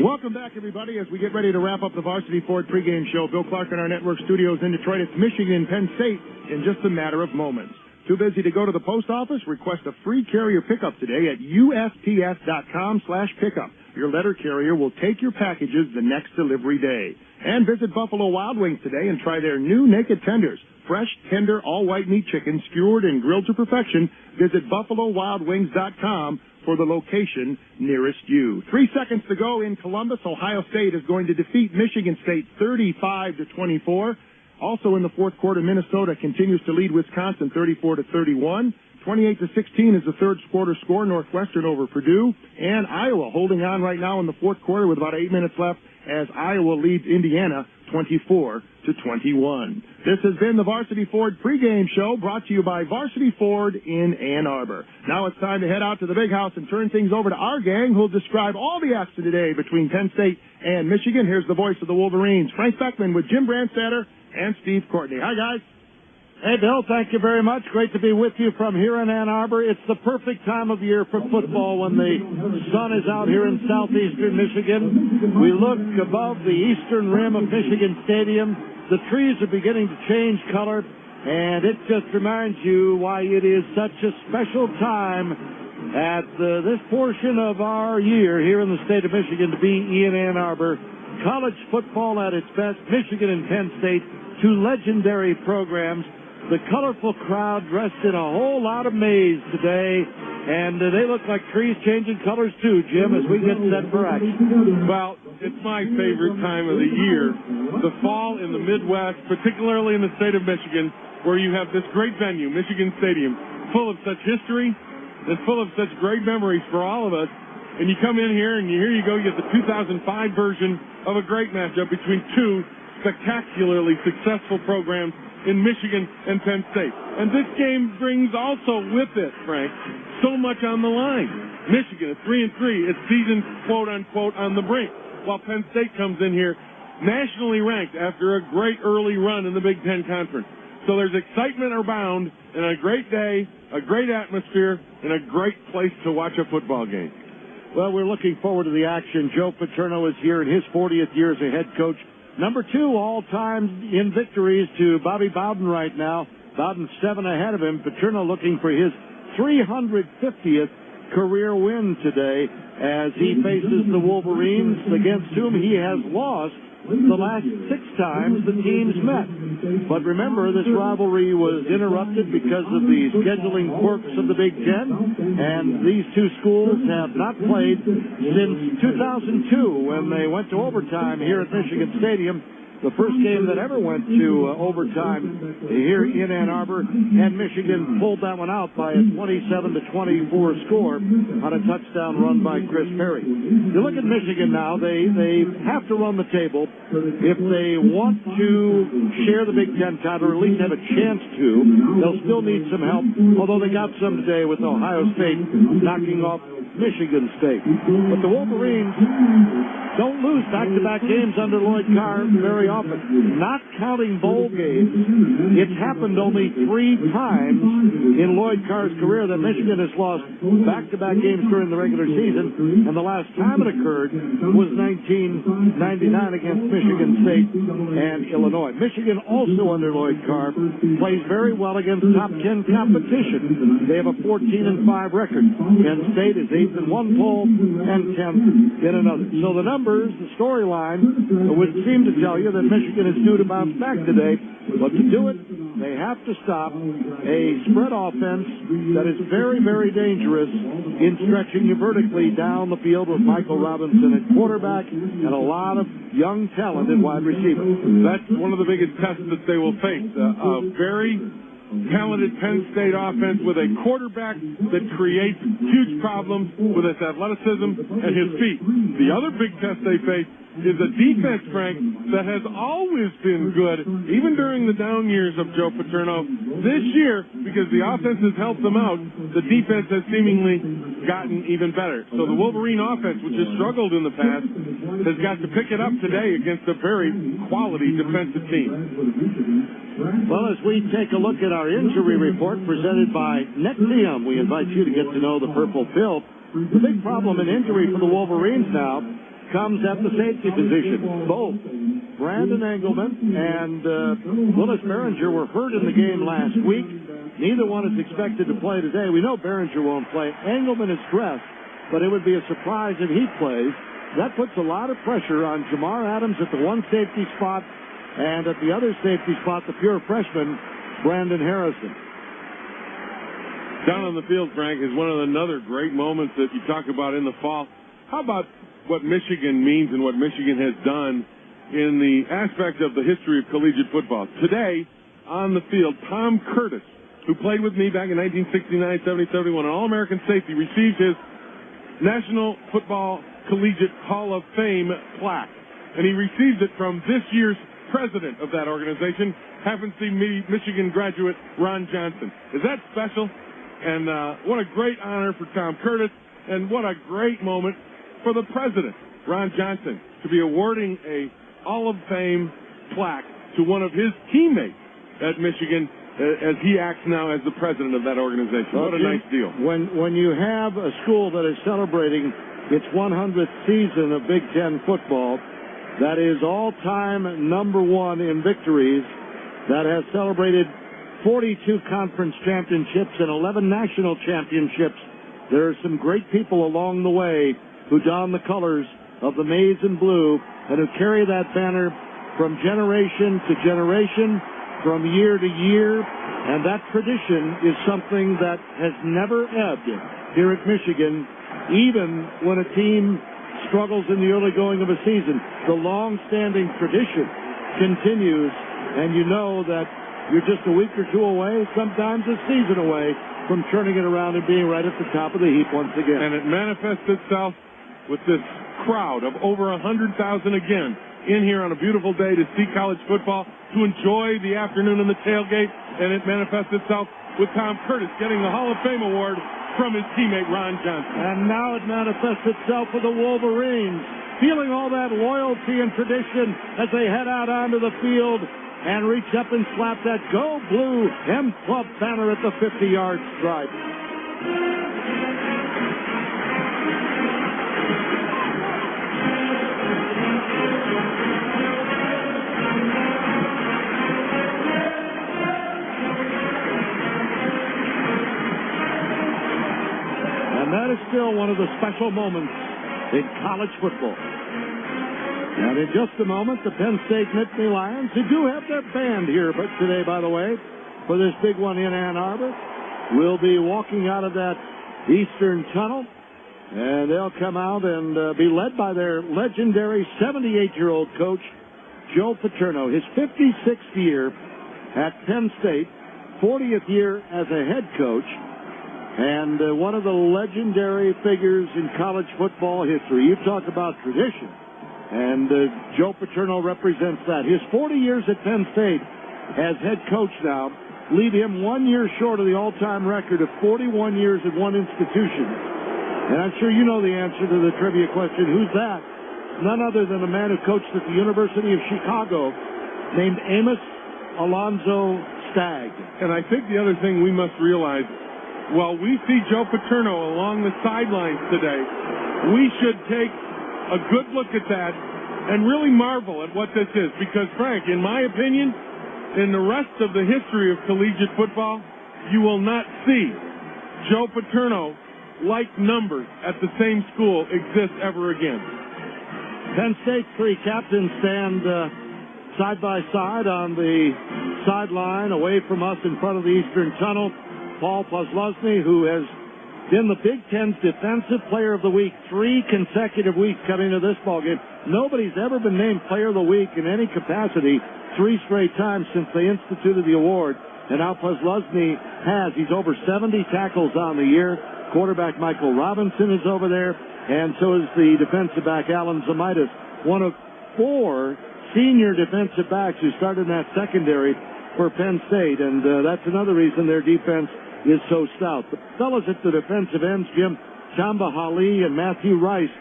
Welcome back, everybody, as we get ready to wrap up the Varsity Ford pregame show. Bill Clark in our network studios in Detroit. It's Michigan, Penn State in just a matter of moments. Too busy to go to the post office? Request a free carrier pickup today at USPS.com/pickup. Your letter carrier will take your packages the next delivery day. And visit Buffalo Wild Wings today and try their new Naked Tenders. Fresh, tender, all-white meat chicken, skewered and grilled to perfection. Visit BuffaloWildWings.com for the location nearest you. 3 seconds to go in Columbus. Ohio State is going to defeat Michigan State 35-24. Also in the fourth quarter, Minnesota continues to lead Wisconsin 34-31. 28-16 is the third quarter score, Northwestern over Purdue. And Iowa holding on right now in the fourth quarter with about 8 minutes left as Iowa leads Indiana 24-21. This has been the Varsity Ford pregame show brought to you by Varsity Ford in Ann Arbor. Now it's time to head out to the big house and turn things over to our gang who'll describe all the action today between Penn State and Michigan. Here's the voice of the Wolverines, Frank Beckman with Jim Brandstatter and Steve Courtney. Hi, guys. Hey, Bill, thank you very much. Great to be with you from here in Ann Arbor. It's the perfect time of year for football when the sun is out here in southeastern Michigan. We look above the eastern rim of Michigan Stadium. The trees are beginning to change color, and it just reminds you why it is such a special time at this portion of our year here in the state of Michigan to be in Ann Arbor. College football at its best, Michigan and Penn State, two legendary programs. The colorful crowd dressed in a whole lot of maize today, and they look like trees changing colors too, Jim, as we get set for action. Well, it's my favorite time of the year, the fall in the Midwest, particularly in the state of Michigan, where you have this great venue, Michigan Stadium, full of such history and full of such great memories for all of us. And you come in here, and here you go, you get the 2005 version of a great matchup between two spectacularly successful programs in Michigan and Penn State. And this game brings also with it, Frank, so much on the line. Michigan is 3-3. Its season, quote-unquote, on the brink. While Penn State comes in here nationally ranked after a great early run in the Big Ten Conference. So there's excitement abound and a great day, a great atmosphere, and a great place to watch a football game. Well, we're looking forward to the action. Joe Paterno is here in his 40th year as a head coach. Number 2 all-time in victories to Bobby Bowden right now. Bowden 7 ahead of him. Paterno looking for his 350th career win today as he faces the Wolverines, against whom he has lost the last 6 times the teams met. But remember, this rivalry was interrupted because of the scheduling quirks of the Big Ten, and these two schools have not played since 2002 when they went to overtime here at Michigan Stadium. The first game that ever went to overtime here in Ann Arbor, and Michigan pulled that one out by a 27-24 score on a touchdown run by Chris Perry. You look at Michigan now, they have to run the table if they want to share the Big Ten title, or at least have a chance to. They'll still need some help, although they got some today with Ohio State knocking off Michigan State. But the Wolverines don't lose back-to-back games under Lloyd Carr very often. Not counting bowl games, it's happened only 3 times in Lloyd Carr's career that Michigan has lost back-to-back games during the regular season, and the last time it occurred was 1999 against Michigan State and Illinois. Michigan, also under Lloyd Carr, plays very well against top 10 competition. They have a 14-5 record. Penn State is 8th in one poll and 10th in another. So the numbers, the storyline, would seem to tell you that Michigan is due to bounce back today. But to do it, they have to stop a spread offense that is very, very dangerous in stretching you vertically down the field with Michael Robinson at quarterback and a lot of young talent at wide receiver. That's one of the biggest tests that they will face. A very talented Penn State offense with a quarterback that creates huge problems with his athleticism and his feet. The other big test they face is a defense, Frank, that has always been good, even during the down years of Joe Paterno. This year, because the offense has helped them out, the defense has seemingly gotten even better. So the Wolverine offense, which has struggled in the past, has got to pick it up today against a very quality defensive team. Well, as we take a look at our injury report presented by Nexium, we invite you to get to know the Purple Pill. The big problem in injury for the Wolverines now comes at the safety position. Both Brandon Engelman and Willis Behringer were hurt in the game last week. Neither one is expected to play today. We know Behringer won't play. Engelman is dressed, but it would be a surprise if he plays. That puts a lot of pressure on Jamar Adams at the one safety spot, and at the other safety spot, the pure freshman, Brandon Harrison. Down on the field, Frank, is another great moments that you talk about in the fall. How about what Michigan means and what Michigan has done in the aspect of the history of collegiate football? Today, on the field, Tom Curtis, who played with me back in 1969, 70, 71, an All-American safety, received his National Football Collegiate Hall of Fame plaque. And he received it from this year's president of that organization, happens to be Michigan graduate Ron Johnson. Is that special? And what a great honor for Tom Curtis, and what a great moment for the president, Ron Johnson, to be awarding a Hall of Fame plaque to one of his teammates at Michigan as he acts now as the president of that organization. What a nice deal. When you have a school that is celebrating its 100th season of Big Ten football, that is all-time number one in victories, that has celebrated 42 conference championships and 11 national championships. There are some great people along the way who don the colors of the maize and blue and who carry that banner from generation to generation, from year to year, and that tradition is something that has never ebbed here at Michigan, even when a team struggles in the early going of a season. The long-standing tradition continues, and you know that you're just a week or two away, sometimes a season away, from turning it around and being right at the top of the heap once again. And it manifests itself with this crowd of over 100,000 again in here on a beautiful day to see college football, to enjoy the afternoon in the tailgate, and it manifests itself with Tom Curtis getting the Hall of Fame award from his teammate Ron Johnson. And now it manifests itself with the Wolverines, feeling all that loyalty and tradition as they head out onto the field and reach up and slap that Go Blue M Club banner at the 50-yard stripe. And that is still one of the special moments in college football. And in just a moment, the Penn State Nittany Lions, who do have their band here but today, by the way, for this big one in Ann Arbor, will be walking out of that eastern tunnel. And they'll come out and be led by their legendary 78-year-old coach, Joe Paterno, his 56th year at Penn State, 40th year as a head coach, and one of the legendary figures in college football history. You talk about tradition, and Joe Paterno represents that. His 40 years at Penn State as head coach now leave him 1 year short of the all-time record of 41 years at one institution. And I'm sure you know the answer to the trivia question, who's that? None other than a man who coached at the University of Chicago named Amos Alonzo Stagg. And I think the other thing we must realize, while we see Joe Paterno along the sidelines today, we should take a good look at that and really marvel at what this is. Because, Frank, in my opinion, in the rest of the history of collegiate football, you will not see Joe Paterno-like numbers at the same school exist ever again. Penn State's three captains stand side by side on the sideline away from us in front of the eastern tunnel. Paul Posluszny, who has been the Big Ten's Defensive Player of the Week 3 consecutive weeks coming to this ballgame. Nobody's ever been named Player of the Week in any capacity 3 straight times since they instituted the award. And now Posluszny has. He's over 70 tackles on the year. Quarterback Michael Robinson is over there, and so is the defensive back Alan Zamaitis, one of 4 senior defensive backs who started in that secondary for Penn State, and that's another reason their defense is so stout. The fellas at the defensive ends, Jim, Chamba Hali and Matthew Rice.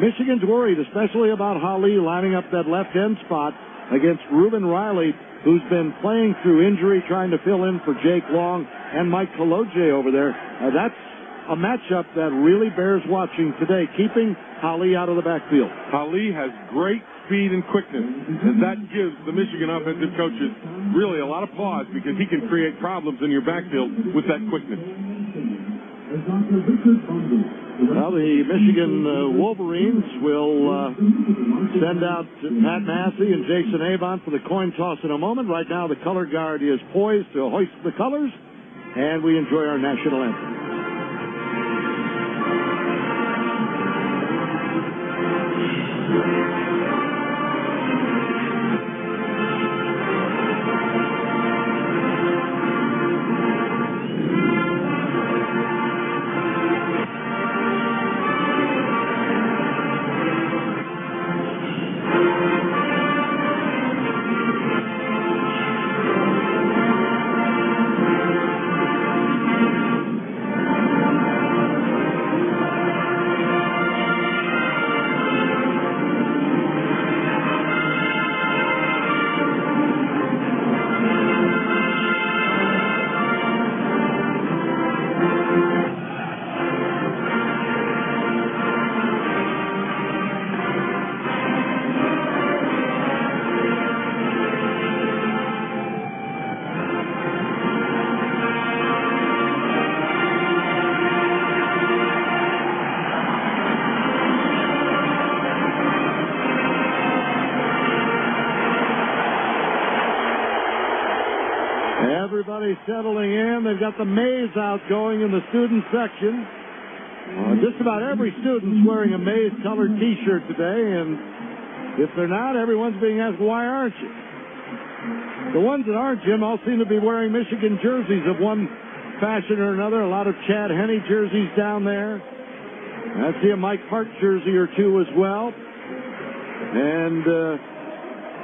Michigan's worried, especially about Hali lining up that left end spot against Reuben Riley, who's been playing through injury, trying to fill in for Jake Long and Mike Koloje over there. That's a matchup that really bears watching today, keeping Holly out of the backfield. Holly has great speed and quickness, and that gives the Michigan offensive coaches really a lot of pause because he can create problems in your backfield with that quickness. Well, the Michigan Wolverines will send out Pat Massey and Jason Avant for the coin toss in a moment. Right now, the color guard is poised to hoist the colors, and we enjoy our national anthem. Everybody settling in. They've got the maize out going in the student section. Just about every student's wearing a maize-colored T-shirt today, and if they're not, everyone's being asked, why aren't you? The ones that aren't, Jim, all seem to be wearing Michigan jerseys of one fashion or another. A lot of Chad Henne jerseys down there. I see a Mike Hart jersey or two as well. And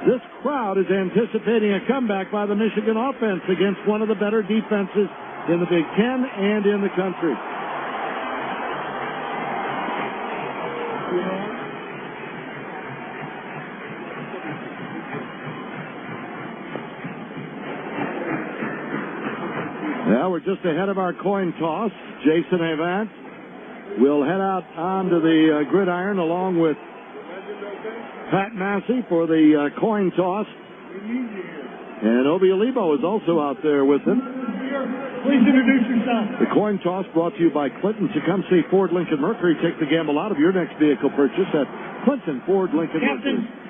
this crowd is anticipating a comeback by the Michigan offense against one of the better defenses in the Big Ten and in the country. Now we're just ahead of our coin toss. Jason Avant will head out onto the gridiron along with Pat Massey for the coin toss. And Obi Alibo is also out there with him. Please introduce yourself. The coin toss brought to you by Clinton Tecumseh Ford Lincoln Mercury. Take the gamble out of your next vehicle purchase at Clinton Ford Lincoln Captain, Mercury.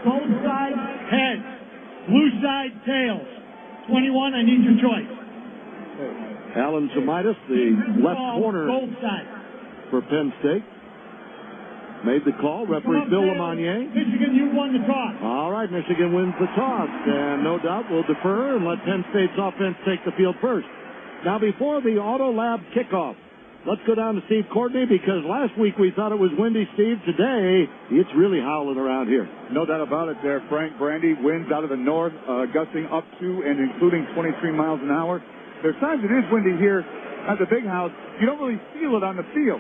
gold side, heads. Blue side, tails. 21, I need your choice. Alan Zamitis, the left corner Gold side. for Penn State, made the call. Referee Bill Lamonier. Michigan, you won the toss. All right, Michigan wins the toss, and no doubt we'll defer and let Penn State's offense take the field first. Now, before the Auto Lab kickoff, let's go down to Steve Courtney, because last week we thought it was windy, Steve. Today, it's really howling around here. No doubt about it there, Frank. Brandy, winds out of the north, gusting up to and including 23 miles an hour. There's times it is windy here at the Big House. You don't really feel it on the field,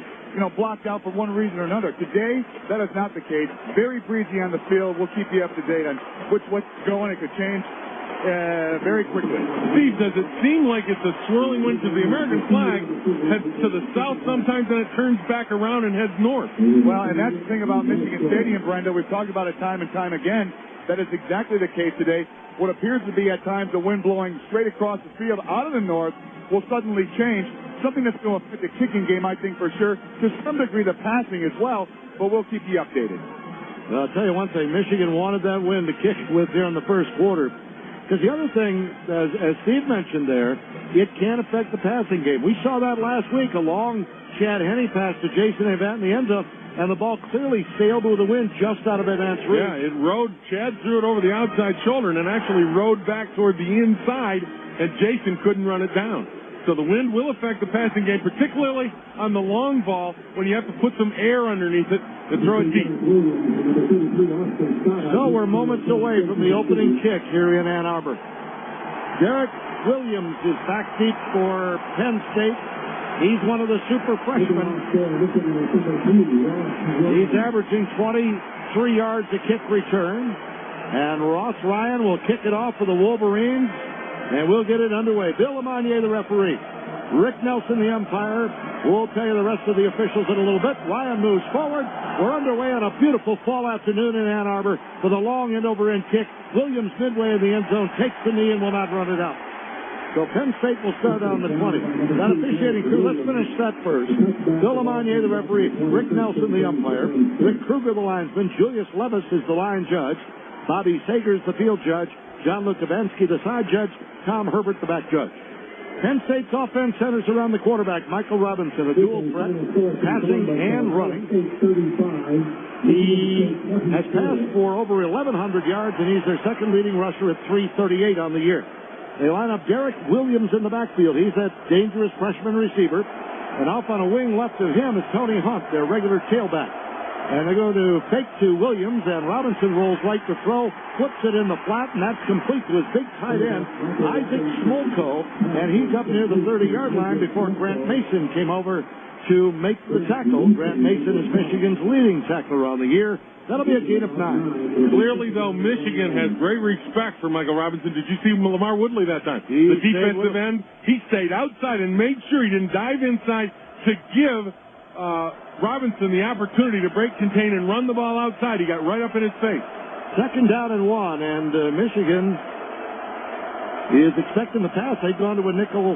blocked out for one reason or another. Today, that is not the case. Very breezy on the field. We'll keep you up to date on what's going. It could change very quickly. Steve, does it seem like it's a swirling wind because the American flag heads to the south sometimes and it turns back around and heads north? Well, and that's the thing about Michigan Stadium, Brenda. We've talked about it time and time again. That is exactly the case today. What appears to be at times the wind blowing straight across the field out of the north will suddenly change. Something that's going to affect the kicking game, I think, for sure. To some degree, the passing as well, but we'll keep you updated. Well, I'll tell you one thing. Michigan wanted that wind to kick with here in the first quarter. Because the other thing, as Steve mentioned there, it can affect the passing game. We saw that last week. A long Chad Henne pass to Jason Avant in the end zone, and the ball clearly sailed with the wind just out of Avant's reach. Yeah, it rode. Chad threw it over the outside shoulder and then actually rode back toward the inside, and Jason couldn't run it down. So the wind will affect the passing game, particularly on the long ball when you have to put some air underneath it to throw it deep. So we're moments away from the opening kick here in Ann Arbor. Derek Williams is back deep for Penn State. He's one of the super freshmen. He's averaging 23 yards a kick return. And Ross Ryan will kick it off for the Wolverines. And we'll get it underway. Bill Lamonier, the referee. Rick Nelson, the umpire. We'll tell you the rest of the officials in a little bit. Ryan moves forward. We're underway on a beautiful fall afternoon in Ann Arbor with a long end-over-end kick. Williams midway in the end zone takes the knee and will not run it out. So Penn State will start on the 20. That officiating crew, let's finish that first. Bill Lamonier, the referee. Rick Nelson, the umpire. Rick Kruger, the linesman. Julius Levis is the line judge. Bobby Sagers, the field judge. John Luke Kavinsky, the side judge. Tom Herbert, the back judge. Penn State's offense centers around the quarterback, Michael Robinson, a dual threat, passing and running. He has passed for over 1,100 yards, and he's their second leading rusher at 338 on the year. They line up Derek Williams in the backfield. He's that dangerous freshman receiver. And off on a wing left of him is Tony Hunt, their regular tailback. And they're going to fake to Williams, and Robinson rolls right to throw, flips it in the flat, and that's complete to his big tight end, Isaac Smolko, and he's up near the 30-yard line before Grant Mason came over to make the tackle. Grant Mason is Michigan's leading tackler on the year. That'll be a gain of 9. Clearly, though, Michigan has great respect for Michael Robinson. Did you see Lamar Woodley that time? The defensive end, he stayed outside and made sure he didn't dive inside to give Robinson the opportunity to break, contain, and run the ball outside. He got right up in his face. Second down and 1, and Michigan is expecting the pass. They've gone to a nickel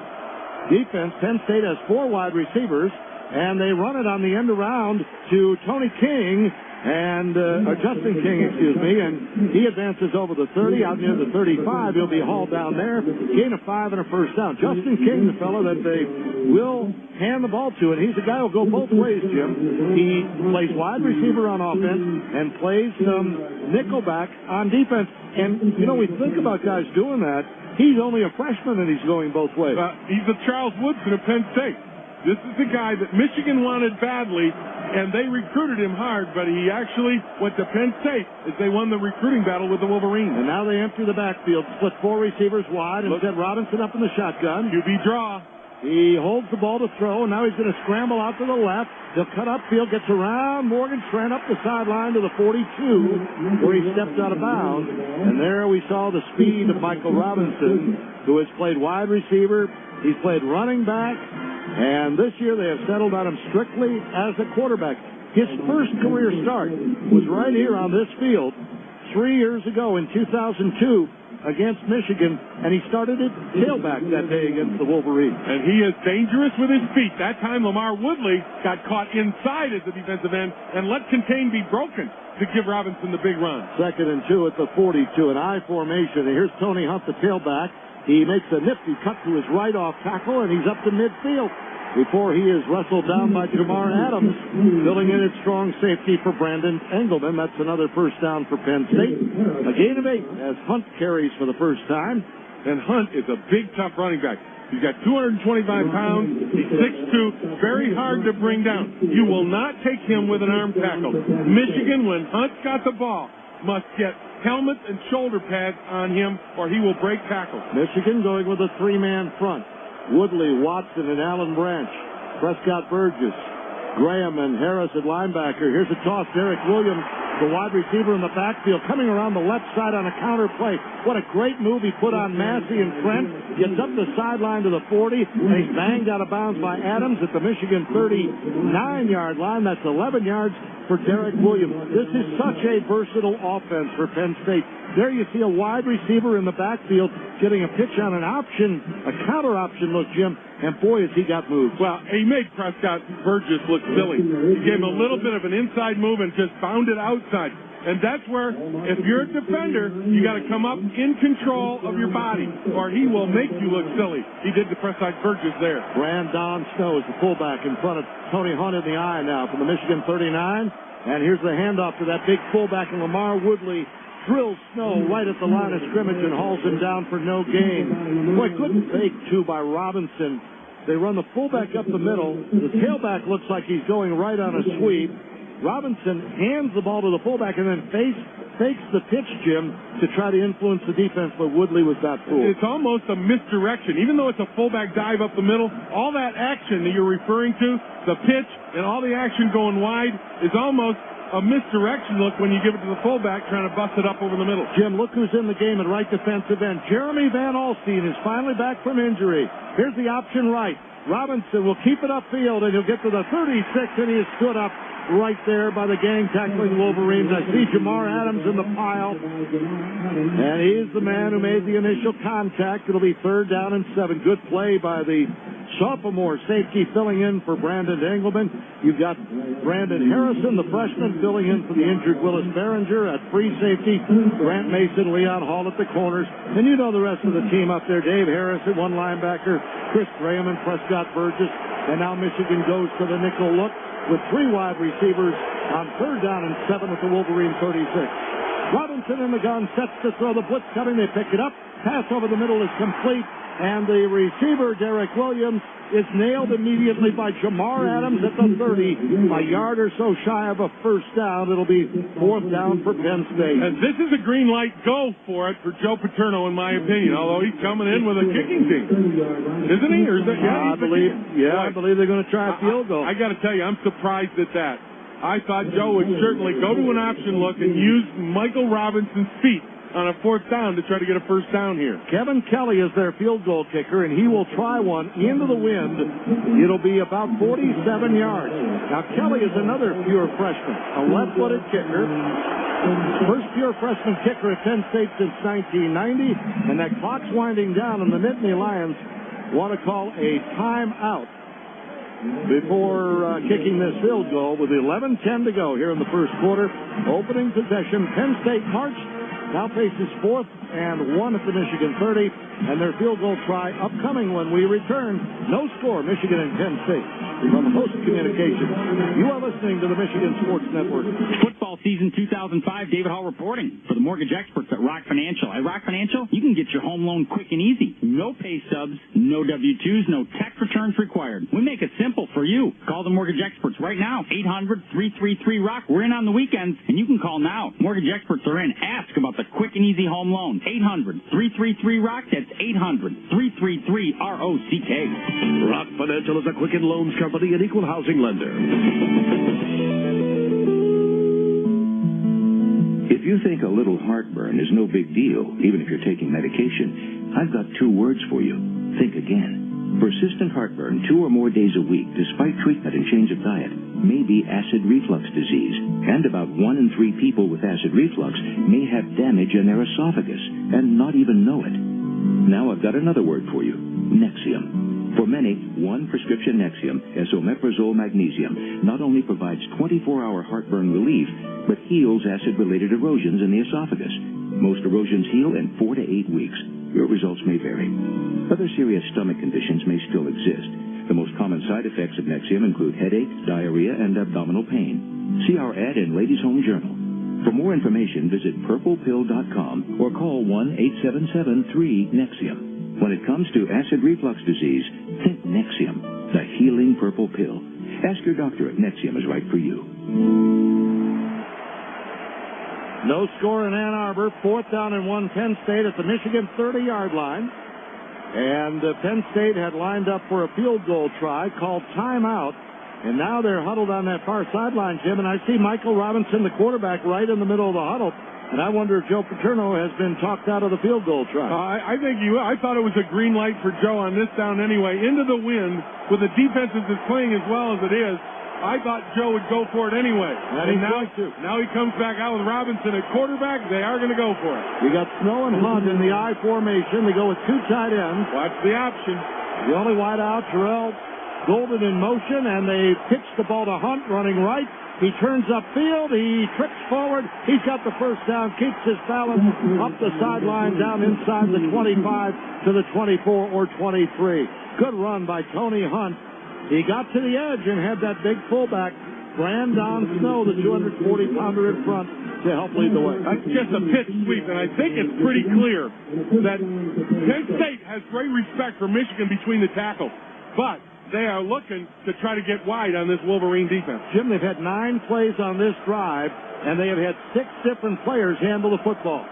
defense. Penn State has 4 wide receivers, and they run it on the end around to Tony King, and Justin King, and he advances over the 30, out near the 35. He'll be hauled down there. Gain of 5 and a first down. Justin King, the fellow that they will hand the ball to, and he's a guy who'll go both ways, Jim. He plays wide receiver on offense and plays some nickelback on defense. And, you know, we think about guys doing that. He's only a freshman, and he's going both ways. He's the Charles Woodson of Penn State. This is the guy that Michigan wanted badly, and they recruited him hard, but he actually went to Penn State as they won the recruiting battle with the Wolverines. And now they empty the backfield, split 4 receivers wide, and set Robinson up in the shotgun. QB draw. He holds the ball to throw, and now he's going to scramble out to the left. He'll cut upfield, gets around Morgan Strand up the sideline to the 42, where he stepped out of bounds. And there we saw the speed of Michael Robinson, who has played wide receiver. He's played running back. And this year they have settled on him strictly as a quarterback. His first career start was right here on this field 3 years ago in 2002 against Michigan, and he started at tailback that day against the Wolverines. And he is dangerous with his feet. That time Lamar Woodley got caught inside as the defensive end and let contain be broken to give Robinson the big run. 2nd and 2 at the 42, an I formation. And here's Tony Hunt, the tailback. He makes a nifty cut to his right off tackle, and he's up to midfield before he is wrestled down by Jamar Adams, filling in at strong safety for Brandon Engelman. That's another first down for Penn State. A gain of 8 as Hunt carries for the first time. And Hunt is a big, tough running back. He's got 225 pounds. He's 6'2", very hard to bring down. You will not take him with an arm tackle. Michigan, when Hunt's got the ball, must get helmets and shoulder pads on him, or he will break tackles. Michigan going with a 3-man front. Woodley, Watson, and Allen Branch. Prescott Burgess, Graham, and Harris at linebacker. Here's a toss. Derek Williams, the wide receiver in the backfield, coming around the left side on a counter play. What a great move he put on Massey and Trent. Gets up the sideline to the 40, and he's banged out of bounds by Adams at the Michigan 39-yard line. That's 11 yards for Derek Williams. This is such a versatile offense for Penn State. There you see a wide receiver in the backfield getting a pitch on an option, a counter option look, Jim, and boy, has he got moved. Well, he made Prescott Burgess look silly. He gave him a little bit of an inside move and just bounded outside. And that's where, if you're a defender, you got to come up in control of your body, or he will make you look silly. He did to Prescott Burgess there. Brandon Snow is the fullback in front of Tony Hunt in the eye now from the Michigan 39. And here's the handoff to that big fullback, and Lamar Woodley drills Snow right at the line of scrimmage and hauls him down for no gain. Boy, good fake, too, by Robinson. They run the fullback up the middle. The tailback looks like he's going right on a sweep. Robinson hands the ball to the fullback and then fakes the pitch, Jim, to try to influence the defense, but Woodley was not fooled. It's almost a misdirection. Even though it's a fullback dive up the middle, all that action that you're referring to, the pitch and all the action going wide, is almost a misdirection look when you give it to the fullback trying to bust it up over the middle. Jim, look who's in the game at right defensive end. Jeremy Van Alstine is finally back from injury. Here's the option right. Robinson will keep it upfield, and he'll get to the 36, and he is stood up right there by the gang tackling Wolverines. I see Jamar Adams in the pile, and he's the man who made the initial contact. It'll be 3rd down and 7. Good play by the sophomore safety filling in for Brandon Engelman. You've got Brandon Harrison, the freshman, filling in for the injured Willis Behringer at free safety. Grant Mason, Leon Hall at the corners. And you know the rest of the team up there. Dave Harris at one linebacker, Chris Graham and Prescott Burgess. And now Michigan goes to the nickel look with 3 wide receivers on 3rd down and 7 at the Wolverine 36. Robinson in the gun, sets to throw. The blitz coming. They pick it up. Pass over the middle is complete. And the receiver, Derek Williams, is nailed immediately by Jamar Adams at the 30. A yard or so shy of a first down. It'll be 4th down for Penn State. And this is a green light go for it for Joe Paterno, in my opinion, although he's coming in with a kicking team. Isn't he? Or is that, I believe they're going to try a field goal. I got to tell you, I'm surprised at that. I thought Joe would certainly go to an option look and use Michael Robinson's feet on a 4th down to try to get a first down here. Kevin Kelly is their field goal kicker, and he will try one into the wind. It'll be about 47 yards. Now, Kelly is another pure freshman, a left-footed kicker. First pure freshman kicker at Penn State since 1990, and that clock's winding down, and the Nittany Lions want to call a timeout before kicking this field goal with 11:10 to go here in the first quarter. Opening possession, Penn State marched. Now faces 4th and 1 at the Michigan 30, and their field goal try upcoming when we return. No score, Michigan and Penn State. From Host Communications, you are listening to the Michigan Sports Network. Football season 2005, David Hall reporting for the mortgage experts at Rock Financial. At Rock Financial, you can get your home loan quick and easy. No pay stubs, no W-2s, no tax returns required. We make it simple for you. Call the mortgage experts right now, 800-333-ROCK. We're in on the weekends, and you can call now. Mortgage experts are in. Ask about the quick and easy home loan. 800-333-ROCK. That's 800-333-ROCK. Rock Financial is a Quicken Loans company and equal housing lender. If you think a little heartburn is no big deal, even if you're taking medication, I've got 2 words for you. Think again. Persistent heartburn 2 or more days a week, despite treatment and change of diet, may be acid reflux disease. And about 1 in 3 people with acid reflux may have damage in their esophagus and not even know it. Now I've got another word for you. Nexium. For many, 1 prescription Nexium, esomeprazole magnesium, not only provides 24-hour heartburn relief, but heals acid-related erosions in the esophagus. Most erosions heal in 4 to 8 weeks. Your results may vary. Other serious stomach conditions may still exist. The most common side effects of Nexium include headache, diarrhea, and abdominal pain. See our ad in Ladies' Home Journal. For more information, visit purplepill.com or call 1-877-3-NEXIUM. When it comes to acid reflux disease, think Nexium, the healing purple pill. Ask your doctor if Nexium is right for you. No score in Ann Arbor. 4th down and 1 Penn State at the Michigan 30-yard line. And Penn State had lined up for a field goal try, called timeout. And now they're huddled on that far sideline, Jim. And I see Michael Robinson, the quarterback, right in the middle of the huddle. And I wonder if Joe Paterno has been talked out of the field goal try. I thought it was a green light for Joe on this down anyway. Into the wind, with the defense is playing as well as it is. I thought Joe would go for it anyway. And now he comes back out with Robinson at quarterback. They are going to go for it. We got Snow and Hunt in the I formation. They go with 2 tight ends. Watch the option. The only wide out, Terrell Golden in motion, and they pitch the ball to Hunt running right. He turns upfield. He trips forward. He's got the first down, keeps his balance up the sideline, down inside the 25 to the 24 or 23. Good run by Tony Hunt. He got to the edge and had that big fullback, Brandon Snow, the 240-pounder in front, to help lead the way. That's just a pitch sweep, and I think it's pretty clear that Penn State has great respect for Michigan between the tackles. But they are looking to try to get wide on this Wolverine defense. Jim, they've had 9 plays on this drive, and they have had 6 different players handle the football.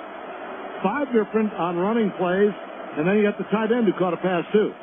5 different on running plays, and then you got the tight end who caught a pass, too.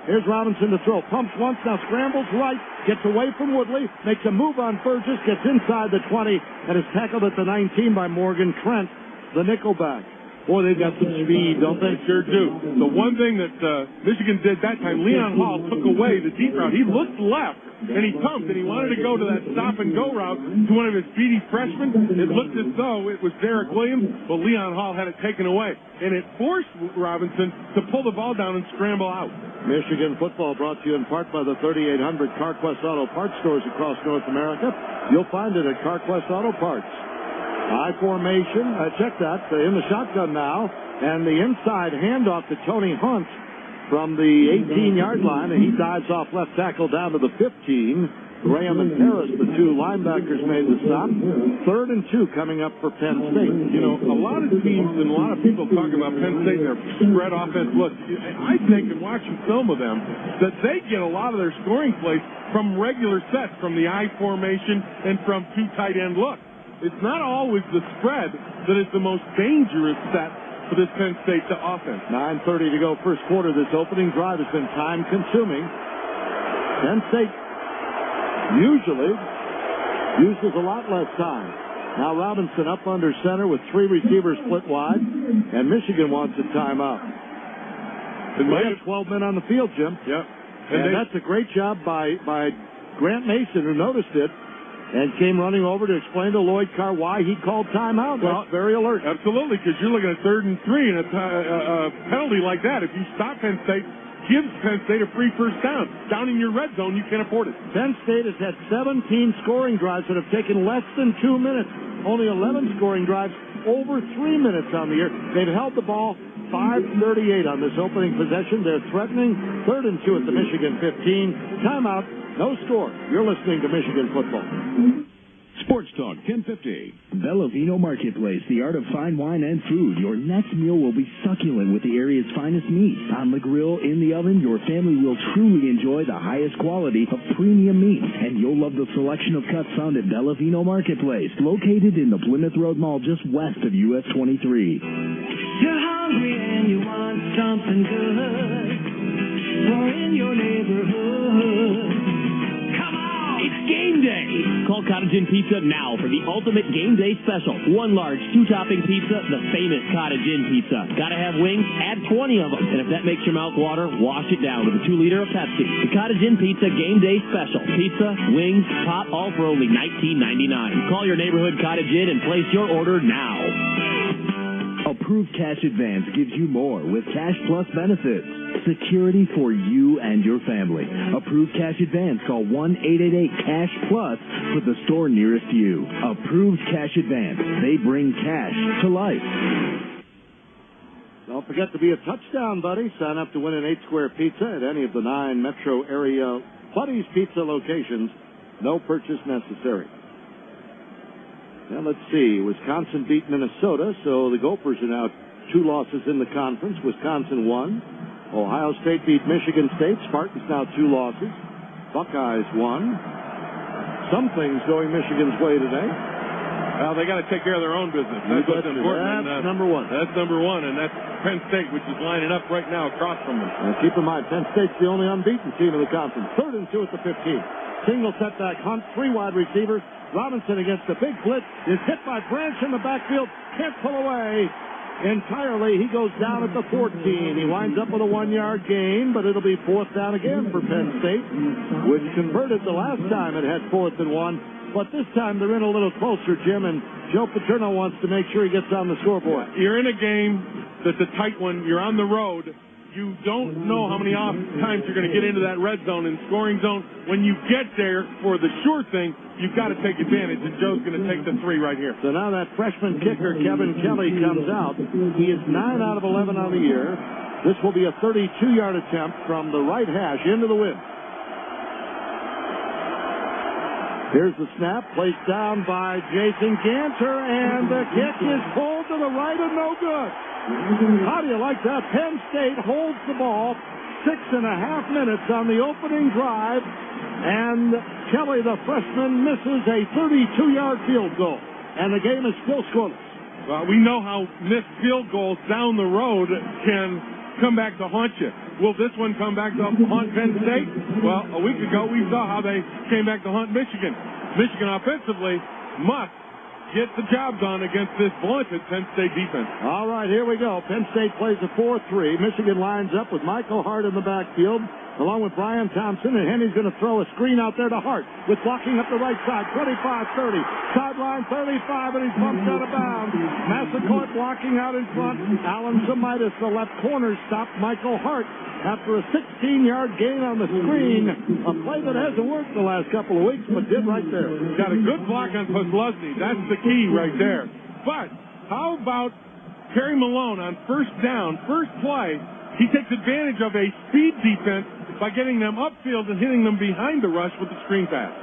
Here's Robinson to throw. Pumps once, now scrambles right, gets away from Woodley, makes a move on Burgess, gets inside the 20, and is tackled at the 19 by Morgan Trent, the nickelback. Boy, they've got some speed, don't they? They sure do. The one thing that Michigan did that time, Leon Hall took away the deep route. He looked left, and he pumped, and he wanted to go to that stop-and-go route to one of his speedy freshmen. It looked as though it was Derek Williams, but Leon Hall had it taken away. And it forced Robinson to pull the ball down and scramble out. Michigan football brought to you in part by the 3,800 CarQuest Auto Parts stores across North America. You'll find it at CarQuest Auto Parts. I formation, check that, in the shotgun now, and the inside handoff to Tony Hunt from the 18-yard line, and he dives off left tackle down to the 15. Graham and Harris, the two linebackers, made the stop. 3rd and 2 coming up for Penn State. You know, a lot of teams and a lot of people talk about Penn State and their spread offense. Look, I think in watching film of them that they get a lot of their scoring plays from regular sets, from the I formation and from two tight end looks. It's not always the spread that is the most dangerous set for this Penn State offense. 9:30 to go first quarter. This opening drive has been time-consuming. Penn State usually uses a lot less time. Now Robinson up under center with 3 receivers split wide, and Michigan wants a timeout. We have 12 men on the field, Jim. Yep. And that's a great job by Grant Mason, who noticed it and came running over to explain to Lloyd Carr why he called timeout. Well, that's very alert. Absolutely, because you're looking at 3rd and 3, and a penalty like that, if you stop Penn State, gives Penn State a free first down. Down in your red zone, you can't afford it. Penn State has had 17 scoring drives that have taken less than 2 minutes. Only 11 scoring drives over 3 minutes on the year. They've held the ball 5:38 on this opening possession. They're threatening. 3rd and 2 at the Michigan 15. Timeout. No score. You're listening to Michigan football. Sports Talk 1050. Bellavino Marketplace, the art of fine wine and food. Your next meal will be succulent with the area's finest meat. On the grill, in the oven, your family will truly enjoy the highest quality of premium meat. And you'll love the selection of cuts found at Bellavino Marketplace, located in the Plymouth Road Mall just west of US 23. You're hungry and you want something good for in your neighborhood. It's game day. Call Cottage Inn Pizza now for the ultimate game day special. 1 large, 2-topping pizza, the famous Cottage Inn Pizza. Gotta have wings? Add 20 of them. And if that makes your mouth water, wash it down with a 2-liter of Pepsi. The Cottage Inn Pizza game day special. Pizza, wings, pop, all for only $19.99. Call your neighborhood Cottage Inn and place your order now. Approved Cash Advance gives you more with Cash Plus benefits. Security for you and your family. Approved Cash Advance. Call 1-888-CASH-PLUS for the store nearest you. Approved Cash Advance. They bring cash to life. Don't forget to be a touchdown buddy. Sign up to win an 8-square pizza at any of the 9 metro area Buddy's Pizza locations. No purchase necessary. Now let's see. Wisconsin beat Minnesota, so the Gophers are now 2 losses in the conference. Wisconsin won. Ohio State beat Michigan State. Spartans now 2 losses. Buckeyes won. Some things going Michigan's way today. Well, they got to take care of their own business. That's what's important. That's number 1. That's number 1, and that's Penn State, which is lining up right now across from them. And keep in mind, Penn State's the only unbeaten team in the conference. 3rd and 2 at the 15. Single setback Hunt, 3 wide receivers. Robinson against the big blitz is hit by Branch in the backfield. Can't pull away entirely. He goes down at the 14. He winds up with a 1-yard gain, but it'll be 4th down again for Penn State, which converted the last time it had 4th and 1. But this time they're in a little closer, Jim, and Joe Paterno wants to make sure he gets on the scoreboard. You're in a game that's a tight one. You're on the road. You don't know how many times you're going to get into that red zone and scoring zone. When you get there for the sure thing, you've got to take advantage, and Joe's going to take the 3 right here. So now that freshman kicker, Kevin Kelly, comes out. He is 9 out of 11 on the year. This will be a 32-yard attempt from the right hash into the wind. Here's the snap, placed down by Jason Ganter, and the kick is pulled to the right and no good. How do you like that? Penn State holds the ball 6.5 minutes on the opening drive, and Kelly, the freshman, misses a 32-yard field goal, and the game is still scoreless. Well, we know how missed field goals down the road can come back to haunt you. Will this one come back to haunt Penn State? Well, a week ago we saw how they came back to haunt Michigan. Michigan offensively must get the job done against this blunted Penn State defense. All right, here we go. Penn State plays a 4-3. Michigan lines up with Michael Hart in the backfield, along with Brian Thompson, and Henny's going to throw a screen out there to Hart, with blocking up the right side, 25-30, sideline 35, and he's bumped out of bounds. Massacourt blocking out in front. Alan Semitis, the left corner, stopped Michael Hart after a 16-yard gain on the screen, a play that hasn't worked the last couple of weeks, but did right there. Got a good block on Kozlowski. That's the key right there. But how about Terry Malone on first down, first play? He takes advantage of a speed defense by getting them upfield and hitting them behind the rush with the screen pass.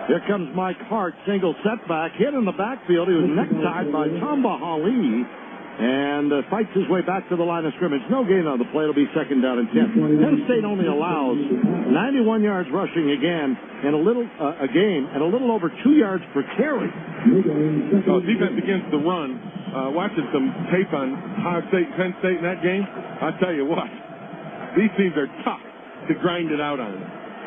Here comes Mike Hart, single setback, hit in the backfield. He was necktied by Tamba Hali, and fights his way back to the line of scrimmage. No gain on the play. It'll be second down and 10. Penn State only allows 91 yards rushing again, and a little over 2 yards per carry. So defense against the run. Watching some tape on Ohio State and Penn State in that game, I'll tell you what, these teams are tough to grind it out on.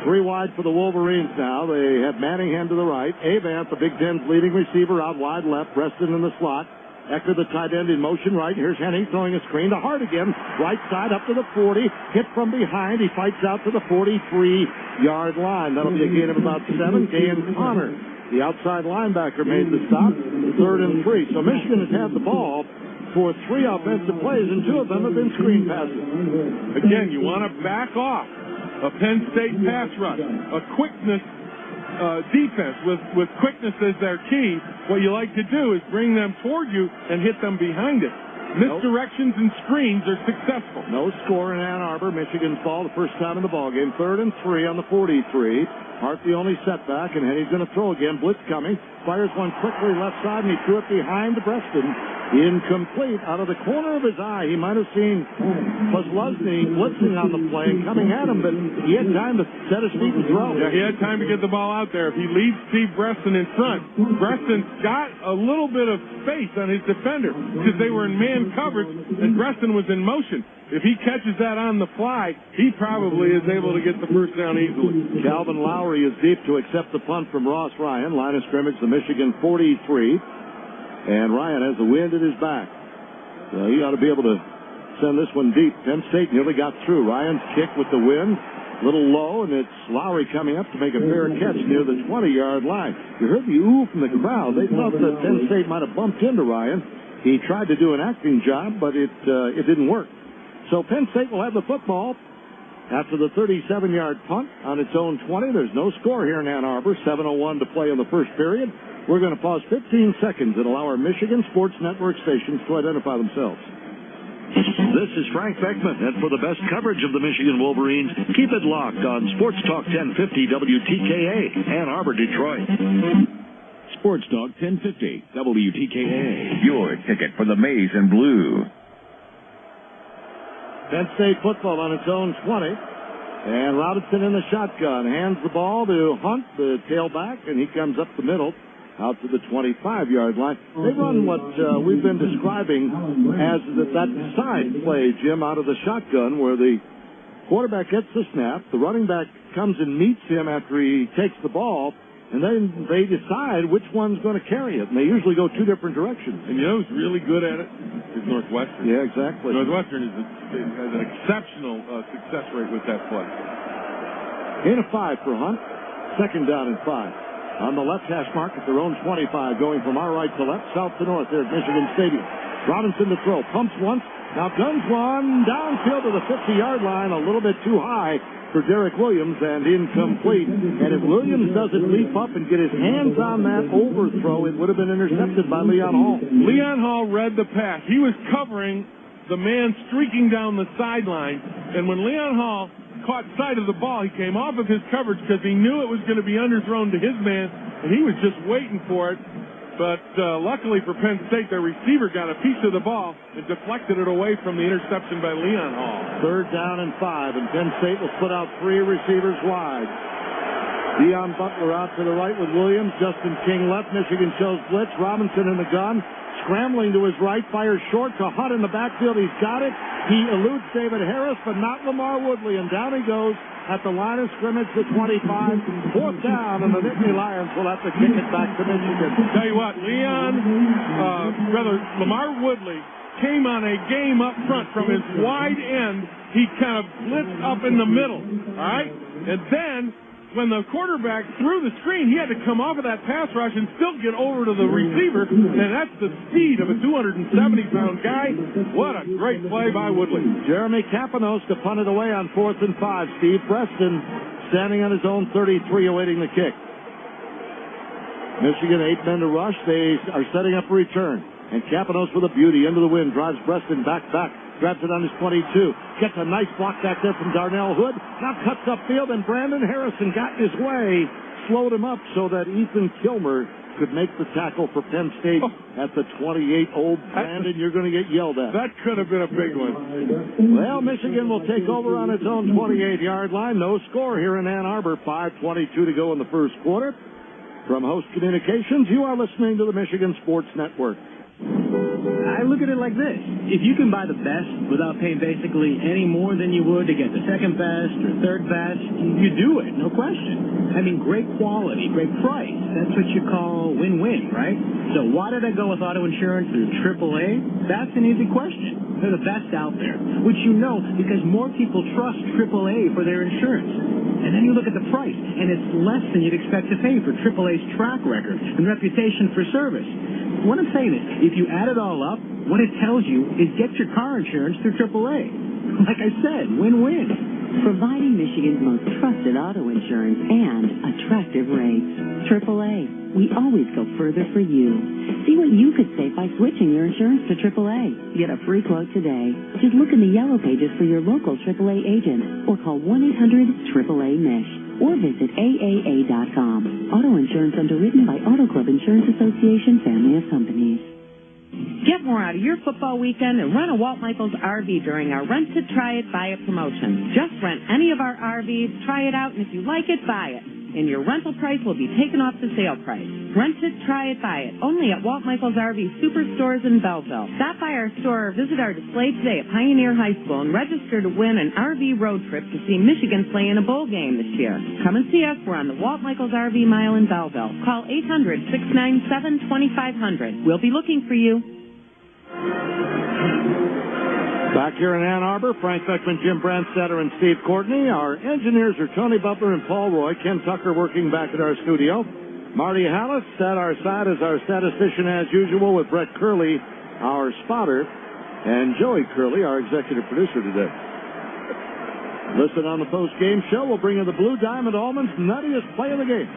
3 wide for the Wolverines now. They have Manningham to the right. Avant, the Big Ten's leading receiver, out wide left. Preston in the slot. Ecker, the tight end, in motion right. Here's Henny throwing a screen to Hart again. Right side up to the 40. Hit from behind. He fights out to the 43-yard line. That'll be a gain of about 7. Dan Connor, the outside linebacker, made the stop. 3rd and 3. So Michigan has had the ball for 3 offensive plays, and 2 of them have been screen passes. Again, you want to back off a Penn State pass rush, a quickness defense with quickness as their key. What you like to do is bring them toward you and hit them behind it. Misdirections and screens are successful. No score in Ann Arbor. Michigan's ball the first time in the ballgame. 3rd and 3 on the 43. Hart the only setback, and Henny's going to throw again. Blitz coming. Fires one quickly left side, and he threw it behind Preston. Incomplete. Out of the corner of his eye, he might have seen Kozlowski blitzing on the play and coming at him, but he had time to set his feet and throw. Yeah, he had time to get the ball out there. If he leaves Steve Breston in front, Breston's got a little bit of space on his defender because they were in man coverage and Breston was in motion. If he catches that on the fly, he probably is able to get the first down easily. Calvin Lowry is deep to accept the punt from Ross Ryan. Line of scrimmage, the Michigan 43. And Ryan has the wind at his back. So he ought to be able to send this one deep. Penn State nearly got through. Ryan's kick with the wind, a little low, and it's Lowry coming up to make a fair catch near the 20-yard line. You heard the ooh from the crowd. They thought that Penn State might have bumped into Ryan. He tried to do an acting job, but it didn't work. So Penn State will have the football after the 37-yard punt on its own 20. There's no score here in Ann Arbor. 7:01 to play in the first period. We're going to pause 15 seconds and allow our Michigan Sports Network stations to identify themselves. This is Frank Beckman, and for the best coverage of the Michigan Wolverines, keep it locked on Sports Talk 1050 WTKA, Ann Arbor, Detroit. Sports Talk 1050 WTKA. Your ticket for the maize and blue. Penn State football on its own 20. And Robinson in the shotgun. Hands the ball to Hunt, the tailback, and he comes up the middle out to the 25-yard line. They run what we've been describing as that side play, Jim, out of the shotgun, where the quarterback gets the snap, the running back comes and meets him after he takes the ball, and then they decide which one's going to carry it. And they usually go 2 different directions. And you know who's really good at it? Is Northwestern. Yeah, exactly. Northwestern has an exceptional success rate with that play. Gain of 5 for Hunt. Second down and 5. On the left hash mark at their own 25, going from our right to left, south to north there at Michigan Stadium. Robinson to throw. Pumps once. Now guns one. Downfield to the 50-yard line. A little bit too high for Derek Williams and incomplete. And if Williams doesn't leap up and get his hands on that overthrow, it would have been intercepted by Leon Hall. Leon Hall read the pass. He was covering the man streaking down the sideline. And when Leon Hall caught sight of the ball, he came off of his coverage because he knew it was going to be underthrown to his man, and he was just waiting for it. But luckily for Penn State, their receiver got a piece of the ball and deflected it away from the interception by Leon Hall. 3rd down and 5, and Penn State will put out 3 receivers wide. Deion Butler out to the right with Williams. Justin King left. Michigan shows blitz. Robinson in the gun. scrambling to his right, fires short to Hunt in the backfield. He's got it. He eludes David Harris, but not Lamar Woodley, and down he goes at the line of scrimmage to 25. Fourth down, and the Nittany Lions will have to kick it back to Michigan. Tell you what, Lamar Woodley came on a game up front from his wide end. He kind of blitzed up in the middle, all right? And then when the quarterback threw the screen, he had to come off of that pass rush and still get over to the receiver, and that's the speed of a 270-pound guy. What a great play by Woodley. Jeremy Campanos to punt it away on 4th and 5. Steve Preston standing on his own 33 awaiting the kick. Michigan 8 men to rush. They are setting up a return. And Campanos with a beauty into the wind drives Preston back. Grabs it on his 22. Gets a nice block back there from Darnell Hood. Now cuts upfield, and Brandon Harrison got in his way. Slowed him up so that Ethan Kilmer could make the tackle for Penn State at the 28. Old Brandon, you're going to get yelled at. That could have been a big one. Well, Michigan will take over on its own 28-yard line. No score here in Ann Arbor. 5:22 to go in the first quarter. From Host Communications, you are listening to the Michigan Sports Network. I look at it like this. If you can buy the best without paying basically any more than you would to get the second best or third best, you do it, no question. I mean, great quality, great price. That's what you call win-win, right? So why did I go with auto insurance through AAA? That's an easy question. They're the best out there, which you know because more people trust AAA for their insurance. And then you look at the price, and it's less than you'd expect to pay for AAA's track record and reputation for service. What I'm saying is, if you add it all up, what it tells you is get your car insurance through AAA. Like I said, win-win. Providing Michigan's most trusted auto insurance and attractive rates. AAA. We always go further for you. See what you could save by switching your insurance to AAA. Get a free quote today. Just look in the yellow pages for your local AAA agent or call 1-800-AAA-MISH. Or visit AAA.com. Auto insurance underwritten by Auto Club Insurance Association family of companies. Get more out of your football weekend and rent a Walt Michaels RV during our Rent It, Try It, Buy It promotion. Just rent any of our RVs, try it out, and if you like it, buy it. And your rental price will be taken off the sale price. Rent it, try it, buy it. Only at Walt Michaels RV Superstores in Belleville. Stop by our store or visit our display today at Pioneer High School and register to win an RV road trip to see Michigan play in a bowl game this year. Come and see us. We're on the Walt Michaels RV Mile in Belleville. Call 800-697-2500. We'll be looking for you. Back here in Ann Arbor, Frank Beckman, Jim Brandstetter, and Steve Courtney. Our engineers are Tony Butler and Paul Roy. Ken Tucker working back at our studio. Marty Hallis at our side is our statistician as usual with Brett Curley, our spotter, and Joey Curley, our executive producer today. Listen on the post-game show. We'll bring you the Blue Diamond Almonds' nuttiest play of the game.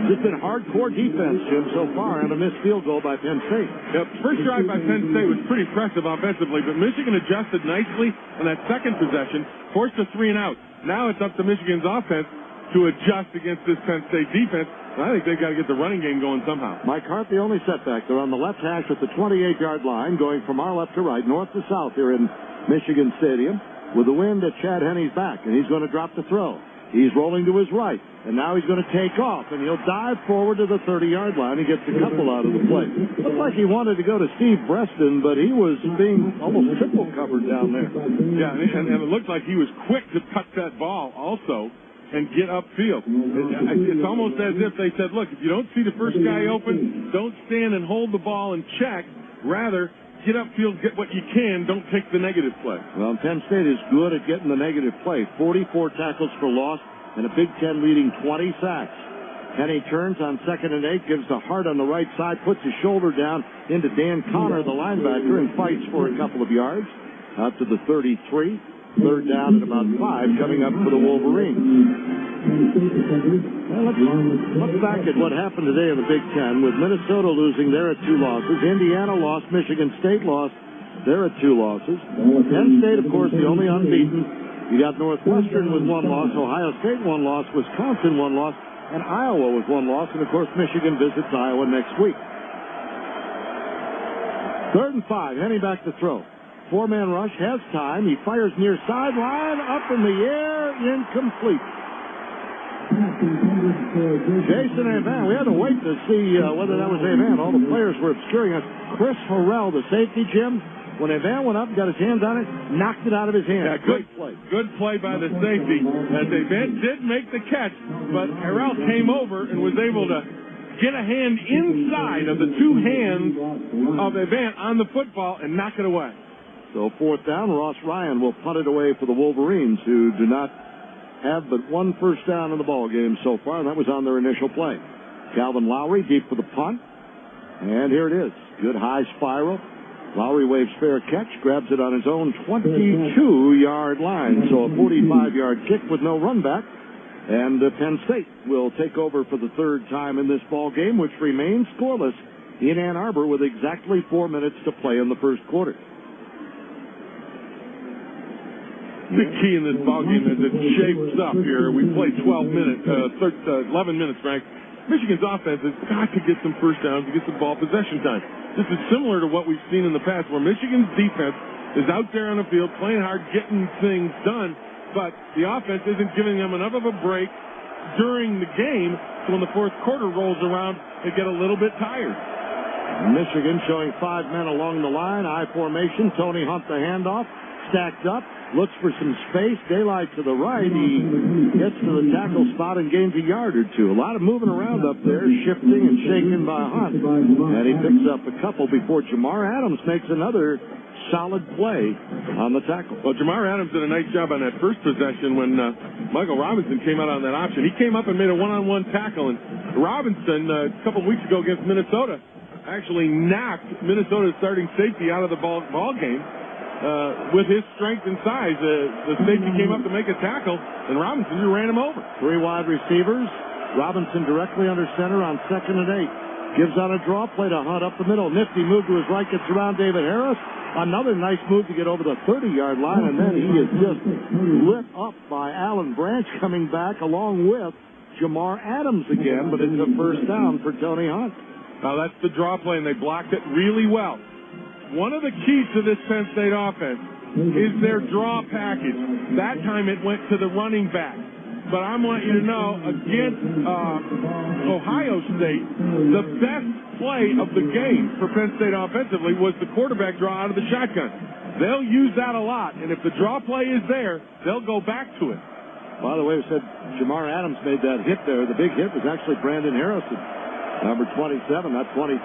Just been hardcore defense, Jim, so far, and a missed field goal by Penn State. Yep, first drive by Penn State was pretty impressive offensively, but Michigan adjusted nicely on that second possession, forced a 3-and-out. Now it's up to Michigan's offense to adjust against this Penn State defense, and I think they've got to get the running game going somehow. Mike Hart, the only setback. They're on the left hash at the 28-yard line, going from our left to right, north to south here in Michigan Stadium, with the wind at Chad Henne's back, and he's going to drop the throw. He's rolling to his right, and now he's going to take off, and he'll dive forward to the 30-yard line. He gets a couple out of the play. Looked like he wanted to go to Steve Breston, but he was being almost triple covered down there. Yeah, and it looked like he was quick to cut that ball also and get upfield. It's almost as if they said, look, if you don't see the first guy open, don't stand and hold the ball and check. Rather, get upfield, get what you can, don't take the negative play. Well, Penn State is good at getting the negative play. 44 tackles for loss and a Big Ten leading 20 sacks. Henne turns on 2nd and 8, gives the heart on the right side, puts his shoulder down into Dan Connor, the linebacker, and fights for a couple of yards. Out to the 33. 3rd down at about 5 coming up for the Wolverines. Well, let's look back at what happened today in the Big Ten with Minnesota losing. They're at 2 losses. Indiana lost. Michigan State lost. They're at 2 losses. Penn State, of course, the only unbeaten. You got Northwestern with 1 loss. Ohio State 1 loss. Wisconsin 1 loss. And Iowa with 1 loss. And, of course, Michigan visits Iowa next week. 3rd and 5. Henne back to throw. 4-man rush, has time. He fires near sideline, up in the air, incomplete. Jason Avant. We had to wait to see whether that was Avant. All the players were obscuring us. Chris Harrell, the safety, Jim, when Avant went up and got his hands on it, knocked it out of his hands. Yeah, Great play. Good play by the safety. As Avant did make the catch, but Harrell came over and was able to get a hand inside of the two hands of Avant on the football and knock it away. So fourth down, Ross Ryan will punt it away for the Wolverines, who do not have but one first down in the ball game so far, and that was on their initial play. Calvin Lowry deep for the punt, and here it is. Good high spiral. Lowry waves fair catch, grabs it on his own 22-yard line, so a 45-yard kick with no run back. And Penn State will take over for the third time in this ball game, which remains scoreless in Ann Arbor with exactly 4 minutes to play in the first quarter. The key in this ball game as it shapes up here. We played 11 minutes, Frank. Michigan's offense has got to get some first downs to get some ball possession time. This is similar to what we've seen in the past, where Michigan's defense is out there on the field playing hard, getting things done, but the offense isn't giving them enough of a break during the game, so when the fourth quarter rolls around, they get a little bit tired. Michigan showing 5 men along the line, I formation. Tony Hunt the handoff, stacked up, looks for some space. Daylight to the right. He gets to the tackle spot and gains a yard or two. A lot of moving around up there, shifting and shaking by Hunt. And he picks up a couple before Jamar Adams makes another solid play on the tackle. Well, Jamar Adams did a nice job on that first possession when Michael Robinson came out on that option. He came up and made a one-on-one tackle, and Robinson, a couple weeks ago against Minnesota, actually knocked Minnesota's starting safety out of the ball game. With his strength and size, the safety came up to make a tackle, and Robinson just ran him over. 3 wide receivers. Robinson directly under center on 2nd and 8. Gives on a draw play to Hunt up the middle. Nifty move to his right, gets around David Harris. Another nice move to get over the 30-yard line, and then he is just lit up by Alan Branch coming back along with Jamar Adams again, but it's a first down for Tony Hunt. Now that's the draw play, and they blocked it really well. One of the keys to this Penn State offense is their draw package. That time it went to the running back. But I want you to know, against Ohio State, the best play of the game for Penn State offensively was the quarterback draw out of the shotgun. They'll use that a lot, and if the draw play is there, they'll go back to it. By the way, we said Jamar Adams made that hit there. The big hit was actually Brandon Harrison, number 27, not 22.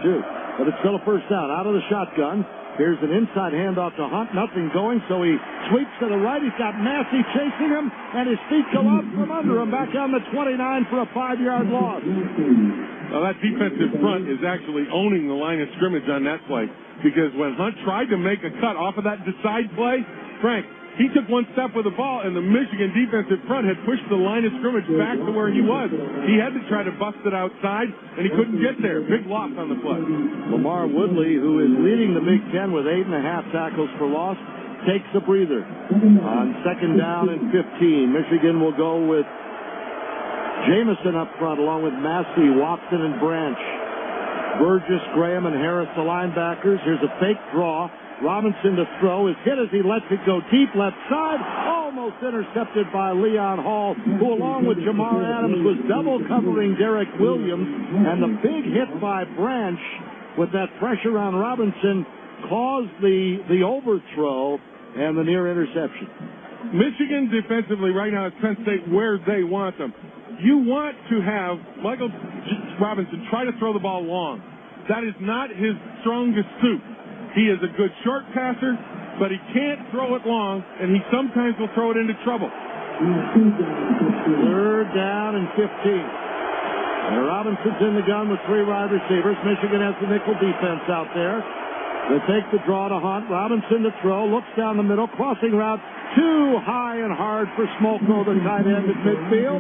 But it's still a first down out of the shotgun. Here's an inside handoff to Hunt. Nothing going, so he sweeps to the right. He's got Massey chasing him, and his feet go out from under him. Back down the 29 for a 5-yard loss. Well, that defensive front is actually owning the line of scrimmage on that play, because when Hunt tried to make a cut off of that decide play, Frank, he took one step with the ball, and the Michigan defensive front had pushed the line of scrimmage back to where he was. He had to try to bust it outside, and he couldn't get there. Big loss on the play. Lamar Woodley, who is leading the Big Ten with 8.5 tackles for loss, takes a breather. On 2nd down and 15, Michigan will go with Jamison up front, along with Massey, Watson, and Branch. Burgess, Graham, and Harris, the linebackers. Here's a fake draw. Robinson to throw, is hit as he lets it go deep left side, almost intercepted by Leon Hall, who along with Jamar Adams was double covering Derek Williams, and the big hit by Branch with that pressure on Robinson caused the overthrow and the near interception. Michigan defensively right now is Penn State where they want them. You want to have Michael Robinson try to throw the ball long. That is not his strongest suit. He is a good short passer, but he can't throw it long, and he sometimes will throw it into trouble. 3rd down and 15. And Robinson's in the gun with 3 wide receivers. Michigan has the nickel defense out there. They take the draw to Hunt. Robinson to throw, looks down the middle, crossing route, too high and hard for Smolko, the tight end at midfield.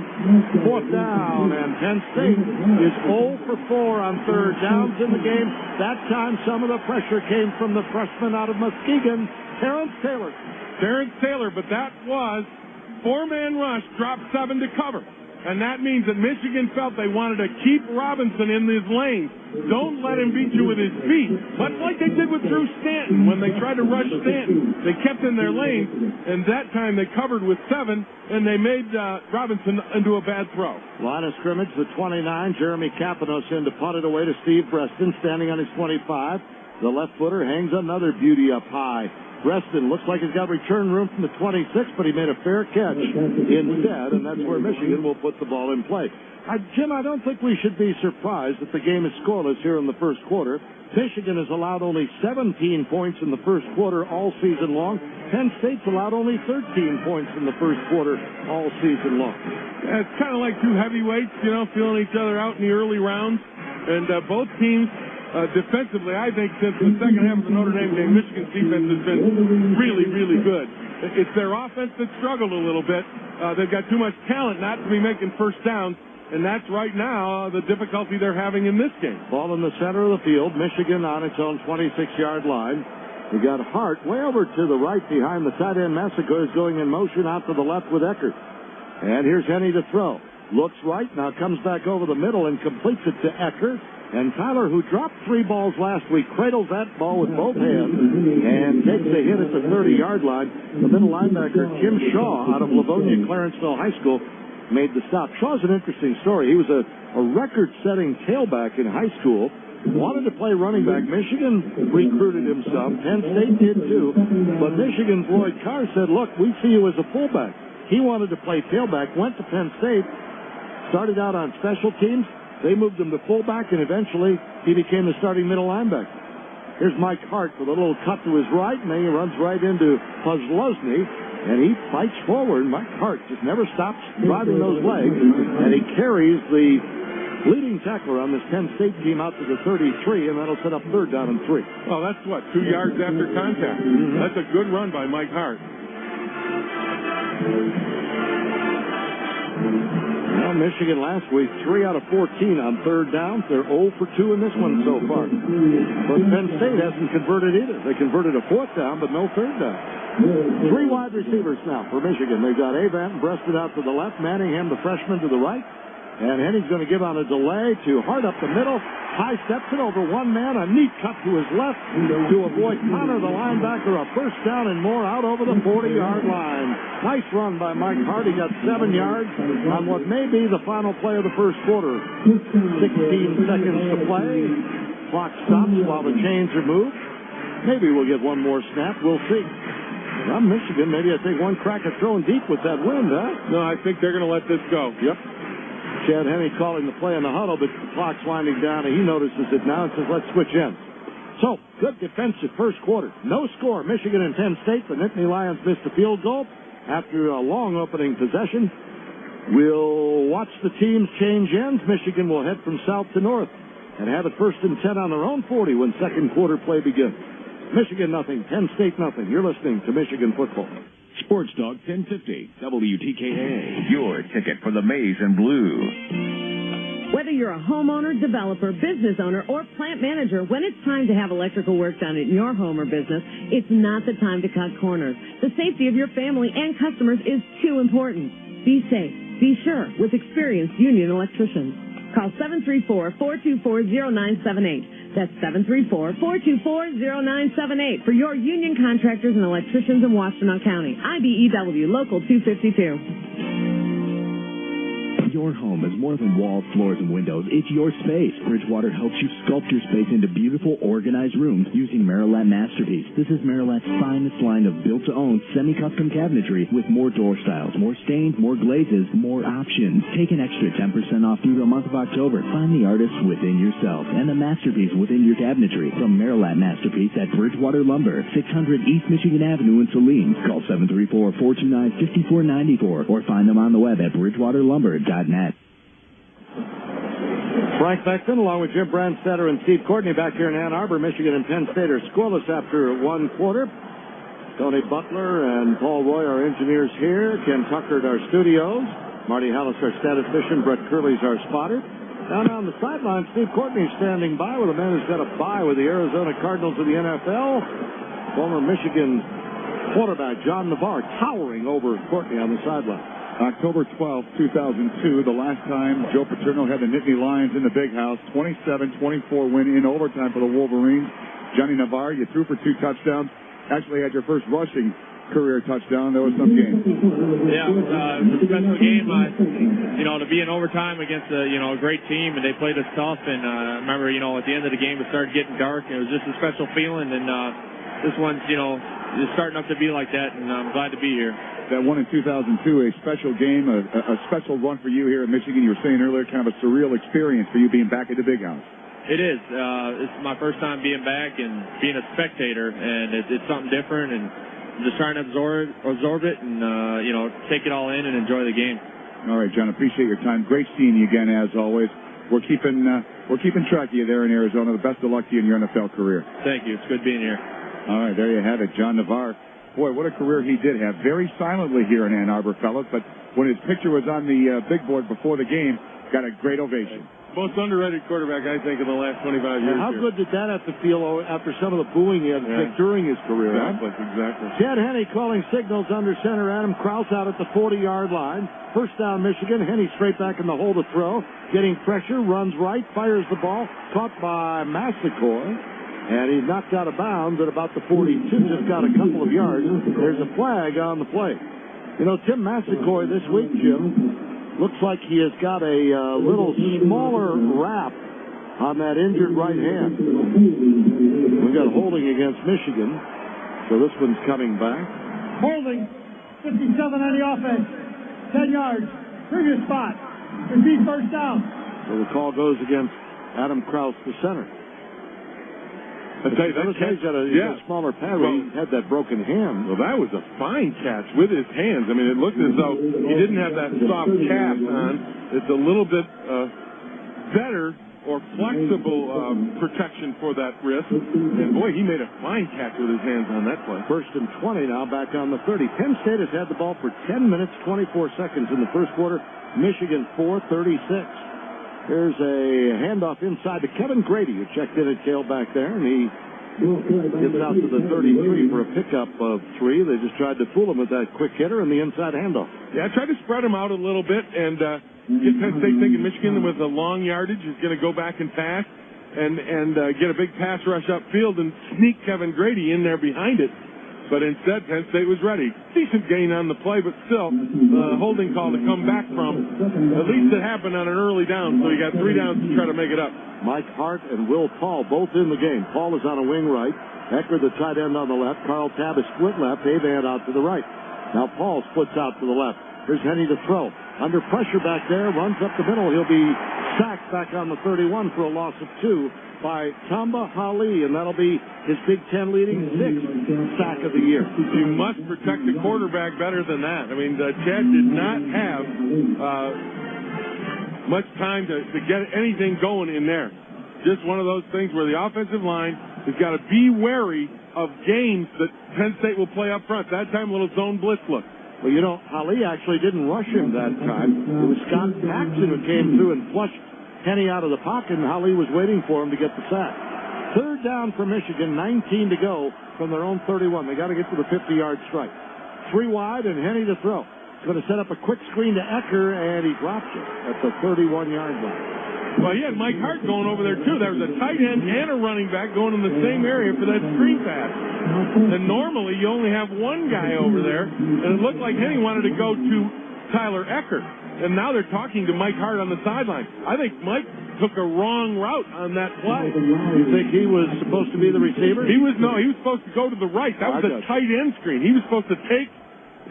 4th down, and Penn State is 0 for 4 on 3rd downs in the game. That time, some of the pressure came from the freshman out of Muskegon, Terrence Taylor. Terrence Taylor, but that was 4-man rush, drop 7 to cover. And that means that Michigan felt they wanted to keep Robinson in his lane. Don't let him beat you with his feet. Much like they did with Drew Stanton when they tried to rush Stanton. They kept in their lane, and that time they covered with 7, and they made Robinson into a bad throw. Line of scrimmage, the 29. Jeremy Kapanos in to punt it away to Steve Breston, standing on his 25. The left footer hangs another beauty up high. Breston looks like he's got return room from the 26, but he made a fair catch instead, and that's where Michigan will put the ball in play. Jim, I don't think we should be surprised that the game is scoreless here in the first quarter. Michigan has allowed only 17 points in the first quarter all season long. Penn State's allowed only 13 points in the first quarter all season long. Yeah, it's kind of like two heavyweights, feeling each other out in the early rounds. And both teams, defensively, I think since the second half of the Notre Dame game, Michigan's defense has been really, really good. It's their offense that struggled a little bit. They've got too much talent not to be making first downs, and that's right now the difficulty they're having in this game. Ball in the center of the field, Michigan on its own 26-yard line. We got Hart way over to the right behind the tight end. Massacre is going in motion out to the left with Eckert. And here's Henny to throw. Looks right, now comes back over the middle and completes it to Eckert. And Tyler, who dropped 3 balls last week, cradles that ball with both hands and takes a hit at the 30-yard line. The middle linebacker, Kim Shaw, out of Livonia Clarenceville High School, made the stop. Shaw's an interesting story. He was a record-setting tailback in high school. Wanted to play running back. Michigan recruited him some. Penn State did too. But Michigan's Lloyd Carr said, look, we see you as a fullback. He wanted to play tailback, went to Penn State, started out on special teams. They moved him to fullback, and eventually he became the starting middle linebacker. Here's Mike Hart with a little cut to his right, and then he runs right into Puslosny, and he fights forward. Mike Hart just never stops driving those legs, and he carries the leading tackler on this Penn State team out to the 33, and that'll set up 3rd down and 3. Well, that's 2 yards after contact. That's a good run by Mike Hart. Well, Michigan last week, 3 out of 14 on 3rd downs. They're 0 for 2 in this one so far. But Penn State hasn't converted either. They converted a 4th down, but no 3rd down. 3 wide receivers now for Michigan. They've got Avant and Breston out to the left, Manningham, the freshman, to the right. And Henny's going to give on a delay to Hart up the middle. High steps it over one man. A neat cut to his left to avoid Connor, the linebacker. A first down and more out over the 40-yard line. Nice run by Mike Hart. He got 7 yards on what may be the final play of the first quarter. 16 seconds to play. Clock stops while the chains are moved. Maybe we'll get one more snap. We'll see. Well, Michigan, maybe I take one crack at throwing deep with that wind, huh? No, I think they're going to let this go. Yep. Chad Henne calling the play in the huddle, but the clock's winding down, and he notices it now and says, let's switch in. So, good defensive first quarter. No score. Michigan and Penn State. The Nittany Lions missed a field goal after a long opening possession. We'll watch the teams change ends. Michigan will head from south to north and have it 1st and 10 on their own 40 when second quarter play begins. Michigan nothing, Penn State nothing. You're listening to Michigan football. Sports Talk 1050 WTKA. Your ticket for the maize and blue. Whether you're a homeowner, developer, business owner, or plant manager, when it's time to have electrical work done in your home or business, it's not the time to cut corners. The safety of your family and customers is too important. Be safe. Be sure with experienced union electricians. Call 734-424-0978. That's 734-424-0978 for your union contractors and electricians in Washtenaw County. IBEW Local 252. Your home is more than walls, floors, and windows. It's your space. Bridgewater helps you sculpt your space into beautiful, organized rooms using Marilat Masterpiece. This is Marilat's finest line of built-to-own, semi-custom cabinetry with more door styles, more stains, more glazes, more options. Take an extra 10% off through the month of October. Find the artist within yourself and the masterpiece within your cabinetry. From Marilat Masterpiece at Bridgewater Lumber, 600 East Michigan Avenue in Saline. Call 734-429-5494 or find them on the web at bridgewaterlumber.net. Frank Beckton, along with Jim Brandstetter and Steve Courtney back here in Ann Arbor. Michigan and Penn State are scoreless after one quarter. Tony Butler and Paul Roy, our engineers here. Ken Tucker at our studios. Marty Hallis, our statistician. Brett Curley's our spotter. Down on the sideline, Steve Courtney standing by with a man who's got a bye with the Arizona Cardinals of the NFL. Former Michigan quarterback John Navarre towering over Courtney on the sideline. October 12th, 2002, the last time Joe Paterno had the Nittany Lions in the Big House. 27-24 win in overtime for the Wolverines. Johnny Navarre, you threw for 2 touchdowns. Actually had your first rushing career touchdown. There was some game. Yeah, it was a special game. To be in overtime against a great team, and they played us tough. And I remember, at the end of the game, it started getting dark, and it was just a special feeling. And this one's, is starting up to be like that, and I'm glad to be here. That one in 2002, a special game, a special run for you here in Michigan. You were saying earlier, kind of a surreal experience for you being back at the Big House. It is. It's my first time being back and being a spectator, and it's something different. And I'm just trying to absorb it and take it all in and enjoy the game. All right, John. Appreciate your time. Great seeing you again, as always. We're keeping track of you there in Arizona. The best of luck to you in your NFL career. Thank you. It's good being here. All right, there you have it, John Navarre. Boy, what a career he did have. Very silently here in Ann Arbor, fellas, but when his picture was on the big board before the game, got a great ovation. Most underrated quarterback, I think, in the last 25 years. How here. good did that have to feel after some of the booing he had to take during his career? Exactly. Ted Henne calling signals under center. Adam Krause out at the 40-yard line. First down, Michigan. Henne straight back in the hole to throw. Getting pressure, runs right, fires the ball. Caught by Massacoy. And he's knocked out of bounds at about the 42, just got a couple of yards. There's a flag on the play. Tim Massacoy this week, Jim, looks like he has got a little smaller wrap on that injured right hand. We've got holding against Michigan, so this one's coming back. Holding, 57 on the offense, 10 yards, previous spot, receive first down. So the call goes against Adam Krause, the center. I tell you, he's got a smaller pad. He had that broken hand. Well, that was a fine catch with his hands. I mean, it looked as though he didn't have that soft cast on. It's a little bit better or flexible protection for that wrist. And, boy, he made a fine catch with his hands on that play. First and 20 now, back on the 30. Penn State has had the ball for 10 minutes, 24 seconds in the first quarter. Michigan 4:36. There's a handoff inside to Kevin Grady, who checked in at tailback there, and he gets out to the 33 for a pickup of 3. They just tried to fool him with that quick hitter and the inside handoff. Yeah, I tried to spread him out a little bit and get Penn State thinking Michigan with a long yardage is going to go back and pass and get a big pass rush upfield and sneak Kevin Grady in there behind it. But instead, Penn State was ready. Decent gain on the play, but still, holding call to come back from. At least it happened on an early down, so you got 3 downs to try to make it up. Mike Hart and Will Paul both in the game. Paul is on a wing right. Ecker, the tight end, on the left. Carl Tabb is split left. Avan out to the right. Now Paul splits out to the left. Here's Henne to throw. Under pressure back there. Runs up the middle. He'll be sacked back on the 31 for a loss of 2. By Tamba Hali, and that'll be his Big Ten leading 6th sack of the year. You must protect the quarterback better than that. I mean, Chad did not have much time to get anything going in there. Just one of those things where the offensive line has got to be wary of games that Penn State will play up front. That time, a little zone blitz look. Well, Hali actually didn't rush him that time. It was Scott Paxson who came through and flushed Henne out of the pocket, and Hali was waiting for him to get the sack. 3rd down for Michigan, 19 to go from their own 31. They got to get to the 50-yard strike. 3 wide, and Henne to throw. He's going to set up a quick screen to Ecker, and he drops it at the 31-yard line. Well, he had Mike Hart going over there, too. There was a tight end and a running back going in the same area for that screen pass. And normally you only have one guy over there, and it looked like Henne wanted to go to Tyler Ecker. And now they're talking to Mike Hart on the sideline. I think Mike took a wrong route on that play. You think he was supposed to be the receiver? He was supposed to go to the right. That was a tight end screen. He was supposed to take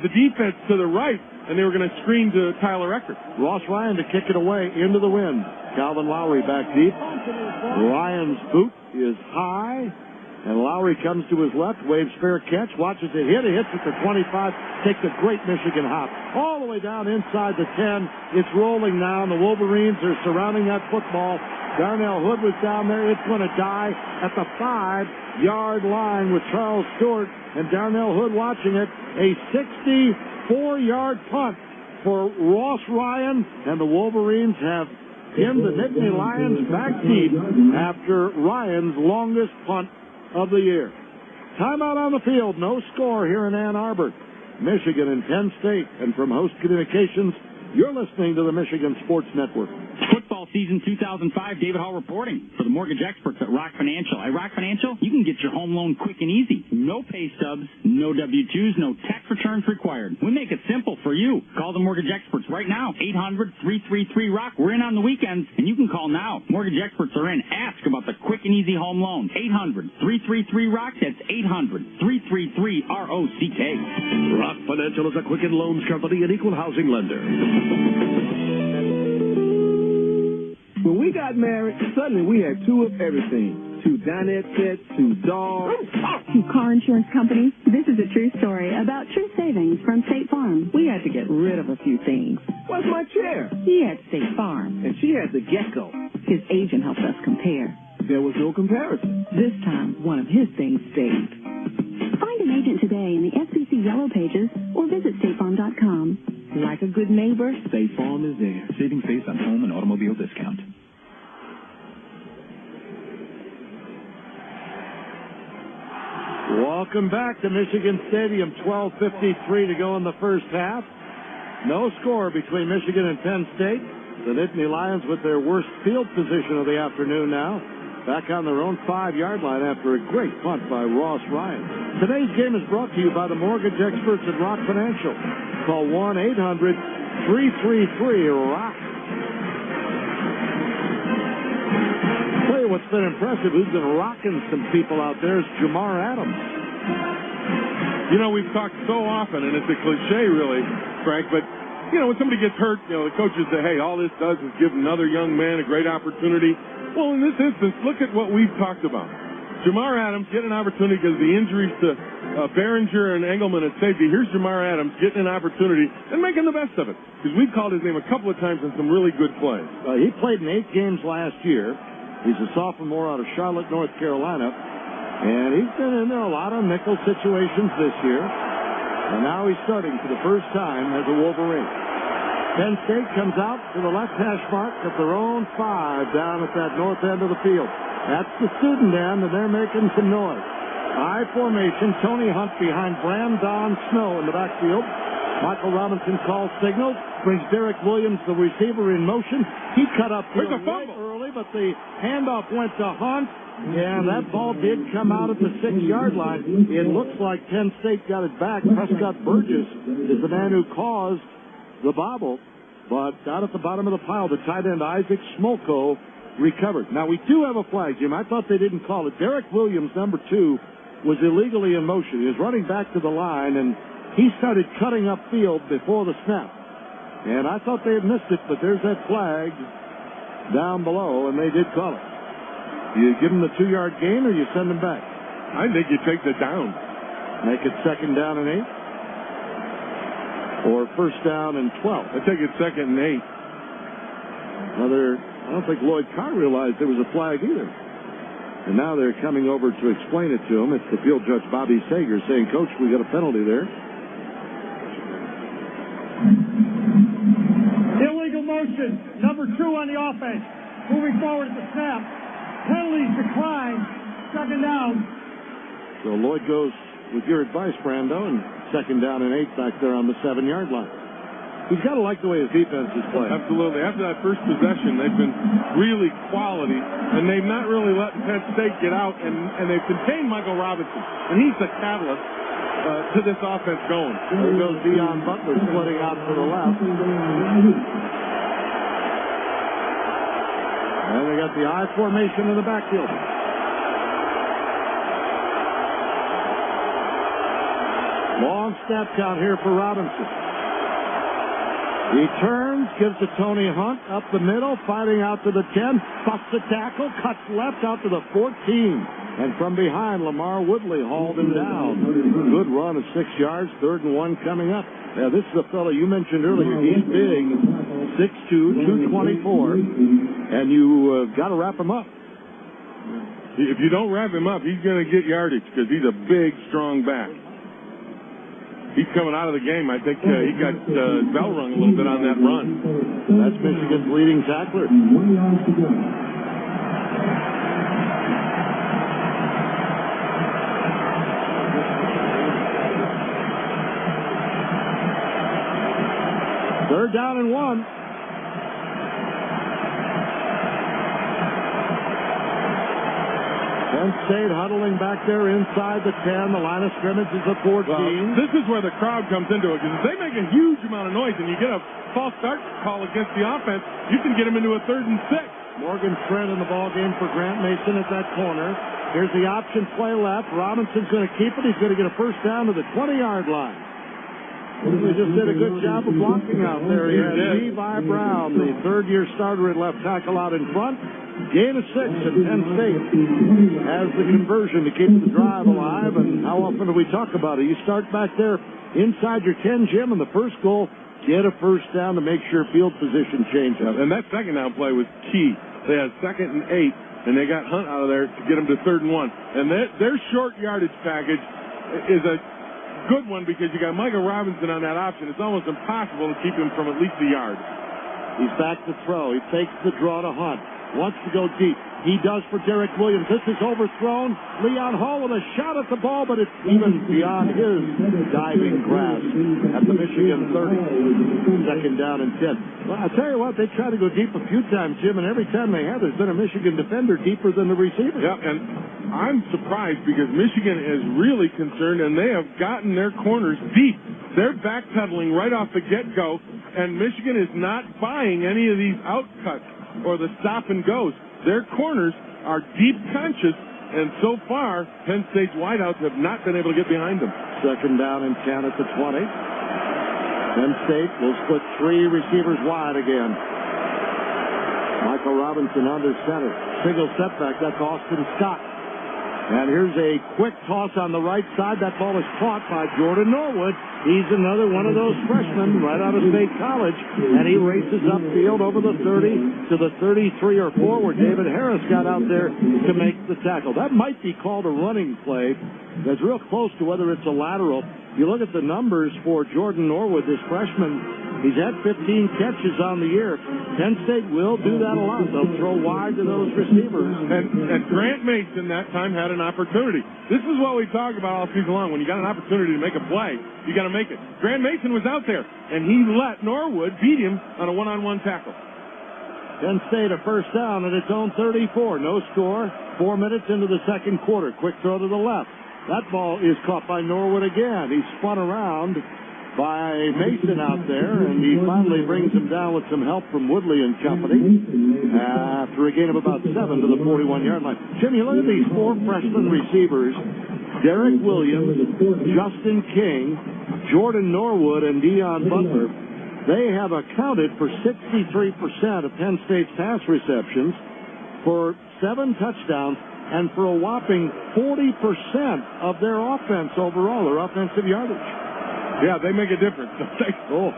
the defense to the right, and they were going to screen to Tyler Ecker. Ross Ryan to kick it away into the wind. Calvin Lowry back deep. Ryan's boot is high. And Lowry comes to his left, waves fair catch, watches it hit. It hits at the 25, takes a great Michigan hop. All the way down inside the 10. It's rolling now, and the Wolverines are surrounding that football. Darnell Hood was down there. It's going to die at the 5-yard line with Charles Stewart and Darnell Hood watching it. A 64-yard punt for Ross Ryan, and the Wolverines have pinned the Nittany Lions back deep after Ryan's longest punt of the year. Timeout on the field. No score here in Ann Arbor. Michigan and Penn State. And from Host Communications, you're listening to the Michigan Sports Network. Football season 2005, David Hall reporting for the mortgage experts at Rock Financial. At Rock Financial, you can get your home loan quick and easy. No pay stubs, no W-2s, no tax returns required. We make it simple for you. Call the mortgage experts right now. 800-333-ROCK. We're in on the weekends, and you can call now. Mortgage experts are in. Ask about the quick and easy home loan. 800-333-ROCK. That's 800-333-ROCK. Rock Financial is a Quicken Loans company and equal housing lender. When we got married, suddenly we had two of everything. 2 dinette sets, 2 dogs. 2 car insurance companies. This is a true story about true savings from State Farm. We had to get rid of a few things. Where's my chair? He had State Farm. And she had the gecko. His agent helped us compare. There was no comparison. This time, one of his things stayed. Find an agent today in the SBC Yellow Pages or visit statefarm.com. Like a good neighbor, State Farm is there. Savings based on home and automobile discount. Welcome back to Michigan Stadium. 12:53 to go in the first half. No score between Michigan and Penn State. The Nittany Lions with their worst field position of the afternoon now. Back on their own 5-yard line after a great punt by Ross Ryan. Today's game is brought to you by the mortgage experts at Rock Financial. Call 1-800-333-ROCK. Tell you what's been impressive, who's been rocking some people out there, is Jamar Adams. You know, we've talked so often, and it's a cliche, really, Frank, but, you know, when somebody gets hurt, you know, the coaches say, hey, all this does is give another young man a great opportunity. Well, in this instance, look at what we've talked about. Jamar Adams getting an opportunity because of the injuries to Behringer and Engelman at safety. Here's Jamar Adams getting an opportunity and making the best of it, because we've called his name a couple of times on some really good plays. He played in 8 games last year. He's a sophomore out of Charlotte, North Carolina. And he's been in a lot of nickel situations this year. And now he's starting for the first time as a Wolverine. Penn State comes out to the left hash mark at their own 5 down at that north end of the field. That's the student end, and they're making some noise. I formation, Tony Hunt behind Brandon Snow in the backfield. Michael Robinson calls signals, brings Derek Williams, the receiver, in motion. He cut up There's a fumble early, but the handoff went to Hunt, and that ball did come out at the 6-yard line. It looks like Penn State got it back. Prescott Burgess is the man who caused the bobble, but down at the bottom of the pile, the tight end Isaac Smolko recovered. Now, we do have a flag, Jim. I thought they didn't call it. Derek Williams, number 2, was illegally in motion. He was running back to the line, and he started cutting upfield before the snap. And I thought they had missed it, but there's that flag down below, and they did call it. You give them the 2-yard gain, or you send them back? I think you take the down. Make it 2nd down and 8? Or 1st down and 12? I take it 2nd and 8. I don't think Lloyd Carr realized there was a flag either. And now they're coming over to explain it to him. It's the field judge, Bobby Sager, saying, Coach, we got a penalty there. Illegal motion. Number 2 on the offense. Moving forward at the snap. Penalties decline. 2nd down. So Lloyd goes with your advice, Brando, and 2nd down and 8 back there on the 7-yard line. He's got to like the way his defense is playing. Absolutely. After that first possession, they've been really quality, and they've not really let Penn State get out, and they've contained Michael Robinson, and he's the catalyst to this offense going. There goes Deion Butler splitting out to the left. And they got the I formation in the backfield. Long snap count here for Robinson. He turns, gives to Tony Hunt up the middle, fighting out to the 10, busts the tackle, cuts left out to the 14. And from behind, Lamar Woodley hauled him down. Good run of 6 yards, 3rd and 1 coming up. Yeah, this is a fellow you mentioned earlier. He's big, 6'2", 224, and you got to wrap him up. If you don't wrap him up, he's going to get yardage because he's a big, strong back. He's coming out of the game. I think he got bell rung a little bit on that run. That's Michigan's leading tackler. Third down and 1. Penn State huddling back there inside the 10. The line of scrimmage is a 14. Well, this is where the crowd comes into it, because if they make a huge amount of noise and you get a false start call against the offense, you can get them into a 3rd and 6. Morgan Trent in the ball game for Grant Mason at that corner. Here's the option play left. Robinson's going to keep it. He's going to get a first down to the 20-yard line. He just did a good job of blocking out there. He had Levi Brown, the third-year starter at left tackle, out in front. Gain of 6, and Penn State has the conversion to keep the drive alive. And how often do we talk about it? You start back there inside your 10, Jim, and the first goal, get a first down to make sure field position changes. And that second down play was key. They had 2nd and 8, and they got Hunt out of there to get them to 3rd and 1. And their short yardage package is a good one, because you got Michael Robinson on that option. It's almost impossible to keep him from at least a yard. He's back to throw. He takes the draw to Hunt. Wants to go deep. He does for Derek Williams. This is overthrown. Leon Hall with a shot at the ball, but it's even beyond his diving grasp at the Michigan 30. Second down and 10. Well, I'll tell you what, they try to go deep a few times, Jim, and every time they have, there's been a Michigan defender deeper than the receiver. Yeah, and I'm surprised, because Michigan is really concerned, and they have gotten their corners deep. They're backpedaling right off the get-go, and Michigan is not buying any of these outcuts or the stop and goes. Their corners are deep conscious, and so far, Penn State's wideouts have not been able to get behind them. Second down and 10 at the 20. Penn State will split 3 receivers wide again. Michael Robinson under center. Single setback. That's Austin Scott. And here's a quick toss on the right side. That ball is caught by Jordan Norwood. He's another one of those freshmen right out of State College. And he races upfield over the 30 to the 33 or 4, where David Harris got out there to make the tackle. That might be called a running play. That's real close to whether it's a lateral. You look at the numbers for Jordan Norwood, this freshman. He's had 15 catches on the year. Penn State will do that a lot. They'll throw wide to those receivers. And Grant Mason that time had an opportunity. This is what we talk about all season long. When you got an opportunity to make a play, you got to make it. Grant Mason was out there, and he let Norwood beat him on a one-on-one tackle. Penn State a first down at its own 34. No score. 4 minutes into the second quarter. Quick throw to the left. That ball is caught by Norwood again. He spun around by Mason out there, and he finally brings him down with some help from Woodley and company after a gain of about 7 to the 41-yard line. Jim, you look at these 4 freshman receivers, Derek Williams, Justin King, Jordan Norwood, and Deion Butler. They have accounted for 63% of Penn State's pass receptions, for 7 touchdowns, and for a whopping 40% of their offense overall, their offensive yardage. Yeah, they make a difference, don't they? Oh,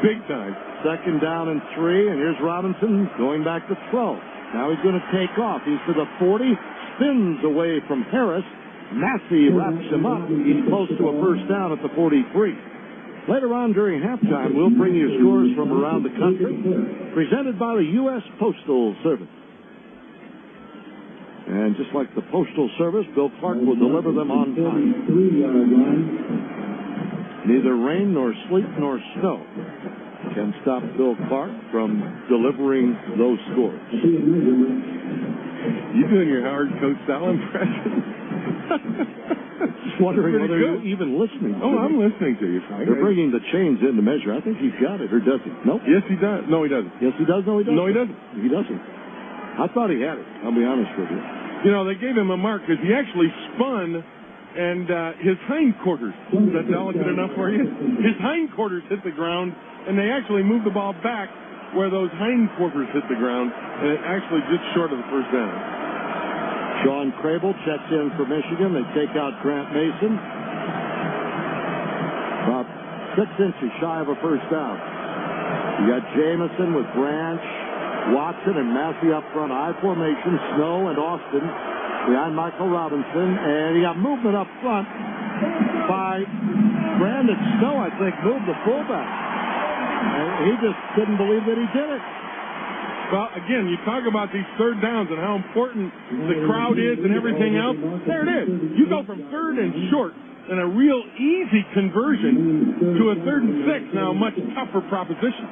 big time. Second down and 3, and here's Robinson going back to throw. Now he's going to take off. He's to the 40, spins away from Harris. Massey wraps him up. He's close to a first down at the 43. Later on during halftime, we'll bring you scores from around the country, presented by the U.S. Postal Service. And just like the Postal Service, Bill Clark will deliver them on time. Neither rain nor sleet nor snow can stop Bill Clark from delivering those scores. You doing your Howard Cosell impression? Just wondering whether you're even listening. Oh, I'm listening to you, Frank. They're bringing the chains into measure. I think he's got it, or does he? Nope. Yes, he does. No, he doesn't. Yes, he does. No, he doesn't. No, he doesn't. He doesn't. I thought he had it. I'll be honest with you. You know, they gave him a mark because he actually spun, and his hindquarters, is that delicate enough for you? His hindquarters hit the ground, and they actually moved the ball back where those hindquarters hit the ground, and it actually just short of the first down. Sean Crable checks in for Michigan. They take out Grant Mason. About 6 inches shy of a first down. You got Jamison with Branch, Watson, and Massey up front. I formation, Snow and Austin behind Michael Robinson, and he got movement up front by Brandon Snow, I think, moved the fullback. And he just couldn't believe that he did it. Well, again, you talk about these third downs and how important the crowd is and everything else. There it is. You go from third and short and a real easy conversion to a 3rd and 6, now a much tougher proposition.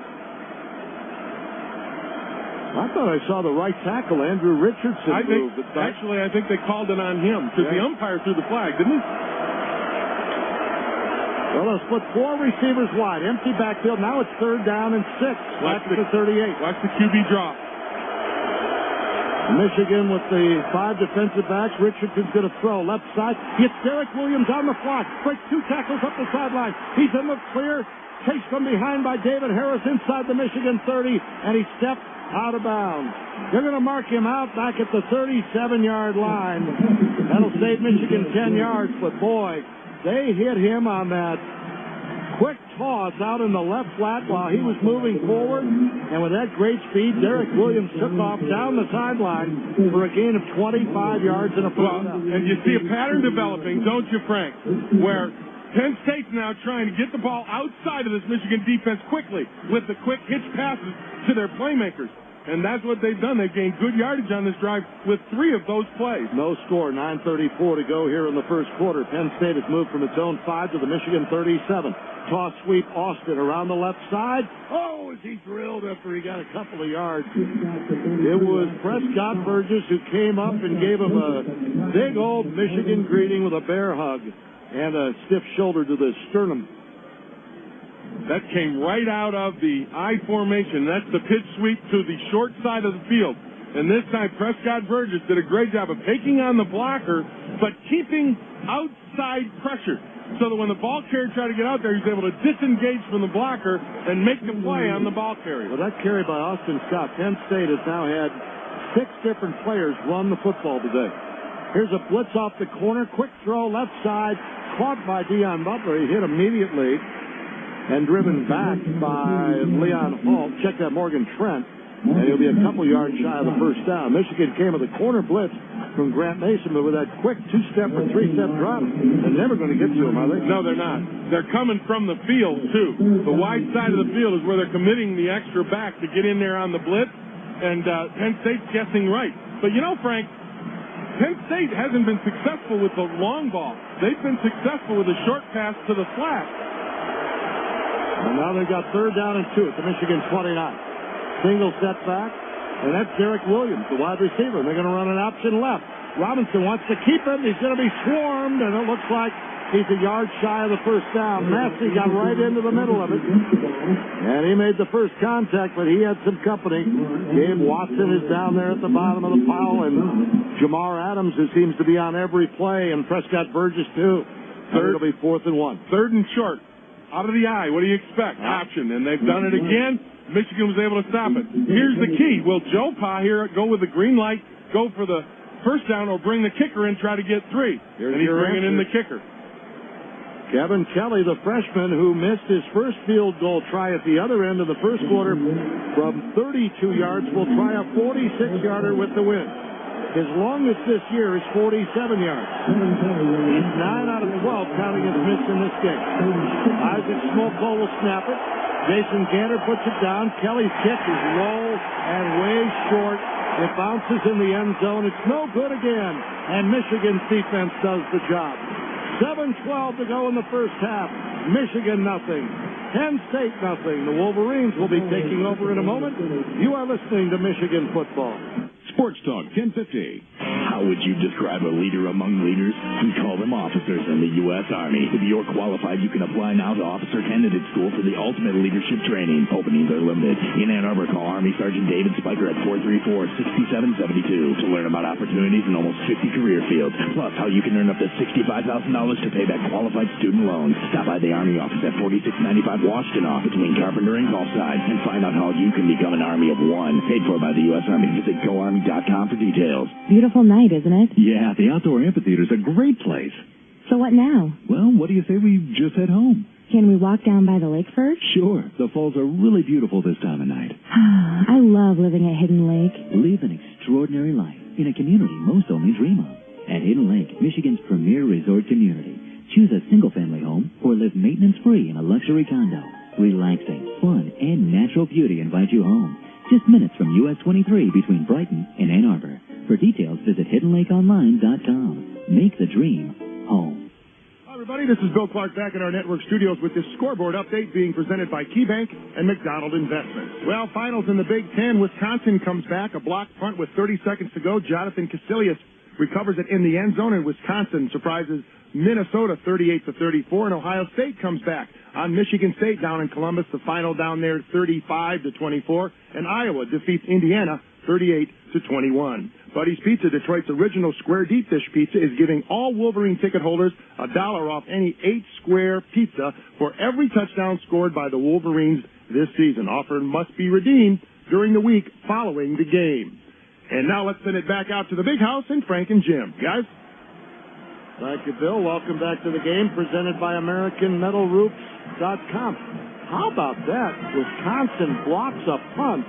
I thought I saw the right tackle, Andrew Richardson, move. Actually, I think they called it on him because the umpire threw the flag, didn't he? Well, they'll split 4 receivers wide. Empty backfield. Now it's 3rd down and 6. Watch the 38. Watch the QB drop. Michigan with the 5 defensive backs. Richardson's going to throw. Left side. Gets Derek Williams on the flat. Breaks 2 tackles up the sideline. He's in the clear. Chased from behind by David Harris inside the Michigan 30, and he stepped out of bounds. They're going to mark him out back at the 37-yard line. That'll save Michigan 10 yards, but boy, they hit him on that quick toss out in the left flat while he was moving forward, and with that great speed, Derek Williams took off down the sideline for a gain of 25 yards and a first down. And you see a pattern developing, don't you, Frank, where Penn State's now trying to get the ball outside of this Michigan defense quickly with the quick hitch passes to their playmakers. And that's what they've done. They've gained good yardage on this drive with 3 of those plays. No score, 9:34 to go here in the first quarter. Penn State has moved from its own 5 to the Michigan 37. Toss sweep, Austin around the left side. Oh, is he drilled after he got a couple of yards. It was Prescott Burgess who came up and gave him a big old Michigan greeting with a bear hug and a stiff shoulder to the sternum. That came right out of the I formation. That's the pitch sweep to the short side of the field. And this time, Prescott Burgess did a great job of taking on the blocker, but keeping outside pressure. So that when the ball carrier tried to get out there, he's able to disengage from the blocker and make the play on the ball carrier. Well, that carry by Austin Scott. Penn State has now had 6 different players run the football today. Here's a blitz off the corner. Quick throw, left side. Caught by Deion Butler. He hit immediately and driven back by Leon Hall. Check that, Morgan Trent. And he'll be a couple yards shy of the first down. Michigan came with a corner blitz from Grant Mason, but with that quick 2-step or 3-step drop, they're never going to get to him, are they? No, they're not. They're coming from the field, too. The wide side of the field is where they're committing the extra back to get in there on the blitz, and Penn State's guessing right. But you know, Frank, Penn State hasn't been successful with the long ball. They've been successful with a short pass to the flat. And now they've got 3rd down and 2 at the Michigan 29. Single step back, and that's Derek Williams, the wide receiver. They're going to run an option left. Robinson wants to keep him. He's going to be swarmed, and it looks like he's a yard shy of the first down. Massey got right into the middle of it, and he made the first contact, but he had some company. Gabe Watson is down there at the bottom of the pile, and Jamar Adams, who seems to be on every play, and Prescott Burgess, too. It'll be 4th and 1. 3rd and short. Out of the eye. What do you expect? Option. And they've done it again. Michigan was able to stop it. Here's the key. Will Joe Pa here go with the green light, go for the first down, or bring the kicker in, try to get 3? And he's bringing in the kicker. Kevin Kelly, the freshman who missed his first field goal try at the other end of the first quarter from 32 yards, will try a 46-yarder with the win. His longest this year is 47 yards. He's 9 out of 12 counting his miss in this game. Isaac Smolko will snap it. Jason Gander puts it down. Kelly's kick is low and way short. It bounces in the end zone. It's no good again. And Michigan's defense does the job. 7:12 to go in the first half. Michigan nothing. Penn State nothing. The Wolverines will be taking over in a moment. You are listening to Michigan football. Sports Talk 1050. How would you describe a leader among leaders? We call them officers in the U.S. Army. If you're qualified, you can apply now to Officer Candidate School for the ultimate leadership training. Openings are limited. In Ann Arbor, call Army Sergeant David Spiker at 434-6772 to learn about opportunities in almost 50 career fields. Plus, how you can earn up to $65,000 to pay back qualified student loans. Stop by the Army office at 4695 Washington off between Carpenter and Gulfside and find out how you can become an Army of one. Paid for by the U.S. Army. Visit GoArmy.com for details. Beautiful night, isn't it? Yeah, the outdoor amphitheater is a great place. So what now? Well, what do you say we just head home? Can we walk down by the lake first? Sure. The falls are really beautiful this time of night. I love living at Hidden Lake. Live an extraordinary life in a community most only dream of. At Hidden Lake, Michigan's premier resort community. Choose a single-family home or live maintenance-free in a luxury condo. Relaxing, fun, and natural beauty invite you home. Just minutes from US 23 between Brighton and Ann Arbor. For details, visit HiddenLakeOnline.com. Make the dream home. All Everybody, this is Bill Clark back in our network studios with this scoreboard update being presented by KeyBank and McDonald Investments. Well, finals in the Big Ten. Wisconsin comes back, a block punt with 30 seconds to go. Jonathan Casillas recovers it in the end zone, and Wisconsin surprises Minnesota 38-34. And Ohio State comes back on Michigan State down in Columbus. The final down there 35-24, and Iowa defeats Indiana 38-21. Buddy's Pizza, Detroit's original square deep dish pizza, is giving all Wolverine ticket holders $1 off any 8-square pizza for every touchdown scored by the Wolverines this season. Offer must be redeemed during the week following the game. And now let's send it back out to the big house and Frank and Jim. Guys? Thank you, Bill. Welcome back to the game presented by AmericanMetalRoofs.com. How about that? Wisconsin blocks a punt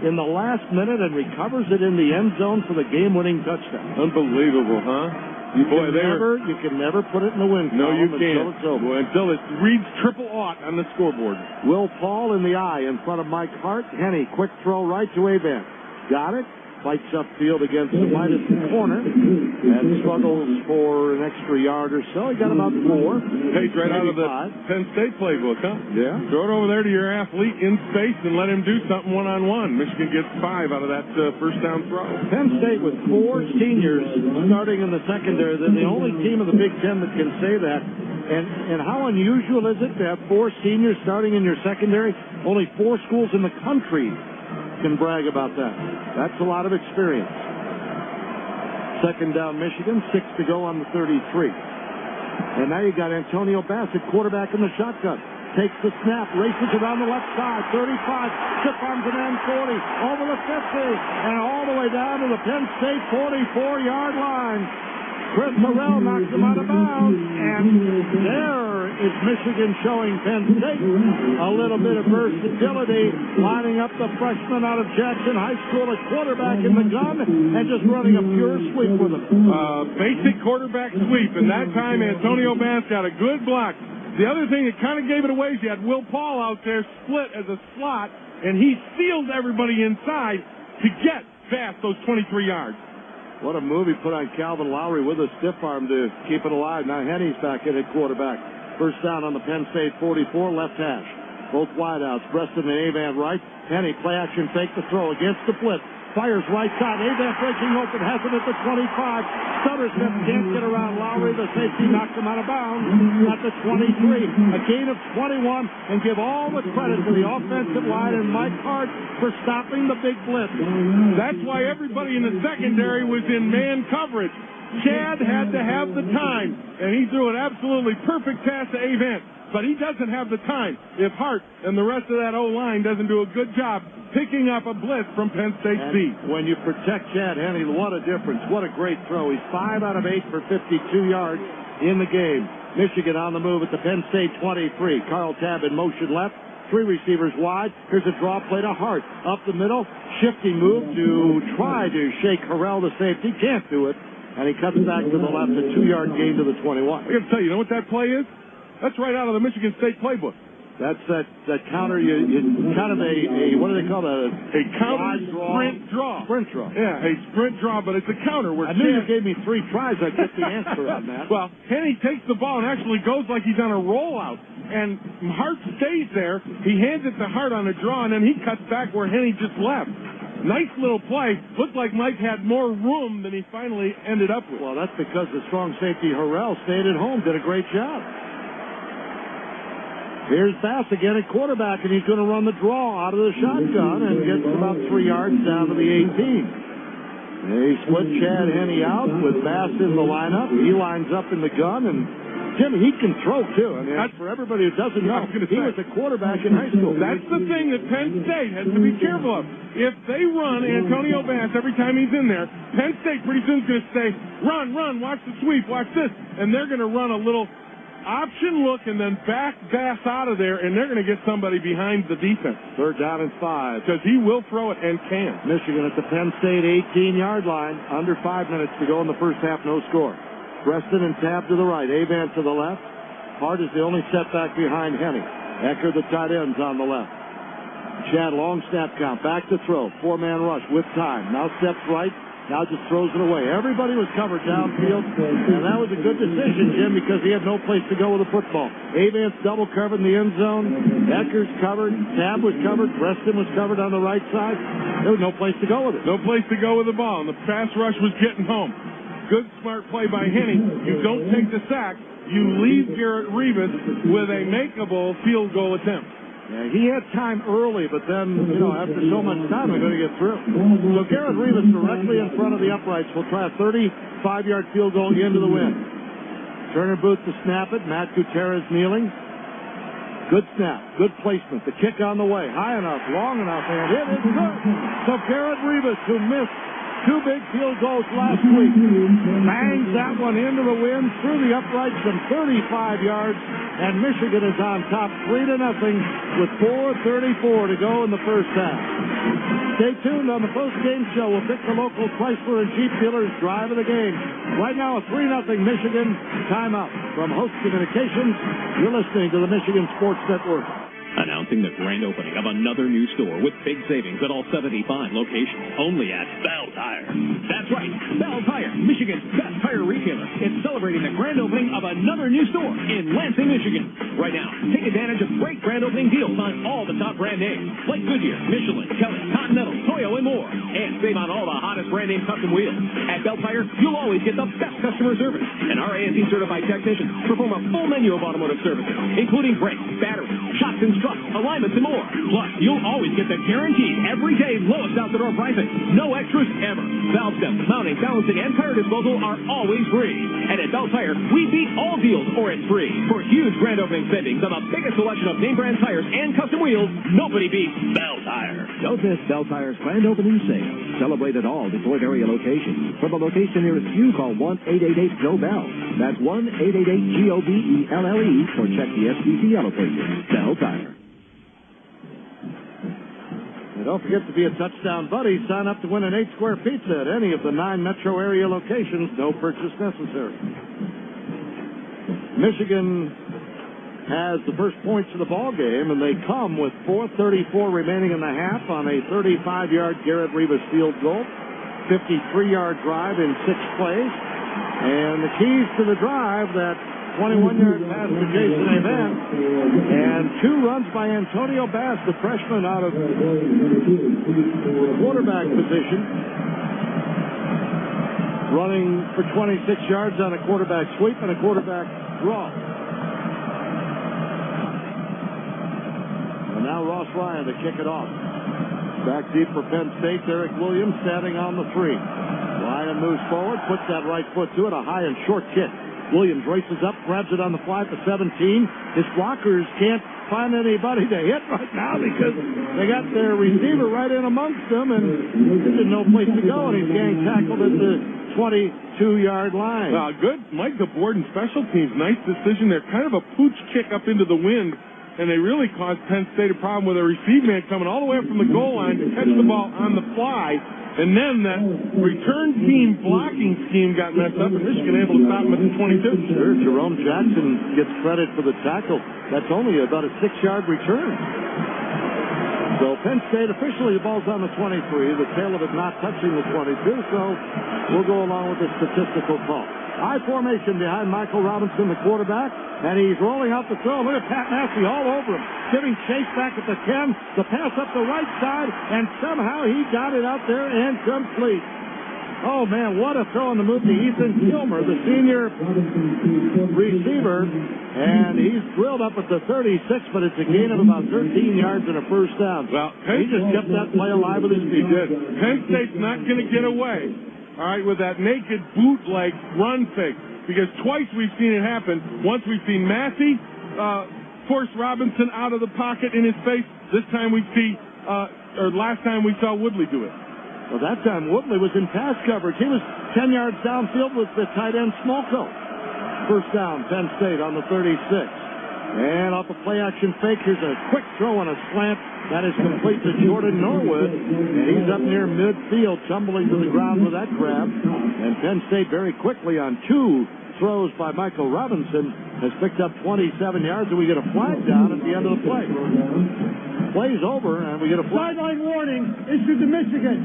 in the last minute and recovers it in the end zone for the game-winning touchdown. Unbelievable, huh? You can never put it in the win column. No, you can't. Until it's over. Until it reads 000 on the scoreboard. Will Paul in the eye in front of Mike Hart. Henny, quick throw right to Avent. Got it. Fights upfield against the Midas corner and struggles for an extra yard or so. He got about 4. Page right out of the Penn State playbook, huh? Yeah. Throw it over there to your athlete in space and let him do something one-on-one. Michigan gets 5 out of that first down throw. Penn State with 4 seniors starting in the secondary. They're the only team in the Big Ten that can say that. And how unusual is it to have 4 seniors starting in your secondary? Only 4 schools in the country can brag about that. That's a lot of experience. Second down, Michigan, 6 to go on the 33. And now you got Antonio Bassett, quarterback in the shotgun. Takes the snap, races around the left side, 35, stiff arms an end, 40, over the 50, and all the way down to the Penn State 44-yard line. Chris Morrell knocks him out of bounds, and there is Michigan showing Penn State a little bit of versatility, lining up the freshman out of Jackson High School at quarterback in the gun and just running a pure sweep with him. Basic quarterback sweep, and that time Antonio Bass got a good block. The other thing that kind of gave it away is you had Will Paul out there split as a slot, and he sealed everybody inside to get Bass those 23 yards. What a move he put on Calvin Lowry with a stiff arm to keep it alive. Now Henny's back in at quarterback. First down on the Penn State 44, left hash. Both wideouts, Preston and Avent right. Henny, play action, fake the throw against the blitz. Fires right side. Avent breaking open, has it at the 25. Suttersmith can't get around Lowry. The safety knocks him out of bounds at the 23. A gain of 21, and give all the credit to the offensive line and Mike Hart for stopping the big blitz. That's why everybody in the secondary was in man coverage. Chad had to have the time, and he threw an absolutely perfect pass to Avent. But he doesn't have the time if Hart and the rest of that O-line doesn't do a good job picking up a blitz from Penn State B. When you protect Chad Henne, what a difference. What a great throw. He's 5 out of 8 for 52 yards in the game. Michigan on the move at the Penn State 23. Carl Tabb in motion left. 3 receivers wide. Here's a draw play to Hart. Up the middle. Shifting move to try to shake Harrell, the safety. Can't do it. And he cuts back to the left. A 2-yard gain to the 21. I got to tell you, know what that play is? That's right out of the Michigan State playbook. That's that counter. You kind of a what do they call it? A counter sprint draw. Sprint draw. Yeah, a sprint draw, but it's a counter. Where I knew you gave me 3 tries. I'd get the answer on that. Well, Henny takes the ball and actually goes like he's on a rollout, and Hart stays there. He hands it to Hart on a draw, and then he cuts back where Henny just left. Nice little play. Looked like Mike had more room than he finally ended up with. Well, that's because the strong safety Harrell stayed at home, did a great job. Here's Bass again at quarterback, and he's going to run the draw out of the shotgun and gets about 3 yards down to the 18. They split Chad Henne out with Bass in the lineup. He lines up in the gun, and Jim, he can throw, too. I mean, that's for everybody who doesn't know. He was a quarterback in high school. That's the thing that Penn State has to be careful of. If they run Antonio Bass every time he's in there, Penn State pretty soon is going to say, run, watch the sweep, watch this. And they're going to run a little option look and then back Bass out of there, and they're going to get somebody behind the defense. 3rd down and 5. Because he will throw it and can. Michigan at the Penn State 18-yard line. Under 5 minutes to go in the first half, no score. Preston and Tabb to the right. Avent to the left. Hart is the only setback behind Henny. Ecker, the tight ends, on the left. Chad, long snap count. Back to throw. 4-man rush with time. Now steps right. Now just throws it away. Everybody was covered downfield, and that was a good decision, Jim, because he had no place to go with the football. Avance double covered in the end zone. Eckers covered. Tab was covered. Preston was covered on the right side. There was no place to go with it. No place to go with the ball, and the pass rush was getting home. Good, smart play by Henning. You don't take the sack. You leave Garrett Rivas with a makeable field goal attempt. Yeah, he had time early, but then, after so much time, they're going to get through. So Garrett Rivas directly in front of the uprights will try a 35-yard field goal into the wind. Turner Booth to snap it. Matt Gutierrez kneeling. Good snap. Good placement. The kick on the way. High enough, long enough, and it is good. So Garrett Rivas, who missed 2 big field goals last week, bangs that one into the wind through the uprights from 35 yards, and Michigan is on top 3-0 with 4:34 to go in the first half. Stay tuned on the post-game show. We'll pick the local Chrysler and Jeep dealers drive of the game. Right now, a 3-0 Michigan timeout. From Host Communications, you're listening to the Michigan Sports Network. Announcing the grand opening of another new store with big savings at all 75 locations, only at Bell Tire. That's right, Bell Tire, Michigan's best tire retailer, is celebrating the grand opening of another new store in Lansing, Michigan. Right now, take advantage of great grand opening deals on all the top brand names, like Goodyear, Michelin, Kelly, Continental, Toyo, and more. And save on all the hottest brand name custom wheels. At Bell Tire, you'll always get the best customer service. And our A&T certified technicians perform a full menu of automotive services, including brakes, batteries, shocks and struts, alignments, and more. Plus, you'll always get the guaranteed everyday lowest out-the-door pricing. No extras ever. Valve steps, mounting, balancing, and tire disposal are always free. And at Bell Tire, we beat all deals or it's free. For huge grand opening savings on the biggest selection of name brand tires and custom wheels, nobody beats Bell Tire. Don't miss Bell Tire's grand opening sale. Celebrate at all Detroit area locations. For the location nearest you, call 1-888-JOE-BELL. That's 1-888-GOBELLE or check the SBC allocation. Bell Tire. And don't forget to be a touchdown buddy. Sign up to win an 8-square pizza at any of the 9 metro area locations. No purchase necessary. Michigan has the first points of the ball game, and they come with 4:34 remaining in the half on a 35-yard Garrett Rivas field goal. 53-yard drive in 6 plays. And the keys to the drive, that 21-yard pass to Jason Avant, and 2 runs by Antonio Bass, the freshman out of quarterback position, running for 26 yards on a quarterback sweep and a quarterback draw. And now Ross Ryan to kick it off. Back deep for Penn State, Derek Williams standing on the 3. Ryan moves forward, puts that right foot to it, a high and short kick. Williams races up, grabs it on the fly for 17. His blockers can't find anybody to hit right now because they got their receiver right in amongst them, and there's no place to go, and he's getting tackled at the 22-yard line. Good. Mike DeBorden, special teams. Nice decision there. Kind of a pooch kick up into the wind, and they really caused Penn State a problem with a receive man coming all the way up from the goal line to catch the ball on the fly. And then that return team blocking scheme got messed up, and Michigan able to stop him at the 22. Sure, Jerome Jackson gets credit for the tackle. That's only about a 6-yard return. So Penn State, officially the ball's on the 23, the tail of it not touching the 22, so we'll go along with the statistical call. High formation behind Michael Robinson, the quarterback, and he's rolling out the throw. Look at Pat Massey all over him, giving chase back at the 10, the pass up the right side, and somehow he got it out there and complete. Oh, man, what a throw in the move to Ethan Kilmer, the senior receiver, and he's drilled up at the 36, but it's a gain of about 13 yards and a first down. Well, he just kept that play alive with his feet. Penn State's not going to get away, all right, with that naked bootleg run fake, because twice we've seen it happen. Once we've seen Massey force Robinson out of the pocket in his face. This time we see, or last time we saw Woodley do it. Well, that time Woodley was in pass coverage. He was 10 yards downfield with the tight end Smolko. First down, Penn State on the 36. And off a play-action fake, here's a quick throw on a slant. That is complete to Jordan Norwood. And he's up near midfield, tumbling to the ground with that grab. And Penn State very quickly on 2 throws by Michael Robinson has picked up 27 yards, and we get a flag down at the end of the play. Play's over, and we get a flag. Sideline warning issued to Michigan.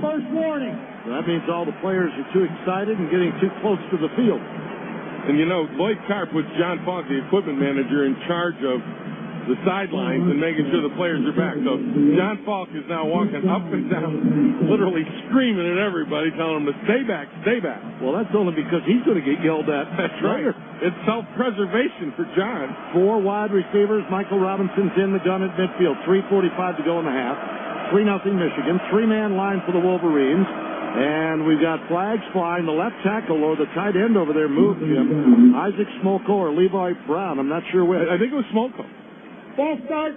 First warning. That means all the players are too excited and getting too close to the field. And you know, Lloyd Carr puts John Falk, the equipment manager, in charge of the sidelines and making sure the players are back. So John Falk is now walking up and down, literally screaming at everybody, telling them to stay back, stay back. Well, that's only because he's going to get yelled at. That's right. It's self-preservation for John. 4 wide receivers. Michael Robinson's in the gun at midfield. 3:45 to go in the half. 3-0 Michigan. 3-man line for the Wolverines. And we've got flags flying. The left tackle or the tight end over there moved him. Isaac Smolko or Levi Brown. I'm not sure which. I think it was Smolko. Ball start,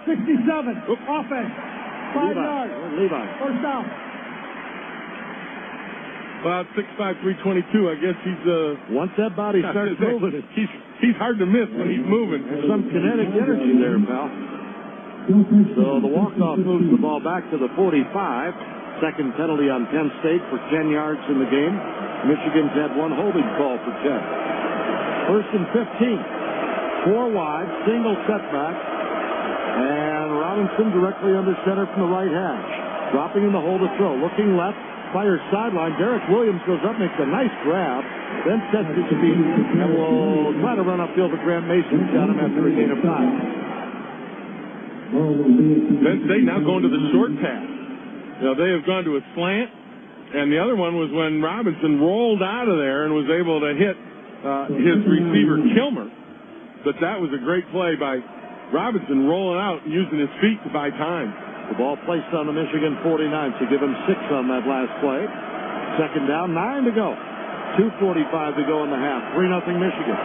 67. Offense, 5 yards. Levi. First down. About 6'5", 322. I guess he's once that body starts moving, he's hard to miss when he's moving. There's some kinetic energy there, pal. So the walk-off moves the ball back to the 45. Second penalty on Penn State for 10 yards in the game. Michigan's had 1 holding call for 10. First and 15. 4 wide, single setback, and Robinson directly under center from the right hash. Dropping in the hole to throw, looking left, fires sideline. Derek Williams goes up, makes a nice grab, then sets his feet, and will try to run upfield, but Grant Mason's got him after a gain of 5. Penn State now going to the short pass. You know, they have gone to a slant, and the other one was when Robinson rolled out of there and was able to hit his receiver Kilmer. But that was a great play by Robinson, rolling out and using his feet to buy time. The ball placed on the Michigan 49, so give him 6 on that last play. Second down, 9 to go. 2:45 to go in the half. 3-0 Michigan.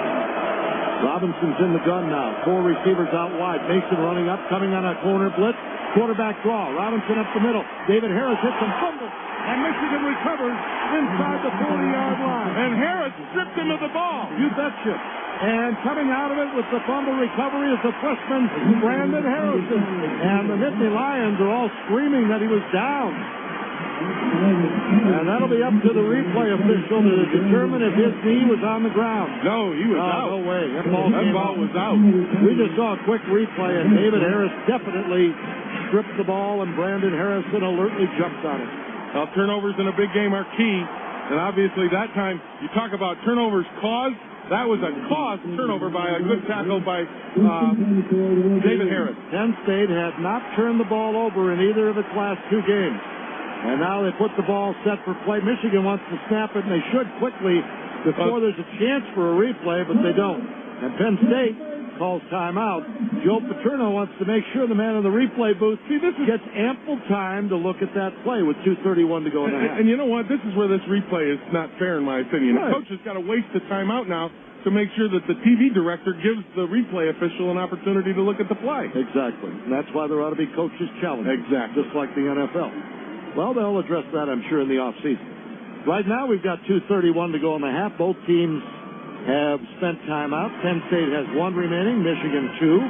Robinson's in the gun now. 4 receivers out wide. Mason running up, coming on a corner blitz. Quarterback draw. Robinson up the middle. David Harris hits and fumbles. And Michigan recovers inside the 40-yard line. And Harris stripped him of the ball. You betcha. And coming out of it with the fumble recovery is the freshman, Brandon Harrison. And the Nittany Lions are all screaming that he was down. And that'll be up to the replay official to determine if his knee was on the ground. No, he was out. No way. That ball was out. We just saw a quick replay, and David Harris definitely stripped the ball, and Brandon Harrison alertly jumped on it. Well, turnovers in a big game are key. And obviously that time, you talk about turnovers caused. That was a caused turnover by a good tackle by David Harris. Penn State had not turned the ball over in either of its last 2 games. And now they put the ball set for play. Michigan wants to snap it, and they should quickly before there's a chance for a replay, but they don't. And Penn State calls timeout. Joe Paterno wants to make sure the man in the replay booth gets ample time to look at that play with 2:31 to go in the half. And you know what? This is where this replay is not fair, in my opinion. Right. The coach has got to waste the timeout now to make sure that the TV director gives the replay official an opportunity to look at the play. Exactly. And that's why there ought to be coaches' challenges. Exactly. Just like the NFL. Well, they'll address that, I'm sure, in the offseason. Right now, we've got 2:31 to go in the half. Both teams have spent timeout. Penn State has 1 remaining, Michigan 2.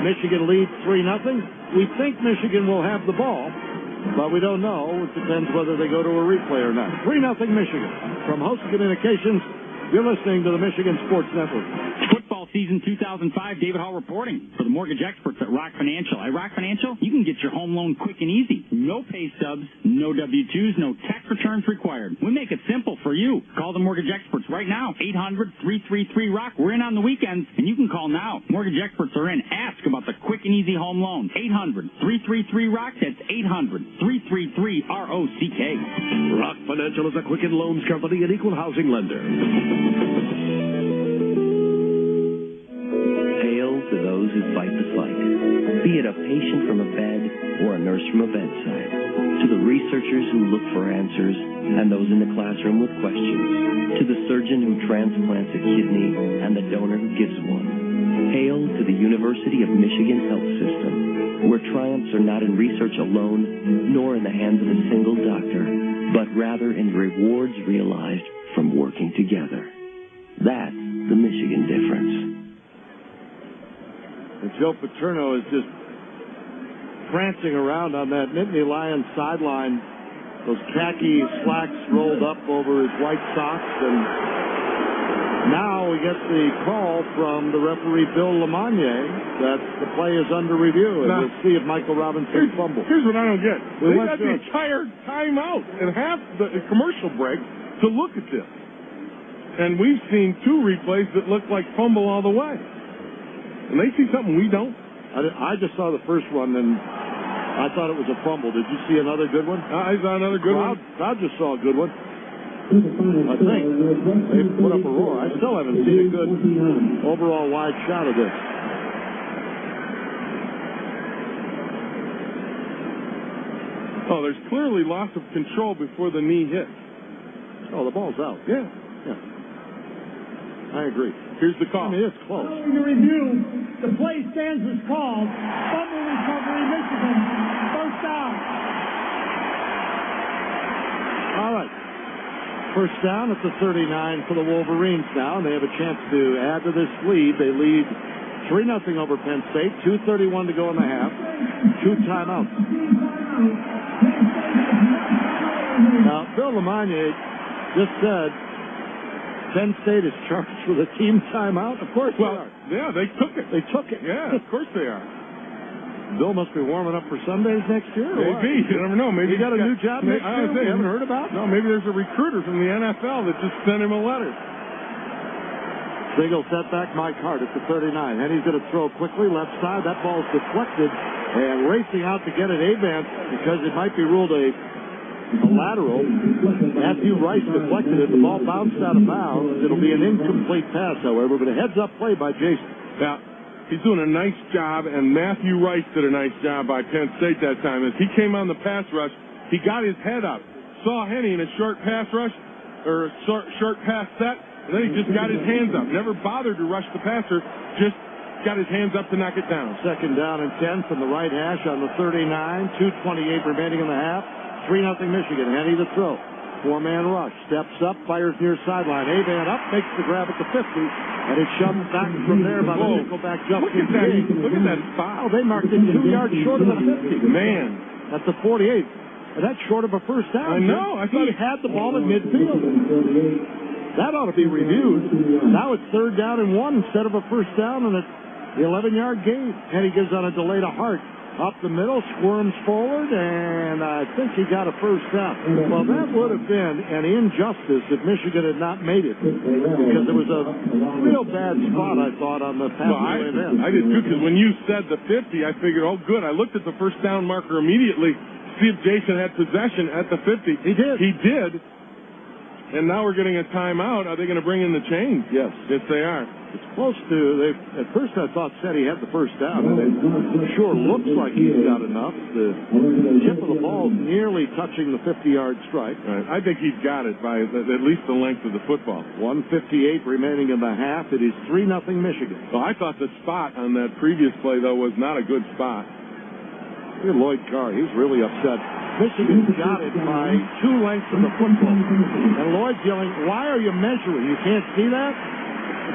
Michigan leads 3-0. We think Michigan will have the ball, but we don't know. It depends whether they go to a replay or not. 3-0 Michigan. From Host Communications, you're listening to the Michigan Sports Network. Football season 2005, David Hall reporting for the mortgage experts at Rock Financial. At Rock Financial, you can get your home loan quick and easy. No pay stubs, no W-2s, no tax returns required. We make it simple for you. Call the mortgage experts right now. 800-333-ROCK. We're in on the weekends, and you can call now. Mortgage experts are in. Ask about the quick and easy home loan. 800-333-ROCK. That's 800-333-ROCK. Rock Financial is a Quicken Loans company and equal housing lender. Hail to those who fight the fight, be it a patient from a bed or a nurse from a bedside, to the researchers who look for answers and those in the classroom with questions, to the surgeon who transplants a kidney and the donor who gives one. Hail to the University of Michigan Health System, where triumphs are not in research alone, nor in the hands of a single doctor, but rather in rewards realized from working together. That's the Michigan difference. And Joe Paterno is just prancing around on that Nittany Lions sideline, those khaki slacks rolled up over his white socks, and Now we get the call from the referee, Bill Lemagne, that the play is under review, and we'll see if Michael Robinson fumbled. Here's what I don't get. We They went got the through- entire timeout and half the commercial break to look at this. And we've seen 2 replays that look like fumble all the way. And they see something we don't. I just saw the first one, and I thought it was a fumble. Did you see another good one? I saw another good one. I just saw a good one. I think they put up a roar. I still haven't seen a good overall wide shot of this. Oh, there's clearly loss of control before the knee hit. Oh, the ball's out. Yeah. I agree. Here's the call. I mean, it's close. Following the review, the play stands as called. Fumble recovery, Michigan. First down. All right. First down at the 39 for the Wolverines now, and they have a chance to add to this lead. They lead 3-0 over Penn State. 2:31 to go in the half. 2 timeouts. Now, Bill Lemagne just said Penn State is charged with a team timeout. Of course they are. Yeah, they took it. They took it. Yeah, of course they are. Bill must be warming up for Sundays next year. Or what? Maybe. You never know. Maybe he got a new job next year we haven't heard about? No, maybe there's a recruiter from the NFL that just sent him a letter. Single setback, Mike Hart at the 39. Henny's going to throw quickly, left side. That ball's deflected, and racing out to get it, Avance, because it might be ruled a lateral. Matthew Rice deflected it. The ball bounced out of bounds. It'll be an incomplete pass, however, but a heads-up play by Jason. Yeah, he's doing a nice job, and Matthew Rice did a nice job by Penn State that time. As he came on the pass rush, he got his head up, saw Henny in a short pass rush, or a short pass set, and then he just got his hands up. Never bothered to rush the passer, just got his hands up to knock it down. Second down and 10 from the right hash on the 39. 2:28 remaining in the half. 3-0 Michigan. Henny to throw. 4-man rush. Steps up, fires near sideline. Avan up, makes the grab at the 50, and it's shoved back from there by the nickelback Justin King. Look at that spot. Oh, they marked it 2 yards short of the 50. Man. At the 48. And that's short of a first down. I know. I thought he had the ball at midfield. That ought to be reviewed. Now it's 3rd down and 1 instead of a first down, and it's the 11-yard gain. Henny gives on a delay to Hart. Up the middle, squirms forward, and I think he got a first down. Well, that would have been an injustice if Michigan had not made it, because it was a real bad spot, I thought, on the pathway then. I did too, because when you said the 50, I figured, oh, good. I looked at the first down marker immediately to see if Jason had possession at the 50. He did. He did. And now we're getting a timeout. Are they going to bring in the chains? Yes. Yes, they are. It's close to, at first I thought said he had the first down, and it sure looks like he's got enough. The tip of the ball is nearly touching the 50-yard stripe. Right. I think he's got it by at least the length of the football. 1:58 remaining in the half. It is 3-0 Michigan. Well, I thought the spot on that previous play, though, was not a good spot. Look at Lloyd Carr. He's really upset. Michigan got it by 2 lengths of the football. And Lloyd's yelling, why are you measuring? You can't see that?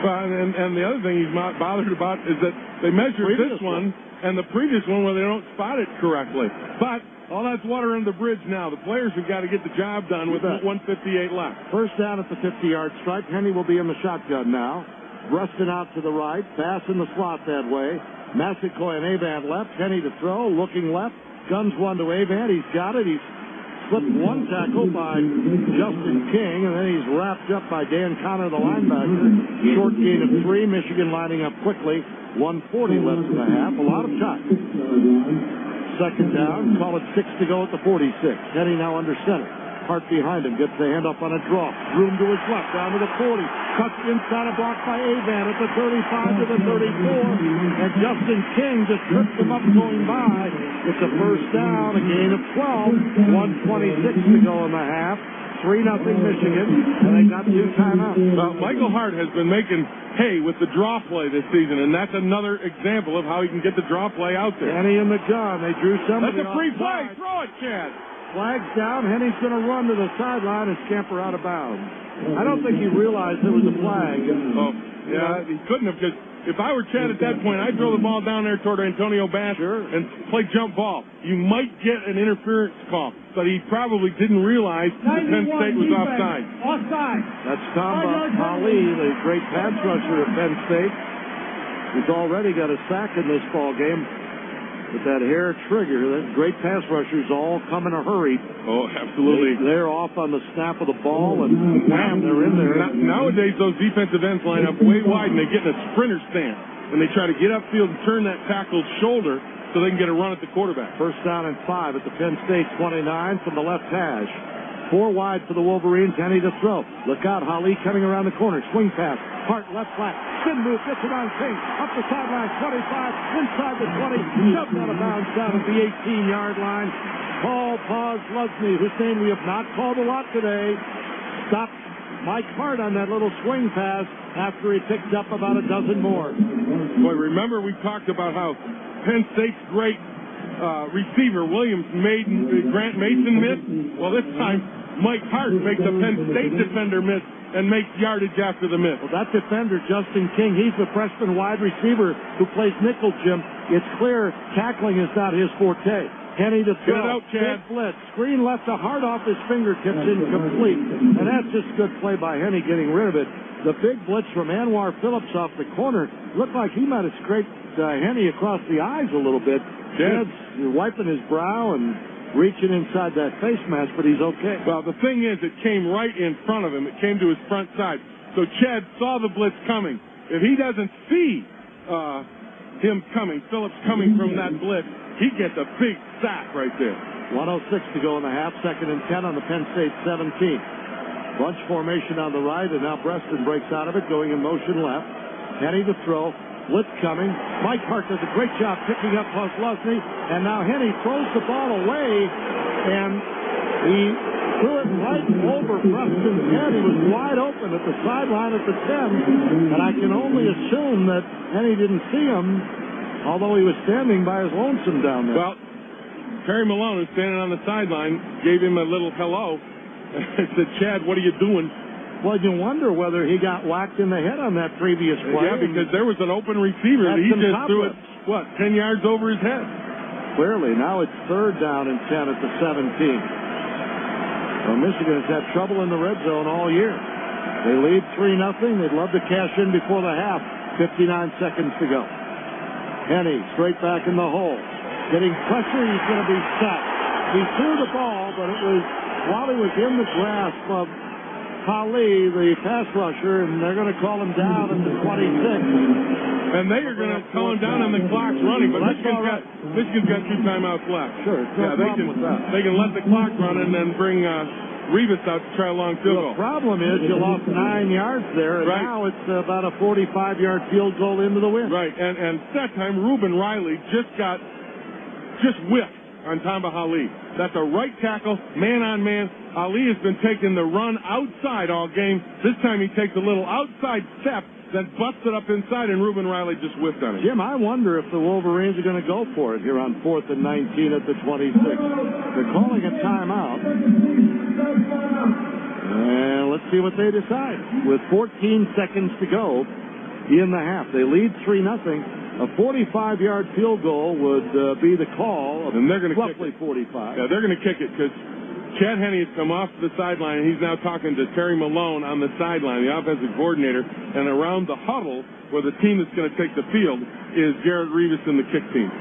And the other thing he's not bothered about is that they measured this one and the previous one where they don't spot it correctly. But all that's water under the bridge now. The players have got to get the job done with 1:58 left. First down at the 50-yard stripe. Henny will be in the shotgun now. Rustin out to the right. Pass in the slot that way. Massacoy and Avant left. Henny to throw. Looking left. Guns one to Avant. He's got it. He's slipped one tackle by Justin King, and then he's wrapped up by Dan Connor, the linebacker. Short gain of 3. Michigan lining up quickly. 1:40 left in the half. A lot of time. Second down. Call it 6 to go at the 46. Henny now under center. Hart behind him. Gets the hand up on a draw. Room to his left. Down to the 40. Cuts inside a block by Avant at the 35 to the 34. And Justin King just trips him up going by. It's a first down. A gain of 12. 1:26 to go in the half. 3-0 Michigan. And they got 2 timeouts. Well, Michael Hart has been making hay with the draw play this season, and that's another example of how he can get the draw play out there. Henny and the gun. They drew somebody. That's a free play. Offside. Throw it, Chad. Flag's down. Henny's going to run to the sideline and scamper out of bounds. I don't think he realized there was a flag. Oh, yeah, he couldn't have, because if I were Chad at that point, I'd throw the ball down there toward Antonio Bass and play jump ball. You might get an interference call, but he probably didn't realize that Penn State was offside. onside. That's Tamba Ali, the great pass rusher of Penn State. He's already got a sack in this ball game. With that hair trigger, that great pass rushers all come in a hurry. Oh, absolutely. They're off on the snap of the ball, and wham, they're in there. Nowadays, those defensive ends line up way wide, and they get in a sprinter stance, and they try to get upfield and turn that tackle's shoulder so they can get a run at the quarterback. First down and 5 at the Penn State 29 from the left hash. 4 wide for the Wolverines. Henny to throw. Look out, Holly coming around the corner. Swing pass. Hart left flat. Spin move. Gets it on King. Up the sideline. 25. Inside the 20. Shoved out of bounds down at the 18-yard line. Paul Paz Lusney, whose name we have not called a lot today, stopped Mike Hart on that little swing pass after he picked up about a dozen more. Boy, remember we talked about how Penn State's great receiver Grant Mason missed? Well, this time Mike Hart makes a Penn State defender miss and makes yardage after the miss. Well, that defender, Justin King, he's the freshman wide receiver who plays nickel, Jim. It's clear tackling is not his forte. Henny to throw. Get it out, Chad. Big blitz. Screen left to Hart off his fingertips, incomplete. And that's just good play by Henny getting rid of it. The big blitz from Anwar Phillips off the corner looked like he might have scraped Henny across the eyes a little bit. Chad's wiping his brow and reaching inside that face mask, but he's okay. Well, the thing is, it came right in front of him. It came to his front side. So Chad saw the blitz coming. If he doesn't see him coming, Phillips coming from that blitz, he gets a big sack right there. 1:06 to go in the half. 2nd and 10 on the Penn State 17. Bunch formation on the right, and now Preston breaks out of it, going in motion left. Henny to throw. Blitz coming. Mike Hart does a great job picking up Lusney, and now Henny throws the ball away, and he threw it right over Preston's head. He was wide open at the sideline at the 10, and I can only assume that Henny didn't see him, although he was standing by his lonesome down there. Well, Terry Malone, who's standing on the sideline, gave him a little hello. I said, Chad, what are you doing? Well, you wonder whether he got whacked in the head on that previous play. Yeah, because there was an open receiver. He just threw it, 10 yards over his head? Clearly. Now it's 3rd down and 10 at the 17. Well, Michigan has had trouble in the red zone all year. They lead 3-0. They'd love to cash in before the half. 59 seconds to go. Henny straight back in the hole. Getting pressure, he's going to be sacked. He threw the ball, but it was while he was in the grasp of Ali, the pass rusher, and they're going to call him down at the 26. And they are going to call him down, and the clock's running. But Michigan's got 2 timeouts left. Sure, no problem with that. They can let the clock run and then bring Revis out to try a long field goal. The problem is you lost 9 yards there, and now it's about a 45-yard field goal into the wind. Right, and that time Reuben Riley just whiffed on Tamba Ali. That's a right tackle, man-on-man. Ali has been taking the run outside all game. This time he takes a little outside step, then busts it up inside, and Reuben Riley just whiffed on it. Jim, I wonder if the Wolverines are going to go for it here on 4th and 19 at the 26. They're calling a timeout. And let's see what they decide. With 14 seconds to go in the half, they lead 3-0. A 45-yard field goal would be the call, and they're going to roughly 45. Yeah, they're going to kick it because Chad Henne has come off the sideline, and he's now talking to Terry Malone on the sideline, the offensive coordinator, and around the huddle where the team that's going to take the field is Garrett Revis and the kick team.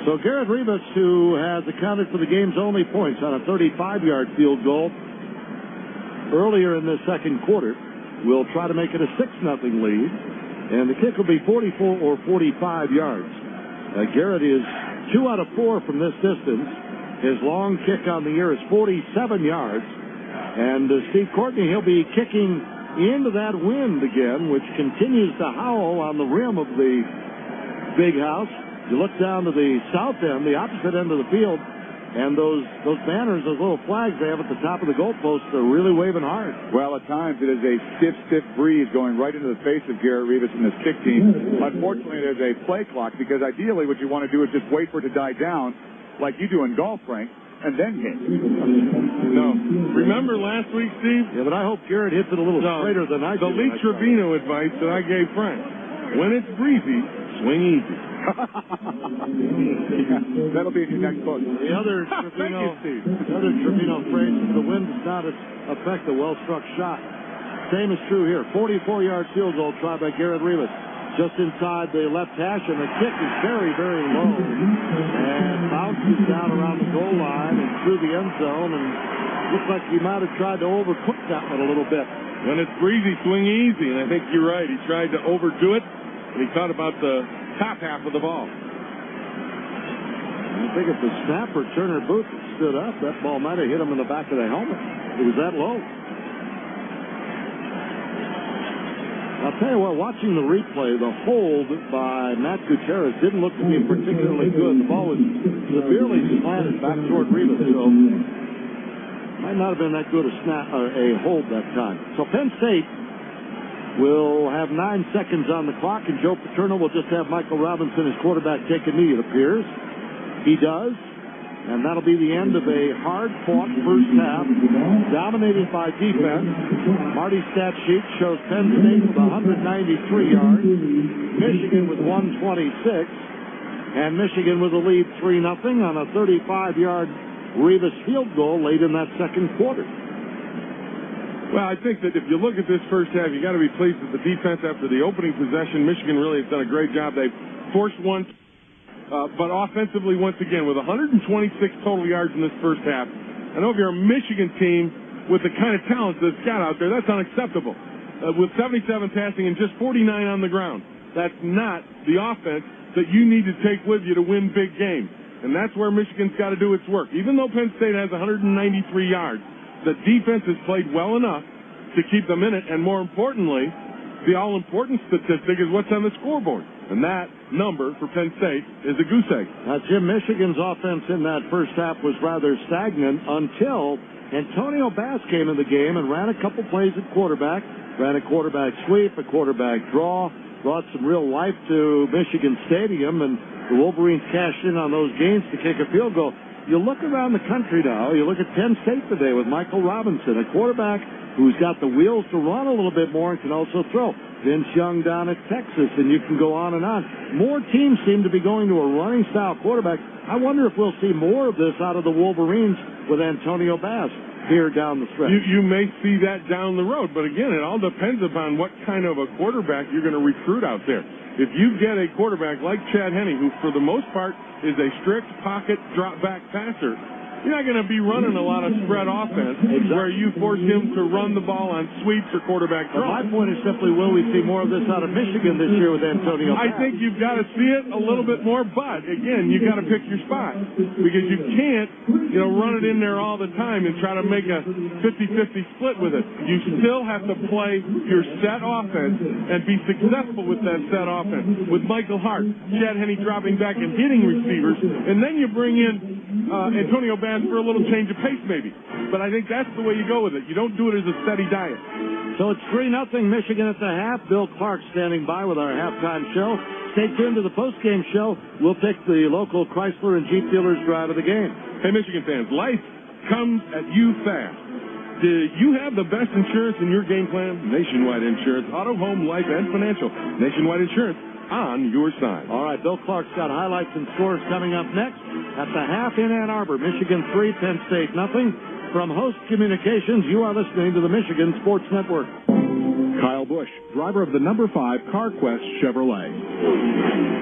So Garrett Revis, who has accounted for the game's only points on a 35-yard field goal earlier in the second quarter, will try to make it a 6-0 lead. And the kick will be 44 or 45 yards. Garrett is 2 out of 4 from this distance. His long kick on the year is 47 yards. And Steve Courtney, he'll be kicking into that wind again, which continues to howl on the rim of the big house. You look down to the south end, the opposite end of the field, and those banners, those little flags they have at the top of the goalposts are really waving hard. Well, at times it is a stiff breeze going right into the face of Garrett Revis and his kick team. Unfortunately, there's a play clock because ideally what you want to do is just wait for it to die down like you do in golf, Frank, and then hit. No. Remember last week, Steve? Yeah, but I hope Garrett hits it a little straighter than I do. The Lee Trevino advice that I gave Frank. When it's breezy, swing easy. That'll be in your next book. The other Trevino phrase is the wind does not affect the well-struck shot. Same is true here. 44-yard field goal tried by Garrett Rivas. Just inside the left hash, and the kick is very, very low. And bounces down around the goal line and through the end zone, and looks like he might have tried to overcook that one a little bit. When it's breezy, swing easy, and I think you're right. He tried to overdo it, and he caught about the top half of the ball. I think if the snapper, Turner Booth, stood up, that ball might have hit him in the back of the helmet. It was that low. I'll tell you what, watching the replay, the hold by Matt Gutierrez didn't look to be particularly good. The ball was severely slanted back toward Rivas, so might not have been that good a hold that time. So Penn State will have 9 seconds on the clock, and Joe Paterno will just have Michael Robinson, his quarterback, take a knee, it appears. He does. And that'll be the end of a hard-fought first half, dominated by defense. Marty's stat sheet shows Penn State with 193 yards, Michigan with 126, and Michigan with a lead 3-0 on a 35-yard Rivas field goal late in that second quarter. Well, I think that if you look at this first half, you got to be pleased with the defense after the opening possession. Michigan really has done a great job. They've forced one. But offensively, once again, with 126 total yards in this first half, I know if you're a Michigan team with the kind of talent that's got out there, that's unacceptable. With 77 passing and just 49 on the ground, that's not the offense that you need to take with you to win big games. And that's where Michigan's got to do its work. Even though Penn State has 193 yards, the defense has played well enough to keep them in it. And more importantly, the all-important statistic is what's on the scoreboard. And that number for Penn State is a goose egg. Jim, Michigan's offense in that first half was rather stagnant until Antonio Bass came in the game and ran a couple plays at quarterback, ran a quarterback sweep, a quarterback draw, brought some real life to Michigan Stadium, and the Wolverines cashed in on those gains to kick a field goal. You look around the country now, you look at Penn State today with Michael Robinson, a quarterback who's got the wheels to run a little bit more and can also throw. Vince Young down at Texas, and you can go on and on. More teams seem to be going to a running-style quarterback. I wonder if we'll see more of this out of the Wolverines with Antonio Bass here down the stretch. You may see that down the road, but again, it all depends upon what kind of a quarterback you're going to recruit out there. If you get a quarterback like Chad Henne, who for the most part is a strict pocket drop-back passer, you're not going to be running a lot of spread offense where you force him to run the ball on sweeps or quarterback draws. My point is simply, will we see more of this out of Michigan this year with Antonio Bass? I think you've got to see it a little bit more, but again, you've got to pick your spot because you can't, run it in there all the time and try to make a 50-50 split with it. You still have to play your set offense and be successful with that set offense. With Michael Hart, Chad Henne dropping back and hitting receivers, and then you bring in Antonio Bass for a little change of pace maybe. But I think that's the way you go with it. You don't do it as a steady diet. So it's 3-0 Michigan at the half. Bill Clark standing by with our halftime show. Stay tuned to the postgame show. We'll take the local Chrysler and Jeep dealers drive of the game. Hey, Michigan fans, life comes at you fast. Do you have the best insurance in your game plan? Nationwide Insurance, auto, home, life, and financial. Nationwide Insurance on your side. All right, Bill Clark's got highlights and scores coming up next. At the half in Ann Arbor, Michigan 3, Penn State nothing. From Host Communications, you are listening to the Michigan Sports Network. Kyle Busch, driver of the number 5 CarQuest Chevrolet.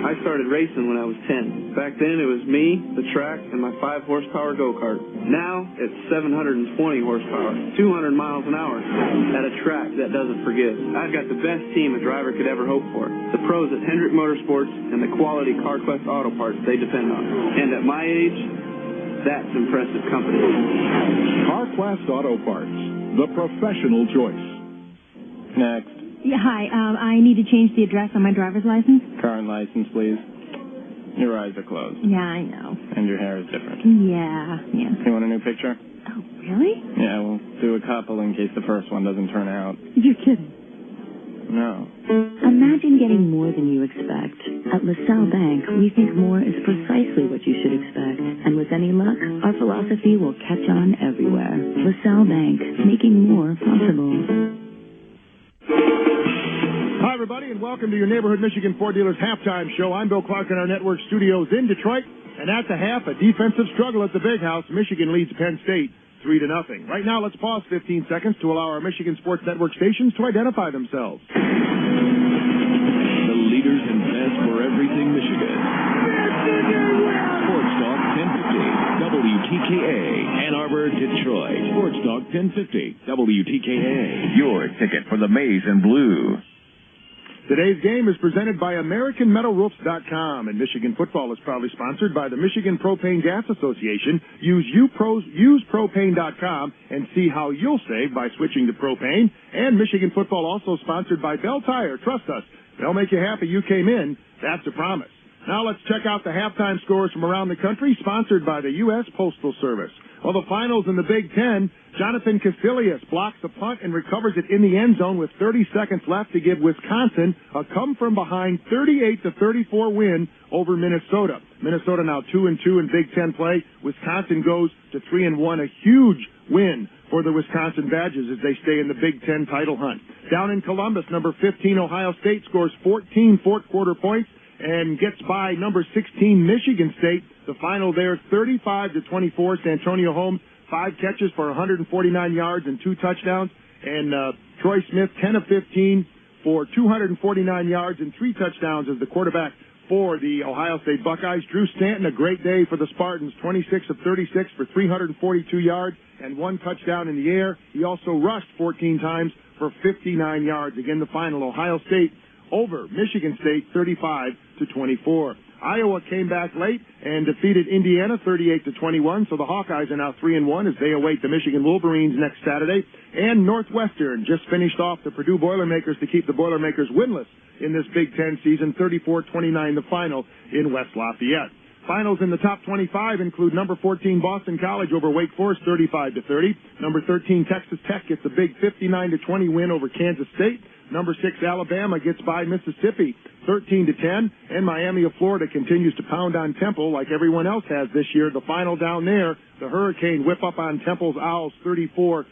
I started racing when I was 10. Back then it was me, the track, and my 5-horsepower go-kart. Now it's 720 horsepower, 200 miles an hour at a track that doesn't forgive. I've got the best team a driver could ever hope for. The pros at Hendrick Motorsports and the quality CarQuest auto parts they depend on. And at my age, that's impressive company. CarQuest Auto Parts, the professional choice. Next. Yeah, hi. I need to change the address on my driver's license. Current license, please. Your eyes are closed. Yeah, I know. And your hair is different. Yeah. You want a new picture? Oh, really? Yeah, we'll do a couple in case the first one doesn't turn out. You're kidding. No. Imagine getting more than you expect. At LaSalle Bank, we think more is precisely what you should expect. And with any luck, our philosophy will catch on everywhere. LaSalle Bank, making more possible. Hi, everybody, and welcome to your Neighborhood Michigan Ford Dealers Halftime Show. I'm Bill Clark in our network studios in Detroit. And at the half, a defensive struggle at the Big House. Michigan leads Penn State 3-0. Right now, let's pause 15 seconds to allow our Michigan Sports Network stations to identify themselves. The leaders and best for everything Michigan. Sports Talk 1050, WTKA, Ann Arbor, Detroit. Sports Talk 1050, WTKA. Your ticket for the maize and blue. Today's game is presented by AmericanMetalRoofs.com, and Michigan football is proudly sponsored by the Michigan Propane Gas Association. Use propane.com and see how you'll save by switching to propane. And Michigan football also sponsored by Bell Tire. Trust us, they'll make you happy you came in. That's a promise. Now let's check out the halftime scores from around the country, sponsored by the U.S. Postal Service. Well, the finals in the Big Ten, Jonathan Casilius blocks a punt and recovers it in the end zone with 30 seconds left to give Wisconsin a come-from-behind 38-34 win over Minnesota. Minnesota now 2-2 in Big Ten play. Wisconsin goes to 3-1, a huge win for the Wisconsin Badgers as they stay in the Big Ten title hunt. Down in Columbus, number 15 Ohio State scores 14 fourth-quarter points and gets by number 16 Michigan State. The final there, 35-24. Santonio Holmes, 5 catches for 149 yards and 2 touchdowns. And Troy Smith, 10 of 15 for 249 yards and 3 touchdowns as the quarterback for the Ohio State Buckeyes. Drew Stanton, a great day for the Spartans, 26 of 36 for 342 yards and 1 touchdown in the air. He also rushed 14 times for 59 yards. Again, the final, Ohio State over Michigan State 35-24. Iowa came back late and defeated Indiana 38-21, so the Hawkeyes are now 3-1 as they await the Michigan Wolverines next Saturday. And Northwestern just finished off the Purdue Boilermakers to keep the Boilermakers winless in this Big Ten season, 34-29 the final in West Lafayette. Finals in the top 25 include number 14 Boston College over Wake Forest 35-30. Number 13 Texas Tech gets a big 59-20 win over Kansas State. Number 6 Alabama gets by Mississippi 13-10, and Miami of Florida continues to pound on Temple like everyone else has this year. The final down there, the Hurricane whip up on Temple's Owls 34-3.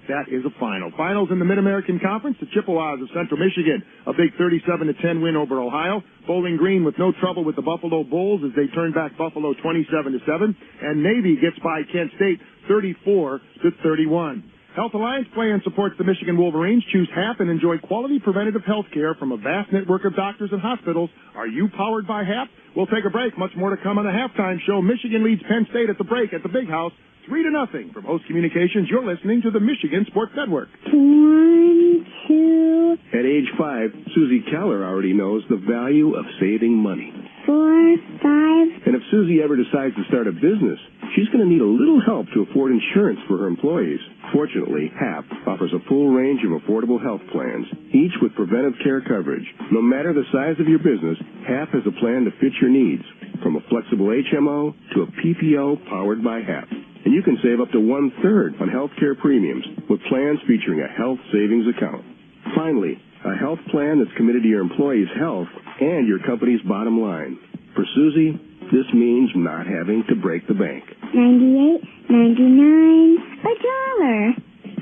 That is a final. Finals in the Mid-American Conference, the Chippewas of Central Michigan, a big 37-10 win over Ohio. Bowling Green with no trouble with the Buffalo Bulls as they turn back Buffalo 27-7, and Navy gets by Kent State 34-31. Health Alliance Plan supports the Michigan Wolverines. Choose HAP and enjoy quality preventative health care from a vast network of doctors and hospitals. Are you powered by HAP? We'll take a break. Much more to come on the halftime show. Michigan leads Penn State at the break at the Big House, 3-0. From Host Communications, you're listening to the Michigan Sports Network. 1, 2. At age 5, Susie Keller already knows the value of saving money. 4, 5. And if Susie ever decides to start a business, she's going to need a little help to afford insurance for her employees. Fortunately, HAP offers a full range of affordable health plans, each with preventive care coverage. No matter the size of your business, HAP has a plan to fit your needs, from a flexible HMO to a PPO powered by HAP. And you can save up to 1/3 on health care premiums with plans featuring a health savings account. Finally, a health plan that's committed to your employees' health and your company's bottom line. For Susie, this means not having to break the bank. 98, 99, $1.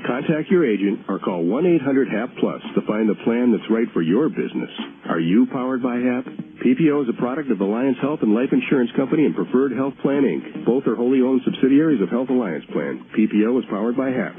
Contact your agent or call 1-800-HAP-PLUS to find the plan that's right for your business. Are you powered by HAP? PPO is a product of Alliance Health and Life Insurance Company and Preferred Health Plan, Inc. Both are wholly owned subsidiaries of Health Alliance Plan. PPO is powered by HAP.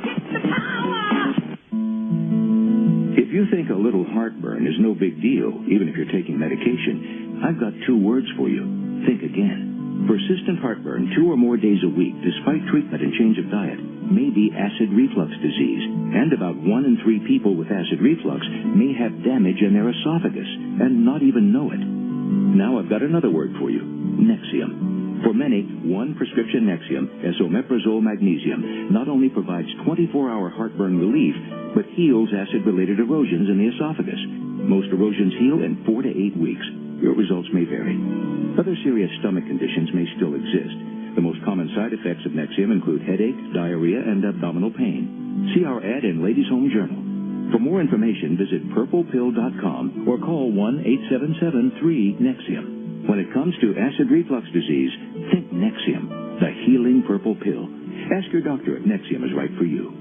If you think a little heartburn is no big deal, even if you're taking medication, I've got 2 words for you. Think again. Persistent heartburn 2 or more days a week, despite treatment and change of diet, may be acid reflux disease, and about 1 in 3 people with acid reflux may have damage in their esophagus and not even know it. Now I've got another word for you, Nexium. For many, 1 prescription Nexium, esomeprazole magnesium, not only provides 24-hour heartburn relief, but heals acid-related erosions in the esophagus. Most erosions heal in 4 to 8 weeks. Your results may vary. Other serious stomach conditions may still exist. The most common side effects of Nexium include headache, diarrhea, and abdominal pain. See our ad in Ladies' Home Journal. For more information, visit purplepill.com or call 1-877-3-NEXIUM. When it comes to acid reflux disease, think Nexium, the healing purple pill. Ask your doctor if Nexium is right for you.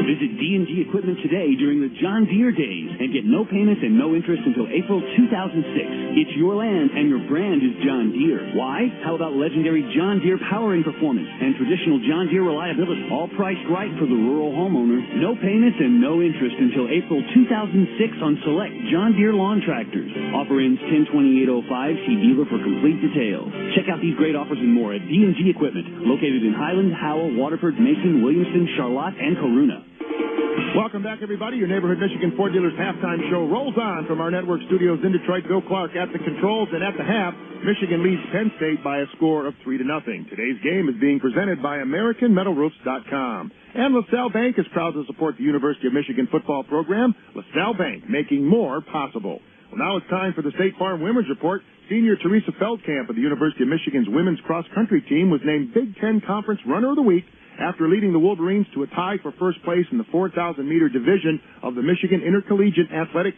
Visit D&G Equipment today during the John Deere Days and get no payments and no interest until April 2006. It's your land and your brand is John Deere. Why? How about legendary John Deere powering performance and traditional John Deere reliability? All priced right for the rural homeowner. No payments and no interest until April 2006 on select John Deere lawn tractors. Offer ends 10/28/05. See dealer for complete details. Check out these great offers and more at D&G Equipment, located in Highland, Howell, Waterford, Mason, Williamston, Charlotte, and Corunna. Welcome back, everybody. Your Neighborhood Michigan Ford Dealers halftime show rolls on from our network studios in Detroit. Bill Clark at the controls, and at the half, Michigan leads Penn State by a score of 3-0. Today's game is being presented by AmericanMetalRoofs.com. And LaSalle Bank is proud to support the University of Michigan football program. LaSalle Bank, making more possible. Well, now it's time for the State Farm Women's Report. Senior Teresa Feldkamp of the University of Michigan's women's cross-country team was named Big Ten Conference Runner of the Week after leading the Wolverines to a tie for first place in the 4,000-meter division of the Michigan Intercollegiate Athletic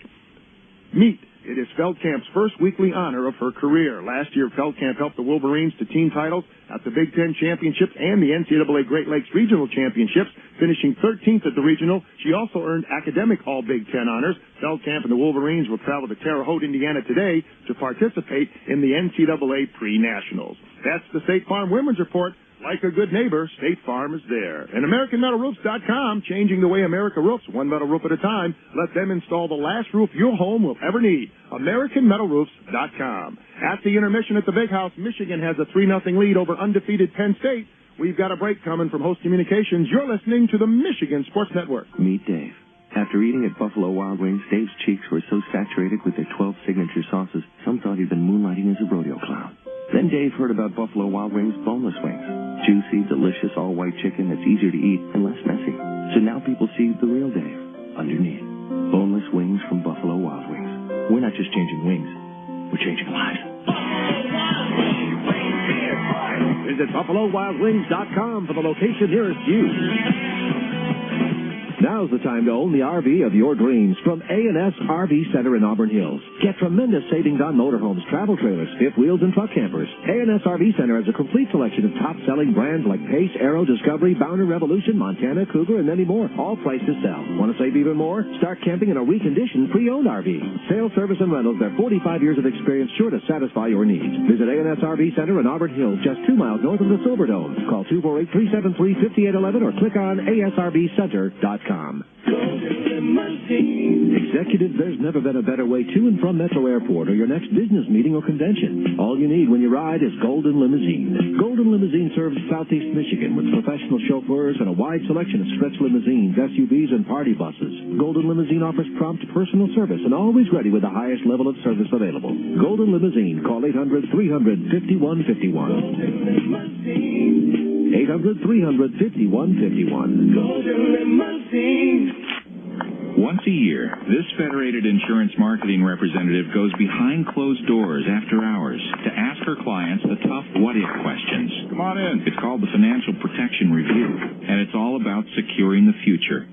Meet. It is Feldkamp's first weekly honor of her career. Last year, Feldkamp helped the Wolverines to team titles at the Big Ten Championships and the NCAA Great Lakes Regional Championships, finishing 13th at the regional. She also earned academic All-Big Ten honors. Feldkamp and the Wolverines will travel to Terre Haute, Indiana today to participate in the NCAA Pre-Nationals. That's the State Farm Women's Report. Like a good neighbor, State Farm is there. And AmericanMetalRoofs.com, changing the way America roofs, one metal roof at a time. Let them install the last roof your home will ever need. AmericanMetalRoofs.com. At the intermission at the Big House, Michigan has a 3-0 lead over undefeated Penn State. We've got a break coming from Host Communications. You're listening to the Michigan Sports Network. Meet Dave. After eating at Buffalo Wild Wings, Dave's cheeks were so saturated with their 12 signature sauces, some thought he'd been moonlighting as a rodeo clown. Then Dave heard about Buffalo Wild Wings boneless wings. Juicy, delicious, all-white chicken that's easier to eat and less messy. So now people see the real Dave underneath. Boneless wings from Buffalo Wild Wings. We're not just changing wings, we're changing lives. Visit BuffaloWildWings.com for the location nearest you. Now's the time to own the RV of your dreams from A&S RV Center in Auburn Hills. Get tremendous savings on motorhomes, travel trailers, fifth wheels, and truck campers. A&S RV Center has a complete selection of top-selling brands like Pace, Aero, Discovery, Bounder, Revolution, Montana, Cougar, and many more. All priced to sell. Want to save even more? Start camping in a reconditioned, pre-owned RV. Sales, service, and rentals, their 45 years of experience sure to satisfy your needs. Visit A&S RV Center in Auburn Hills, just 2 miles north of the Silverdome. Call 248-373-5811 or click on asrvcenter.com. Executives, there's never been a better way to and from Metro Airport or your next business meeting or convention. All you need when you ride is Golden Limousine. Golden Limousine serves Southeast Michigan with professional chauffeurs and a wide selection of stretch limousines, SUVs, and party buses. Golden Limousine offers prompt personal service and always ready with the highest level of service available. Golden Limousine. Call 800-300-5151. 800-300-5151. Golden Limousine. Once a year, this Federated Insurance marketing representative goes behind closed doors after hours to ask her clients the tough what-if questions. Come on in. It's called the Financial Protection Review, and it's all about securing the future.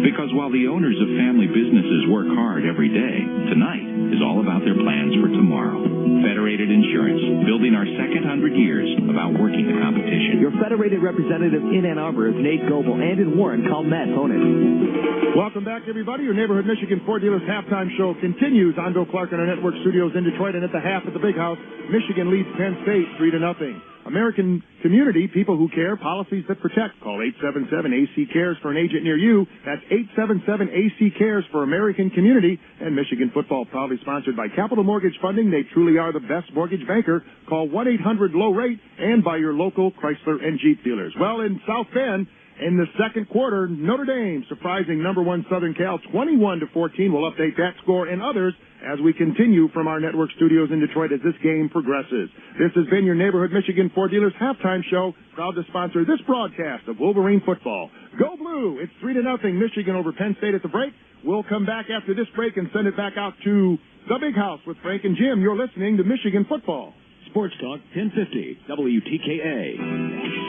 Because while the owners of family businesses work hard every day, tonight is all about their plans for tomorrow. Federated Insurance, building our second 100 years of outworking the competition. Your Federated representative in Ann Arbor is Nate Goebel, and in Warren, call Matt Honan. Welcome back, everybody. Your Neighborhood Michigan Ford Dealers halftime show continues. I'm Bill Clark in our network studios in Detroit, and at the half at the Big House, Michigan leads Penn State 3-0. American Community, people who care, policies that protect. Call 877-AC-CARES for an agent near you. That's 877-AC-CARES for American Community. And Michigan football, proudly sponsored by Capital Mortgage Funding. They truly are the best mortgage banker. Call 1-800-LOW-RATE and by your local Chrysler and Jeep dealers. Well, in South Bend, in the second quarter, Notre Dame surprising number 1 Southern Cal 21-14. We'll update that score and others as we continue from our network studios in Detroit as this game progresses. This has been your Neighborhood Michigan Ford Dealers halftime show, proud to sponsor this broadcast of Wolverine football. Go Blue! It's 3-0 Michigan over Penn State at the break. We'll come back after this break and send it back out to the Big House with Frank and Jim. You're listening to Michigan Football. Sports Talk 1050 WTKA.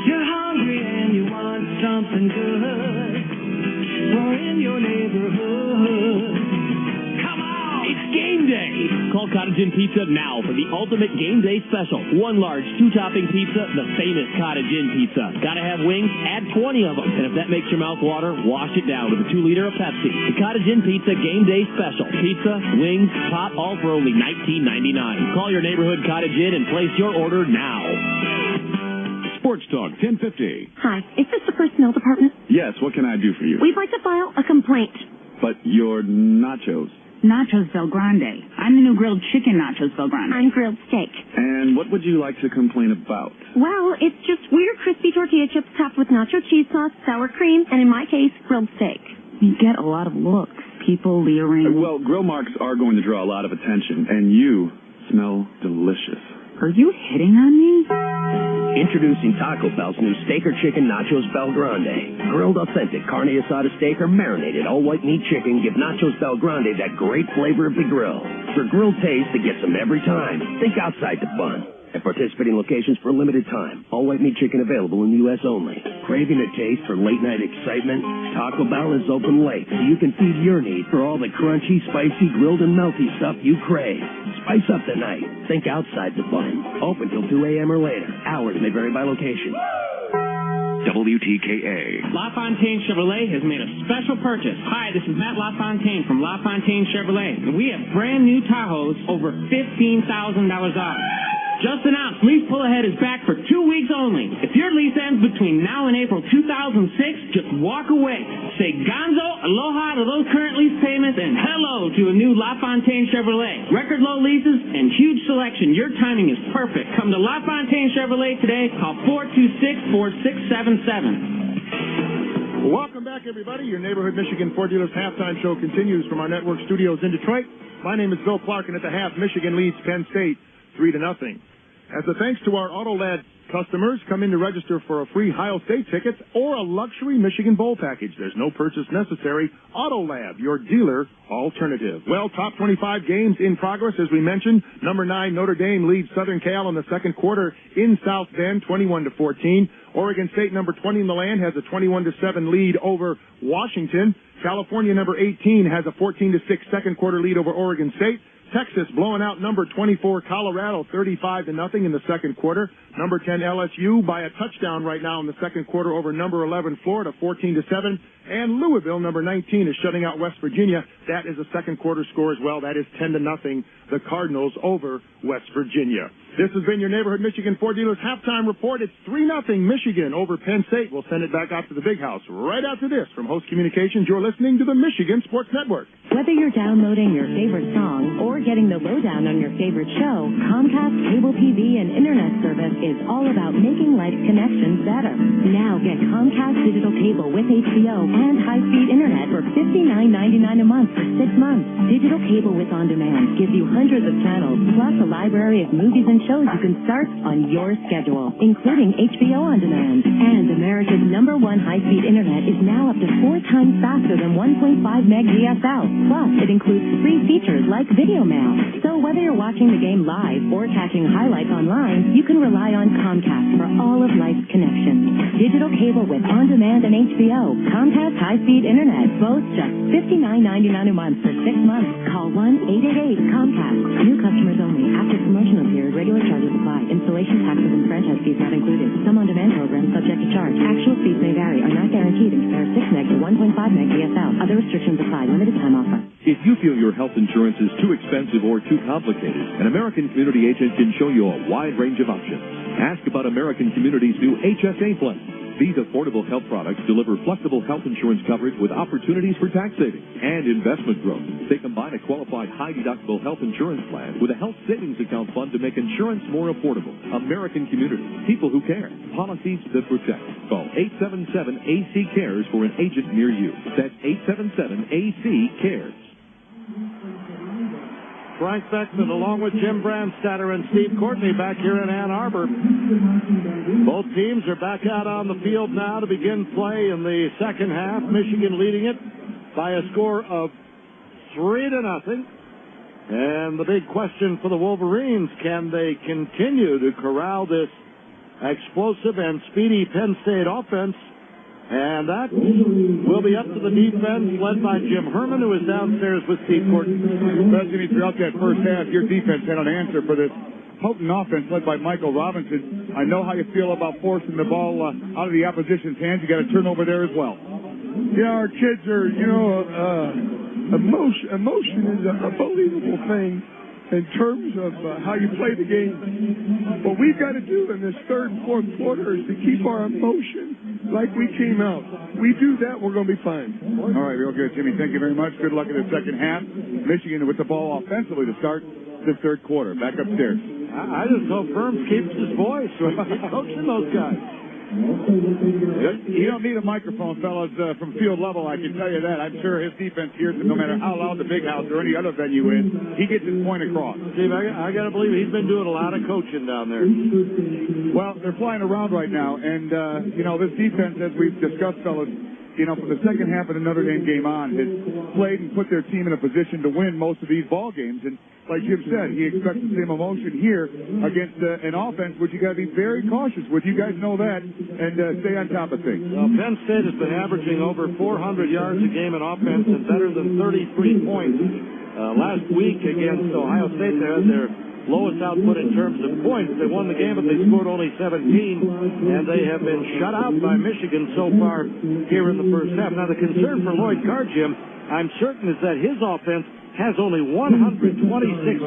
You're hungry and you want something good. We're in your neighborhood. It's game day. Call Call Cottage Inn Pizza now for the ultimate game day special. One large, two-topping pizza, the famous Cottage Inn Pizza. Gotta have wings? Add 20 of them. And if that makes your mouth water, wash it down with a 2-liter of Pepsi. The Cottage Inn Pizza game day special. Pizza, wings, pop, all for only $19.99. Call your neighborhood Cottage Inn and place your order now. Sports Talk 1050. Hi, is this the personnel department? Yes, what can I do for you? We'd like to file a complaint. But your nachos. Nachos Bel Grande. I'm the new grilled chicken nachos Bel Grande. I'm grilled steak. And what would you like to complain about? Well, it's just weird crispy tortilla chips topped with nacho cheese sauce, sour cream, and in my case, grilled steak. You get a lot of looks. People leering. Well, grill marks are going to draw a lot of attention, and you smell delicious. Are you hitting on me? Introducing Taco Bell's new steak or chicken nachos Bel Grande. Grilled authentic carne asada steak or marinated all-white meat chicken give nachos Bel Grande that great flavor of the grill. For grilled taste that gets them every time. Think outside the bun. At participating locations for a limited time. All-white meat chicken available in the U.S. only. Craving a taste for late-night excitement? Taco Bell is open late, so you can feed your need for all the crunchy, spicy, grilled, and melty stuff you crave. Spice up the night. Think outside the bun. Open till 2 a.m. or later. Hours may vary by location. WTKA. LaFontaine Chevrolet has made a special purchase. Hi, this is Matt LaFontaine from LaFontaine Chevrolet, and we have brand new Tahoes over $15,000 off. Just announced, lease pull ahead is back for 2 weeks only. If your lease ends between now and April 2006, just walk away. Say gonzo, aloha to those current lease payments, and hello to a new LaFontaine Chevrolet. Record low leases and huge selection. Your timing is perfect. Come to LaFontaine Chevrolet today. Call 426-4677. Welcome back, everybody. Your Neighborhood Michigan Ford Dealers halftime show continues from our network studios in Detroit. My name is Bill Clark, and at the half, Michigan leads Penn State 3-0. As a thanks to our AutoLad customers, come in to register for a free Ohio State tickets or a luxury Michigan Bowl package. There's no purchase necessary. AutoLab, your dealer alternative. Well, top 25 games in progress, as we mentioned. Number 9, Notre Dame leads Southern Cal in the second quarter in South Bend, 21-14. Oregon State, number 20 in the land, has a 21-7 lead over Washington. California, number 18, has a 14-6 second quarter lead over Oregon State. Texas blowing out number 24 Colorado 35-0 in the second quarter. Number 10 LSU by a touchdown right now in the second quarter over number 11 Florida 14-7. And Louisville, number 19, is shutting out West Virginia. That is a second quarter score as well. That is 10-0. The Cardinals over West Virginia. This has been your Neighborhood Michigan Ford Dealers halftime report. It's 3-0 Michigan over Penn State. We'll send it back out to the big house right after this. From Host Communications, you're listening to the Michigan Sports Network. Whether you're downloading your favorite song or getting the lowdown on your favorite show, Comcast Cable TV and Internet service is all about making life's connections better. Now get Comcast Digital Cable with HBO and high-speed Internet for $59.99 a month for 6 months. Digital Cable with On Demand gives you hundreds of channels, plus a library of movies and shows you can start on your schedule, including HBO On Demand. And America's #1 high-speed Internet is now up to 4 times faster than 1.5 meg DSL. Plus, it includes free features like video mail. So whether you're watching the game live or catching highlights online, you can rely on Comcast for all of life's connections. Digital cable with On Demand and HBO. Comcast high-speed Internet. Both just $59.99 a month for 6 months. Call 1-888-COMCAST. New customers only. After promotional period, regular charges apply. Installation, taxes, and franchise fees not included. Some on-demand programs subject to charge. Actual speeds may vary. Are not guaranteed and compare 6 meg to 1.5 meg DSL. Other restrictions apply. Limited time offer. If you feel your health insurance is too expensive or too complicated, an American Community agent can show you a wide range of options. Ask about American Community's new HSA plan. These affordable health products deliver flexible health insurance coverage with opportunities for tax savings and investment growth. They combine a qualified high-deductible health insurance plan with a health savings account fund to make insurance more affordable. American Community. People who care. Policies that protect. Call 877-AC-CARES for an agent near you. That's 877-AC-CARES. Frank Beckman along with Jim Brandstatter and Steve Courtney back here in Ann Arbor. Both teams are back out on the field now to begin play in the second half. Michigan leading it by a score of 3-0. And the big question for the Wolverines, can they continue to corral this explosive and speedy Penn State offense And that will be up to the defense, led by Jim Herman, who is downstairs with Steve Courtney. Well, Jimmy, throughout that first half, your defense had an answer for this potent offense led by Michael Robinson. I know how you feel about forcing the ball out of the opposition's hands. You got a turnover there as well. Yeah, our kids are, emotion is an unbelievable thing in terms of how you play the game. What we've got to do in this third and fourth quarter is to keep our emotion like we came out. We do that, we're going to be fine. All right, real good, Jimmy. Thank you very much. Good luck in the second half. Michigan with the ball offensively to start the third quarter. Back upstairs. I just hope Firms keeps his voice. Keep coaching those guys. You don't need a microphone, fellas, from field level, I can tell you that. I'm sure his defense hears it no matter how loud the big house or any other venue is. He gets his point across. Steve, I got to believe he's been doing a lot of coaching down there. Well, they're flying around right now, and, this defense, as we've discussed, fellas, from the second half of the Notre Dame game on, has played and put their team in a position to win most of these ball games. And like Jim said, he expects the same emotion here against an offense which you got to be very cautious with. You guys know that, and stay on top of things. Well, Penn State has been averaging over 400 yards a game in offense and better than 33 points. Last week against Ohio State, they had their lowest output in terms of points. They won the game, but they scored only 17, and they have been shut out by Michigan so far here in the first half. Now, the concern for Lloyd Carr, Jim, I'm certain, is that his offense has only 126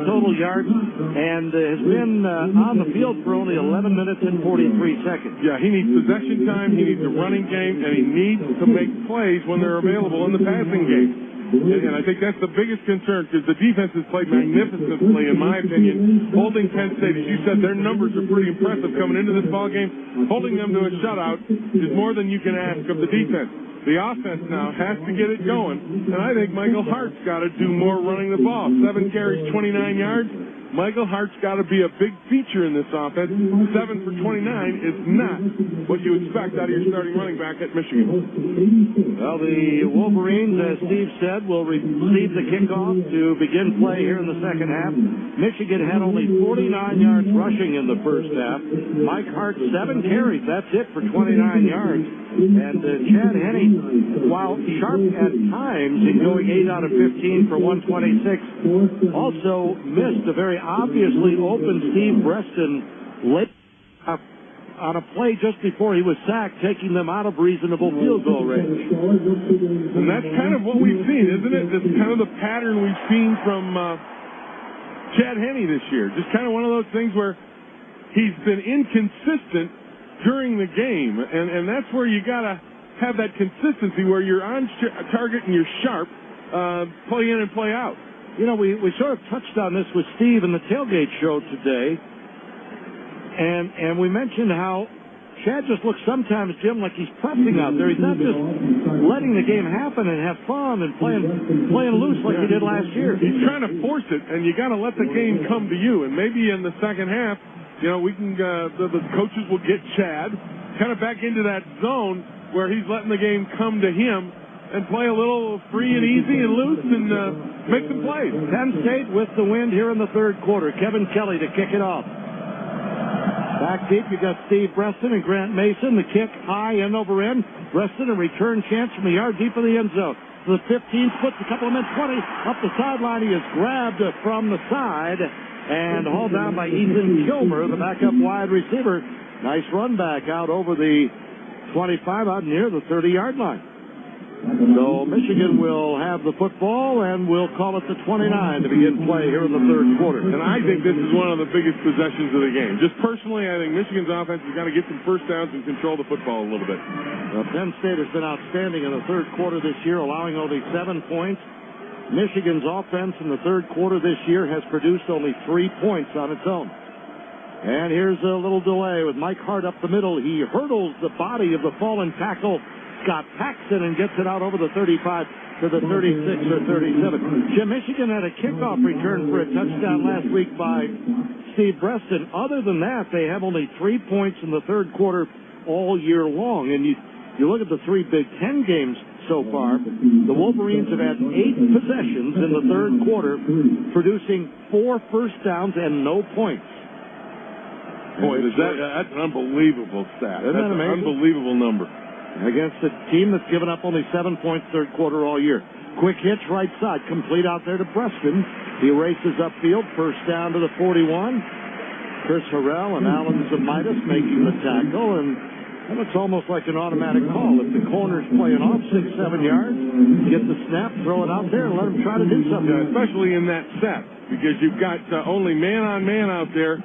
total yards and has been on the field for only 11 minutes and 43 seconds. Yeah, he needs possession time, he needs a running game, and he needs to make plays when they're available in the passing game. And I think that's the biggest concern because the defense has played magnificently, in my opinion. Holding Penn State, as you said, their numbers are pretty impressive coming into this ball game. Holding them to a shutout is more than you can ask of the defense. The offense now has to get it going, and I think Michael Hart's got to do more running the ball. 7 carries, 29 yards. Michael Hart's got to be a big feature in this offense. 7 for 29 is not what you expect out of your starting running back at Michigan. Well, the Wolverines, as Steve said, will receive the kickoff to begin play here in the second half. Michigan had only 49 yards rushing in the first half. Mike Hart, 7 carries. That's it for 29 yards. And Chad Henne, while sharp at times in going 8 out of 15 for 126, also missed a very obviously open Steve Breston late on a play just before he was sacked, taking them out of reasonable field goal range. And that's kind of what we've seen, isn't it? That's kind of the pattern we've seen from Chad Henne this year. Just kind of one of those things where he's been inconsistent during the game, and that's where you got to have that consistency where you're on target and you're sharp, play in and play out. We sort of touched on this with Steve in the tailgate show today, and we mentioned how Chad just looks sometimes, Jim, like he's pressing out there. He's not just letting the game happen and have fun and playing loose like he did last year. He's trying to force it, and you got to let the game come to you. And maybe in the second half, we can the coaches will get Chad kind of back into that zone where he's letting the game come to him and play a little free and easy and loose and make some plays. Penn State with the wind here in the third quarter. Kevin Kelly to kick it off. Back deep, you got Steve Breston and Grant Mason. The kick high, end over end. Breston, a return chance from the yard deep of the end zone. To the 15, splits a couple of men, 20. Up the sideline, he is grabbed from the side and hauled down by Ethan Kilmer, the backup wide receiver. Nice run back out over the 25, out near the 30-yard line. So Michigan will have the football, and we'll call it the 29 to begin play here in the third quarter. And I think this is one of the biggest possessions of the game. Just personally, I think Michigan's offense has got to get some first downs and control the football a little bit. Well, Penn State has been outstanding in the third quarter this year, allowing only 7 points. Michigan's offense in the third quarter this year has produced only 3 points on its own. And here's a little delay with Mike Hart up the middle. He hurdles the body of the fallen tackle Scott Paxton and gets it out over the 35 to the 36 or 37. Jim, Michigan had a kickoff return for a touchdown last week by Steve Breston. Other than that, they have only 3 points in the third quarter all year long. And you look at the 3 Big Ten games so far, the Wolverines have had 8 possessions in the third quarter, producing 4 first downs and no points. Boy, that's an unbelievable stat. Isn't that amazing? An unbelievable number. against a team that's given up only 7 points third quarter all year. Quick hitch right side, complete out there to Preston. He races upfield, first down to the 41. Chris Harrell and Alan Zamitis making the tackle, and it's almost like an automatic call. If the corner's playing off 6-7 yards, get the snap, throw it out there, and let him try to do something. Yeah, especially in that set, because you've got only man-on-man out there.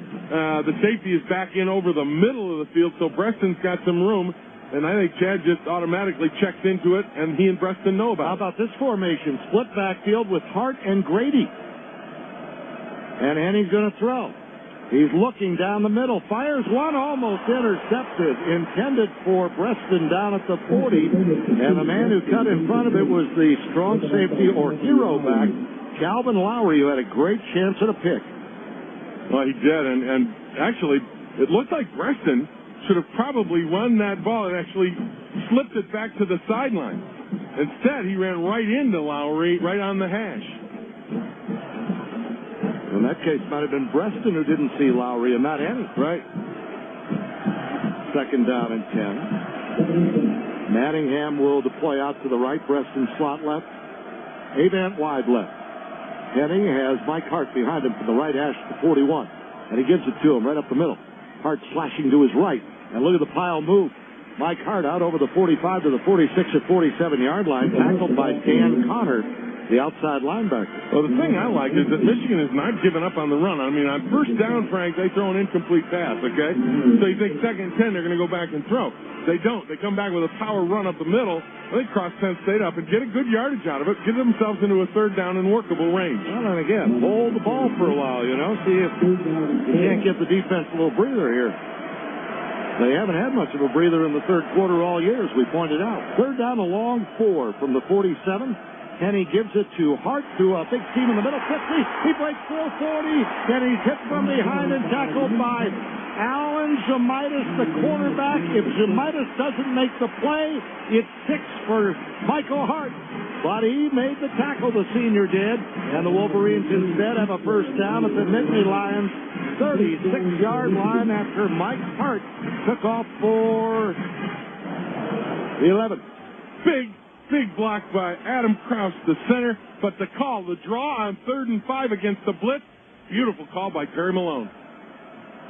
The safety is back in over the middle of the field, so Preston's got some room. And I think Chad just automatically checks into it, and he and Preston know about it. How about this formation? Split backfield with Hart and Grady. And Henny's going to throw. He's looking down the middle. Fires one, almost intercepted. Intended for Preston down at the 40. And the man who cut in front of it was the strong safety or hero back, Calvin Lowry, who had a great chance at a pick. Well, he did, and actually, it looked like Preston should have probably run that ball and actually slipped it back to the sideline. Instead, he ran right into Lowry, right on the hash. In that case, might have been Preston who didn't see Lowry and not Henny. Right. Second down and 10. Manningham will deploy out to the right. Preston slot left. Avant wide left. Henny has Mike Hart behind him from the right hash to 41. And he gives it to him right up the middle. Hart slashing to his right. And look at the pile move. Mike Hart out over the 45 to the 46 or 47-yard line, tackled by Dan Connor, the outside linebacker. Well, the thing I like is that Michigan has not given up on the run. I mean, on first down, Frank, they throw an incomplete pass, okay? So you think second and 10, they're going to go back and throw. They don't. They come back with a power run up the middle. They cross Penn State up and get a good yardage out of it, get themselves into a third down and workable range. Well, and again, hold the ball for a while, see if you can't get the defense a little breather here. They haven't had much of a breather in the third quarter all year, as we pointed out. Third down, a long 4 from the 47. Henny gives it to Hart, to a big team in the middle. 50. He breaks 440. Then he's hit from behind and tackled by Alan Zamitis, the cornerback. If Zamitis doesn't make the play, it's 6 for Michael Hart. But he made the tackle, the senior did. And the Wolverines instead have a first down at the Nittany Lions 36-yard line after Mike Hart took off for 11. Big block by Adam Krause, the center. But the call, the draw on 3rd and 5 against the blitz, beautiful call by Terry Malone.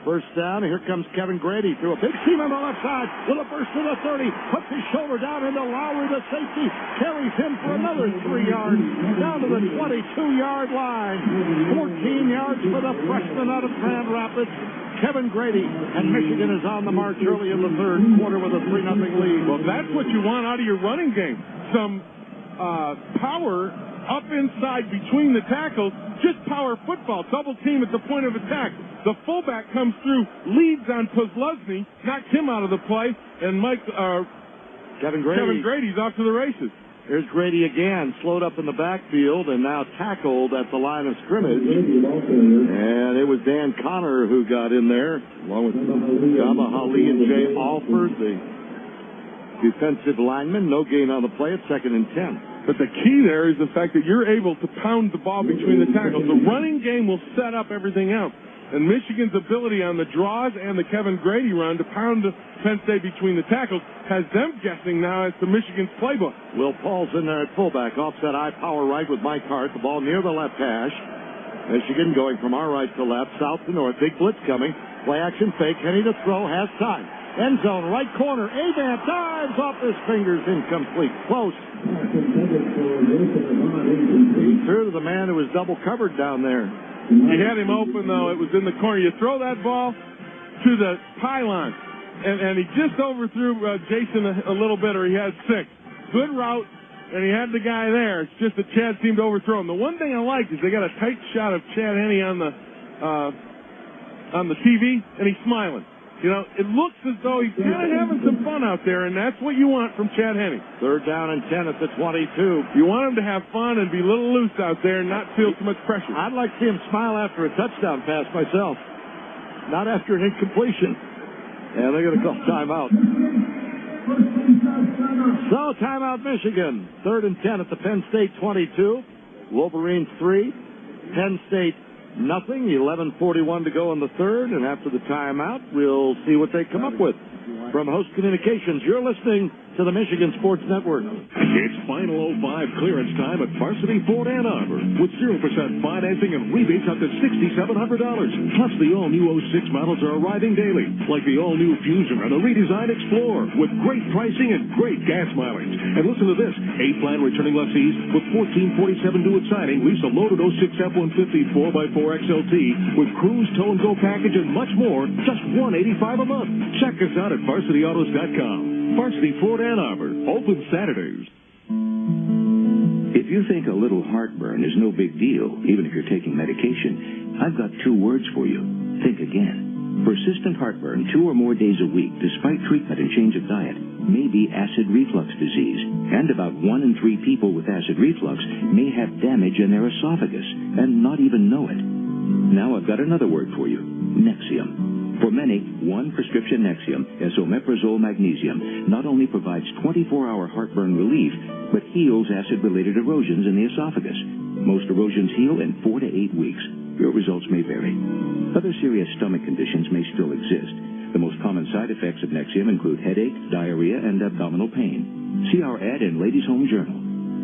First down, here comes Kevin Grady through a big seam on the left side with a burst to the 30, puts his shoulder down into Lowry, the safety, carries him for another 3 yards, down to the 22-yard line. 14 yards for the freshman out of Grand Rapids, Kevin Grady, and Michigan is on the march early in the third quarter with a 3-0 lead. Well, that's what you want out of your running game. Some power up inside between the tackles, just power football, double team at the point of attack. The fullback comes through, leads on Pozluzny, knocks him out of the play, and Kevin Grady's off to the races. Here's Grady again, slowed up in the backfield and now tackled at the line of scrimmage. And it was Dan Connor who got in there, along with Jama Ali and Jay Alford, the defensive lineman. No gain on the play at 2nd and 10. But the key there is the fact that you're able to pound the ball between the tackles. The running game will set up everything else. And Michigan's ability on the draws and the Kevin Grady run to pound Penn State between the tackles has them guessing now as to Michigan's playbook. Will Paul's in there at fullback. Offset eye power right with Mike Hart. The ball near the left hash. Michigan going from our right to left, south to north. Big blitz coming. Play action fake. Henny to throw. Has time. End zone, right corner. Avant dives off his fingers. Incomplete. Close. He threw to the man who was double covered down there. He had him open, though. It was in the corner. You throw that ball to the pylon, and he just overthrew Jason a little bit, or he had 6. Good route, and he had the guy there. It's just that Chad seemed to overthrow him. The one thing I like is they got a tight shot of Chad Henne on the TV, and he's smiling. It looks as though he's kind of having some fun out there, and that's what you want from Chad Henne. Third down and 10 at the 22. You want him to have fun and be a little loose out there and not feel too much pressure. I'd like to see him smile after a touchdown pass myself, not after an incompletion. And they're going to call timeout. So, timeout Michigan. 3rd and 10 at the Penn State 22. Wolverines 3. Penn State nothing. 11:41 to go in the third, and after the timeout, we'll see what they come up with. From Host Communications, you're listening to the Michigan Sports Network. It's final 05 clearance time at Varsity Ford Ann Arbor with 0% financing and rebates up to $6,700. Plus, the all-new 06 models are arriving daily, like the all-new Fusion and the redesigned Explorer with great pricing and great gas mileage. And listen to this, 8-plan returning lessees with $1,447 due at signing lease a loaded 06 F-150 4x4 XLT with cruise, tow, and go package and much more, just $185 a month. Check us out at VarsityAutos.com. Varsity Ford Ann Arbor, open Saturdays. If you think a little heartburn is no big deal, even if you're taking medication, I've got 2 words for you. Think again. Persistent heartburn 2 or more days a week, despite treatment and change of diet, may be acid reflux disease. And about 1 in 3 people with acid reflux may have damage in their esophagus and not even know it. Now I've got another word for you, Nexium. For many, one prescription Nexium, esomeprazole magnesium, not only provides 24-hour heartburn relief, but heals acid-related erosions in the esophagus. Most erosions heal in 4 to 8 weeks. Your results may vary. Other serious stomach conditions may still exist. The most common side effects of Nexium include headache, diarrhea, and abdominal pain. See our ad in Ladies' Home Journal.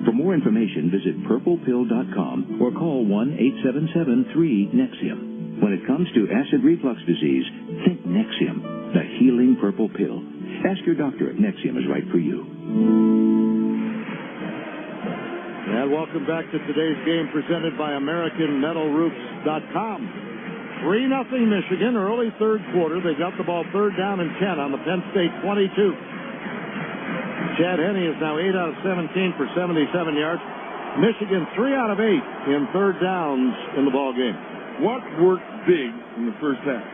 For more information, visit purplepill.com or call 1-877-3-NEXIUM. When it comes to acid reflux disease, think Nexium, the healing purple pill. Ask your doctor if Nexium is right for you. And welcome back to today's game presented by AmericanMetalRoofs.com. 3-0 Michigan, early third quarter. They got the ball 3rd down and 10 on the Penn State 22. Chad Henne is now 8 out of 17 for 77 yards. Michigan 3 out of 8 in 3rd downs in the ball game. What worked big in the first half?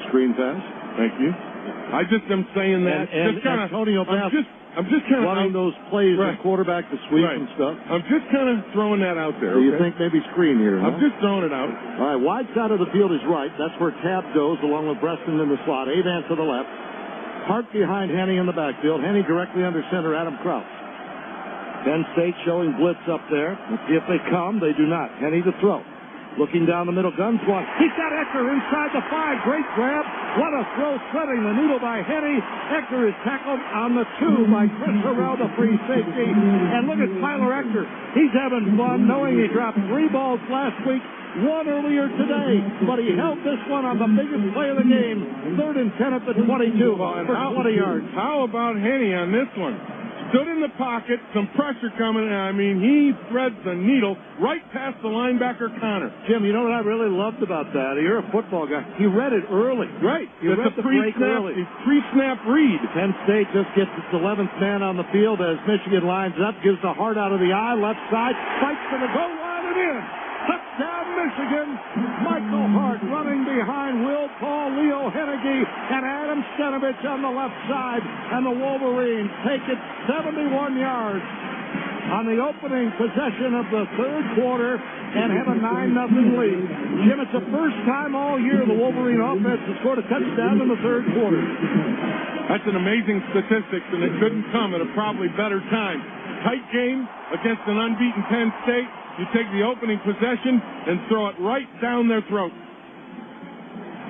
Screen pass. Thank you. I just am saying that. And Antonio Bass I'm just kind of running those plays right. of quarterback to sweep right. and stuff. I'm just kind of throwing that out there. So you think maybe screen here, huh? I'm just throwing it out. All right, wide side of the field is right. That's where Tab goes, along with Breston in the slot. Avance to the left. Hart behind Henne in the backfield. Henne directly under center, Adam Crouch. Penn State showing blitz up there. Let's see if they come. They do not. Henne to throw. Looking down the middle, gun squad. He's got Ecker inside the 5. Great grab. What a throw, threading the needle by Henne. Ecker is tackled on the 2 by Chris Harrell, the free safety. And look at Tyler Ecker. He's having fun, knowing he dropped 3 balls last week, 1 earlier today. But he held this one on the biggest play of the game. 3rd and 10 at the 22 for 20 yards. How about Henne on this one? Stood in the pocket, some pressure coming, and I mean, he threads the needle right past the linebacker Connor. Jim, you know what I really loved about that? You're a football guy. He read it early. Right. He read the break early. Pre-snap read. Penn State just gets its 11th man on the field as Michigan lines up, gives the heart out of the eye, left side, fights for the goal line and in. Touchdown, Michigan. Michael Hart running behind Will Paul, Leo Hennege, and Adam Stenovich on the left side. And the Wolverines take it 71 yards on the opening possession of the 3rd quarter and have a 9-0 lead. Jim, it's the first time all year the Wolverine offense has scored a touchdown in the 3rd quarter. That's an amazing statistic, and it couldn't come at a probably better time. Tight game against an unbeaten Penn State. You take the opening possession and throw it right down their throat.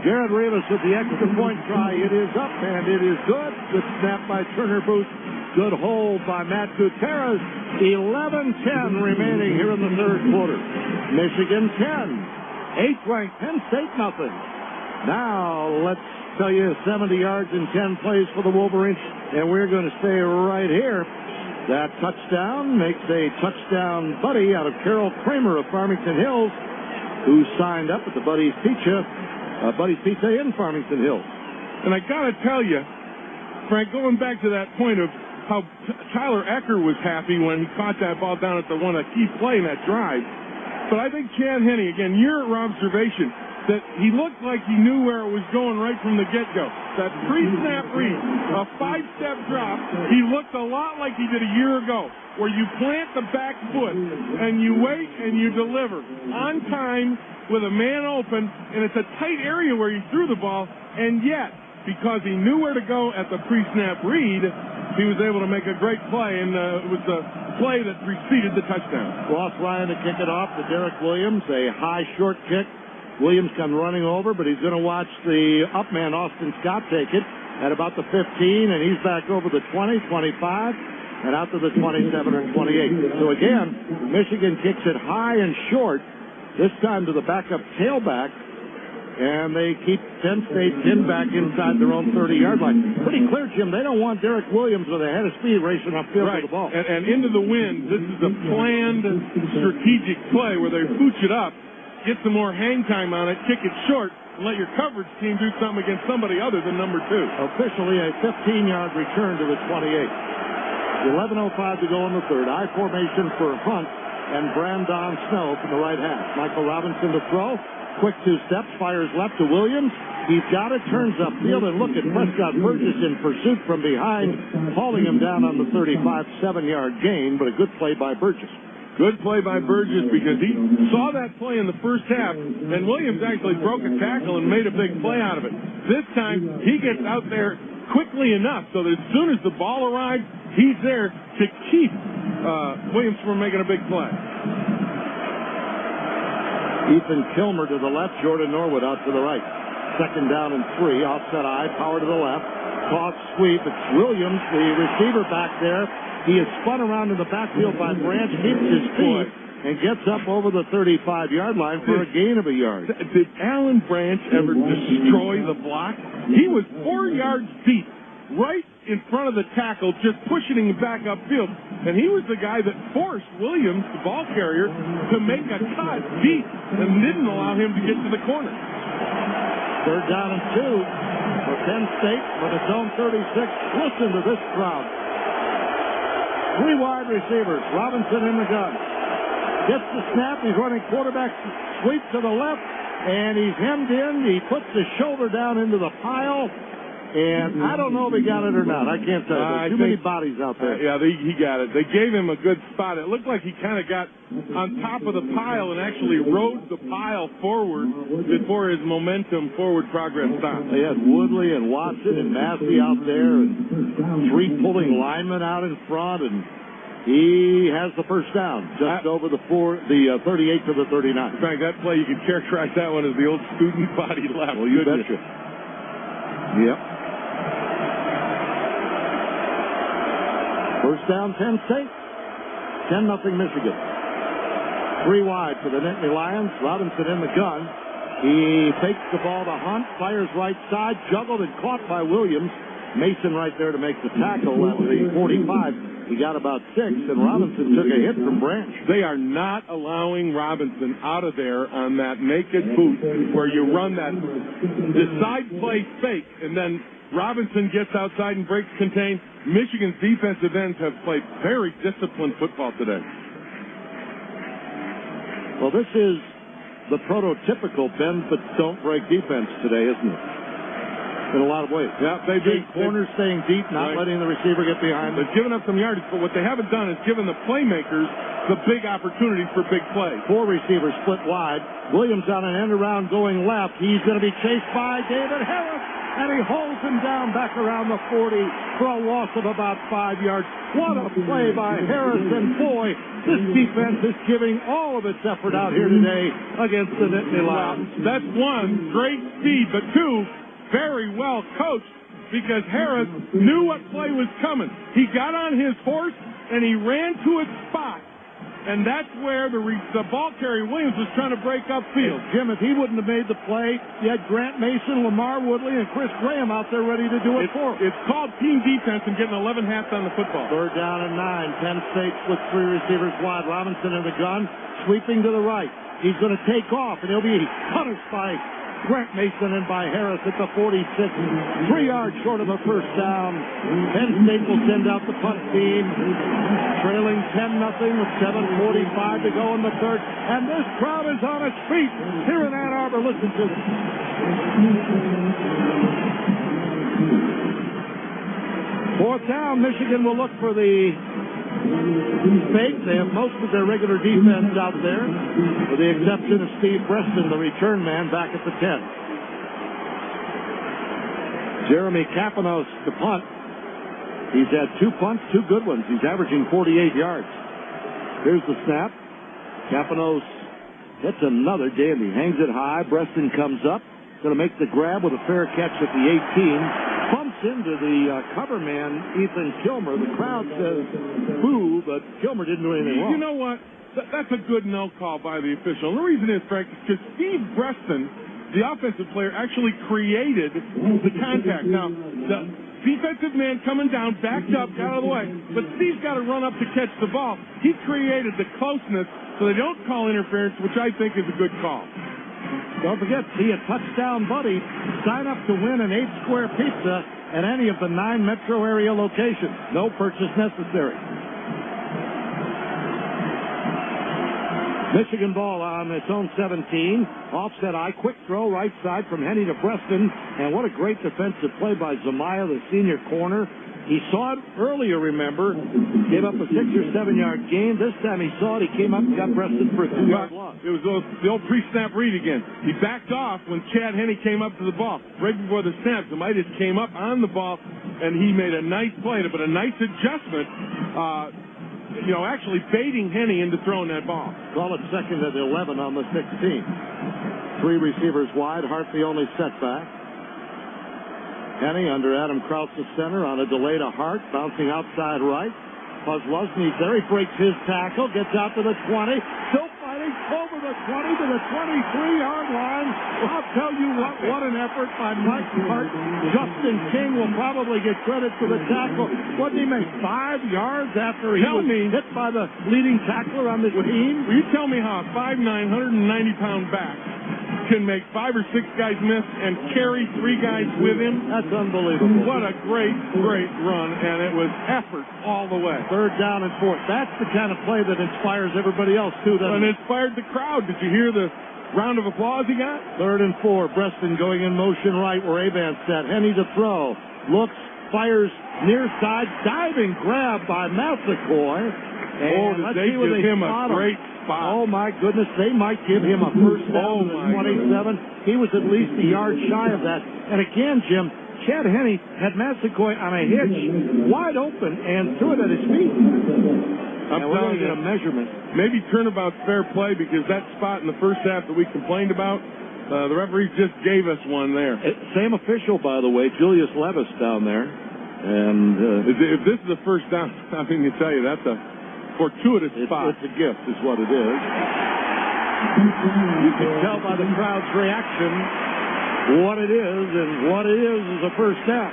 Garrett Rivas with the extra point try. It is up and it is good. Good snap by Turner Booth. Good hold by Matt Gutierrez. 11-10 remaining here in the 3rd quarter. Michigan 10. 8th ranked Penn State nothing. Now let's tell you 70 yards in 10 plays for the Wolverines. And we're going to stay right here. That touchdown makes a touchdown buddy out of Carol Kramer of Farmington Hills, who signed up at the Buddy's Pizza in Farmington Hills. And I got to tell you, Frank, going back to that point of how Tyler Ecker was happy when he caught that ball down at the one, a key play in that drive. But I think Chad Henne, again, your observation, that he looked like he knew where it was going right from the get-go. That pre-snap read, a 5-step drop, he looked a lot like he did a year ago, where you plant the back foot and you wait and you deliver on time with a man open, and it's a tight area where he threw the ball, and yet, because he knew where to go at the pre-snap read, he was able to make a great play, and it was the play that preceded the touchdown. Ross Ryan to kick it off to Derek Williams, a high short kick. Williams come running over, but he's going to watch the up man, Austin Scott, take it. at about the 15, and he's back over the 20, 25, and out to the 27 or 28. So again, Michigan kicks it high and short, this time to the backup tailback, and they keep Penn State pinned back inside their own 30-yard line. Pretty clear, Jim, they don't want Derek Williams with a head of speed racing upfield with the ball. And into the wind, this is a planned strategic play where they pooch it up, get some more hang time on it, kick it short, and let your coverage team do something against somebody other than number 2. Officially a 15-yard return to the 28. 11:05 to go in the third. I formation for Hunt and Brandon Snow from the right half. Michael Robinson to throw. Quick 2 steps, fires left to Williams. He's got it, turns upfield, and look at Prescott Burgess in pursuit from behind, hauling him down on the 35, 7-yard gain, but a good play by Burgess. Good play by Burgess because he saw that play in the first half, and Williams actually broke a tackle and made a big play out of it. This time, he gets out there quickly enough so that as soon as the ball arrives, he's there to keep Williams from making a big play. Ethan Kilmer to the left, Jordan Norwood out to the right. Second down and 3, offset eye, power to the left. Toss sweep, it's Williams, the receiver back there. He is spun around in the backfield by Branch, keeps his feet, and gets up over the 35-yard line for a gain of a yard. Did Alan Branch ever destroy the block? He was 4 yards deep, right in front of the tackle, just pushing him back upfield. And he was the guy that forced Williams, the ball carrier, to make a cut deep and didn't allow him to get to the corner. Third down and 2 for Penn State for the zone 36. Listen to this crowd. 3 wide receivers. Robinson in the gun. Gets the snap. He's running quarterback sweep to the left, and he's hemmed in. He puts his shoulder down into the pile. And I don't know if he got it or not. I can't tell you. There's too many bodies out there. Yeah, he got it. They gave him a good spot. It looked like he kind of got on top of the pile and actually rode the pile forward before his momentum forward progress stopped. They had Woodley and Watson and Massey out there and 3 pulling linemen out in front, and he has the first down just over the 38 to the 39. In fact, that play, you could characterize that one as the old student body left. Well, you betcha. Yep. First down, Penn State. 10-0 Michigan. 3 wide for the Nittany Lions. Robinson in the gun. He takes the ball to Hunt, fires right side, juggled and caught by Williams. Mason right there to make the tackle at the 45. He got about 6, and Robinson took a hit from Branch. They are not allowing Robinson out of there on that naked boot where you run that decide play fake, and then Robinson gets outside and breaks contain. Michigan's defensive ends have played very disciplined football today. Well, this is the prototypical bend but don't break defense today, isn't it? In a lot of ways. Yeah, they've been corners staying deep, not letting the receiver get behind them. They've given up some yardage, but what they haven't done is given the playmakers the big opportunities for big plays. 4 receivers split wide. Williams on an end around going left. He's going to be chased by David Harris, and he holds him down back around the 40 for a loss of about 5 yards. What a play by Harris, and boy, this defense is giving all of its effort out here today against the Nittany Lions. That's 1, great speed, but 2, very well coached, because Harris knew what play was coming. He got on his horse and he ran to its spot, and that's where the ball carrier Williams was trying to break upfield. Jim, if he wouldn't have made the play, you had Grant Mason, Lamar Woodley, and Chris Graham out there ready to do it for him. It's called team defense and getting 11 hats on the football. Third down and 9. Penn State with 3 receivers wide. Robinson in the gun, sweeping to the right. He's going to take off, and he'll be punished by Grant Mason and by Harris at the 46, 3 yards short of a first down. Penn State will send out the punt team, trailing 10-0 with 7:45 to go in the third. And this crowd is on its feet here in Ann Arbor. Listen to them. Fourth down, Michigan will look for the fake. They have most of their regular defense out there, with the exception of Steve Preston, the return man, back at the 10. Jeremy Kapanos to punt. He's had 2 punts, 2 good ones. He's averaging 48 yards. Here's the snap. Kapanos gets another dandy. Hangs it high. Preston comes up. Going to make the grab with a fair catch at the 18. Bumps into the cover man, Ethan Kilmer. The crowd says boo, but Kilmer didn't do anything wrong. You know what? That's a good no call by the official. And the reason is, Frank, because Steve Breston, the offensive player, actually created the contact. Now, the defensive man coming down, backed up, got out of the way. But Steve's got to run up to catch the ball. He created the closeness so they don't call interference, which I think is a good call. Don't forget, see a touchdown, buddy. Sign up to win an 8-square pizza at any of the 9 metro area locations. No purchase necessary. Michigan ball on its own 17. Offset eye, quick throw, right side from Henny to Preston. And what a great defensive play by Zamaya, the senior corner. He saw it earlier, remember. Gave up a 6 or 7 yard gain. This time he saw it. He came up and got Preston for a 2-yard loss. It was the old pre-snap read again. He backed off when Chad Henne came up to the ball. Right before the snap, Zamaya just came up on the ball, and he made a nice play, but a nice adjustment. Actually baiting Henne into throwing that ball. Call it second at 11 on the 16. 3 receivers wide. Hart the only setback. Henne under Adam Krause's center on a delay to Hart, bouncing outside right. Kozlowski's there. He breaks his tackle, gets out to the 20. Still fighting over the 20 to the 23-yard line. I'll tell you what an effort by Mike Hart. Justin King will probably get credit for the tackle. What did he make, 5 yards after he was hit by the leading tackler on the team? Will you tell me how a 5'9", 190-pound back can make 5 or 6 guys miss and carry 3 guys with him? That's unbelievable. What a great run, and it was effort all the way. 3rd down and 4. That's the kind of play that inspires everybody else, too. And it inspired the crowd. Did you hear the round of applause he got? 3rd and 4. Breston going in motion right where Avant's set. Henne to throw. Looks, fires near side. Diving grab by Massaquoi. And did they give him a great spot. Oh, my goodness. They might give him a first down to the 27. He was at least a yard shy of that. And again, Jim, Chad Henne had Massaquoi on a hitch, wide open, and threw it at his feet. I'm telling you, a measurement. Maybe turnabout's fair play, because that spot in the first half that we complained about, the referees just gave us one there. Same official, by the way, Julius Levis down there. And if this is the first down, I mean, to tell you, that's a fortuitous spot. It's a gift, is what it is. You can tell by the crowd's reaction what it is, and what it is a first down.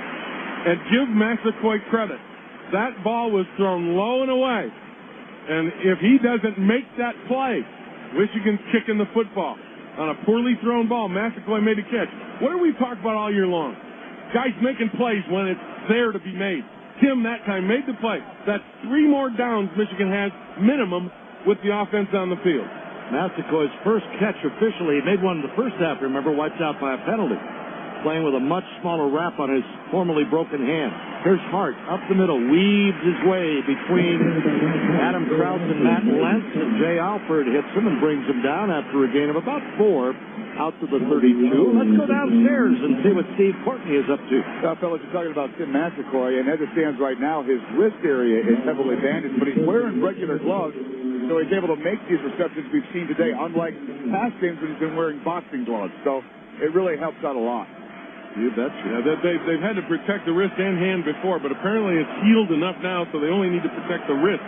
And give Massaquoi credit. That ball was thrown low and away. And if he doesn't make that play, Michigan's kicking the football. On a poorly thrown ball, Massaquoi made a catch. What do we talk about all year long? Guys making plays when it's there to be made. Tim that time made the play. That's 3 more downs Michigan has minimum with the offense on the field. Massaquoi's first catch officially, he made one in the first half, remember, wiped out by a penalty. Playing with a much smaller wrap on his formerly broken hand. Here's Hart up the middle, weaves his way between Adam Krause and Matt Lentz, and Jay Alford hits him and brings him down after a gain of about 4 out to the 32. Let's go downstairs and see what Steve Courtney is up to. Well, fellas, you're talking about Tim Massaquoi, and as it stands right now, his wrist area is heavily bandaged, but he's wearing regular gloves, so he's able to make these receptions we've seen today, unlike past games when he's been wearing boxing gloves. So it really helps out a lot. You betcha. Yeah, they've had to protect the wrist and hand before, but apparently it's healed enough now, so they only need to protect the wrist.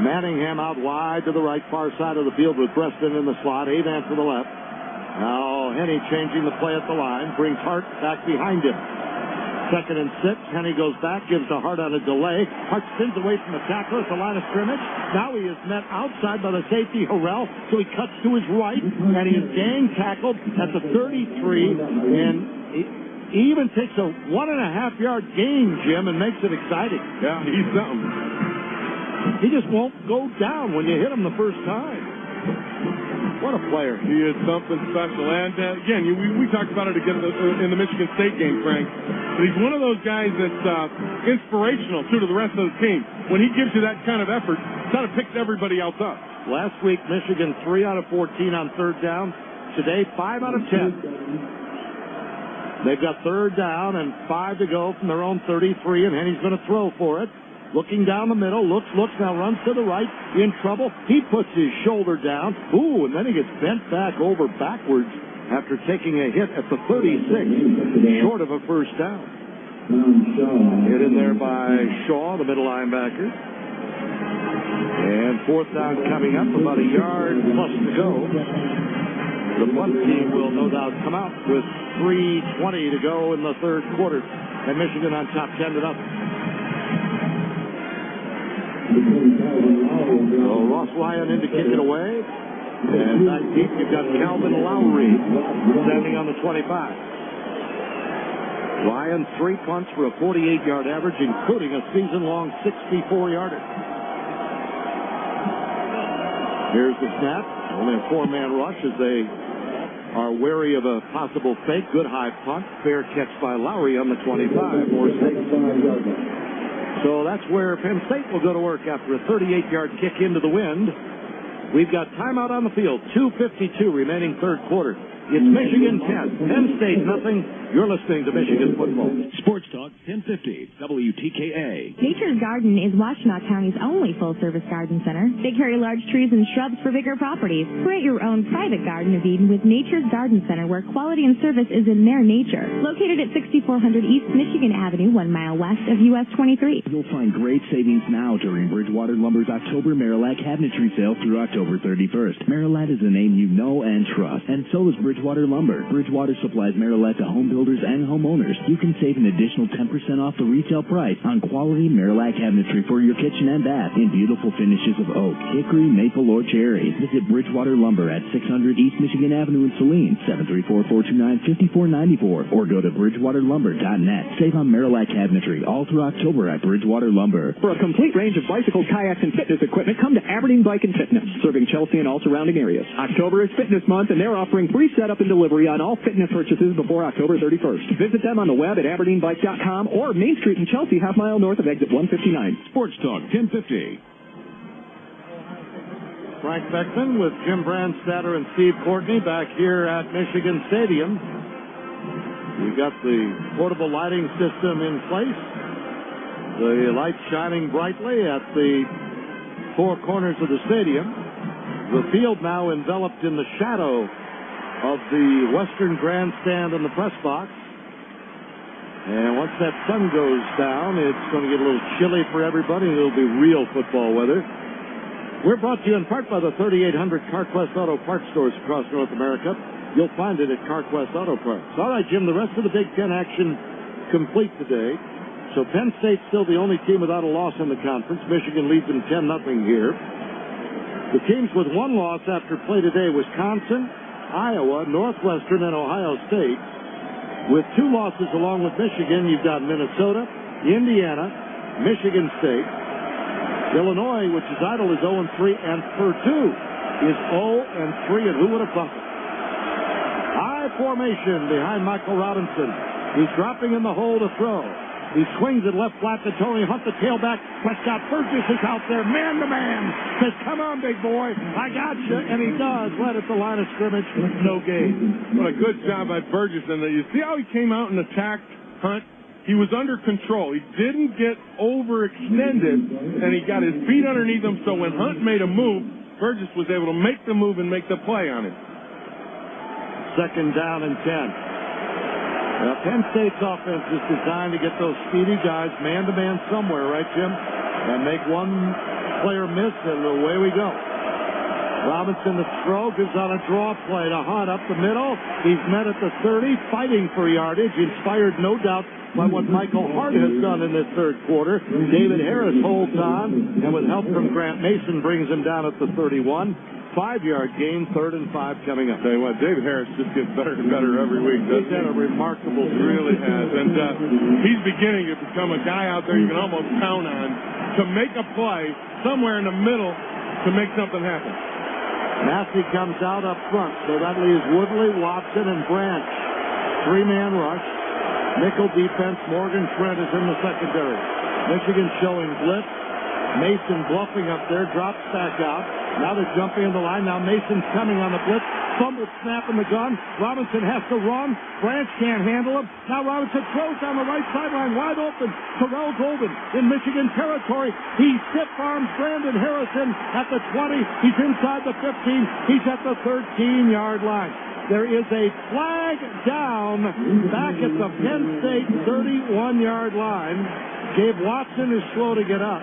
Manningham out wide to the right, far side of the field with Preston in the slot. Avant to the left. Now Henne changing the play at the line, brings Hart back behind him. 2nd and 6. Henne goes back, gives to Hart on a delay. Hart spins away from the tackler at the line of scrimmage. Now he is met outside by the safety, Harrell, so he cuts to his right, and he is gang tackled at the 33, and he even takes a 1.5-yard gain, Jim, and makes it exciting. Yeah, he's something. He just won't go down when you hit him the first time. What a player. He is something special. And, again, we talked about it again in the Michigan State game, Frank. But he's one of those guys that's inspirational, too, to the rest of the team. When he gives you that kind of effort, it kind of picks everybody else up. Last week, Michigan 3 out of 14 on 3rd down. Today, 5 out of 10. They've got 3rd down and 5 to go from their own 33, and Henne's going to throw for it. Looking down the middle, looks, now runs to the right, in trouble. He puts his shoulder down. Ooh, and then he gets bent back over backwards after taking a hit at the 36, short of a first down. Hit in there by Shaw, the middle linebacker. And fourth down coming up, about a yard plus to go. The punt team will no doubt come out with 3:20 to go in the third quarter. And Michigan on top 10-0. So Ross Ryan in to kick it away. And back deep, you've got Calvin Lowry standing on the 25. Ryan, 3 punts for a 48-yard average, including a season-long 64-yarder. Here's the snap. Only a 4-man rush as they are wary of a possible fake. Good high punt. Fair catch by Lowry on the 25 for State. So that's where Penn State will go to work after a 38-yard kick into the wind. We've got timeout on the field. 2:52 remaining third quarter. It's Michigan 10, Penn State nothing. You're listening to Michigan football. Sports Talk 1050 WTKA. Nature's Garden is Washtenaw County's only full-service garden center. They carry large trees and shrubs for bigger properties. Create your own private Garden of Eden with Nature's Garden Center, where quality and service is in their nature. Located at 6400 East Michigan Avenue, 1 mile west of US 23. You'll find great savings now during Bridgewater Lumber's October Marillac Cabinetry Sale through October 31st. Marillac is a name you know and trust, and so is Bridgewater Lumber. Bridgewater supplies Marillac to home builders and homeowners. You can save an additional 10% off the retail price on quality Marillac cabinetry for your kitchen and bath in beautiful finishes of oak, hickory, maple, or cherry. Visit Bridgewater Lumber at 600 East Michigan Avenue in Saline, 734-429-5494, or go to bridgewaterlumber.net. Save on Marillac cabinetry all through October at Bridgewater Lumber. For a complete range of bicycles, kayaks, and fitness equipment, come to Aberdeen Bike and Fitness, serving Chelsea and all surrounding areas. October is Fitness Month, and they're offering free setup and delivery on all fitness purchases before October 31st. Visit them on the web at aberdeenbike.com or Main Street in Chelsea, half mile north of exit 159. Sports Talk 1050. Frank Beckman with Jim Brandstatter and Steve Courtney back here at Michigan Stadium. We've got the portable lighting system in place. The lights shining brightly at the four corners of the stadium. The field now enveloped in the shadow of the western grandstand and the press box. And once that sun goes down, it's going to get a little chilly for everybody. It'll be real football weather. We're brought to you in part by the 3,800 CarQuest Auto Parts stores across North America. You'll find it at CarQuest Auto Parts. All right, Jim, the rest of the Big Ten action complete today. So Penn State's still the only team without a loss in the conference. Michigan leads them 10-0 here. The teams with one loss after play today, Wisconsin, Iowa, Northwestern, and Ohio State. With two losses along with Michigan, you've got Minnesota, Indiana, Michigan State. Illinois, which is idle, is 0-3, and Purdue is 0-3, and who would have thought it? High formation behind Michael Robinson. He's dropping in the hole to throw. He swings it left flat to Tony Hunt, the tailback. Prescott Burgess is out there, man-to-man. Says, come on, big boy, I got you. And he does, right at the line of scrimmage. No gain. What a good job by Burgess. And you see how he came out and attacked Hunt? He was under control. He didn't get overextended, and he got his feet underneath him, so when Hunt made a move, Burgess was able to make the move and make the play on it. Second down and 10. Penn State's offense is designed to get those speedy guys man-to-man somewhere, right, Jim? And make one player miss, and away we go. Robinson, the throw, gives on a draw play to Hunt up the middle. He's met at the 30, fighting for yardage, inspired no doubt by what Michael Hart has done in this third quarter. David Harris holds on, and with help from Grant Mason, brings him down at the 31. 5-yard gain, 3rd and 5 coming up. Tell you what, David Harris just gets better and better every week. He's had a remarkable season. He really has. And he's beginning to become a guy out there you can almost count on to make a play somewhere in the middle to make something happen. Massey comes out up front, so that leaves Woodley, Watson, and Branch. 3-man rush. Nickel defense. Morgan Trent is in the secondary. Michigan showing blitz. Mason bluffing up there, drops back out. Now they're jumping in the line. Now Mason's coming on the blitz. Fumbled snap in the gun. Robinson has to run. Branch can't handle him. Now Robinson throws down the right sideline, wide open. Terrell Golden in Michigan territory. He stiff arms Brandon Harrison at the 20. He's inside the 15. He's at the 13-yard line. There is a flag down back at the Penn State 31-yard line. Gabe Watson is slow to get up.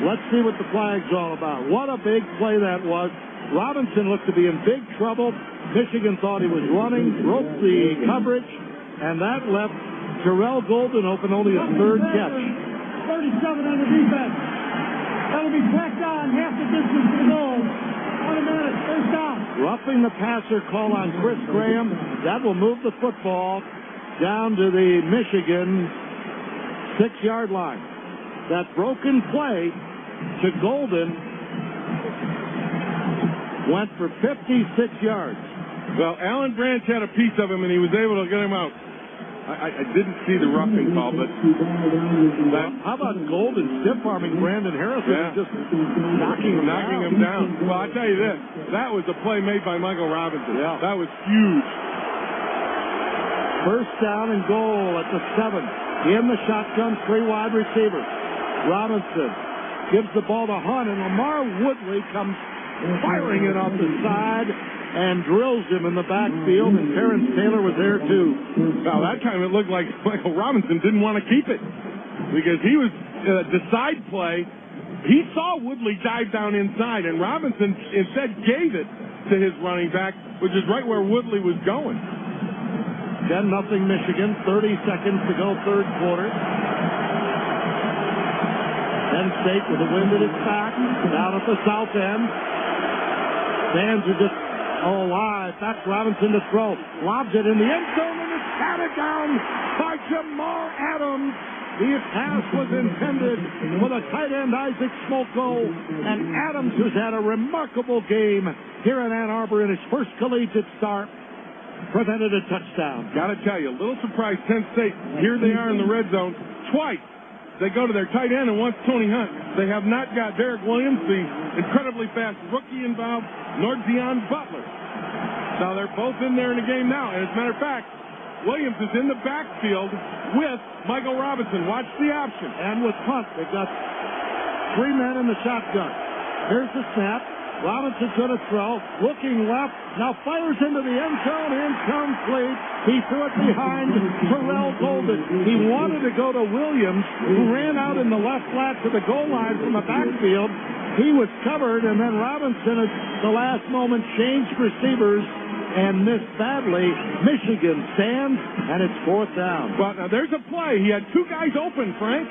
Let's see what the flag's all about. What a big play that was. Robinson looked to be in big trouble. Michigan thought he was running, broke the coverage, and that left Terrell Golden open, only a third catch. 37 on the defense. That'll be tracked on half the distance to the goal. 1 minute, first down. Roughing the passer call on Chris Graham. That will move the football down to the Michigan 6-yard line. That broken play to Golden went for 56 yards. Well, Alan Branch had a piece of him, and he was able to get him out. I didn't see the roughing call, but how about Golden stiff-arming Brandon Harrison and just knocking him down? Well, I tell you this, that was a play made by Michael Robinson. Yeah. That was huge. First down and goal at the 7. In the shotgun, 3 wide receivers. Robinson gives the ball to Hunt, and Lamar Woodley comes firing it off the side and drills him in the backfield, and Terrence Taylor was there too. Well, that time it looked like Michael Robinson didn't want to keep it because he was the side play. He saw Woodley dive down inside, and Robinson instead gave it to his running back, which is right where Woodley was going. 10-0 Michigan, 30 seconds to go, third quarter. Penn State with the wind at its back, down at the south end. Fans are just alive. That's Robinson to throw. Lobs it in the end zone, and it's batted down by Jamal Adams. The pass was intended for the tight end Isaac Smolko, and Adams has had a remarkable game here in Ann Arbor in his first collegiate start. Prevented a touchdown. Got to tell you, a little surprised Penn State. Here they are in the red zone. Twice they go to their tight end, and once Tony Hunt. They have not got Derek Williams, the incredibly fast rookie involved, nor Deion Butler. Now they're both in there in the game now. And as a matter of fact, Williams is in the backfield with Michael Robinson. Watch the option. And with Hunt, they've got 3 men in the shotgun. Here's the snap. Robinson's going to throw. Looking left. Now fires into the end zone. Incomplete. He threw it behind Terrell Golden. He wanted to go to Williams, who ran out in the left flat to the goal line from the backfield. He was covered, and then Robinson at the last moment changed receivers and missed badly. Michigan stands, and it's 4th down. But now there's a play. He had 2 guys open, Frank,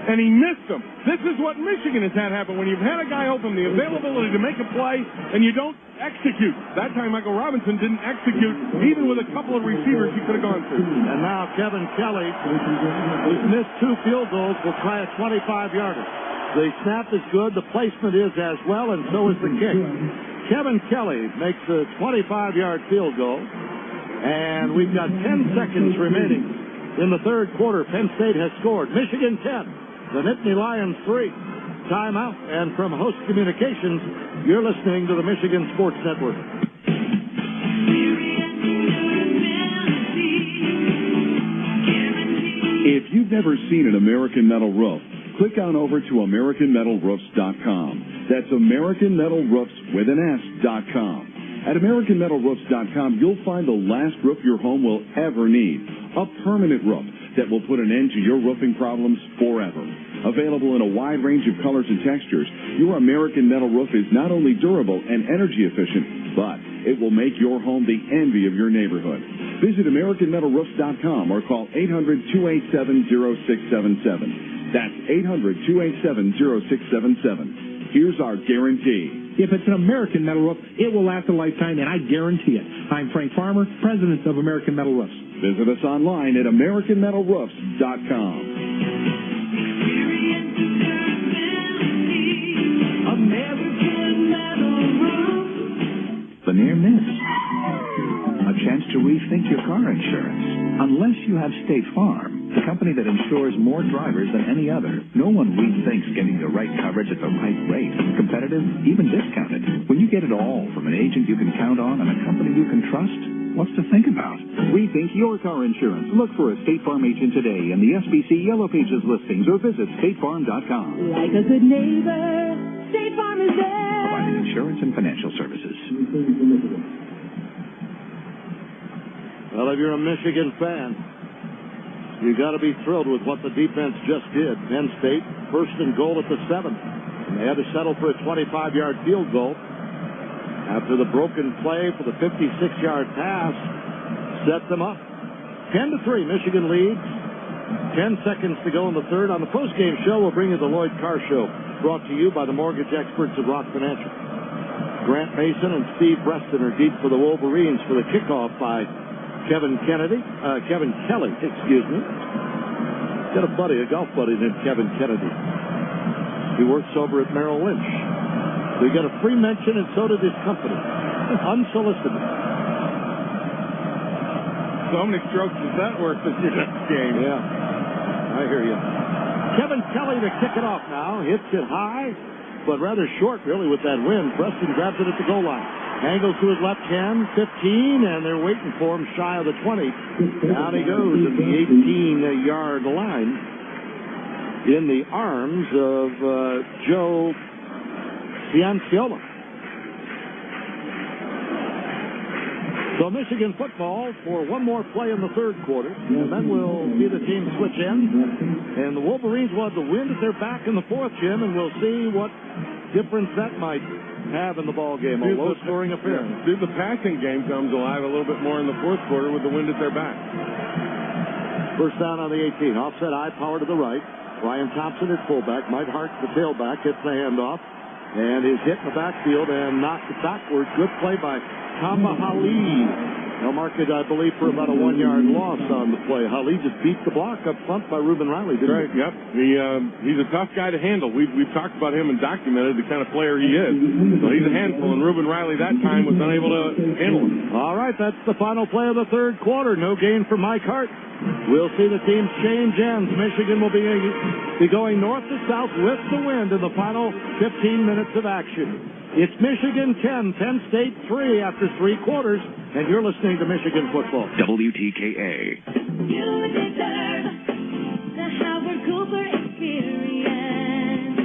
and he missed them. This is what Michigan has had happen. When you've had a guy open, the availability to make a play, and you don't execute. That time Michael Robinson didn't execute, even with a couple of receivers he could have gone through. And now Kevin Kelly, who's missed 2 field goals, will try a 25-yarder. The snap is good, the placement is as well, and so is the kick. Kevin Kelly makes a 25-yard field goal, and we've got 10 seconds remaining in the third quarter. Penn State has scored. Michigan 10, the Nittany Lions 3. Timeout, and from Host Communications, you're listening to the Michigan Sports Network. If you've never seen an American Metal roof, click on over to AmericanMetalRoofs.com. That's AmericanMetalRoofs with an S.com. At AmericanMetalRoofs.com, you'll find the last roof your home will ever need. A permanent roof that will put an end to your roofing problems forever. Available in a wide range of colors and textures, your American Metal roof is not only durable and energy efficient, but it will make your home the envy of your neighborhood. Visit AmericanMetalRoofs.com or call 800-287-0677. That's 800-287-0677. Here's our guarantee. If it's an American Metal roof, it will last a lifetime, and I guarantee it. I'm Frank Farmer, president of American Metal Roofs. Visit us online at AmericanMetalRoofs.com. The near miss. A chance to rethink your car insurance. Unless you have State Farm, the company that insures more drivers than any other, no one rethinks getting the right coverage at the right rate. Competitive, even discounted. When you get it all from an agent you can count on and a company you can trust, what's to think about? Rethink your car insurance. Look for a State Farm agent today in the SBC Yellow Pages listings or visit statefarm.com. Like a good neighbor, State Farm is there. Providing insurance and financial services. Well, if you're a Michigan fan, you got to be thrilled with what the defense just did. Penn State, first and goal at the 7. And they had to settle for a 25-yard field goal after the broken play for the 56-yard pass set them up. 10-3, Michigan leads. 10 seconds to go in the third. On the postgame show, we'll bring you the Lloyd Carr Show, brought to you by the mortgage experts at Rock Financial. Grant Mason and Steve Preston are deep for the Wolverines for the kickoff by Kevin Kelly, excuse me. Got a buddy, a golf buddy named Kevin Kennedy. He works over at Merrill Lynch. We got a free mention, and so did his company. Unsolicited. So many strokes does that work this next game? Yeah, I hear you. Kevin Kelly to kick it off now. Hits it high, but rather short, really, with that wind. Preston grabs it at the goal line. Angles to his left hand, 15, and they're waiting for him shy of the 20. Down he goes at the 18-yard line in the arms of Joe Cianciola. So Michigan football for one more play in the third quarter, and then we'll see the team switch ends. And the Wolverines will have the wind at their back in the fourth, Jim, and we'll see what difference that might have in the ball game. A low-scoring affair. The passing game comes alive a little bit more in the fourth quarter with the wind at their back. First down on the 18. Offset eye power to the right. Ryan Thompson at fullback. Mike Hart, the tailback, hits the handoff. And is hit in the backfield and knocked it backwards. Good play by Kamba Hali. They'll mark it, I believe, for about a 1-yard loss on the play. Hali just beat the block up front by Reuben Riley, didn't he? Yep. He's a tough guy to handle. We've talked about him and documented the kind of player he is. So he's a handful, and Reuben Riley that time was unable to handle him. All right, that's the final play of the third quarter. No gain for Mike Hart. We'll see the teams change ends. Michigan will be going north to south with the wind in the final 15 minutes of action. It's Michigan 10, Penn State 3 after 3 quarters, and you're listening to Michigan football. WTKA. You deserve the Howard Cooper experience.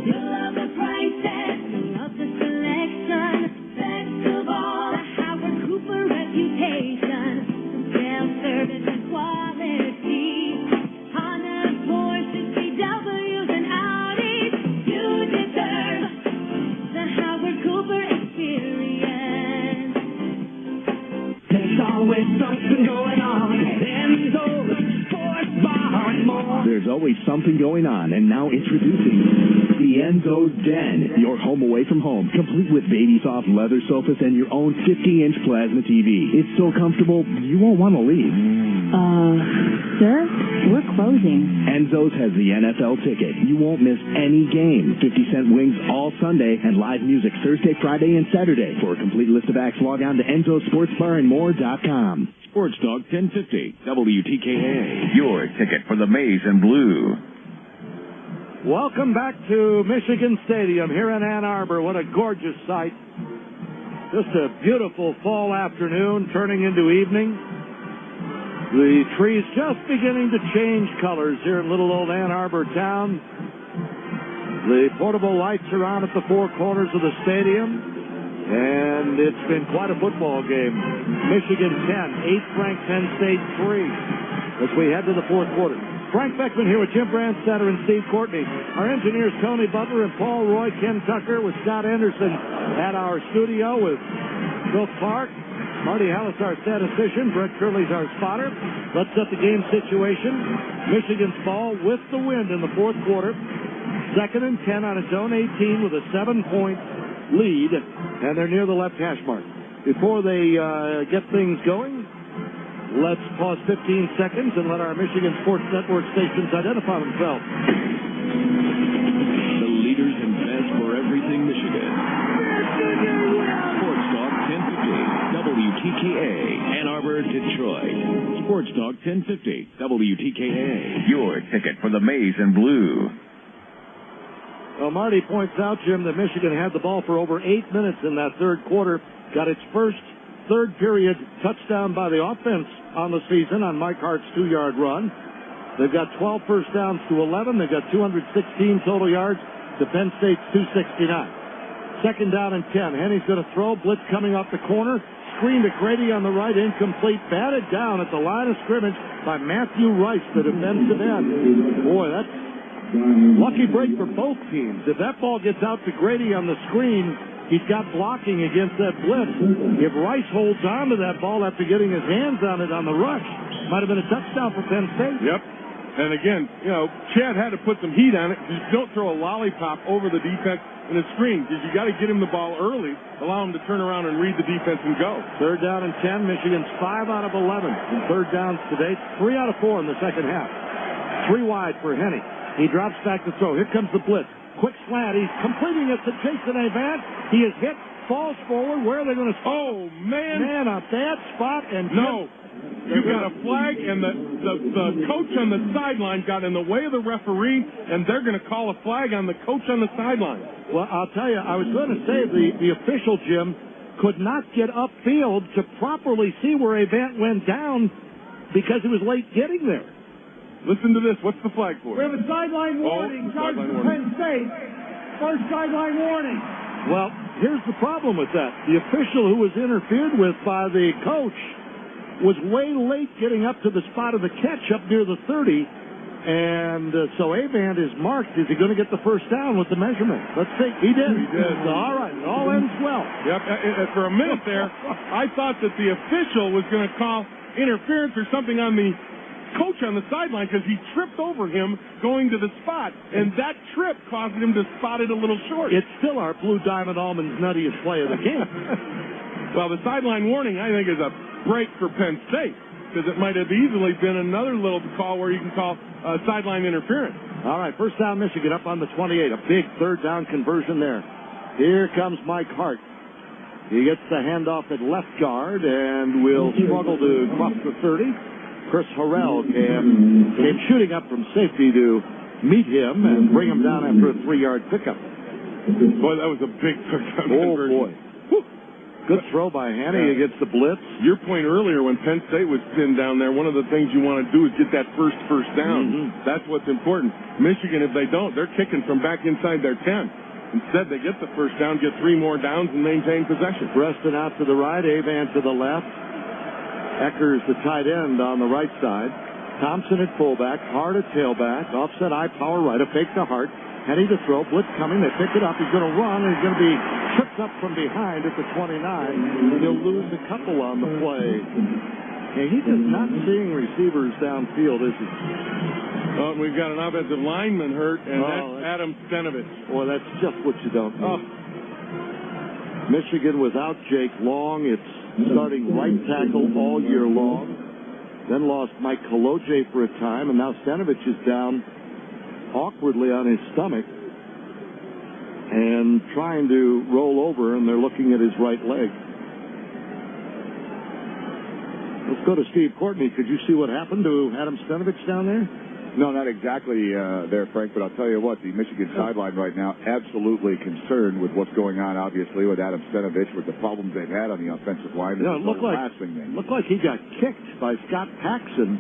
You love the prices, you love the selection. Best of all, the Howard Cooper reputation. Self-service and quality. Honors, Porsches, BWs, and Audis. You deserve the Howard Cooper experience. There's always something going on. Enzo's Sports Bar and more. There's always something going on, and now introducing the Enzo's Den, your home away from home, complete with baby soft leather sofas and your own 50-inch plasma TV. It's so comfortable, you won't want to leave. Sir, we're closing. Enzo's has the NFL ticket. You won't miss any game. 50-cent wings all Sunday and live music Thursday, Friday, and Saturday. For a complete list of acts, log on to EnzoSportsBarAndMore.com. Sports Talk 1050, WTKA. Your ticket for the maize and blue. Welcome back to Michigan Stadium here in Ann Arbor. What a gorgeous sight. Just a beautiful fall afternoon turning into evening. The trees just beginning to change colors here in little old Ann Arbor town. The portable lights are on at the four corners of the stadium. And it's been quite a football game. Michigan 10, 8th ranked Penn State 3 as we head to the fourth quarter. Frank Beckman here with Jim Brandstatter and Steve Courtney. Our engineers Tony Butler and Paul Roy, Ken Tucker with Scott Anderson at our studio with Bill Clark. Marty Hallis, our statistician. Brett Curley's our spotter. Let's set the game situation. Michigan's ball with the wind in the fourth quarter. 2nd and 10 on its own 18 with a 7-point lead, and they're near the left hash mark. Before they get things going, let's pause 15 seconds and let our Michigan Sports Network stations identify themselves. The leaders and best for everything Michigan. Sports Talk 1050, WTKA, Ann Arbor, Detroit. Sports Talk 1050, WTKA. Your ticket for the maize and blue. Well, Marty points out, Jim, that Michigan had the ball for over 8 minutes in that third quarter. Got its first third period touchdown by the offense on the season on Mike Hart's 2-yard run. They've got 12 first downs to 11. They've got 216 total yards to Penn State's 269. 2nd down and 10. Henny's going to throw. Blitz coming off the corner. screen to Grady on the right, incomplete. Batted down at the line of scrimmage by Matthew Rice, the defensive end. Boy, that's lucky break for both teams. If that ball gets out to Grady on the screen, he's got blocking against that blitz. If Rice holds on to that ball after getting his hands on it on the rush, might have been a touchdown for Penn State. Yep. And again, Chad had to put some heat on it. Just don't throw a lollipop over the defense in a screen, because you got to get him the ball early, allow him to turn around and read the defense and go. Third down and 10. Michigan's 5 out of 11 in third downs today. 3 out of 4 in the second half. 3 wide for Henne. He drops back to throw. Here comes the blitz. Quick slant. He's completing it to Jason Avant. He is hit. Falls forward. Where are they going to? Oh, man. Man, a bad spot. And no. You got a flag, and the coach on the sideline got in the way of the referee, and they're going to call a flag on the coach on the sideline. Well, I'll tell you, I was going to say the official, Jim, could not get upfield to properly see where Avant went down because he was late getting there. Listen to this. What's the flag for? We have a sideline warning. Charge for Penn State. First sideline warning. Well, here's the problem with that. The official who was interfered with by the coach was way late getting up to the spot of the catch up near the 30, and so Avant is marked. Is he going to get the first down with the measurement? Let's see. He did. He did. So, all right. It all ends well. Yep. For a minute there, I thought that the official was going to call interference or something on the coach on the sideline because he tripped over him going to the spot, and that trip caused him to spot it a little short. It's still our Blue Diamond Almonds nuttiest play of the game. Well, the sideline warning, I think, is a break for Penn State, because it might have easily been another little call where you can call sideline interference. All right, first down Michigan up on the 28. A big third down conversion there. Here comes Mike Hart. He gets the handoff at left guard and will struggle to cross the 30. Chris Harrell came shooting up from safety to meet him and bring him down after a 3-yard pickup. Boy, that was a big third down conversion. Boy. Good throw by Henne against the blitz. Your point earlier when Penn State was pinned down there, one of the things you want to do is get that first down. Mm-hmm. That's what's important. Michigan, if they don't, they're kicking from back inside their 10. Instead, they get the first down, get 3 more downs, and maintain possession. Preston out to the right, Avant to the left. Eckers, the tight end, on the right side. Thompson at fullback, Hart at tailback, offset eye power right, a fake to Hart. Henne to throw, blitz coming, they pick it up, he's going to run, and he's going to be tripped up from behind at the 29. He'll lose a couple on the play. And he's just not seeing receivers downfield, is he? Oh, we've got an offensive lineman hurt, and that's Adam Stenovich. Boy, that's just what you don't know. Michigan without Jake Long, it's starting right tackle all year long. Then lost Mike Koloje for a time, and now Stenovich is down awkwardly on his stomach and trying to roll over, and they're looking at his right leg. Let's go to Steve Courtney. Could you see what happened to Adam Stenovich down there? No, not exactly there, Frank, but I'll tell you what, the Michigan sideline right now absolutely concerned with what's going on, obviously, with Adam Stenovich, with the problems they've had on the offensive line. Yeah, it looked like he got kicked by Scott Paxson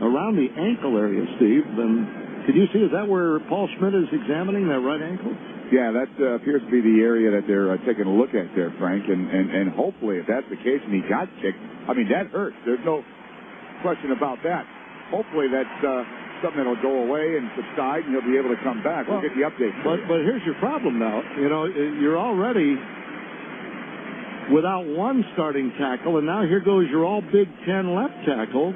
around the ankle area, Steve. And did you see, is that where Paul Schmidt is examining that right ankle? Yeah, that appears to be the area that they're taking a look at there, Frank. And hopefully, if that's the case and he got kicked, I mean, that hurts. There's no question about that. Hopefully that's something that'll go away and subside, and he'll be able to come back. We'll get the update. But here's your problem now. You know, you're already without one starting tackle, and now here goes your all Big Ten left tackle.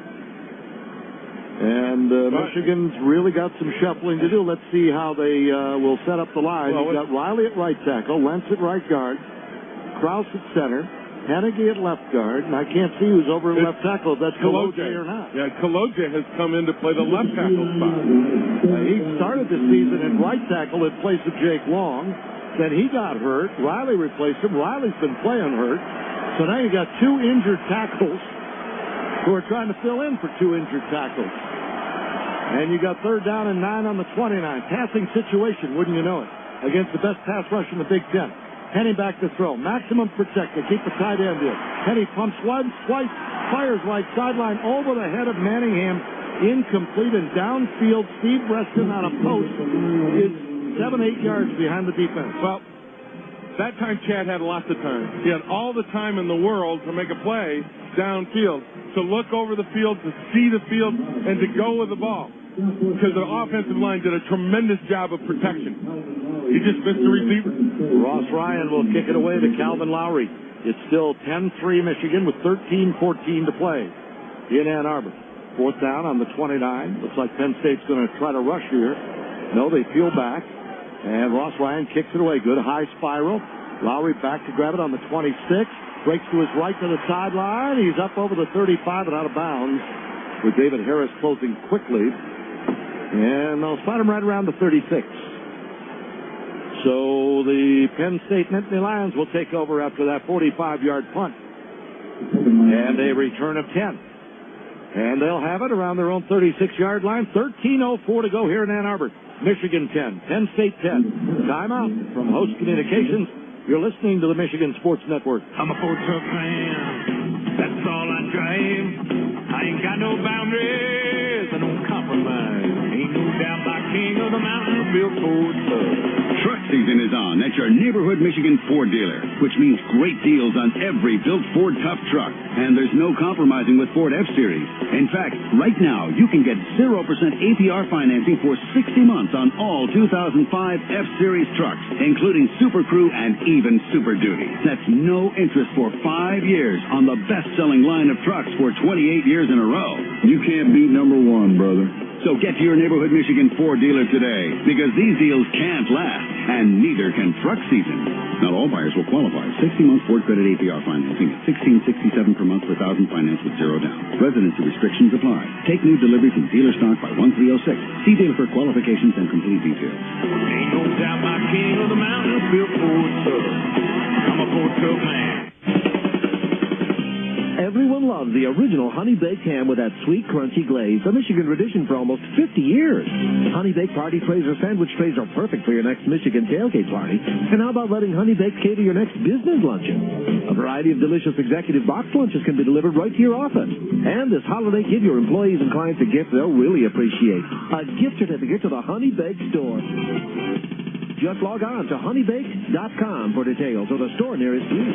And Michigan's really got some shuffling to do. Let's see how they will set up the line. You've got Riley at right tackle, Lentz at right guard, Krause at center, Hennigy at left guard, and I can't see who's over at left tackle, if that's Koloje or not. Yeah, Koloje has come in to play the left tackle spot. He started the season at right tackle in place of Jake Long. Then he got hurt. Riley replaced him. Riley's been playing hurt. So now you got 2 injured tackles who are trying to fill in for 2 injured tackles. And you got third down and 9 on the 29. Passing situation, wouldn't you know it, against the best pass rush in the Big Ten. Henne back to throw. Maximum protect. They keep the tight end in. Henne pumps once, twice, fires right sideline over the head of Manningham. Incomplete and downfield. Steve Reston on a post is 7-8 yards behind the defense. Well, That time Chad had lots of time. He had all the time in the world to make a play downfield, to look over the field, to see the field, and to go with the ball. Because the offensive line did a tremendous job of protection. He just missed the receiver. Ross Ryan will kick it away to Calvin Lowry. It's still 10-3 Michigan with 13-14 to play in Ann Arbor. Fourth down on the 29. Looks like Penn State's going to try to rush here. No, they peel back. And Ross Ryan kicks it away. Good high spiral. Lowry back to grab it on the 26. Breaks to his right to the sideline. He's up over the 35 and out of bounds with David Harris closing quickly. And they'll spot him right around the 36. So the Penn State Nittany Lions will take over after that 45-yard punt. And a return of 10. And they'll have it around their own 36-yard line. 13:04 to go here in Ann Arbor. Michigan 10, Penn State 10. Timeout from Host Communications. You're listening to the Michigan Sports Network. I'm a food truck fan. That's all I drive. I ain't got no boundaries. I don't compromise. Ain't no doubt my king of the mountain built Ford truck. Truck season is on at your neighborhood Michigan Ford dealer, which means great deals on every built Ford Tough truck. And there's no compromising with Ford F-Series. In fact, right now, you can get 0% APR financing for 60 months on all 2005 F-Series trucks, including Super Crew and even Super Duty. That's no interest for 5 years on the best-selling line of trucks for 28 years in a row. You can't beat number one, brother. So get to your neighborhood Michigan Ford dealer today, because these deals can't last, and neither can truck season. Not all buyers will qualify. 60-month Ford credit APR financing at $16.67 per month per thousand finance with zero down. Residency restrictions apply. Take new delivery from dealer stock by 1306. See dealer for qualifications and complete details. Ain't no doubt my king of the mountain built Ford truck. I'm a Ford truck man. Everyone loves the original Honey Baked ham with that sweet, crunchy glaze. A Michigan tradition for almost 50 years. Honey Baked party trays or sandwich trays are perfect for your next Michigan tailgate party. And how about letting Honey Baked cater your next business luncheon? A variety of delicious executive box lunches can be delivered right to your office. And this holiday, give your employees and clients a gift they'll really appreciate. A gift certificate to the Honey Baked store. Just log on to honeybaked.com for details or the store nearest you.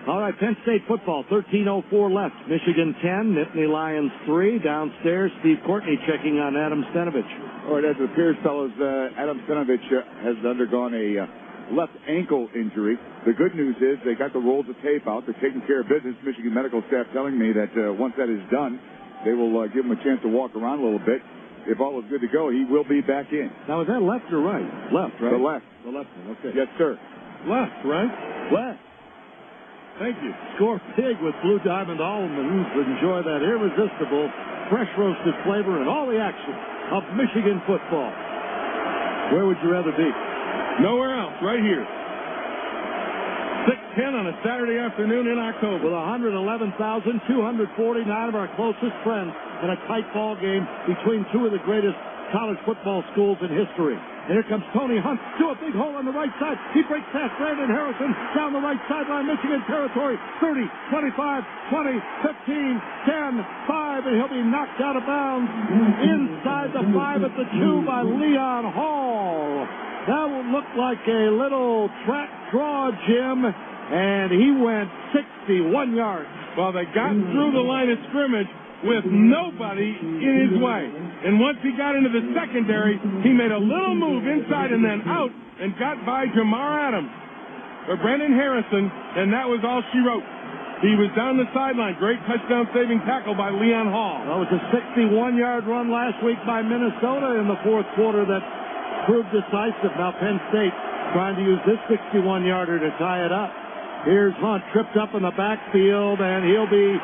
All right, Penn State football, 13:04 left. Michigan 10, Nittany Lions 3. Downstairs, Steve Courtney checking on Adam Stenovich. All right, as it appears, fellas, Adam Stenovich has undergone a left ankle injury. The good news is they got the rolls of tape out. They're taking care of business. Michigan medical staff telling me that once that is done, they will give him a chance to walk around a little bit. If all is good to go, he will be back in. Now, is that left or right? Left, right? The left. The left one, okay. Yes, sir. Left, right? Left. Thank you. Score big with Blue Diamond almonds. Enjoy that irresistible, fresh roasted flavor and all the action of Michigan football. Where would you rather be? Nowhere else. Right here. 6:10 on a Saturday afternoon in October. With 111,249 of our closest friends in a tight ball game between two of the greatest college football schools in history. And here comes Tony Hunt to a big hole on the right side. He breaks past Brandon Harrison down the right sideline, Michigan territory. 30, 25, 20, 15, 10, 5, and he'll be knocked out of bounds inside the 5 at the 2 by Leon Hall. That will look like a little track draw, Jim, and he went 61 yards. Well, they got through the line of scrimmage with nobody in his way. And once he got into the secondary, he made a little move inside and then out and got by Jamar Adams or Brandon Harrison, and that was all she wrote. He was down the sideline. Great touchdown-saving tackle by Leon Hall. That was a 61-yard run last week by Minnesota in the fourth quarter that proved decisive. Now Penn State trying to use this 61-yarder to tie it up. Here's Hunt tripped up in the backfield, and he'll be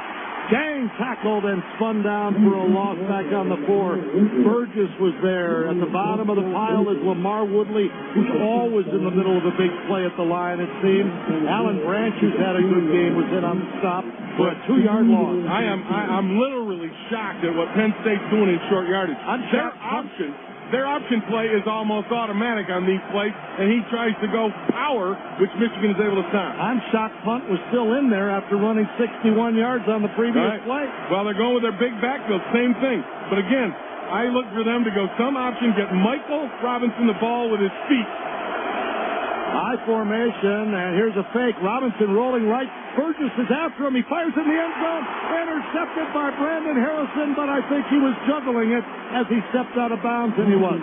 gang tackled and spun down for a loss back on the 4. Burgess was there. At the bottom of the pile is Lamar Woodley, who's always in the middle of a big play at the line, it seems. Alan Branch, who's had a good game, was hit on the stop for a 2-yard loss. I'm literally shocked at what Penn State's doing in short yardage. Their option play is almost automatic on these plays, and he tries to go power, which Michigan is able to stop. I'm shocked Hunt was still in there after running 61 yards on the previous play. Well, they're going with their big backfield. Same thing. But again, I look for them to go some option, get Michael Robinson the ball with his feet. High formation, and here's a fake. Robinson rolling right. Burgess is after him. He fires in the end zone. Intercepted by Brandon Harrison, but I think he was juggling it as he stepped out of bounds, and he was.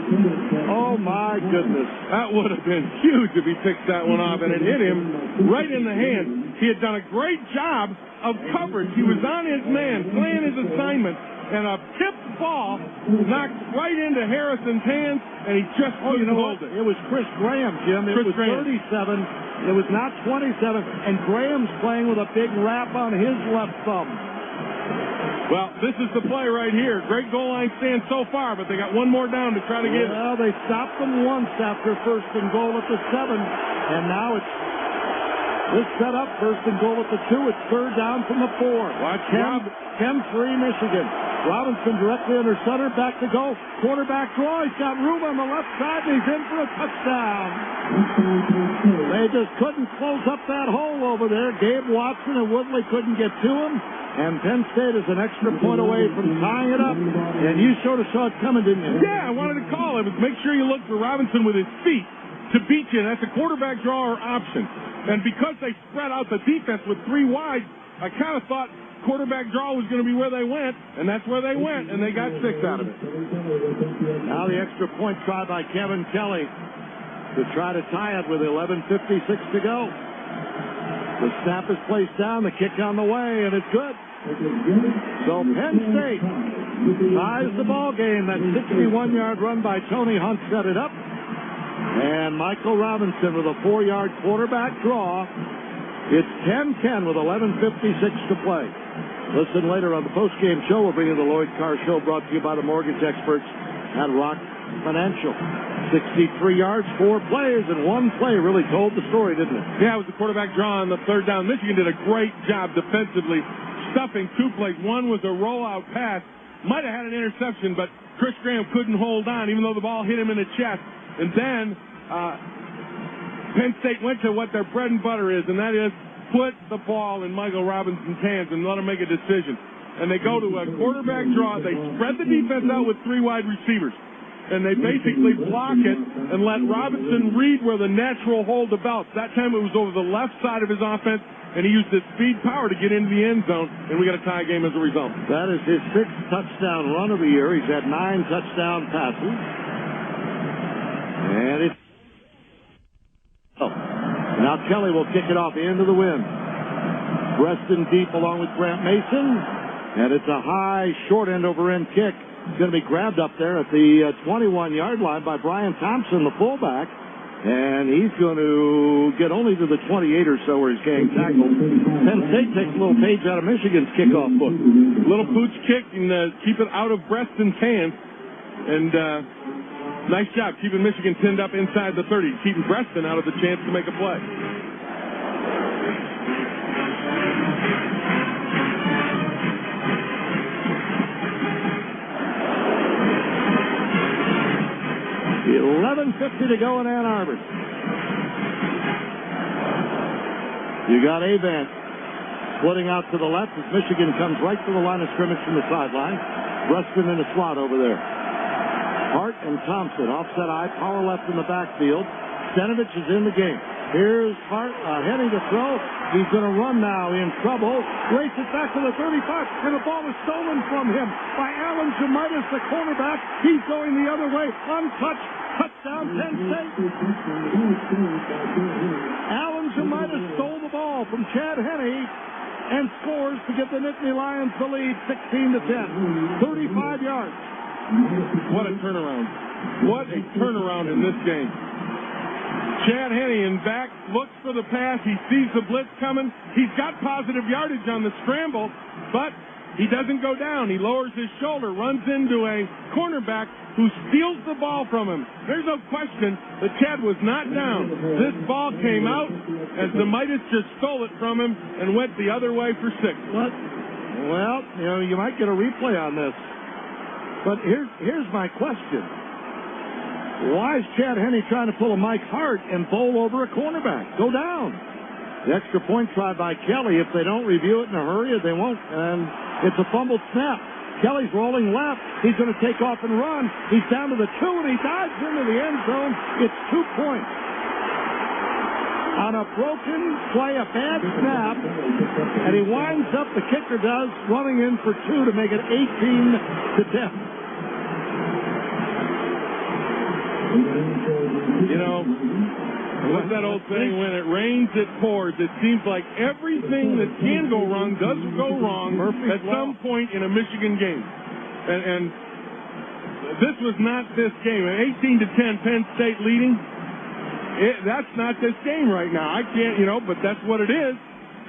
Oh, my goodness. That would have been huge if he picked that one off, and it hit him right in the hand. He had done a great job of coverage. He was on his man, playing his assignment, and a tipped ball knocked right into Harrison's hands, and he just couldn't hold it. It was Chris Graham, Jim. It was 37. It was not 27. And Graham's playing with a big wrap on his left thumb. Well, this is the play right here. Great goal line stand so far, but they got one more down to try to get it. Well, they stopped them once after first and goal at the 7, and now it's this set up first and goal at the 2. It's third down from the 4. Watch 10-3 Michigan. Robinson directly under center, back to go. Quarterback draw. He's got room on the left side, and he's in for a touchdown. They just couldn't close up that hole over there. Gabe Watson and Woodley couldn't get to him. And Penn State is an extra point away from tying it up. And you sort of saw it coming, didn't you? Yeah, I wanted to call it. Make sure you look for Robinson with his feet to beat you. That's a quarterback draw or option. And because they spread out the defense with 3 wide, I kind of thought quarterback draw was going to be where they went, and that's where they went, and they got 6 out of it. Now the extra point try by Kevin Kelly to try to tie it with 11:56 to go. The snap is placed down, the kick on the way, and it's good. So Penn State ties the ball game. That 61-yard run by Tony Hunt set it up. And Michael Robinson with a 4-yard quarterback draw. It's 10-10 with 11:56 to play. Listen later on the post-game show. We'll bring you the Lloyd Carr Show, brought to you by the mortgage experts at Rock Financial. 63 yards, 4 plays, and 1 play really told the story, didn't it? Yeah, it was the quarterback draw on the third down. Michigan did a great job defensively, stuffing 2 plays. One was a rollout pass. Might have had an interception, but Chris Graham couldn't hold on, even though the ball hit him in the chest. And then Penn State went to what their bread and butter is, and that is put the ball in Michael Robinson's hands and let him make a decision. And they go to a quarterback draw. They spread the defense out with 3 wide receivers. And they basically block it and let Robinson read where the natural hole develops. That time it was over the left side of his offense, and he used his speed power to get into the end zone, and we got a tie game as a result. That is his 6th touchdown run of the year. He's had 9 touchdown passes. And it's... Now Kelly will kick it off into the wind. Preston deep along with Grant Mason. And it's a high, short end over end kick. It's going to be grabbed up there at the 21-yard line by Brian Thompson, the fullback. And he's going to get only to the 28 or so where he's getting tackled. Penn State takes a little page out of Michigan's kickoff book. Little pooch kick and keep it out of Preston's hands. And nice job keeping Michigan pinned up inside the 30, keeping Preston out of the chance to make a play. $11.50 to go in Ann Arbor. You got Avant splitting out to the left as Michigan comes right to the line of scrimmage from the sideline. Preston in the slot over there. Hart and Thompson, offset eye, power left in the backfield. Stenovich is in the game. Here's Hart heading to throw. He's going to run now in trouble. Races back to the 35, and the ball is stolen from him by Alan Jamitis, the cornerback. He's going the other way, untouched. Touchdown, Penn State. Alan Jamitis stole the ball from Chad Henne and scores to give the Nittany Lions the lead, 16-10. 35 yards. What a turnaround. What a turnaround in this game. Chad Henne in back, looks for the pass. He sees the blitz coming. He's got positive yardage on the scramble, but he doesn't go down. He lowers his shoulder, runs into a cornerback who steals the ball from him. There's no question that Chad was not down. This ball came out as the Midas just stole it from him and went the other way for 6. What? Well, you might get a replay on this. But here's my question. Why is Chad Henne trying to pull a Mike Hart and bowl over a cornerback? Go down. The extra point tried by Kelly. If they don't review it in a hurry, they won't. And it's a fumbled snap. Kelly's rolling left. He's going to take off and run. He's down to the 2, and he dives into the end zone. It's 2 points. On a broken play, a bad snap, and he winds up, the kicker does, running in for 2 to make it 18-10. You know, what's that old saying? When it rains, it pours. It seems like everything that can go wrong does go wrong at some point in a Michigan game. And this was not this game. 18-10, Penn State leading. That's not this game right now. I can't, but that's what it is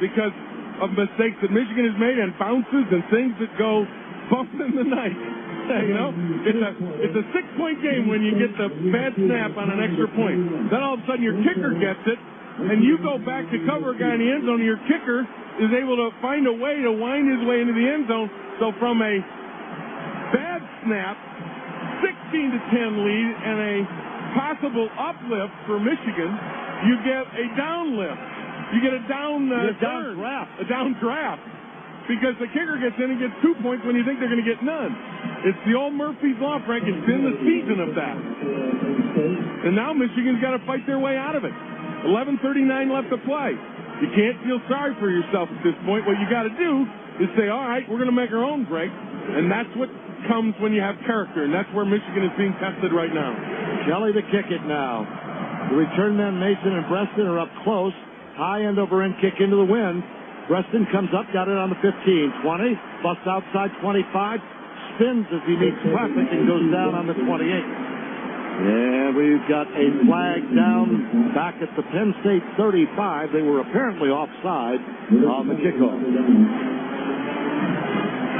because of mistakes that Michigan has made and bounces and things that go bump in the night. It's a 6-point game when you get the bad snap on an extra point. Then all of a sudden your kicker gets it, and you go back to cover a guy in the end zone, and your kicker is able to find a way to wind his way into the end zone. So from a bad snap, 16-10 lead, and a possible uplift for Michigan, you get a down lift. You get a down draft. Because the kicker gets in and gets 2 points when you think they're going to get none. It's the old Murphy's Law, Frank. It's been the season of that. And now Michigan's got to fight their way out of it. 11:39 left to play. You can't feel sorry for yourself at this point. What you got to do is say, all right, we're going to make our own break. And that's what comes when you have character. And that's where Michigan is being tested right now. Kelly to kick it now. The return men, Mason and Breston, are up close. High end over end kick into the wind. Breston comes up, got it on the 15, 20, busts outside 25, spins as he meets traffic and goes down on the 28. And we've got a flag down back at the Penn State 35. They were apparently offside on the kickoff.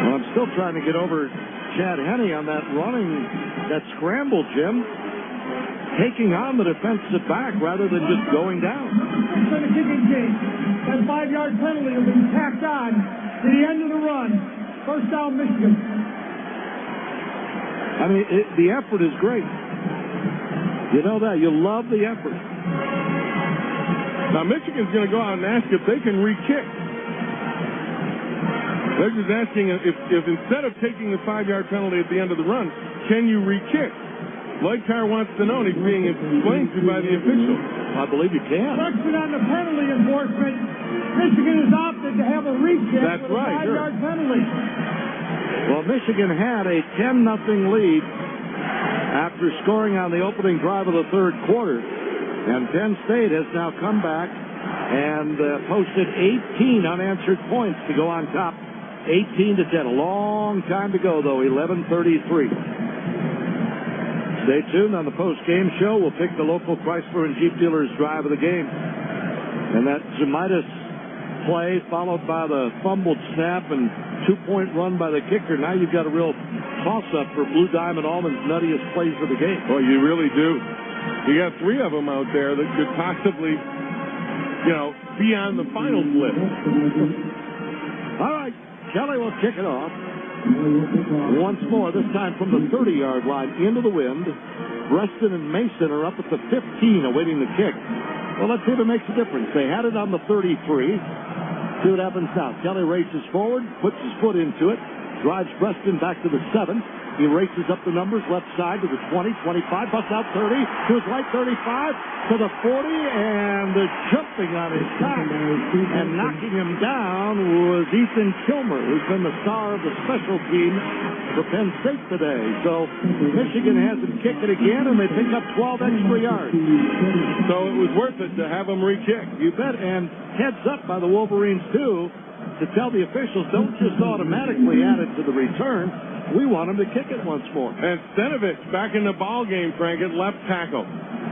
Well, I'm still trying to get over Chad Henne on that scramble, Jim. Taking on the defensive back rather than just going down. It's been a kicking game. That 5-yard penalty will be tacked on to the end of the run. First down, Michigan. I mean, the effort is great. You know that. You love the effort. Now, Michigan's going to go out and ask if they can re-kick. They're just asking if instead of taking the 5-yard penalty at the end of the run, can you re-kick? Lloyd Carr wants to know, and he's being explained to by the official. I believe you can. Question on the penalty enforcement. Michigan has opted to have a re-kick with a 5-yard penalty. Well, Michigan had a 10-0 lead after scoring on the opening drive of the third quarter. And Penn State has now come back and posted 18 unanswered points to go on top. 18-10. A long time to go, though. 11:33. Stay tuned on the post-game show. We'll pick the local Chrysler and Jeep dealers' drive of the game. And that Zemitis play followed by the fumbled snap and 2-point run by the kicker. Now you've got a real toss-up for Blue Diamond Almond's nuttiest plays of the game. Well, you really do. You got 3 of them out there that could possibly, be on the finals list. All right, Kelly will kick it off. Once more, this time from the 30-yard line into the wind. Breston and Mason are up at the 15 awaiting the kick. Well, let's see if it makes a difference. They had it on the 33. See what happens now. Kelly races forward, puts his foot into it, drives Breston back to the 7. He races up the numbers, left side to the 20, 25, busts out 30, to his right 35, to the 40, and jumping on his back and knocking him down was Ethan Kilmer, who's been the star of the special team for Penn State today. So Michigan has him kick it again, and they pick up 12 extra yards. So it was worth it to have him re-kick. You bet, and heads up by the Wolverines, too, to tell the officials, don't just automatically add it to the return. We want him to kick it once more. And Stenovich back in the ball game, Frank, at left tackle.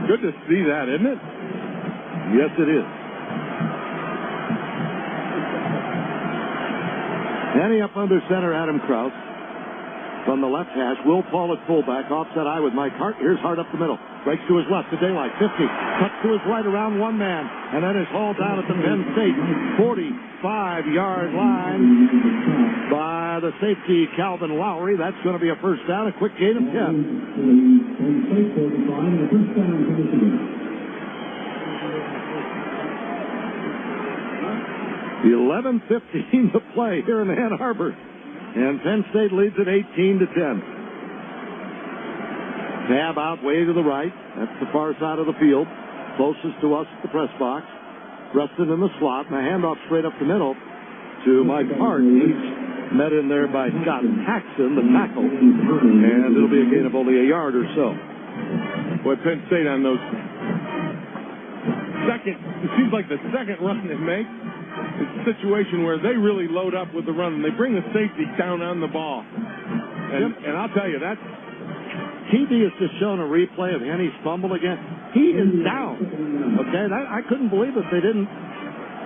Good to see that, isn't it? Yes, it is. Henny up under center, Adam Krause. From the left hash, Will Paul at fullback, offset eye with Mike Hart. Here's Hart up the middle. Breaks to his left to Daylight, 50. Cuts to his right around one man. And then is hauled down at the Penn State 45-yard line by the safety, Calvin Lowry. That's going to be a first down, a quick gain of 10. 11:15 to play here in Ann Arbor. And Penn State leads it 18-10. Tab out way to the right. That's the far side of the field. Closest to us at the press box. Rustin in the slot, and a handoff straight up the middle to Mike Hart. He's met in there by Scott Paxson, the tackle, and it'll be a gain of only a yard or so. Boy, Penn State on those it seems like the second run they make is a situation where they really load up with the run, and they bring the safety down on the ball. And I'll tell you, that's... TV has just shown a replay of Henny's fumble again. He is down. Okay, I couldn't believe that they didn't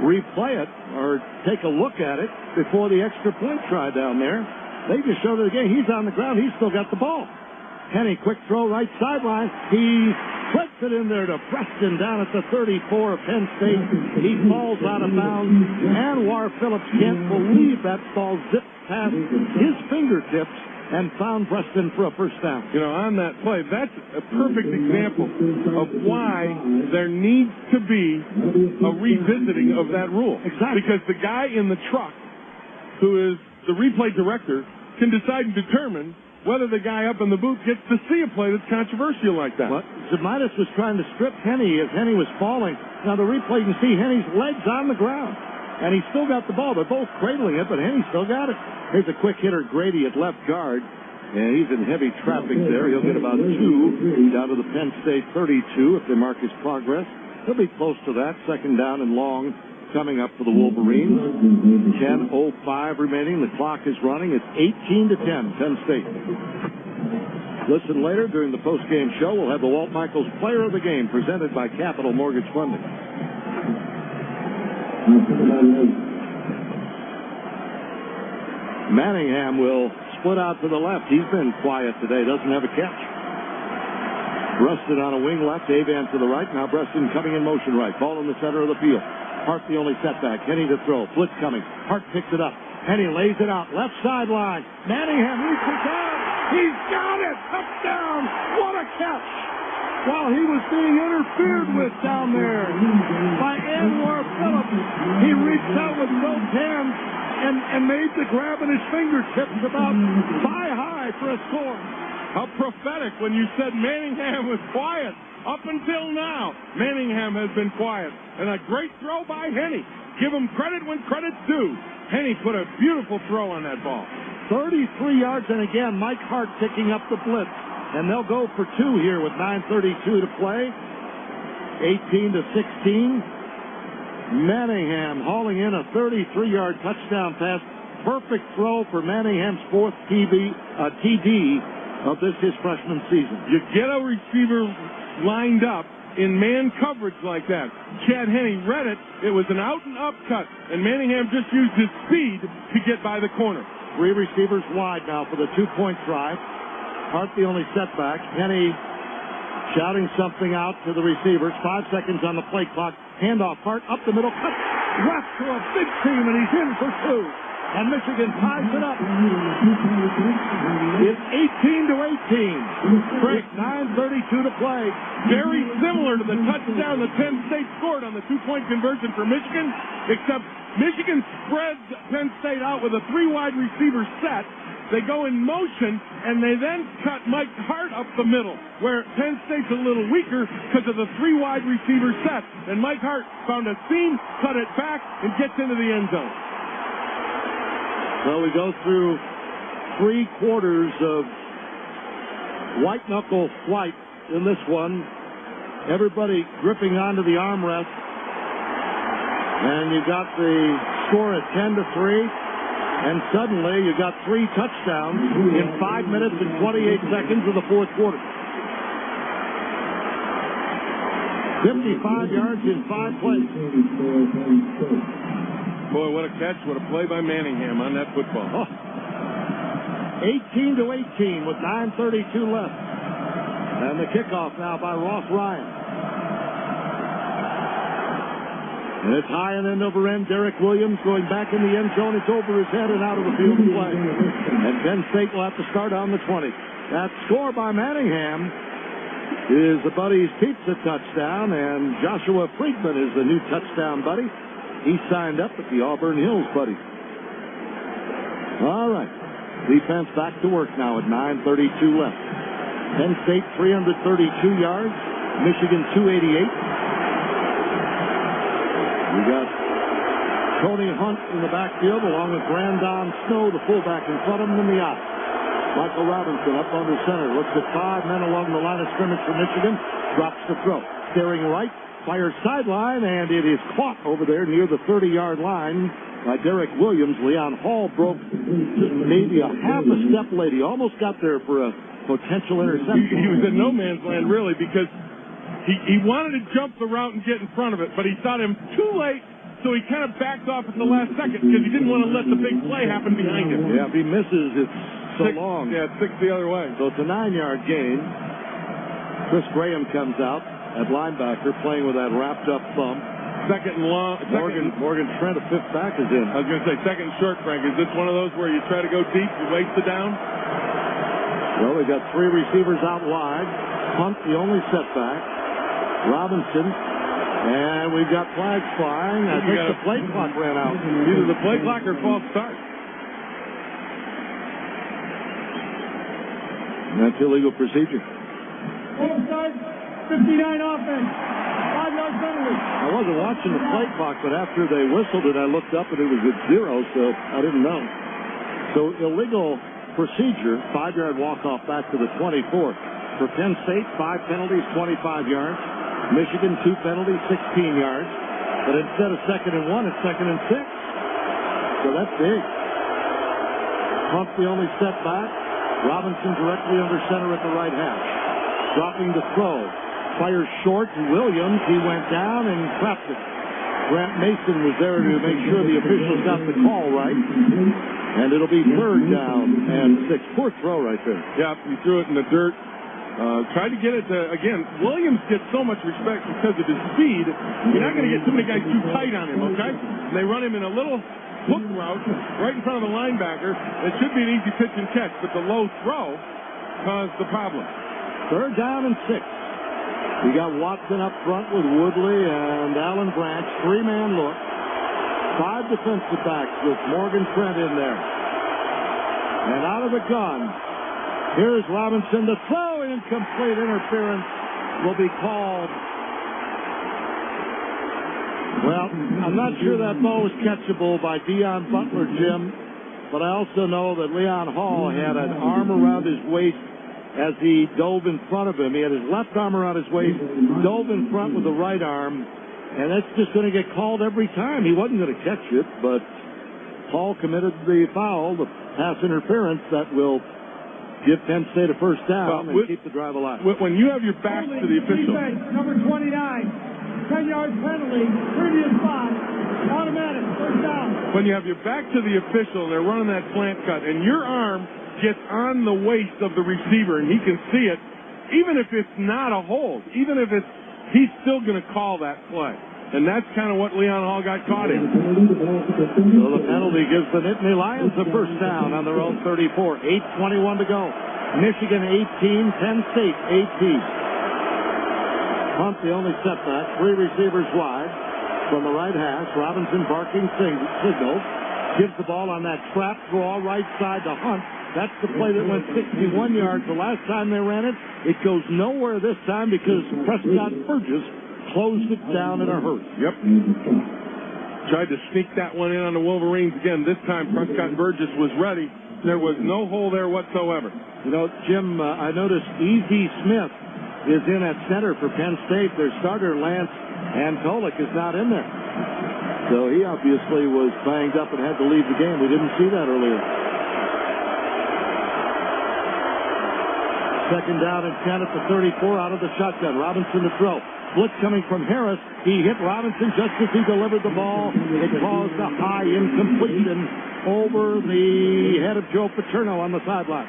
replay it or take a look at it before the extra point try down there. They just showed it again. He's on the ground. He's still got the ball. Henny, quick throw, right sideline. He flips it in there to Preston down at the 34 of Penn State. He falls out of bounds. Anwar Phillips can't believe that ball zipped past his fingertips and found Preston for a first down. You know, on that play, that's a perfect example of why there needs to be a revisiting of that rule. Exactly. Because the guy in the truck, who is the replay director, can decide and determine whether the guy up in the booth gets to see a play that's controversial like that. Well, Zimitis was trying to strip Henny as Henny was falling. Now, the replay, you can see Henny's legs on the ground. And he's still got the ball. They're both cradling it, but Henny still got it. Here's a quick hitter, Grady, at left guard. And he's in heavy traffic there. He'll get about 2 down to the Penn State 32 if they mark his progress. He'll be close to that. Second down and long coming up for the Wolverines. 10:05 remaining. The clock is running. It's 18-10, Penn State. Listen later during the post-game show. We'll have the Walt Michaels Player of the Game presented by Capital Mortgage Funding. Manningham will split out to the left. He's been quiet today. Doesn't have a catch. Rustin on a wing left. Avan to the right. Now Preston coming in motion right. Ball in the center of the field. Hart the only setback. Henny to throw. Blitz coming. Hart picks it up. Henny lays it out. Left sideline. Manningham reaches out. He's got it. Touchdown. What a catch. While he was being interfered with down there by Anwar Phillips, he reached out with both hands and made the grab in his fingertips about thigh high for a score. How prophetic when you said Manningham was quiet. Up until now, Manningham has been quiet. And a great throw by Henny. Give him credit when credit's due. Henny put a beautiful throw on that ball. 33 yards, and again, Mike Hart picking up the blitz. And they'll go for 2 here with 9:32 to play. 18-16. Manningham hauling in a 33-yard touchdown pass. Perfect throw for Manningham's 4th TD of his freshman season. You get a receiver lined up in man coverage like that. Chad Henny read it. It was an out-and-up cut, and Manningham just used his speed to get by the corner. 3 receivers wide now for the 2-point try. Hart the only setback. Henny shouting something out to the receivers. 5 seconds on the play clock. Handoff. Hart up the middle. Cut left to a big team, and he's in for 2. And Michigan ties it up. It's 18-18. Frank, 9:32 to play. Very similar to the touchdown that Penn State scored on the 2-point conversion for Michigan, except Michigan spreads Penn State out with a 3 wide receiver set. They go in motion, and they then cut Mike Hart up the middle, where Penn State's a little weaker because of the 3 wide receiver set. And Mike Hart found a seam, cut it back, and gets into the end zone. So we go through 3 quarters of white-knuckle flight in this one. Everybody gripping onto the armrest. And you got the score at 10-3. And suddenly you got 3 touchdowns in 5 minutes and 28 seconds of the 4th quarter. 55 yards in 5 plays. Boy, what a catch, what a play by Manningham on that football. 18-18 with 9:32 left. And the kickoff now by Ross Ryan. And it's high and end over end. Derek Williams going back in the end zone. It's over his head and out of the field of play. And Penn State will have to start on the 20. That score by Manningham is the Buddy's Pizza touchdown, and Joshua Friedman is the new touchdown buddy. He signed up at the Auburn Hills Buddy. All right. Defense back to work now at 9:32 left. Penn State 332 yards. Michigan 288. We got Tony Hunt in the backfield along with Brandon Snow, the fullback, in front of him in the out. Michael Robinson up under center. Looks at 5 men along the line of scrimmage for Michigan. Drops the throw. Staring right. Fires sideline, and it is caught over there near the 30-yard line by Derek Williams. Leon Hall broke maybe a half a step late. He almost got there for a potential interception. He was in no man's land, really, because he wanted to jump the route and get in front of it, but he thought him too late, so he kind of backed off at the last second because he didn't want to let the big play happen behind him. Yeah, if he misses, it's so long. Yeah, 6 the other way. So it's a 9-yard gain. Chris Graham comes out at linebacker, playing with that wrapped-up thumb. Second and long. Morgan Trent, a fifth back, is in. I was going to say second and short, Frank. Is this one of those where you try to go deep, you waste the down? Well, we got 3 receivers out wide. Hunt, the only setback. Robinson. And we've got flags flying. I think the play clock ran out. Either the play clock or false start. And that's illegal procedure. Offside, 59 offense. 5-yard penalty. I wasn't watching the play clock, but after they whistled it, I looked up and it was at 0, so I didn't know. So illegal procedure, 5-yard walk-off back to the 24. For Penn State, 5 penalties, 25 yards. Michigan, 2 penalties, 16 yards. But instead of 2nd and 1, it's 2nd and 6. So that's big. Hunt the only setback. Robinson directly under center at the right hash. Dropping the throw. Fires short to Williams. He went down and trapped it. Grant Mason was there to make sure the officials got the call right. And it'll be 3rd down and 6. Poor throw right there. Yeah, he threw it in the dirt. Tried to get it to, again, Williams gets so much respect because of his speed. You're not going to get too many guys too tight on him, okay? And they run him in a little hook route right in front of the linebacker. It should be an easy pitch and catch, but the low throw caused the problem. 3rd down and 6. We got Watson up front with Woodley and Alan Branch. 3-man look. 5 defensive backs with Morgan Trent in there. And out of the gun, here's Robinson. The throw, incomplete. Interference will be called. Well, I'm not sure that ball was catchable by Deion Butler, Jim, but I also know that Leon Hall had an arm around his waist as he dove in front of him. He had his left arm around his waist, dove in front with the right arm, and that's just going to get called every time. He wasn't going to catch it, but Hall committed the foul, the pass interference that will give Penn State a first down and keep the drive alive. When you have your back to the official. Defense, number 29, 10-yard penalty, previous spot, automatic, first down. When you have your back to the official and they're running that slant cut and your arm gets on the waist of the receiver and he can see it, even if it's not a hold, even if it's, he's still going to call that play. And that's kind of what Leon Hall got caught in. So the penalty gives the Nittany Lions the first down on their own 34. 8:21 to go. Michigan 18, Penn State 18. Hunt the only setback. 3 receivers wide from the right hash. Robinson barking signals. Gives the ball on that trap draw right side to Hunt. That's the play that went 61 yards the last time they ran it. It goes nowhere this time because Prescott Burgess closed it down in a hurry. Yep. Tried to sneak that one in on the Wolverines again. This time Prescott Burgess was ready. There was no hole there whatsoever. You know, Jim, I noticed E.Z. Smith is in at center for Penn State. Their starter, Lance Antolik, is not in there. So he obviously was banged up and had to leave the game. We didn't see that earlier. 2nd down and 10 at the 34 out of the shotgun. Robinson to throw. Blitz coming from Harris. He hit Robinson just as he delivered the ball. It caused a high incompletion over the head of Joe Paterno on the sideline.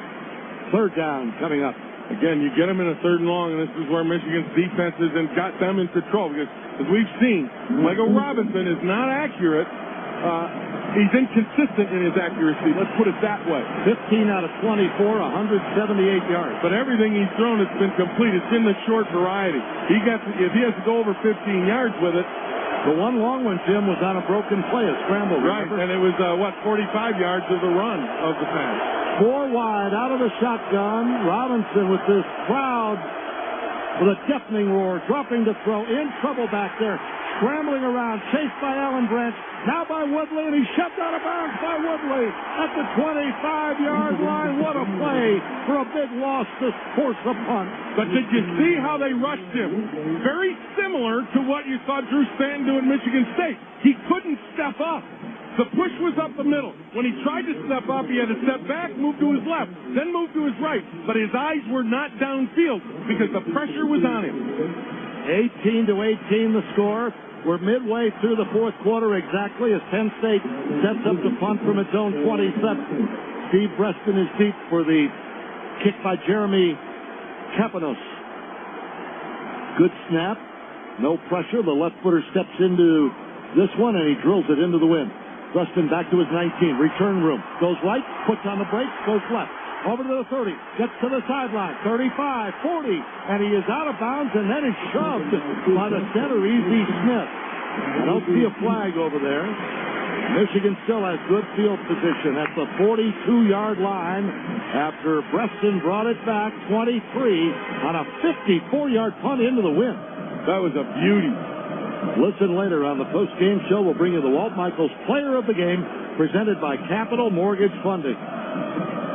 3rd down coming up. Again, you get them in a 3rd and long, and this is where Michigan's defense has got them in control. Because, as we've seen, Michael Robinson is not accurate. He's inconsistent in his accuracy. Let's put it that way. 15 out of 24, 178 yards. But everything he's thrown has been complete. It's in the short variety. If he has to go over 15 yards with it. The one long one, Jim, was on a broken play, a scramble. Right, remember? and it was, 45 yards of the run of the pass. 4 wide out of the shotgun. Robinson with this crowd with a deafening roar, dropping to throw, in trouble back there, scrambling around, chased by Allen Branch, now by Woodley, and he's shoved out of bounds by Woodley at the 25-yard line. What a play for a big loss to force a punt. But did you see how they rushed him? Very similar to what you saw Drew Stanton do at Michigan State. He couldn't step up. The push was up the middle. When he tried to step up, he had to step back, move to his left, then move to his right. But his eyes were not downfield because the pressure was on him. 18-18 the score. We're midway through the fourth quarter exactly as Penn State sets up to punt from its own 27. Steve Preston is deep for the kick by Jeremy Kapanos. Good snap. No pressure. The left footer steps into this one, and he drills it into the wind. Preston back to his 19. Return room. Goes right, puts on the brakes, goes left. Over to the 30. Gets to the sideline. 35, 40. And he is out of bounds, and then he's shoved by the center, E.Z. Smith. I don't see a flag over there. Michigan still has good field position at the 42-yard line after Preston brought it back 23 on a 54-yard punt into the wind. That was a beauty. Listen later on the post-game show. We'll bring you the Walt Michaels Player of the Game presented by Capital Mortgage Funding.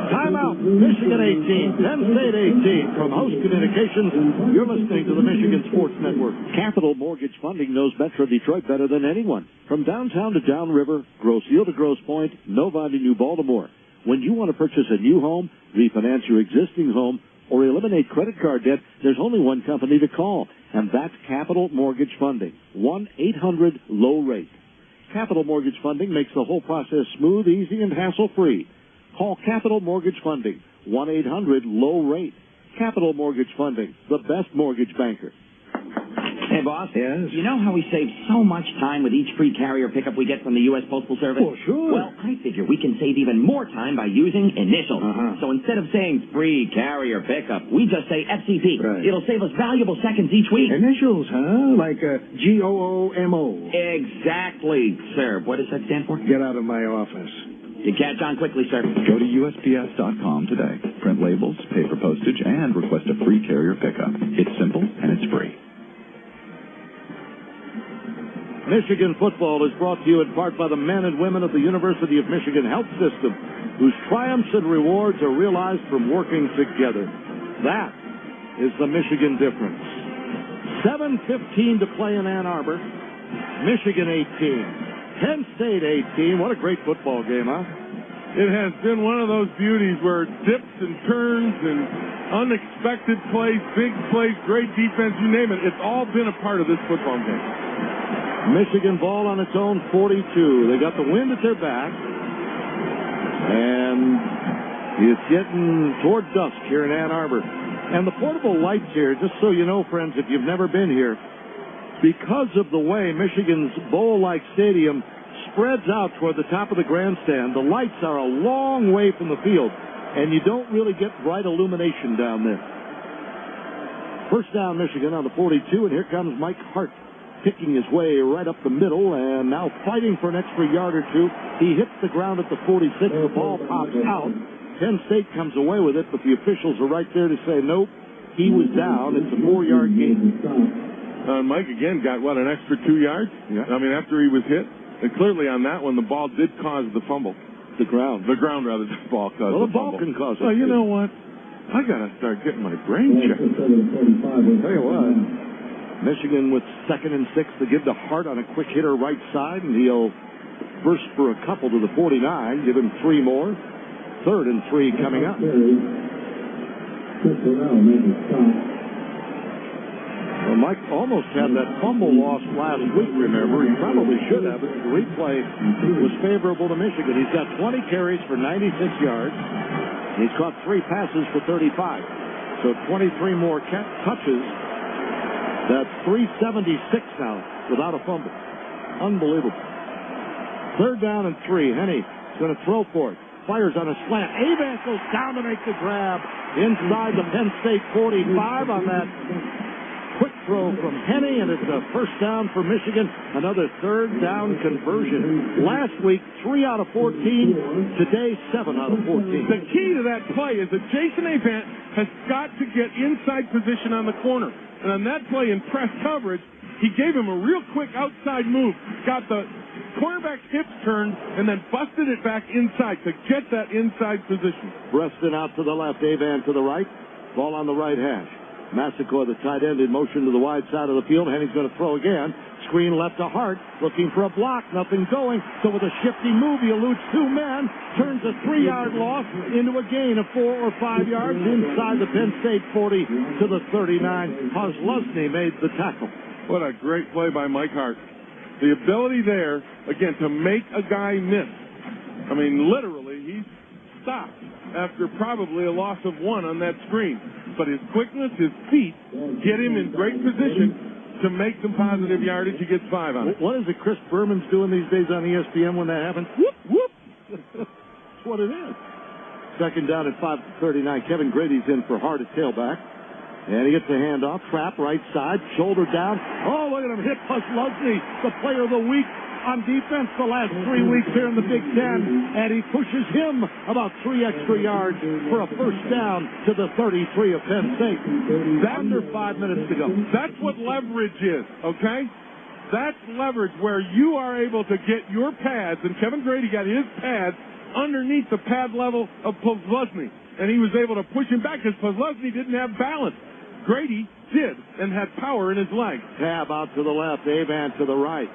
Timeout. Michigan 18, Penn State 18. From Host Communications, you're listening to the Michigan Sports Network. Capital Mortgage Funding knows Metro Detroit better than anyone. From downtown to downriver, Grosse Ile to Grosse Pointe, Novi to New Baltimore. When you want to purchase a new home, refinance your existing home, or eliminate credit card debt, there's only one company to call, and that's Capital Mortgage Funding. 1-800-LOW-RATE. Capital Mortgage Funding makes the whole process smooth, easy, and hassle-free. Call Capital Mortgage Funding, 1-800-LOW-RATE. Capital Mortgage Funding, the best mortgage banker. Hey, boss. Yes? You know how we save so much time with each free carrier pickup we get from the U.S. Postal Service? Oh, sure. Well, I figure we can save even more time by using initials. So instead of saying free carrier pickup, we just say FCP. Right. It'll save us valuable seconds each week. Initials, huh? Like GOOMO. Exactly, sir. What does that stand for? Get out of my office. You catch on quickly, sir. Go to USPS.com today. Print labels, pay for postage, and request a free carrier pickup. It's simple and it's free. Michigan football is brought to you in part by the men and women of the University of Michigan Health System, whose triumphs and rewards are realized from working together. That is the Michigan difference. 7:15 to play in Ann Arbor. Michigan 18. Penn State 18. What a great football game, huh? It has been one of those beauties where dips and turns and unexpected plays, big plays, great defense, you name it. It's all been a part of this football game. Michigan ball on its own 42. They got the wind at their back. And it's getting toward dusk here in Ann Arbor. And the portable lights here, just so you know, friends, if you've never been here, because of the way Michigan's bowl-like stadium spreads out toward the top of the grandstand, the lights are a long way from the field, and you don't really get bright illumination down there. First down, Michigan on the 42, and here comes Mike Hart, picking his way right up the middle, and now fighting for an extra yard or two. He hits the ground at the 46. The ball pops out. Penn State comes away with it, but the officials are right there to say, nope, he was down. It's a 4-yard gain. Mike, again, got, an extra 2 yards? Yeah. I mean, after he was hit. And clearly on that one, the ball did cause the fumble. The ground, rather, the ball caused the fumble. ball can cause it. Well, you know what? I got to start getting my brain checked. Tell you what. Michigan with 2nd and 6 to give to Hart on a quick hitter right side, and he'll burst for a couple to the 49, give him 3 more. 3rd and 3 coming up. Well, Mike almost had that fumble loss last week, remember. He probably should have. The replay was favorable to Michigan. He's got 20 carries for 96 yards. He's caught 3 passes for 35. So 23 more touches. That's 376 now without a fumble. Unbelievable. 3rd down and 3. Henney is going to throw for it. Fires on a slant. Avant goes down to make the grab inside the Penn State 45 on that quick throw from Henny, and it's a first down for Michigan. Another third down conversion. Last week, 3 out of 14. Today, 7 out of 14. The key to that play is that Jason Avant has got to get inside position on the corner. And on that play in press coverage, he gave him a real quick outside move, got the cornerback's hips turned, and then busted it back inside to get that inside position. Breston out to the left, Avant to the right. Ball on the right hash. Massacre, the tight end, in motion to the wide side of the field. Henny's going to throw again. Screen left to Hart, looking for a block. Nothing going. So with a shifty move, he eludes 2 men, turns a 3-yard loss into a gain of 4 or 5 yards inside the Penn State 40 to the 39. Kozlowski made the tackle. What a great play by Mike Hart. The ability there, again, to make a guy miss. I mean, literally, he stopped after probably a loss of 1 on that screen. But his quickness, his feet, get him in great position to make some positive yardage. He gets 5 on it. What is it Chris Berman's doing these days on ESPN when that happens? Whoop, whoop. That's what it is. Second down at 5:39. Kevin Grady's in for Hart at tailback. And he gets the handoff, trap, right side, shoulder down. Oh, look at him hit Kozlowski, the player of the week on defense the last 3 weeks here in the Big Ten. And he pushes him about 3 extra yards for a first down to the 33 of Penn State. Under 5 minutes to go. That's what leverage is, okay? That's leverage where you are able to get your pads, and Kevin Grady got his pads underneath the pad level of Kozlowski. And he was able to push him back because Kozlowski didn't have balance. Grady did and had power in his legs. Tab out to the left, Avant to the right.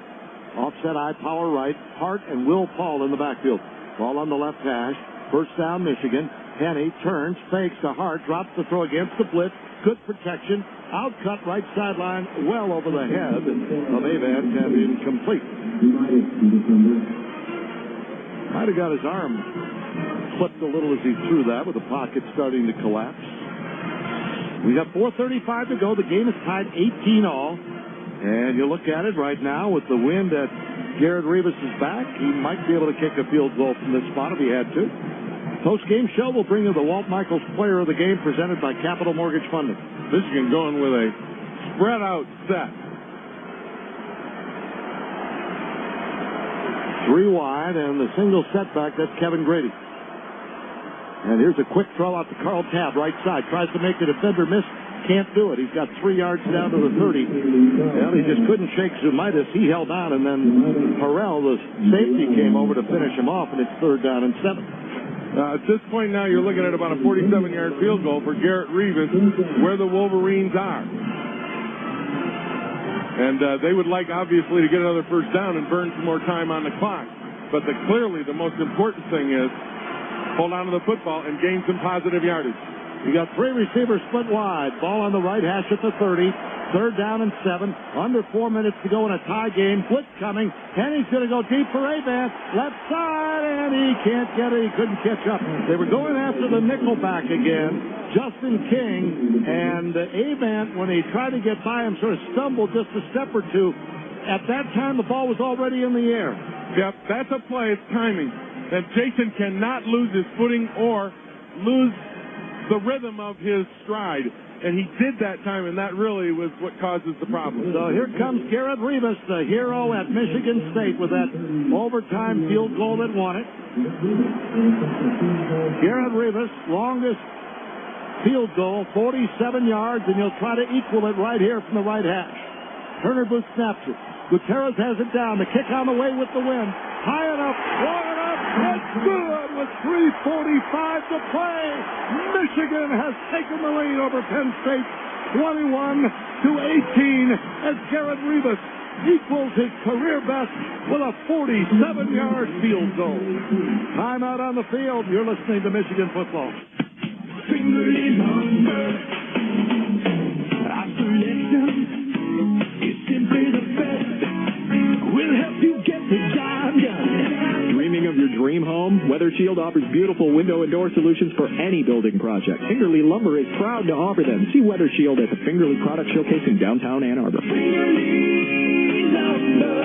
Offset eye power right. Hart and Will Paul in the backfield. Ball on the left hash. First down, Michigan. Henny turns, fakes to Hart, drops the throw against the blitz. Good protection. Outcut right sideline, well over the head of Avant and incomplete. Might have got his arm flipped a little as he threw that with the pocket starting to collapse. We got 4:35 to go. The game is tied 18-all. And you look at it right now with the wind at Garrett Rivas' back. He might be able to kick a field goal from this spot if he had to. Post-game show will bring you the Walt Michaels Player of the Game presented by Capital Mortgage Funding. Michigan going with a spread-out set. 3 wide and the single setback, that's Kevin Grady. And here's a quick throw out to Carl Tabb, right side. Tries to make the defender miss. Can't do it. He's got 3 yards down to the 30. Well, he just couldn't shake Zumaitis. He held on, and then Harrell, the safety, came over to finish him off, and it's 3rd down and 7. At this point now, you're looking at about a 47-yard field goal for Garrett Rivas, where the Wolverines are. And they would like, obviously, to get another first down and burn some more time on the clock. But clearly the most important thing is hold on to the football and gain some positive yardage. You got 3 receivers split wide. Ball on the right hash at the 30. 3rd down and 7. Under 4 minutes to go in a tie game. Blitz coming. Henny's going to go deep for Avant. Left side, and he can't get it. He couldn't catch up. They were going after the nickelback again, Justin King. And Avant, when he tried to get by him, sort of stumbled just a step or two. At that time, the ball was already in the air. Yep, that's a play. It's timing. And Jason cannot lose his footing or lose the rhythm of his stride. And he did that time, and that really was what causes the problem. So here comes Garrett Rivas, the hero at Michigan State, with that overtime field goal that won it. Garrett Rivas, longest field goal, 47 yards, and he'll try to equal it right here from the right hash. Turner Booth snaps it. Gutierrez has it down. The kick on the way with the wind. High enough, long enough, it's good with 3:45 to play. Michigan has taken the lead over Penn State, 21-18, as Garrett Rivas equals his career best with a 47-yard field goal. Timeout on the field. You're listening to Michigan football. Fingerly number. Our selection is simply the best. We'll help you get the job done. Dreaming of your dream home? Weather Shield offers beautiful window and door solutions for any building project. Fingerly Lumber is proud to offer them. See Weather Shield at the Fingerly Product Showcase in downtown Ann Arbor. Fingerly Lumber.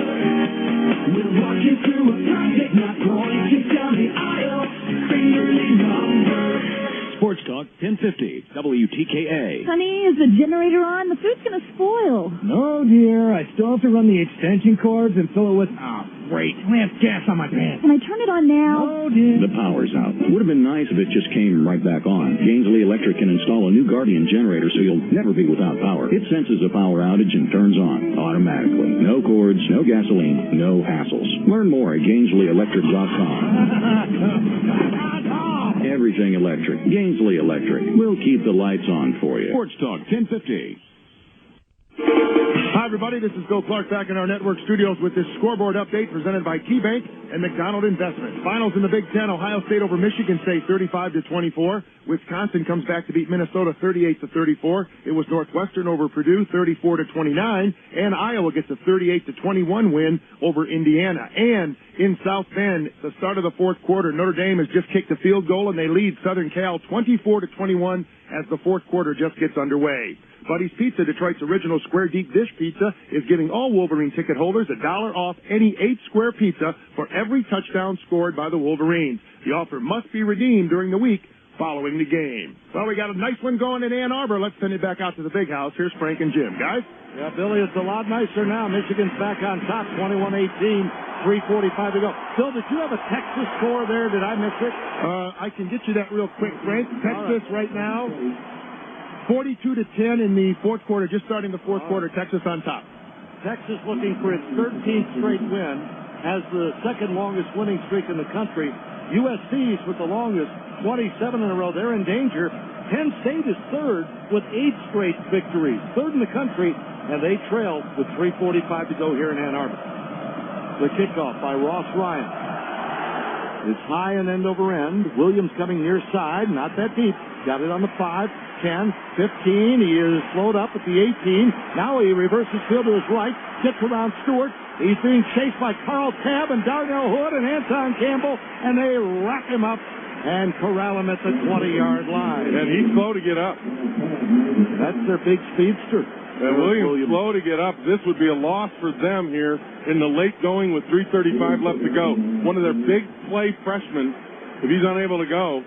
We'll walk you through a project, not point you down the aisle. Fingerly Lumber. Sports Talk Talk 1050 WTKA. Honey, is the generator on? The food's going to spoil. No, dear. I still have to run the extension cords and fill it with... Oh, great. I have gas on my pants. Can I turn it on now? No, dear. The power's out. Would have been nice if it just came right back on. Gainesly Electric can install a new Guardian generator so you'll never be without power. It senses a power outage and turns on automatically. No cords, no gasoline, no hassles. Learn more at GainesleyElectric.com. Everything electric. Gainesly Electric. We'll keep the lights on for you. Sports Talk 1050. Hi, everybody. This is Bill Clark back in our network studios with this scoreboard update presented by KeyBank and McDonald Investments. Finals in the Big Ten: Ohio State over Michigan State, 35-24. Wisconsin comes back to beat Minnesota, 38-34. It was Northwestern over Purdue, 34-29, and Iowa gets a 38-21 win over Indiana. And in South Bend, the start of the fourth quarter, Notre Dame has just kicked a field goal and they lead Southern Cal 24-21 as the fourth quarter just gets underway. Buddy's Pizza, Detroit's original square deep dish pizza, is giving all Wolverine ticket holders $1 off any 8-square pizza for every touchdown scored by the Wolverines. The offer must be redeemed during the week following the game. Well, we got a nice one going in Ann Arbor. Let's send it back out to the big house. Here's Frank and Jim. Guys? Yeah, Billy, it's a lot nicer now. Michigan's back on top, 21-18, 3:45 to go. Phil, did you have a Texas score there? Did I miss it? I can get you that real quick, Frank. Texas right now, 42-10 in the fourth quarter, just starting the fourth quarter. Texas on top. Texas looking for its 13th straight win, has the second longest winning streak in the country. USC's with the longest, 27 in a row. They're in danger. Penn State is third with 8 straight victories, third in the country, and they trail with 3:45 to go here in Ann Arbor. The kickoff by Ross Ryan is high and end over end. Williams coming near side, not that deep. Got it on the 5, 10, 15. He is slowed up at the 18. Now he reverses field to his right, gets around Stewart. He's being chased by Carl Tabb and Darnell Hood and Anton Campbell, and they wrap him up and corral him at the 20-yard line. And he's slow to get up. That's their big speedster. And Williams slow to get up. This would be a loss for them here in the late going with 3:35 left to go. One of their big play freshmen, if he's unable to go,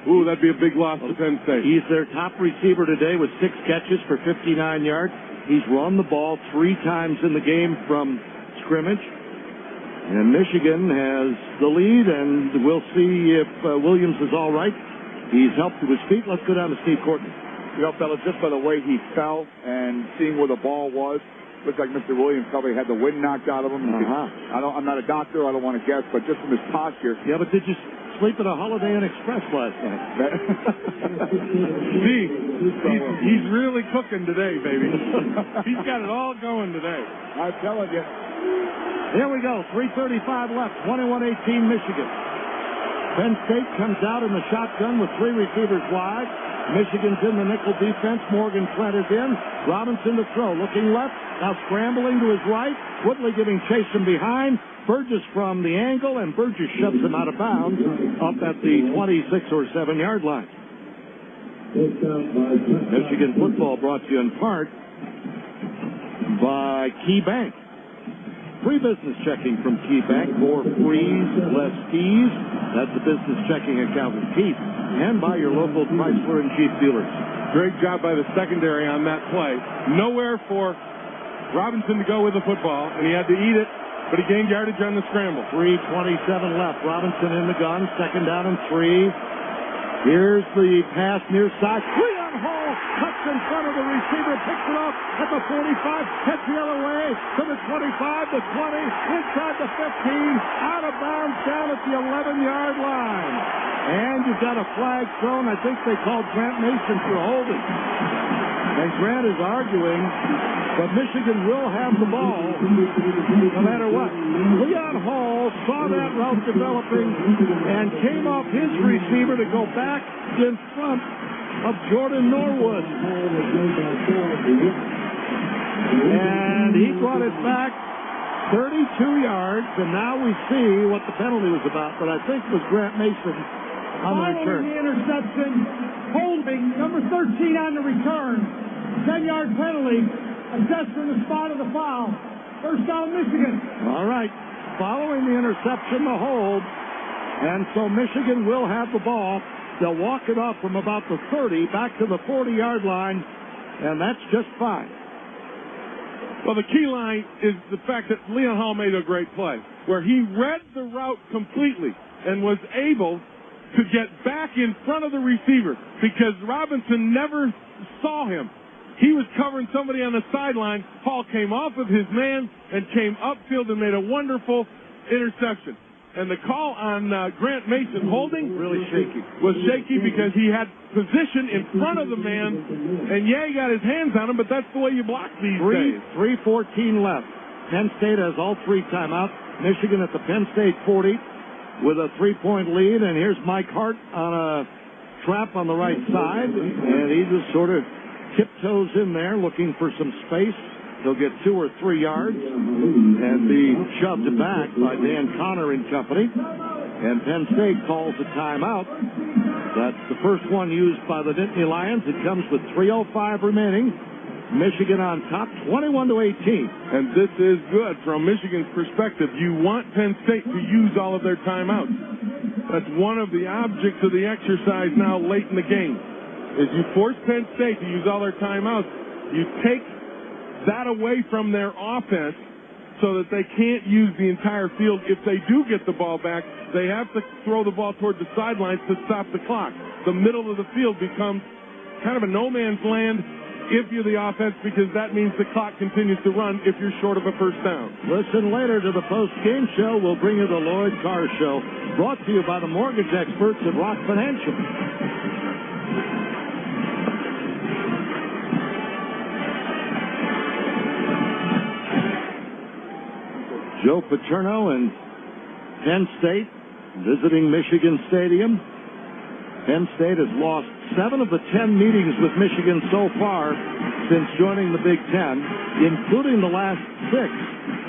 that'd be a big loss to Penn State. He's their top receiver today with 6 catches for 59 yards. He's run the ball 3 times in the game from scrimmage. And Michigan has the lead, and we'll see if Williams is all right. He's helped to his feet. Let's go down to Steve Courtney. You know, fellas, just by the way he fell and seeing where the ball was, looks like Mr. Williams probably had the wind knocked out of him. I'm not a doctor. I don't want to guess, but just from his posture. Yeah, but did you sleep at a Holiday Inn Express last night? See, he's really cooking today, baby. He's got it all going today. I'm telling you. Here we go. 3:35 left. 21-18 Michigan. Penn State comes out in the shotgun with 3 receivers wide. Michigan's in the nickel defense. Morgan Trent is in. Robinson to throw. Looking left. Now scrambling to his right. Woodley giving chase from behind. Burgess from the angle, and Burgess shoves him out of bounds up at the 26 or 7-yard line. Michigan football brought to you in part by KeyBank. Free business checking from KeyBank. More frees, less fees. That's the business checking account with Keith. And by your local Chrysler and Jeep dealers. Great job by the secondary on that play. Nowhere for Robinson to go with the football, and he had to eat it, but he gained yardage on the scramble. 3:27 left. Robinson in the gun. 2nd down and 3. Here's the pass near side. Leon Hall cuts in front of the receiver, picks it up at the 45, heads the other way to the 25, the 20, inside the 15, out of bounds down at the 11-yard line. And you've got a flag thrown. I think they called Grant Mason for holding. And Grant is arguing, but Michigan will have the ball no matter what. Leon Hall saw that route developing and came off his receiver to go back in front of Jordan Norwood. And he brought it back 32 yards, and now we see what the penalty was about, but I think it was Grant Mason on the return. Following the interception, holding number 13 on the return. 10-yard penalty, assessed from the spot of the foul. First down, Michigan. All right. Following the interception, the hold. And so Michigan will have the ball They'll walk it off from about the 30 back to the 40-yard line, and that's just fine. Well, the key line is the fact that Leon Hall made a great play, where he read the route completely and was able to get back in front of the receiver because Robinson never saw him. He was covering somebody on the sideline. Hall came off of his man and came upfield and made a wonderful interception. And the call on Grant Mason holding really shaky. Was shaky because he had position in front of the man, and yeah, he got his hands on him, but that's the way you block these days. 3:14 left. Penn State has all three timeouts. Michigan at the Penn State 40 with a 3-point lead, and here's Mike Hart on a trap on the right side, and he just sort of tiptoes in there looking for some space. He'll get 2 or 3 yards and be shoved back by Dan Connor and company. And Penn State calls a timeout. That's the first one used by the Nittany Lions. It comes with 3:05 remaining. Michigan on top, 21-18. And this is good from Michigan's perspective. You want Penn State to use all of their timeouts. That's one of the objects of the exercise now late in the game. Is you force Penn State to use all their timeouts. You take that away from their offense so that they can't use the entire field. If they do get the ball back, they have to throw the ball toward the sidelines to stop the clock. The middle of the field becomes kind of a no man's land if you're the offense, because that means the clock continues to run if you're short of a first down. Listen later to the post-game show. We'll bring you the Lloyd Carr Show, brought to you by the mortgage experts at Rock Financial. Joe Paterno and Penn State visiting Michigan Stadium. Penn State has lost 7 of the 10 meetings with Michigan so far since joining the Big Ten, including the last 6.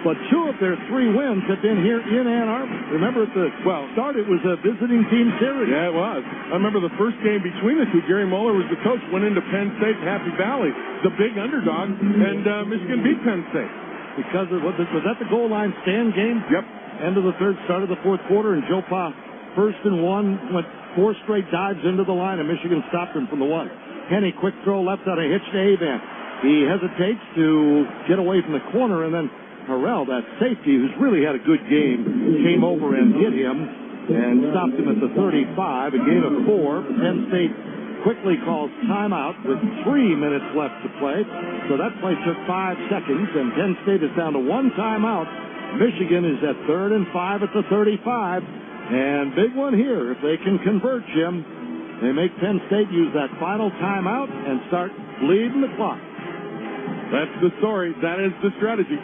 But 2 of their 3 wins have been here in Ann Arbor. Remember at the start, it was a visiting team series. Yeah, it was. I remember the first game between the two. Gary Moeller was the coach, went into Penn State, Happy Valley, the big underdog, and Michigan beat Penn State. Because was that the goal line stand game? Yep. End of the third, start of the fourth quarter, and Joe Pa, 1st and 1, went 4 straight dives into the line, and Michigan stopped him from the 1. Henny, quick throw left on a hitch to Avan. He hesitates to get away from the corner, and then Harrell, that safety, who's really had a good game, came over and hit him and stopped him at the 35. A gain of 4. Penn State quickly calls timeout with 3 minutes left to play. So that play took 5 seconds, and Penn State is down to 1 timeout. Michigan is at 3rd and 5 at the 35. And big one here. If they can convert, Jim, they make Penn State use that final timeout and start bleeding the clock. That's the story. That is the strategy.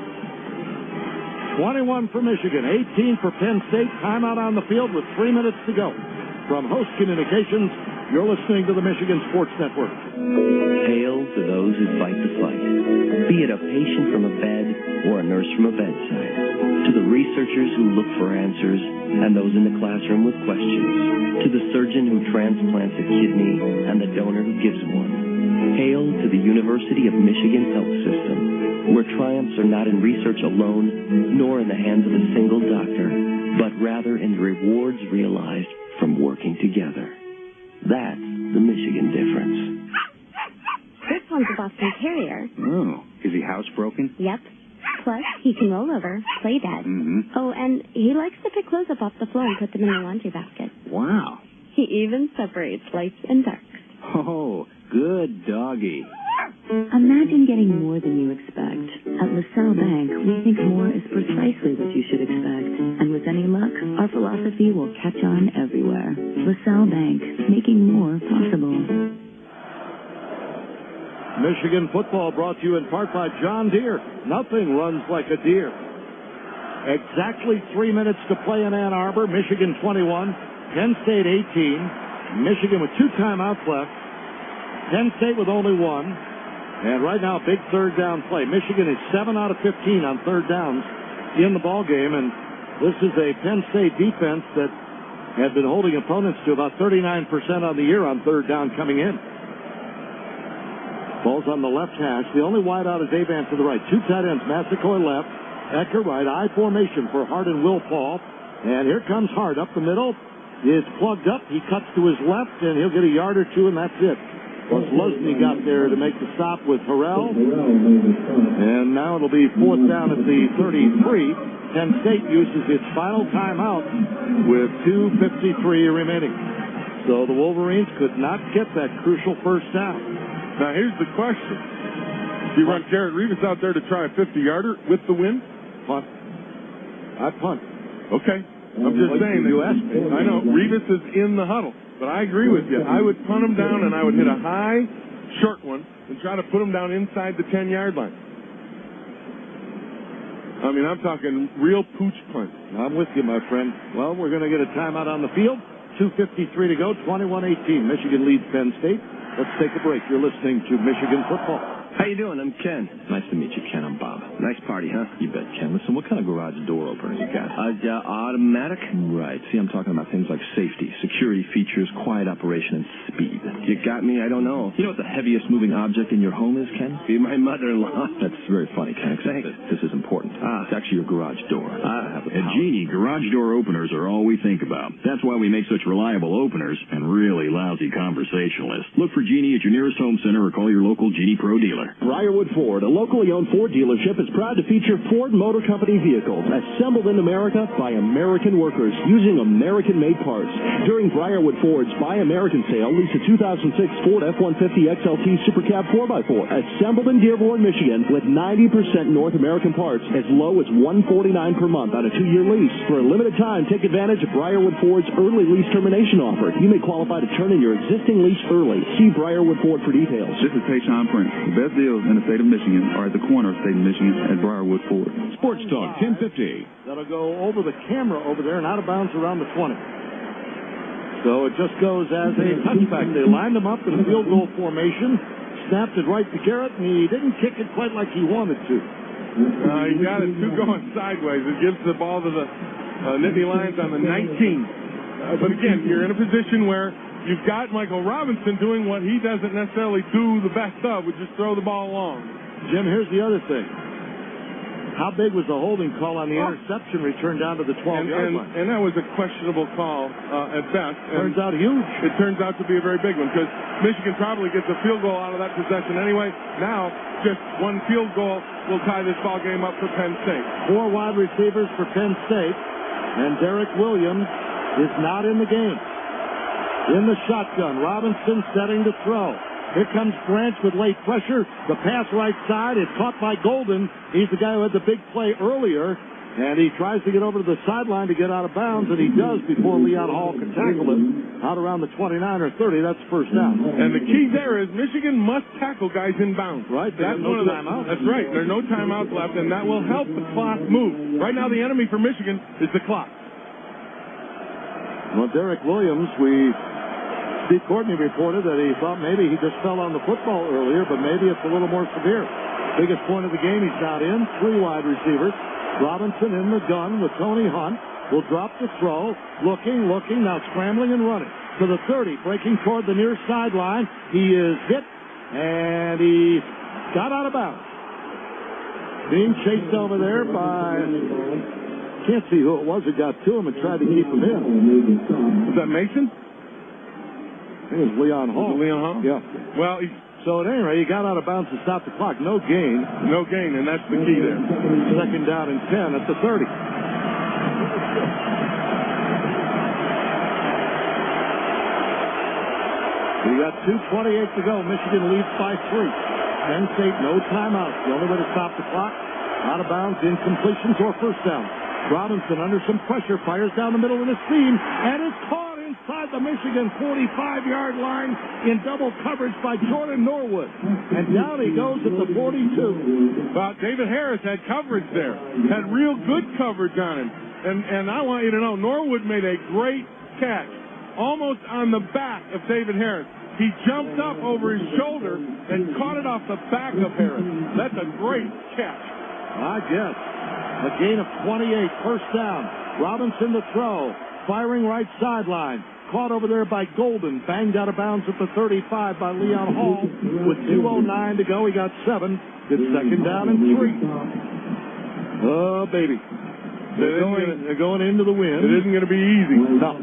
21 for Michigan, 18 for Penn State. Timeout on the field with 3 minutes to go. From Host Communications, you're listening to the Michigan Sports Network. Hail to those who fight the fight, be it a patient from a bed or a nurse from a bedside, to the researchers who look for answers and those in the classroom with questions, to the surgeon who transplants a kidney and the donor who gives one. Hail to the University of Michigan Health System, where triumphs are not in research alone, nor in the hands of a single doctor, but rather in the rewards realized from working together. That's the Michigan difference. This one's a Boston Terrier. Oh, is he housebroken? Yep. Plus, he can roll over, play dead. Mm-hmm. Oh, and he likes to pick clothes up off the floor and put them in the laundry basket. Wow. He even separates lights and darks. Oh, good doggy. Imagine getting more than you expect. At LaSalle Bank, we think more is precisely what you should expect. And with any luck, our philosophy will catch on everywhere. LaSalle Bank, making more possible. Michigan football brought to you in part by John Deere. Nothing runs like a deer. Exactly 3 minutes to play in Ann Arbor. Michigan 21, Penn State 18. Michigan with 2 timeouts left. Penn State with only 1. And right now, big third down play. Michigan is 7 out of 15 on third downs in the ball game. And this is a Penn State defense that had been holding opponents to about 39% on the year on third down coming in. Ball's on the left hash. The only wide out is Avan to the right. 2 tight ends, Massacoy left, Ecker right. I formation for Hart and Will Paul. And here comes Hart up the middle. is plugged up. He cuts to his left, and he'll get a yard or two, and that's it. Well, Lusney got there to make the stop with Harrell. And now it'll be 4th down at the 33. Penn State uses its final timeout with 2:53 remaining. So the Wolverines could not get that crucial first down. Now, here's the question. Do you run Garrett Revis out there to try a 50-yarder with the win? Punt. I punt. Okay. I'm just saying that. You asked me. I know. Revis is in the huddle. But I agree with you. I would punt him down, and I would hit a high, short one, and try to put him down inside the 10-yard line. I mean, I'm talking real pooch punt. I'm with you, my friend. Well, we're going to get a timeout on the field. 2:53 to go, 21-18. Michigan leads Penn State. Let's take a break. You're listening to Michigan football. How you doing? I'm Ken. Nice to meet you, Ken. I'm Bob. Nice party, huh? You bet, Ken. Listen, what kind of garage door opener you got? Automatic? Right. See, I'm talking about things like safety, security features, quiet operation, and speed. You got me? I don't know. You know what the heaviest moving object in your home is, Ken? Be my mother-in-law. That's very funny, Ken. Thanks. This is important. It's actually your garage door. At Genie, garage door openers are all we think about. That's why we make such reliable openers and really lousy conversationalists. Look for Genie at your nearest home center or call your local Genie Pro dealer. Briarwood Ford, a locally owned Ford dealership, is proud to feature Ford Motor Company vehicles assembled in America by American workers using American-made parts. During Briarwood Ford's Buy American sale, lease a 2006 Ford F-150 XLT Super Cab 4x4, assembled in Dearborn, Michigan, with 90% North American parts as low as $149 per month on a 2-year lease. For a limited time, take advantage of Briarwood Ford's early lease termination offer. You may qualify to turn in your existing lease early. See Briarwood Ford for details. This is Tayshaun Prince. The best deals in the state of Michigan are at the corner of state of Michigan at Briarwood Ford. Sports Talk 1050. That'll go over the camera over there and out of bounds around the 20. So it just goes as a touchback. They lined him up in a field goal formation, snapped it right to Garrett, and he didn't kick it quite like he wanted to. He got it two going sideways. It gives the ball to the Nittany Lions on the 19. But again, you're in a position where you've got Michael Robinson doing what he doesn't necessarily do the best of, which is throw the ball along. Jim, here's the other thing. How big was the holding call on the interception return down to the 12-yard line? And that was a questionable call at best. Turns out huge. It turns out to be a very big one because Michigan probably gets a field goal out of that possession anyway. Now, just one field goal will tie this ball game up for Penn State. 4 wide receivers for Penn State, and Derek Williams is not in the game. In the shotgun, Robinson setting to throw. Here comes Branch with late pressure. The pass right side is caught by Golden. He's the guy who had the big play earlier. And he tries to get over to the sideline to get out of bounds, and he does before Leon Hall can tackle him. Out around the 29 or 30, that's first down. And the key there is Michigan must tackle guys in bounds. Right, that's no timeouts. That's right. There are no timeouts left, and that will help the clock move. Right now, the enemy for Michigan is the clock. Well, Derek Williams, Steve Courtney reported that he thought maybe he just fell on the football earlier, but maybe it's a little more severe. Biggest point of the game he's not in. 3 wide receivers. Robinson in the gun with Tony Hunt. Will drop the throw. Looking, now scrambling and running. To the 30, breaking toward the near sideline. He is hit, and he got out of bounds. Being chased over there by... Can't see who it was that got to him and tried to keep him in. Was that Mason? I think it was Leon Hall. Leon Hall? Yeah. Well, so at any rate, he got out of bounds to stop the clock. No gain. No gain, and that's the key there. Second down and 10 at the 30. We got 2:28 to go. Michigan leads by 3. Penn State, no timeouts. The only way to stop the clock, out of bounds, incompletions, or first down. Robinson under some pressure, fires down the middle of the seam, and is caught inside the Michigan 45-yard line in double coverage by Jordan Norwood. And down he goes at the 42. Well, David Harris had coverage there. Had real good coverage on him. And I want you to know, Norwood made a great catch, almost on the back of David Harris. He jumped up over his shoulder and caught it off the back of Harris. That's a great catch. I guess. A gain of 28, first down. Robinson to throw. Firing right sideline. Caught over there by Golden. Banged out of bounds at the 35 by Leon Hall. With 2:09 to go, he got 7. It's second down and 3. Oh, baby. They're going into the wind. It isn't going to be easy. No.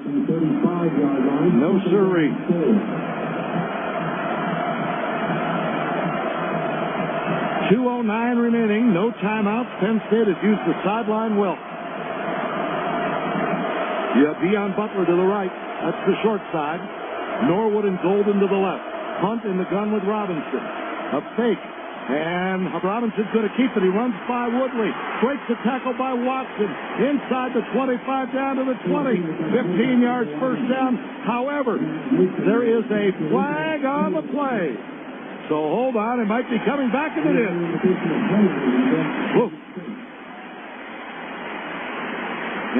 No sirree. 2:09 remaining. No timeouts. Penn State has used the sideline well. You have Deion Butler to the right. That's the short side. Norwood and Golden to the left. Hunt in the gun with Robinson. A fake. And Robinson's going to keep it. He runs by Woodley. Breaks the tackle by Watson. Inside the 25 down to the 20. 15 yards first down. However, there is a flag on the play. So hold on. It might be coming back and it is. Whoa.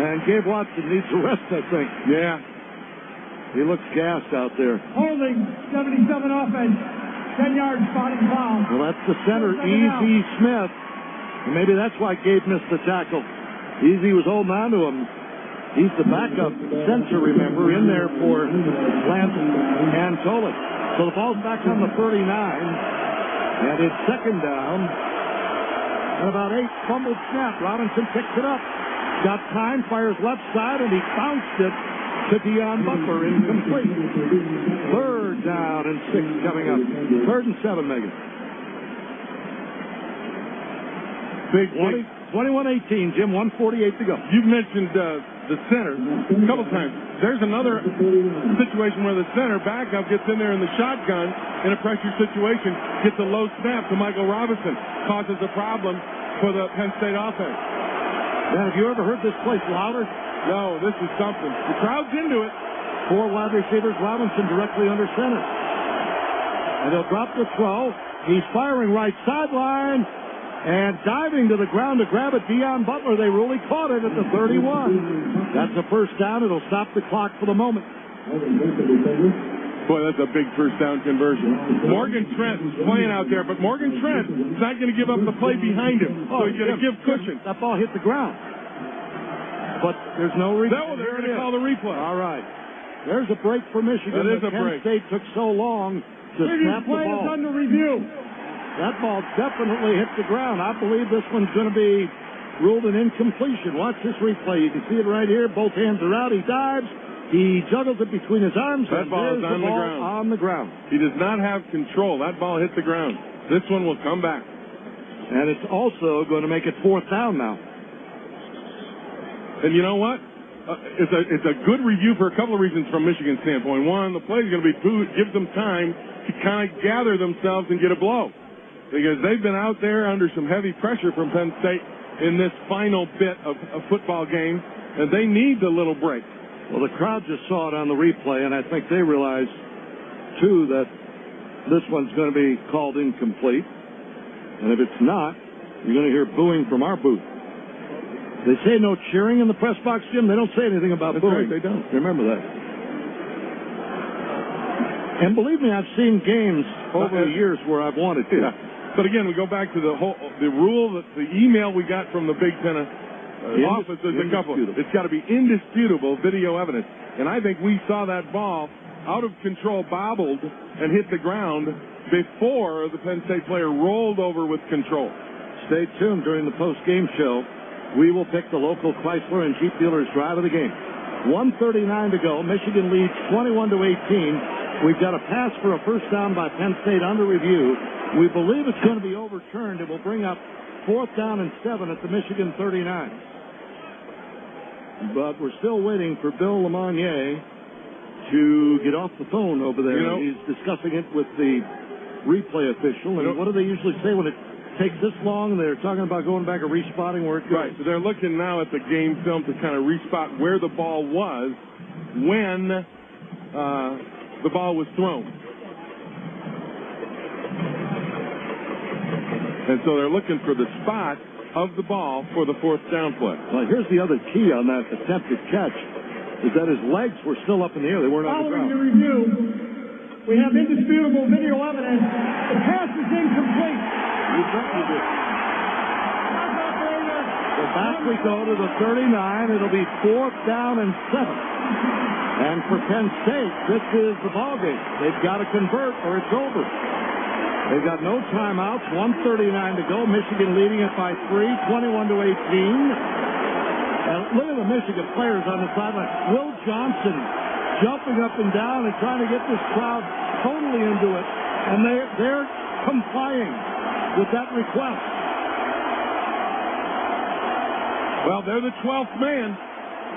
And Gabe Watson needs a rest, I think. Yeah. He looks gassed out there. Holding 77 offense. 10-yard spotting foul. Well, that's the center, Easy Smith. And maybe that's why Gabe missed the tackle. Easy was holding on to him. He's the backup center, remember, in there for Lance Antolik. So the ball's back on the 39. And it's second down. And about 8, fumbled snap. Robinson picks it up. Got time, fires left side, and he bounced it to Deion Butler, incomplete. Third down and 6 coming up. 3rd and 7, Megan. Big 21-18, Jim. 1:48 to go. You've mentioned the center a couple times. There's another situation where the center backup gets in there in the shotgun in a pressure situation, gets a low snap to Michael Robinson, causes a problem for the Penn State offense. Man, have you ever heard this place louder? No, this is something. The crowd's into it. 4 wide receivers, Robinson directly under center. And he'll drop the 12. He's firing right sideline and diving to the ground to grab it. Deion Butler, they really caught it at the 31. That's a first down. It'll stop the clock for the moment. Boy, that's a big first down conversion. Morgan Trent was playing out there, but Morgan Trent is not going to give up the play behind him. So he's going to give cushion. That ball hit the ground. But there's no replay. They're going to call the replay. All right. There's a break for Michigan. That is a Penn break. State took so long to snap the Play ball. is under review. That ball definitely hit the ground. I believe this one's going to be ruled an incompletion. Watch this replay. You can see it right here. Both hands are out. He dives. He juggles it between his arms. That ball is on the ground. On the ground. He does not have control. That ball hit the ground. This one will come back. And it's also going to make it 4th down now. And you know what? It's a good review for a couple of reasons from Michigan's standpoint. One, the play is going to be gives them time to kind of gather themselves and get a blow. Because they've been out there under some heavy pressure from Penn State in this final bit of a football game, and they need the little break. Well, the crowd just saw it on the replay, and I think they realized, too, that this one's going to be called incomplete. And if it's not, you're going to hear booing from our booth. They say no cheering in the press box, Jim. They don't say anything about booing. Right, they don't. Remember that. And believe me, I've seen games over the years where I've wanted to. Yeah. But again, we go back to the rule that the email we got from the Big Ten office is a couple. It's got to be indisputable video evidence. And I think we saw that ball out of control, bobbled, and hit the ground before the Penn State player rolled over with control. Stay tuned during the post-game show. We will pick the local Chrysler and Jeep dealers drive of the game. 1:39 to go. Michigan leads 21-18. We've got a pass for a first down by Penn State under review. We believe it's going to be overturned. It will bring up 4th down and 7 at the Michigan 39. But we're still waiting for Bill Lamonier to get off the phone over there. He's discussing it with the replay official. And what do they usually say when it takes this long? They're talking about going back and respotting where it goes. Right. So they're looking now at the game film to kind of respot where the ball was when the ball was thrown. And so they're looking for the spot of the ball for the 4th down play. Well, here's the other key on that attempted catch, is that his legs were still up in the air. They weren't on the ground. Following the review, we have indisputable video evidence. The pass is incomplete. You bet you did. So back we go to the 39. It'll be 4th down and 7. And for Penn State, this is the ballgame. They've got to convert or it's over. They've got no timeouts. 1:39 to go. Michigan leading it by 3, 21-18. And look at the Michigan players on the sideline. Will Johnson jumping up and down and trying to get this crowd totally into it. And they're complying with that request. Well, they're the 12th man.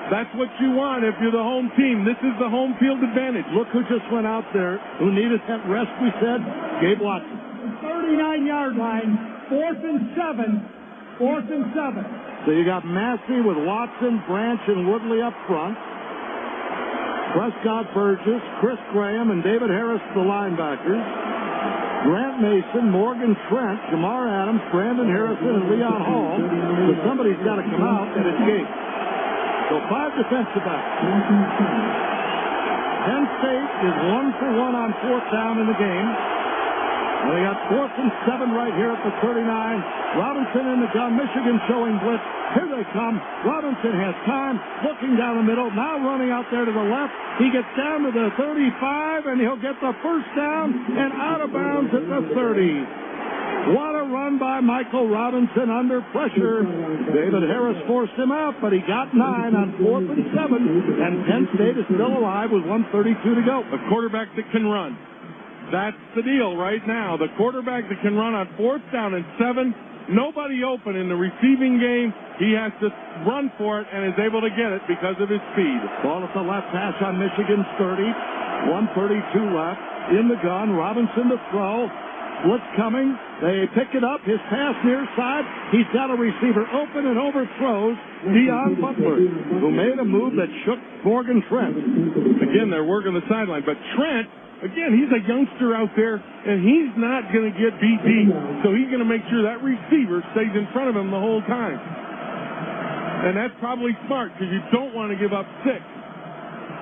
That's what you want if you're the home team. This is the home field advantage. Look who just went out there, who needed that rest, we said. Gabe Watson. 39-yard line, 4th and 7. 4th and 7. So you got Massey with Watson, Branch, and Woodley up front. Prescott, Burgess, Chris Graham, and David Harris, the linebackers. Grant Mason, Morgan Trent, Jamar Adams, Brandon Harrison, and Leon Hall. So somebody's got to come out and escape. So 5 defensive backs. Penn State is 1 for 1 on 4th down in the game. And they got 4th and 7 right here at the 39. Robinson in the gun. Michigan showing blitz. Here they come. Robinson has time. Looking down the middle. Now running out there to the left. He gets down to the 35, and he'll get the first down and out of bounds at the 30. What a run by Michael Robinson under pressure. David Harris forced him out, but he got 9 on 4th and 7. And Penn State is still alive with 1:32 to go. A quarterback that can run. That's the deal right now. The quarterback that can run on 4th down and 7. Nobody open in the receiving game. He has to run for it and is able to get it because of his speed. Ball at the left hash on Michigan's 30. 1:32 left. In the gun. Robinson to throw. Blitz coming. They pick it up. His pass near side. He's got a receiver open and overthrows Deion Butler, who made a move that shook Morgan Trent. Again, they're working the sideline, but Trent, again, he's a youngster out there, and he's not going to get beat deep. So he's going to make sure that receiver stays in front of him the whole time. And that's probably smart because you don't want to give up 6.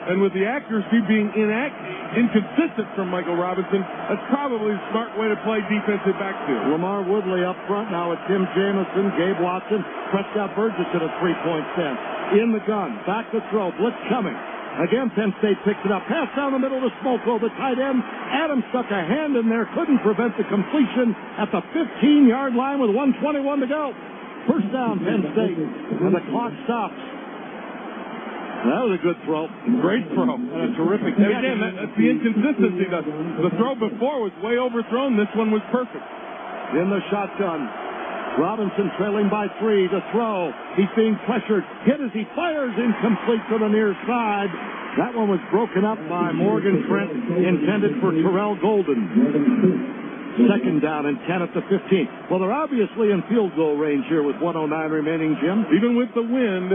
And with the accuracy being inconsistent from Michael Robinson, that's probably a smart way to play defensive backfield. Lamar Woodley up front now with Tim Jamison, Gabe Watson, Prescott Burgess at a 3-point stand. In the gun, back to throw, blitz coming. Again, Penn State picks it up. Pass down the middle to Smoko, the tight end. Adams stuck a hand in there, couldn't prevent the completion at the 15-yard line with 1:21 to go. First down, Penn State, and the clock stops. That was a good throw. Great throw. And a terrific catch. And again, that's the inconsistency. The throw before was way overthrown. This one was perfect. In the shotgun. Robinson trailing by 3 to throw. He's being pressured. Hit as he fires, incomplete to the near side. That one was broken up by Morgan Trent, intended for Terrell Golden. Second down and 10 at the 15. Well, they're obviously in field goal range here with 1:09 remaining, Jim. Even with the wind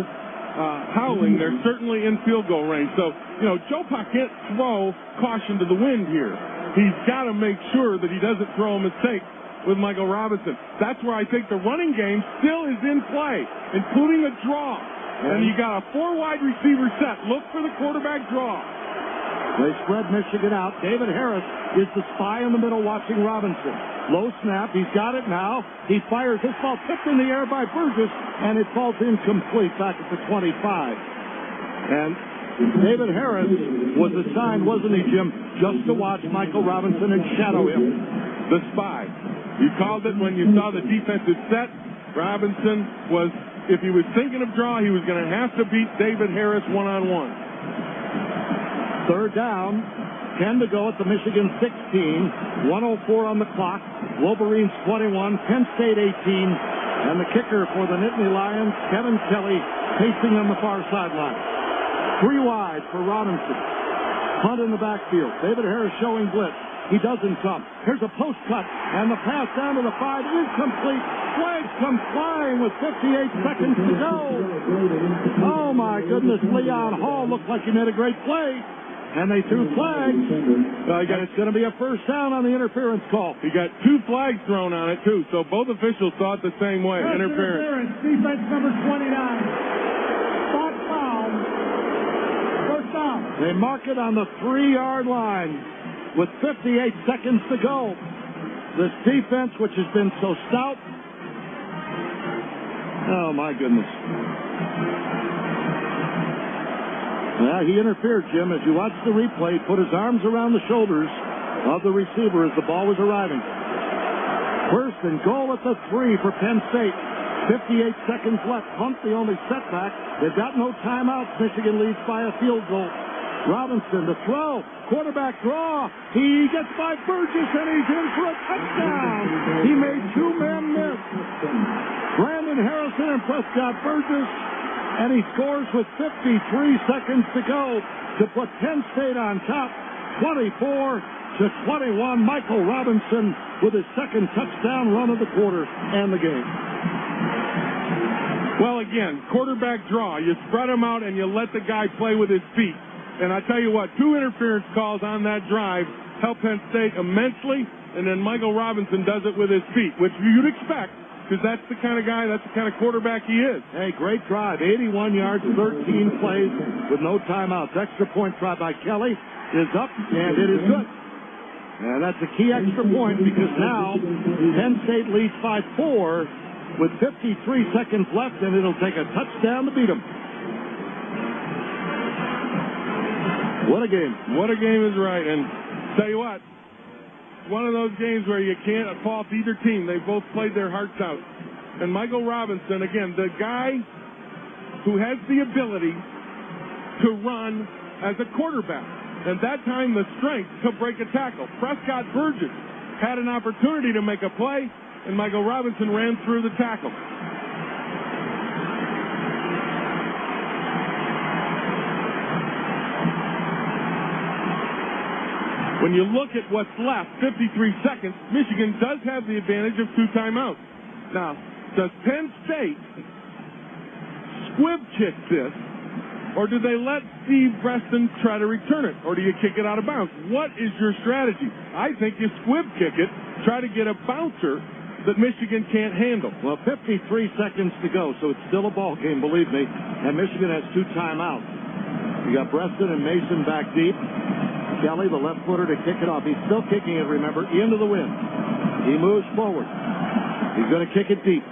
howling, they're certainly in field goal range. So, Joe Pa can't throw caution to the wind here. He's got to make sure that he doesn't throw a mistake with Michael Robinson. That's where I think the running game still is in play, including a draw. And you got a 4 wide receiver set. Look for the quarterback draw. They spread Michigan out. David Harris is the spy in the middle watching Robinson. Low snap. He's got it now. He fires. His ball tipped in the air by Burgess, and it falls incomplete back at the 25. And David Harris was assigned, wasn't he, Jim, just to watch Michael Robinson and shadow him. The spy. You called it when you saw the defensive set. Robinson was, if he was thinking of draw, he was going to have to beat David Harris one-on-one. Third down, 10 to go at the Michigan 16, 1:04 on the clock. Wolverines 21, Penn State 18, and the kicker for the Nittany Lions, Kevin Kelly, pacing on the far sideline. 3 wide for Robinson. Punt in the backfield. David Harris showing blitz. He doesn't come. Here's a post cut, and the pass down to the 5 is complete. Flags come flying with 58 seconds to go. Oh, my goodness. Leon Hall looked like he made a great play. And they threw flags. It's going to be a first down on the interference call. He got 2 flags thrown on it, too. So both officials saw it the same way. Interference. Defense number 29. Spot foul. First down. They mark it on the 3-yard line with 58 seconds to go. This defense, which has been so stout. Oh, my goodness. Well, he interfered, Jim. As you watch the replay, he put his arms around the shoulders of the receiver as the ball was arriving. First and goal at the 3 for Penn State. 58 seconds left. Punt the only setback. They've got no timeouts. Michigan leads by a field goal. Robinson to throw. Quarterback draw. He gets by Burgess, and he's in for a touchdown. He made two men miss. Brandon Harrison and Prescott Burgess, and he scores with 53 seconds to go to put Penn State on top, 24-21. Michael Robinson with his second touchdown run of the quarter and the game. Well, again, quarterback draw. You spread him out and you let the guy play with his feet. And I tell you what, 2 interference calls on that drive help Penn State immensely, and then Michael Robinson does it with his feet, which you'd expect, because that's the kind of guy, that's the kind of quarterback he is. Hey, great drive. 81 yards, 13 plays with no timeouts. Extra point try by Kelly is up, and it is good. And that's a key extra point, because now Penn State leads by 4 with 53 seconds left, and it'll take a touchdown to beat them. What a game. What a game is right. And tell you what, one of those games where you can't fault either team. They both played their hearts out. And Michael Robinson, again, the guy who has the ability to run as a quarterback. And that time, the strength to break a tackle. Prescott Burgess had an opportunity to make a play, and Michael Robinson ran through the tackle. When you look at what's left, 53 seconds, Michigan does have the advantage of 2 timeouts. Now, does Penn State squib kick this, or do they let Steve Preston try to return it, or do you kick it out of bounds? What is your strategy? I think you squib kick it, try to get a bouncer that Michigan can't handle. Well, 53 seconds to go, so it's still a ball game, believe me, and Michigan has 2 timeouts. You got Preston and Mason back deep. Kelly, the left footer, to kick it off. He's still kicking it, remember, into the wind. He moves forward. He's going to kick it deep.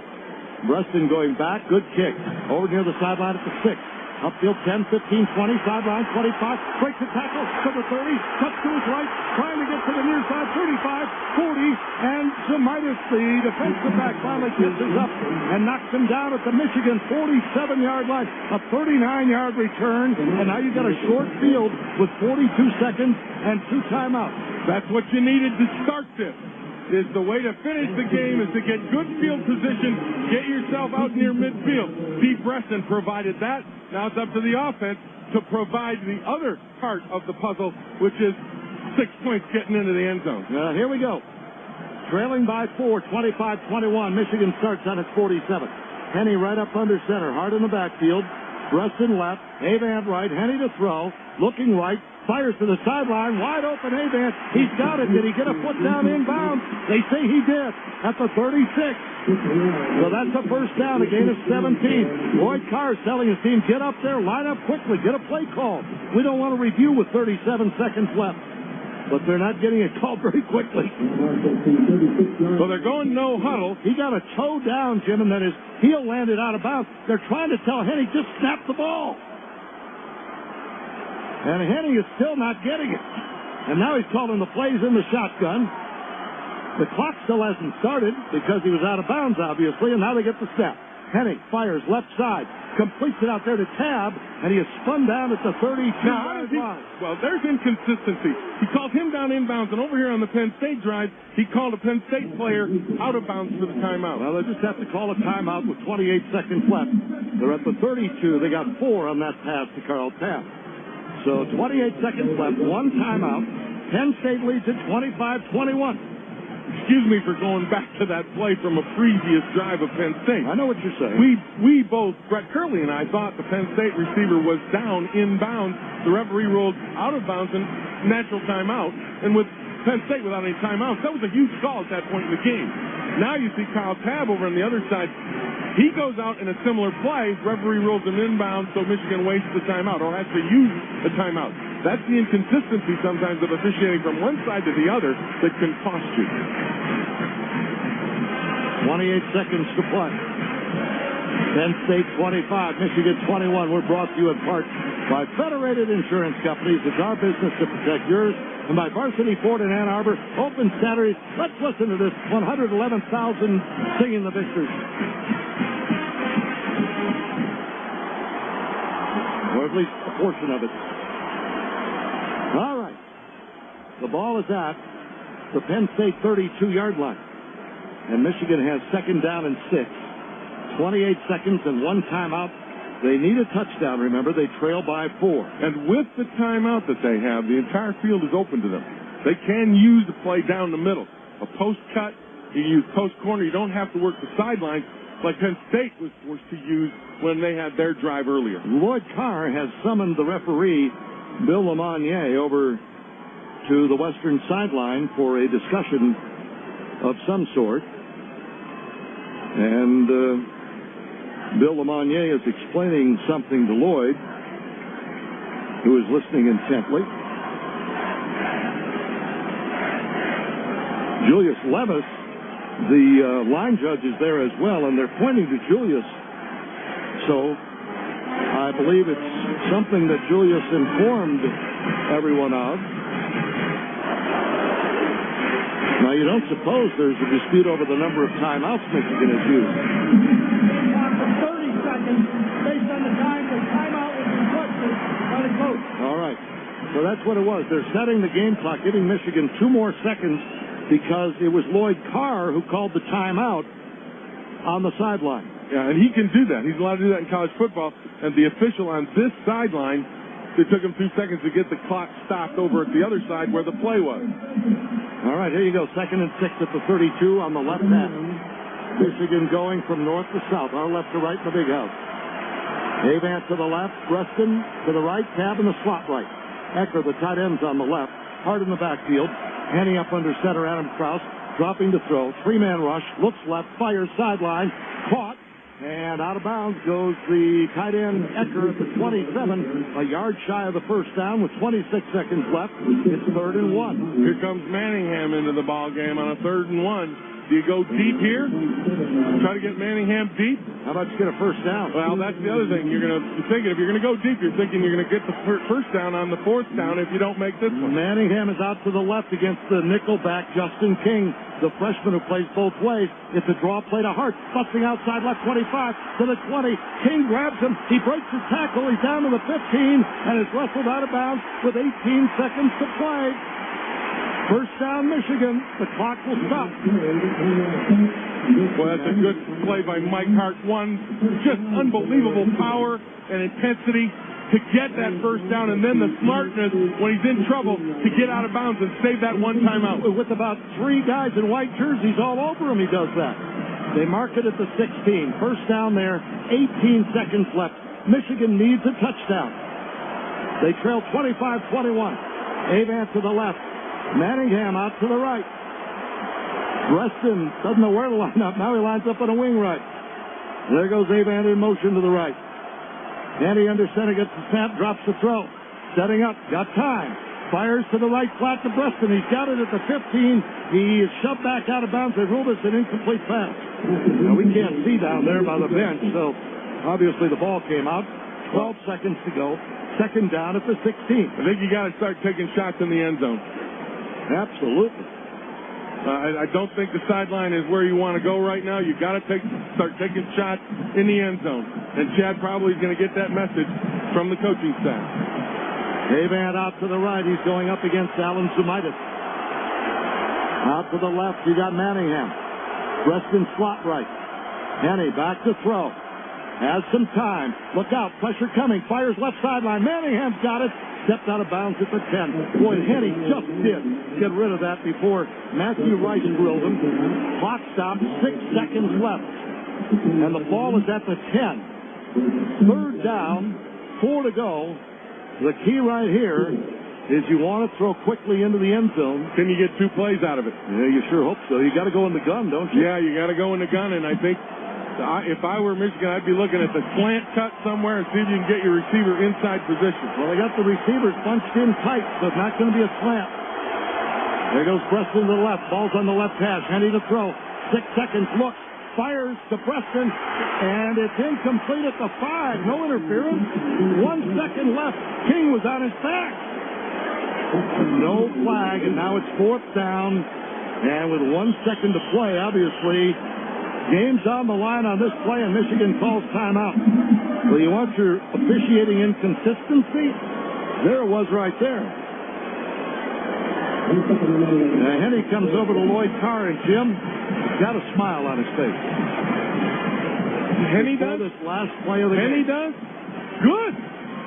Preston going back. Good kick. Over near the sideline at the 6. Upfield 10, 15, 20. Sideline 25. Breaks the tackle to the 30. Cuts to his right. Trying to get to the near side. 35, 40. And Zemitis, the defensive back, finally catches up and knocks him down at the Michigan 47-yard line. A 39-yard return. And now you've got a short field with 42 seconds and 2 timeouts. That's what you needed to start this. Is the way to finish the game is to get good field position, get yourself out near midfield. Steve Preston provided that. Now it's up to the offense to provide the other part of the puzzle, which is 6 points getting into the end zone. Here we go. Trailing by 4, 25-21. Michigan starts on its 47. Henne right up under center, hard in the backfield. Preston left, Avant right, Henne to throw, looking right, fires to the sideline, wide open Avant. He's got it. Did he get a foot down inbounds? They say he did at the 36. So that's a first down, a gain of 17. Lloyd Carr is telling his team, get up there, line up quickly, get a play call. We don't want to review with 37 seconds left. But they're not getting it called very quickly. So they're going no huddle. He got a toe down, Jim, and then his heel landed out of bounds. They're trying to tell Henne, just snap the ball. And Henne is still not getting it. And now he's calling the plays in the shotgun. The clock still hasn't started because he was out of bounds, obviously, and now they get the snap. Henne fires left side, completes it out there to Tab, and he is spun down at the 32-yard line. Well, there's inconsistency. He called him down inbounds, and over here on the Penn State drive, he called a Penn State player out of bounds for the timeout. Well, they just have to call a timeout with 28 seconds left. They're at the 32. They got 4 on that pass to Carl Tab. So 28 seconds left, 1 timeout. Penn State leads at 25-21. Excuse me for going back to that play from a previous drive of Penn State. I know what you're saying. We both, Brett Curley and I, thought the Penn State receiver was down inbounds. The referee ruled out of bounds and natural timeout. And with Penn State without any timeouts, that was a huge call at that point in the game. Now you see Kyle Tab over on the other side. He goes out in a similar play. Referee rules him inbounds, so Michigan wastes the timeout or has to use the timeout. That's the inconsistency sometimes of officiating from one side to the other that can cost you. 28 seconds to play. Penn State 25, Michigan 21. We're brought to you in part by Federated Insurance Companies. It's our business to protect yours. And by Varsity Ford in Ann Arbor, open Saturdays. Let's listen to this 111,000 singing the victory. or at least a portion of it. All right. The ball is at the Penn State 32-yard line. And Michigan has second down and 6. 28 seconds and 1 timeout. They need a touchdown, remember. They trail by 4. And with the timeout that they have, the entire field is open to them. They can use the play down the middle. A post cut, you use post corner. You don't have to work the sideline like Penn State was forced to use when they had their drive earlier. Lloyd Carr has summoned the referee, Bill Lamonier, over to the western sideline for a discussion of some sort. And Bill Lamonier is explaining something to Lloyd, who is listening intently. Julius Levis, the line judge, is there as well, and they're pointing to Julius. So I believe it's something that Julius informed everyone of. Now, you don't suppose there's a dispute over the number of timeouts Michigan has used. 30 seconds based on the time the timeout was requested by the coach. All right. So that's what it was. They're setting the game clock, giving Michigan 2 more seconds because it was Lloyd Carr who called the timeout on the sideline. Yeah, and he can do that. He's allowed to do that in college football. And the official on this sideline, it took him 2 seconds to get the clock stopped over at the other side where the play was. All right, here you go. 2nd and 6 at the 32 on the left half. Michigan going from north to south, our left to right in the big house. Avant to the left, Preston to the right, Tab in the slot right. Ecker, the tight end's on the left, Hart in the backfield. Henny up under center, Adam Krause dropping to throw. 3-man rush, looks left, fires sideline, caught. And out of bounds goes the tight end Ecker at the 27, a yard shy of the first down with 26 seconds left. It's 3rd and 1. Here comes Manningham into the ball game on a 3rd and 1. Do you go deep here? Try to get Manningham deep? How about you get a first down? Well, that's the other thing. You're thinking if you're going to go deep, you're thinking you're going to get the first down on the 4th down if you don't make this one. Manningham is out to the left against the nickelback Justin King, the freshman who plays both ways. It's a draw play to Hart, busting outside left 25 to the 20. King grabs him. He breaks his tackle. He's down to the 15 and is wrestled out of bounds with 18 seconds to play. First down, Michigan. The clock will stop. Well, that's a good play by Mike Hart. Just unbelievable power and intensity to get that first down, and then the smartness when he's in trouble to get out of bounds and save that one timeout. With about 3 guys in white jerseys all over him, he does that. They mark it at the 16. First down there, 18 seconds left. Michigan needs a touchdown. They trail 25-21. Avant to the left. Manningham out to the right. Preston doesn't know where to line up. Now he lines up on a wing right. There goes Avant in motion to the right. Andy under center gets the snap, drops the throw. Setting up, got time. Fires to the right flat to Preston. He's got it at the 15. He is shoved back out of bounds. They ruled it's an incomplete pass. Now we can't see down there by the bench, so obviously the ball came out. 12 seconds to go. Second down at the 16. I think you got to start taking shots in the end zone. Absolutely. I don't think the sideline is where you want to go right now. You got to start taking shots in the end zone. And Chad probably is going to get that message from the coaching staff. Avant out to the right. He's going up against Alan Zumaitis. Out to the left, you got Manningham. Preston slot right. Henny back to throw. Has some time. Look out. Pressure coming. Fires left sideline. Manningham's got it. Stepped out of bounds at the 10. Boy, Henny just did get rid of that before Matthew Rice drilled him. Clock stopped. 6 seconds left. And the ball is at the 10. 3rd down. 4 to go. The key right here is you want to throw quickly into the end zone. Can you get 2 plays out of it? Yeah, you sure hope so. You got to go in the gun, don't you? Yeah, you got to go in the gun, and I think if I were Michigan, I'd be looking at the slant cut somewhere and see if you can get your receiver inside position. Well, they got the receivers bunched in tight, so it's not going to be a slant. There goes Preston to the left. Ball's on the left hash. Henny to throw. 6 seconds. Look. Fires to Preston, and it's incomplete at the 5. No interference. 1 second left. King was on his back. No flag, and now it's 4th down. And with 1 second to play, obviously, game's on the line on this play, and Michigan calls timeout. Well, you want your officiating inconsistency? There it was right there. Henny comes over to Lloyd Carr, and Jim has got a smile on his face. Henny does? This last play of the Henny game. does? Good.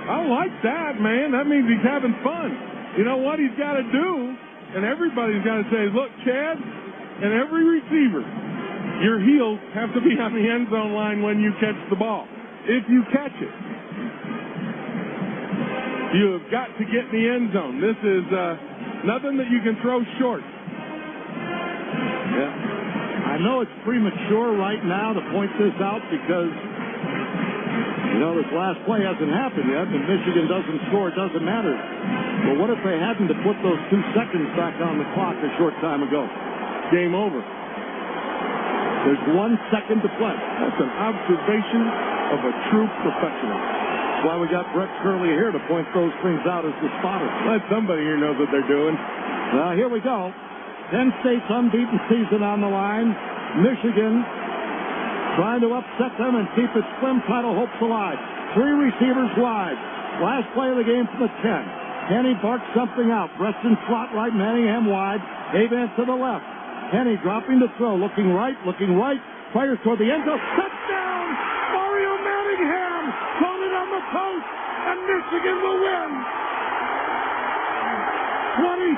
I like that, man. That means he's having fun. You know what he's got to do? And everybody's got to say, look, Chad, and every receiver, your heels have to be on the end zone line when you catch the ball. If you catch it, you have got to get in the end zone. This is nothing that you can throw short. Yeah. I know it's premature right now to point this out because, this last play hasn't happened yet, and Michigan doesn't score. It doesn't matter. But what if they hadn't to put those 2 seconds back on the clock a short time ago? Game over. There's 1 second to play. That's an observation of a true professional. That's why we got Brett Curley here to point those things out as the spotter. Let somebody here knows what they're doing. Here we go. Penn State's unbeaten season on the line. Michigan trying to upset them and keep its swim title hopes alive. 3 receivers wide. Last play of the game from the 10. Henny barks something out. Preston slot right, Manningham wide. Avance to the left. Henny dropping to throw. Looking right. Fires toward the end zone. Touchdown! Mario Manningham! Thrown it on the post, and Michigan will win. 27-25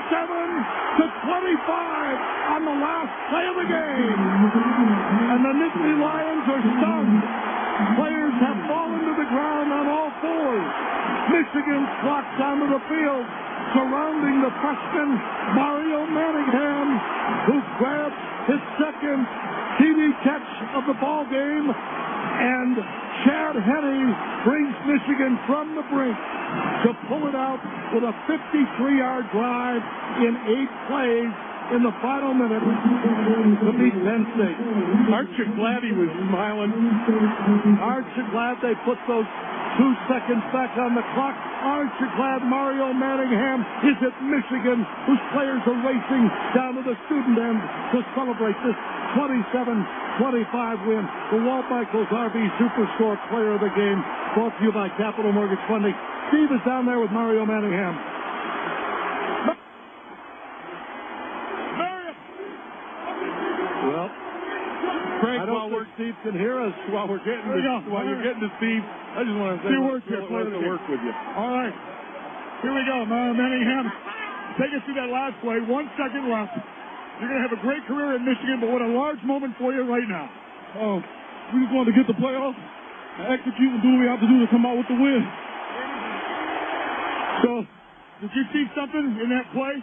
on the last play of the game. And the Nittany Lions are stunned. Players have fallen to the ground on all fours. Michigan flocks onto the field, surrounding the freshman Mario Manningham, who grabs his second TD catch of the ball game. And Chad Henny brings Michigan from the brink to pull it out with a 53-yard drive in 8 plays in the final minute to beat Penn State. Aren't you glad he was smiling? Aren't you glad they put those 2 seconds back on the clock? Aren't you glad Mario Manningham is at Michigan, whose players are racing down to the student end to celebrate this 27-25 win? The Walt Michaels RV Superstore Player of the Game, brought to you by Capital Mortgage Funding. Steve is down there with Mario Manningham. Well, Frank, I don't think Steve can hear us while you're getting to Steve. I just want to say to work with you. All right. Here we go, Manningham. Take us through that last play. 1 second left. You're going to have a great career in Michigan, but what a large moment for you right now. Oh, we just wanted to get the playoffs and execute and do what we have to do to come out with the win. So, did you see something in that play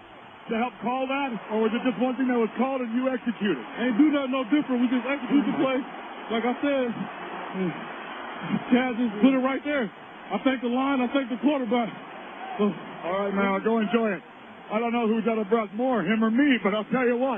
to help call that, or was it just one thing that was called and you executed? Ain't do nothing no different. We just execute the play. Like I said, Chad just put it right there. I thank the line. I thank the quarterback. So, all right, man, go enjoy it. I don't know who's out of breath more, him or me, but I'll tell you what.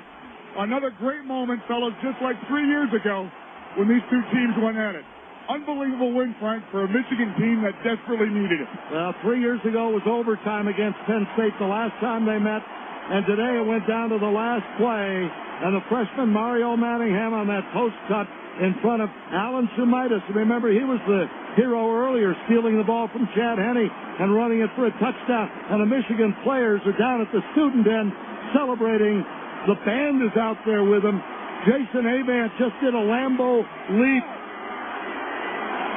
Another great moment, fellas, just like 3 years ago when these two teams went at it. Unbelievable win, Frank, for a Michigan team that desperately needed it. Well, 3 years ago it was overtime against Penn State the last time they met, and today it went down to the last play, and the freshman Mario Manningham on that post cut in front of Alan Shumitis. Remember, he was the hero earlier, stealing the ball from Chad Henny and running it for a touchdown, and the Michigan players are down at the student end celebrating. The band is out there with them. Jason Avant just did a Lambeau leap.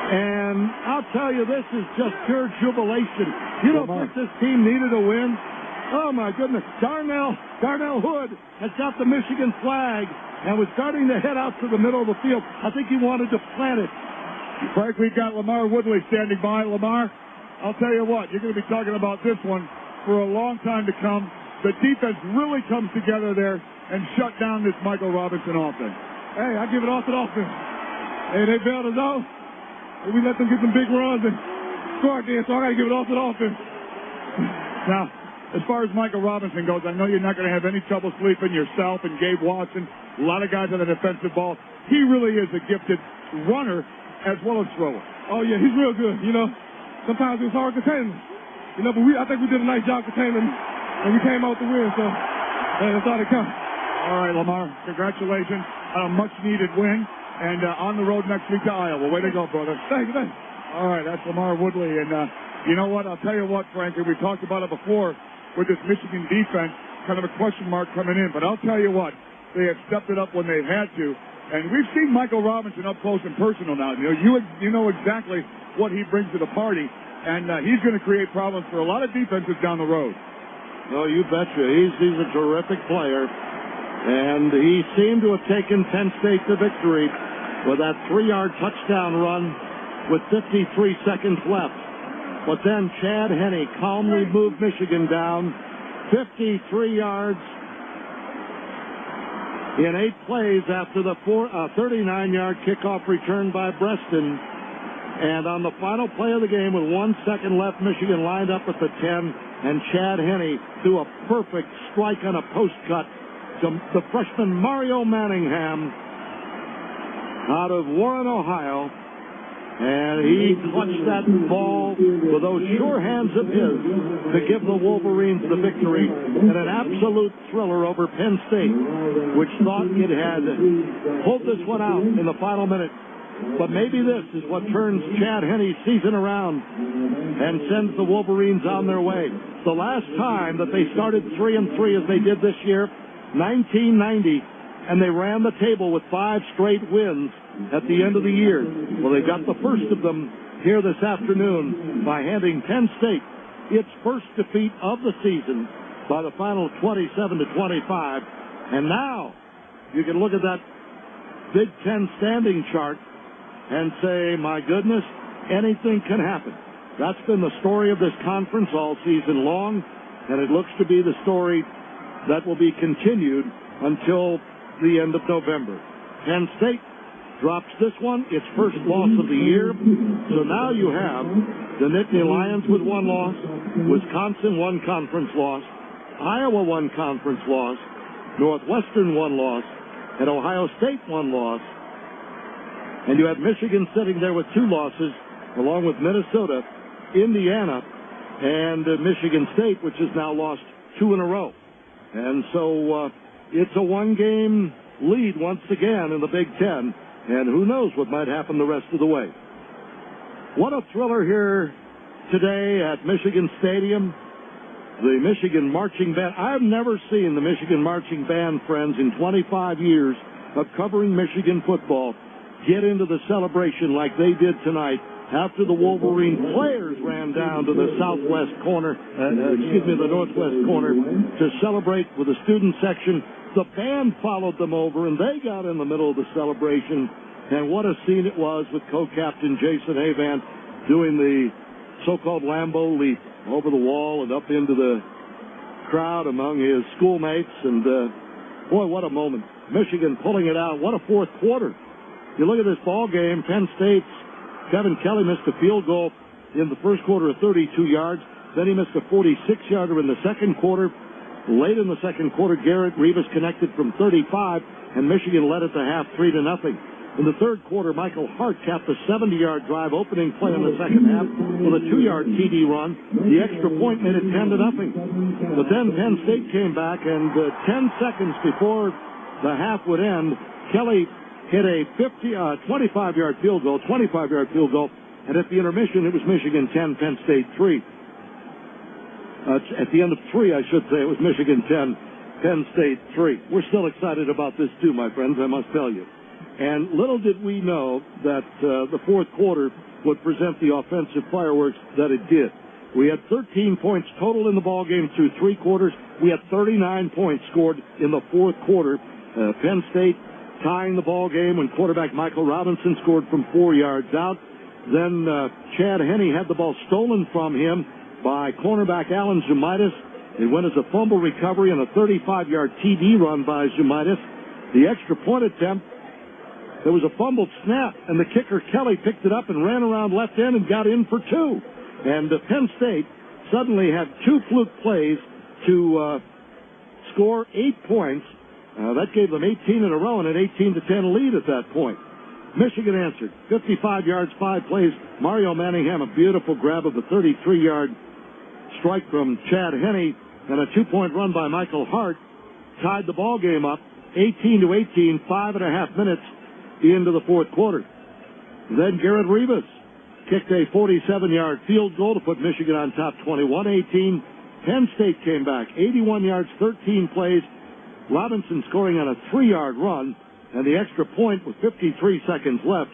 And I'll tell you, this is just pure jubilation. You don't think this team needed a win? Oh, my goodness. Darnell Hood has got the Michigan flag and was starting to head out to the middle of the field. I think he wanted to plant it. Frank, we've got Lamar Woodley standing by. Lamar, I'll tell you what, you're going to be talking about this one for a long time to come. The defense really comes together there and shut down this Michael Robinson offense. Hey, I give it all to the offense. Hey, they bailed us out. And we let them get some big runs and score again, so I got to give it all to the offense. Now, as far as Michael Robinson goes, I know you're not going to have any trouble sleeping yourself and Gabe Watson, a lot of guys on the defensive ball. He really is a gifted runner as well as thrower. Oh, yeah, he's real good, you know. Sometimes it's hard containing him. You know, but I think we did a nice job containing him, and we came out to win, so that's all that counts. All right, Lamar, congratulations on a much-needed win. And on the road next week to Iowa. Way to go, brother. Thank you. All right, that's Lamar Woodley. And you know what? I'll tell you what, Frankie, we talked about it before with this Michigan defense, kind of a question mark coming in. But I'll tell you what, they have stepped it up when they've had to. And we've seen Michael Robinson up close and personal now. You know exactly what he brings to the party. And he's going to create problems for a lot of defenses down the road. No, you betcha. He's a terrific player. And he seemed to have taken Penn State to victory with that 3-yard touchdown run with 53 seconds left. But then Chad Henne calmly moved Michigan down 53 yards in 8 plays after the 39-yard kickoff return by Breston. And on the final play of the game with 1 second left, Michigan lined up at the 10, and Chad Henne threw a perfect strike on a post cut to the freshman Mario Manningham out of Warren, Ohio. And he clutched that ball with those sure hands of his to give the Wolverines the victory in an absolute thriller over Penn State, which thought it had pulled this one out in the final minute. But maybe this is what turns Chad Henne's season around and sends the Wolverines on their way. The last time that they started 3-3 as they did this year, 1990, and they ran the table with 5 straight wins at the end of the year. Well, they got the first of them here this afternoon by handing Penn State its first defeat of the season by the final 27-25. And now you can look at that Big Ten standing chart and say, my goodness, anything can happen. That's been the story of this conference all season long, and it looks to be the story that will be continued until the end of November. Penn State drops this one, its first loss of the year. So now you have the Nittany Lions with 1 loss, Wisconsin 1 conference loss, Iowa 1 conference loss, Northwestern 1 loss, and Ohio State 1 loss. And you have Michigan sitting there with 2 losses, along with Minnesota, Indiana, and Michigan State, which has now lost 2 in a row. And so it's a 1-game lead once again in the Big Ten, and who knows what might happen the rest of the way. What a thriller here today at Michigan Stadium. The Michigan Marching Band. I've never seen the Michigan Marching Band, friends, in 25 years of covering Michigan football get into the celebration like they did tonight after the Wolverine players ran down to the the northwest corner to celebrate with the student section. The band followed them over, and they got in the middle of the celebration. And what a scene it was with co-captain Jason Avant doing the so-called Lambeau leap over the wall and up into the crowd among his schoolmates. And, boy, what a moment. Michigan pulling it out. What a fourth quarter. You look at this ball game, Penn State's Kevin Kelly missed a field goal in the first quarter of 32 yards. Then he missed a 46-yarder in the second quarter. Late in the second quarter, Garrett Rivas connected from 35, and Michigan led at the half 3-0. In the third quarter, Michael Hart capped a 70-yard drive opening play in the second half with a 2-yard TD run. The extra point made it 10-0. But then Penn State came back, and 10 seconds before the half would end, Kelly hit a 25-yard field goal, and at the intermission, it was Michigan 10, Penn State 3. At the end of 3, I should say, it was Michigan 10, Penn State 3. We're still excited about this, too, my friends, I must tell you. And little did we know that the fourth quarter would present the offensive fireworks that it did. We had 13 points total in the ballgame through 3 quarters. We had 39 points scored in the fourth quarter. Penn State tying the ballgame when quarterback Michael Robinson scored from 4 yards out. Then Chad Henne had the ball stolen from him by cornerback Alan Zumaitis. It went as a fumble recovery and a 35-yard TD run by Zumaitis. The extra point attempt, there was a fumbled snap, and the kicker Kelly picked it up and ran around left end and got in for 2. And Penn State suddenly had 2 fluke plays to score 8 points. That gave them 18 in a row and an 18-10 lead at that point. Michigan answered. 55 yards, 5 plays. Mario Manningham, a beautiful grab of a 33-yard strike from Chad Henne, and a 2-point run by Michael Hart tied the ball game up 18-18, 5.5 minutes into the fourth quarter. Then Garrett Rivas kicked a 47-yard field goal to put Michigan on top 21-18. Penn State came back 81 yards, 13 plays. Robinson scoring on a 3-yard run, and the extra point with 53 seconds left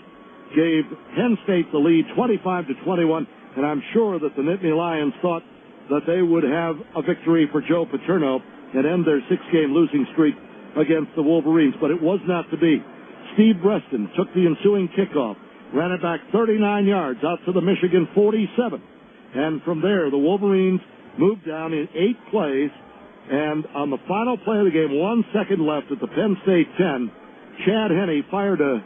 gave Penn State the lead 25-21, and I'm sure that the Nittany Lions thought that they would have a victory for Joe Paterno and end their 6-game losing streak against the Wolverines, but it was not to be. Steve Breston took the ensuing kickoff, ran it back 39 yards out to the Michigan 47, and from there the Wolverines moved down in 8 plays, and on the final play of the game, 1 second left at the Penn State 10, Chad Henne fired a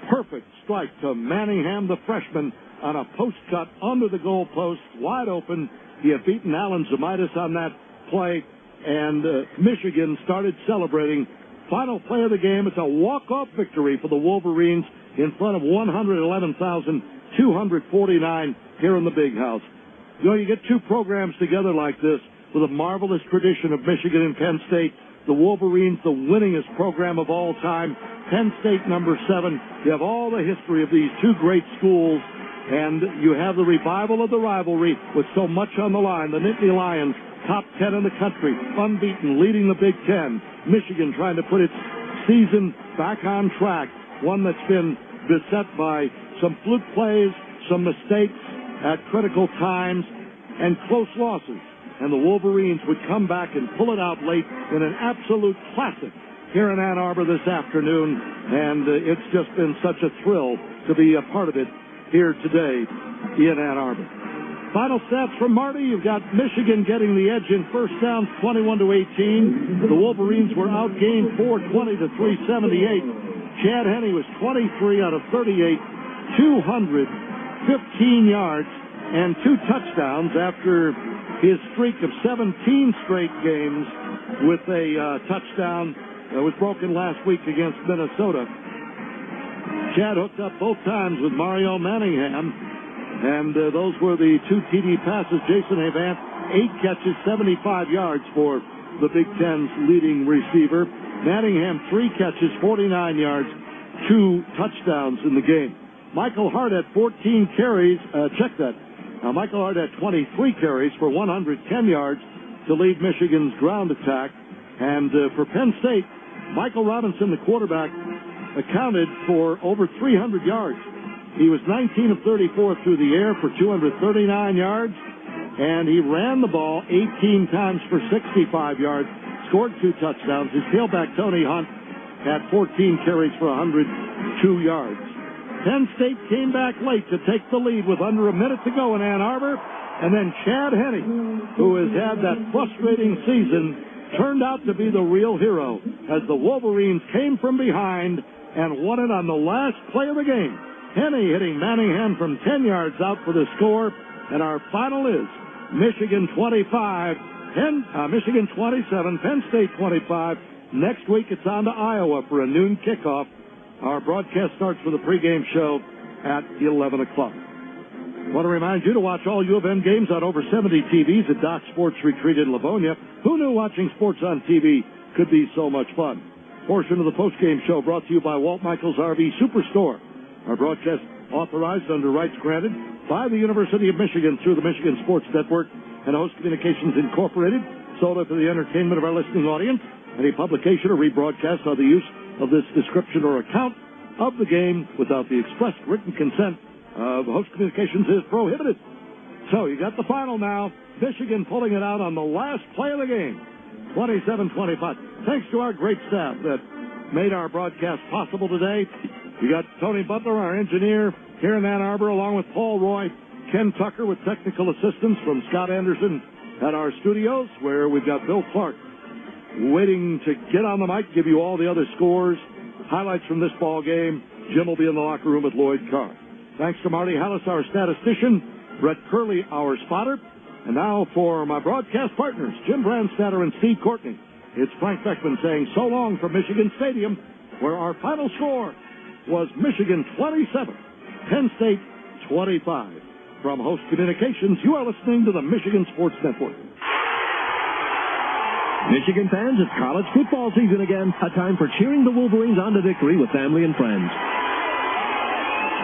perfect strike to Manningham, the freshman, on a post cut under the goal post, wide open. He had beaten Alan Zamitis on that play, and Michigan started celebrating. Final play of the game, it's a walk-off victory for the Wolverines in front of 111,249 here in the Big House. You know, you get two programs together like this with a marvelous tradition of Michigan and Penn State. The Wolverines, the winningest program of all time. Penn State, number 7. You have all the history of these two great schools, and you have the revival of the rivalry with so much on the line. The Nittany Lions, top 10 in the country, unbeaten, leading the Big Ten. Michigan trying to put its season back on track, one that's been beset by some fluke plays, some mistakes at critical times, and close losses. And the Wolverines would come back and pull it out late in an absolute classic here in Ann Arbor this afternoon, and it's just been such a thrill to be a part of it here today in Ann Arbor. Final stats from Marty. You've got Michigan getting the edge in first downs, 21-18. The Wolverines were outgained 420 to 378. Chad Henne was 23 out of 38, 215 yards and 2 touchdowns after his streak of 17 straight games with a touchdown that was broken last week against Minnesota. Chad hooked up both times with Mario Manningham, and those were the 2 TD passes. Jason Avant, 8 catches, 75 yards for the Big Ten's leading receiver. Manningham, 3 catches, 49 yards, 2 touchdowns in the game. Michael Hart had 14 carries. Check that. Now, Michael Hart had 23 carries for 110 yards to lead Michigan's ground attack. And for Penn State, Michael Robinson, the quarterback, accounted for over 300 yards. He was 19 of 34 through the air for 239 yards, and he ran the ball 18 times for 65 yards, scored 2 touchdowns. His tailback, Tony Hunt, had 14 carries for 102 yards. Penn State came back late to take the lead with under a minute to go in Ann Arbor, and then Chad Henne, who has had that frustrating season, turned out to be the real hero as the Wolverines came from behind and won it on the last play of the game. Henne hitting Manningham from 10 yards out for the score, and our final is Michigan 25, Michigan 27, Penn State 25. Next week it's on to Iowa for a noon kickoff. Our broadcast starts with a pregame show at 11 o'clock. I want to remind you to watch all U of M games on over 70 TVs at Doc Sports Retreat in Livonia. Who knew watching sports on TV could be so much fun? Portion of the postgame show brought to you by Walt Michaels RV Superstore. Our broadcast authorized under rights granted by the University of Michigan through the Michigan Sports Network and Host Communications Incorporated, sold for the entertainment of our listening audience. Any publication or rebroadcast or the use of this description or account of the game without the express written consent of Host Communications is prohibited. So you got the final now. Michigan pulling it out on the last play of the game, 27-25. Thanks to our great staff that made our broadcast possible today. We got Tony Butler, our engineer, here in Ann Arbor, along with Paul Roy, Ken Tucker with technical assistance from Scott Anderson at our studios, where we've got Bill Clark waiting to get on the mic, give you all the other scores, highlights from this ball game. Jim will be in the locker room with Lloyd Carr. Thanks to Marty Hallis, our statistician, Brett Curley, our spotter. And now for my broadcast partners, Jim Brandstatter and Steve Courtney. It's Frank Beckman saying so long from Michigan Stadium, where our final score was Michigan 27, Penn State 25. From Host Communications, you are listening to the Michigan Sports Network. Michigan fans, it's college football season again. A time for cheering the Wolverines on to victory with family and friends.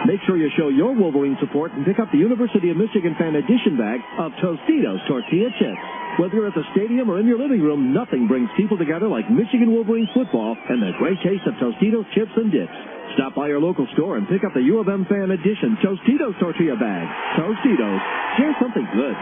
Make sure you show your Wolverine support and pick up the University of Michigan Fan Edition bag of Tostitos tortilla chips. Whether you're at the stadium or in your living room, nothing brings people together like Michigan Wolverines football and the great taste of Tostitos chips and dips. Stop by your local store and pick up the U of M Fan Edition Tostitos tortilla bag. Tostitos, share something good.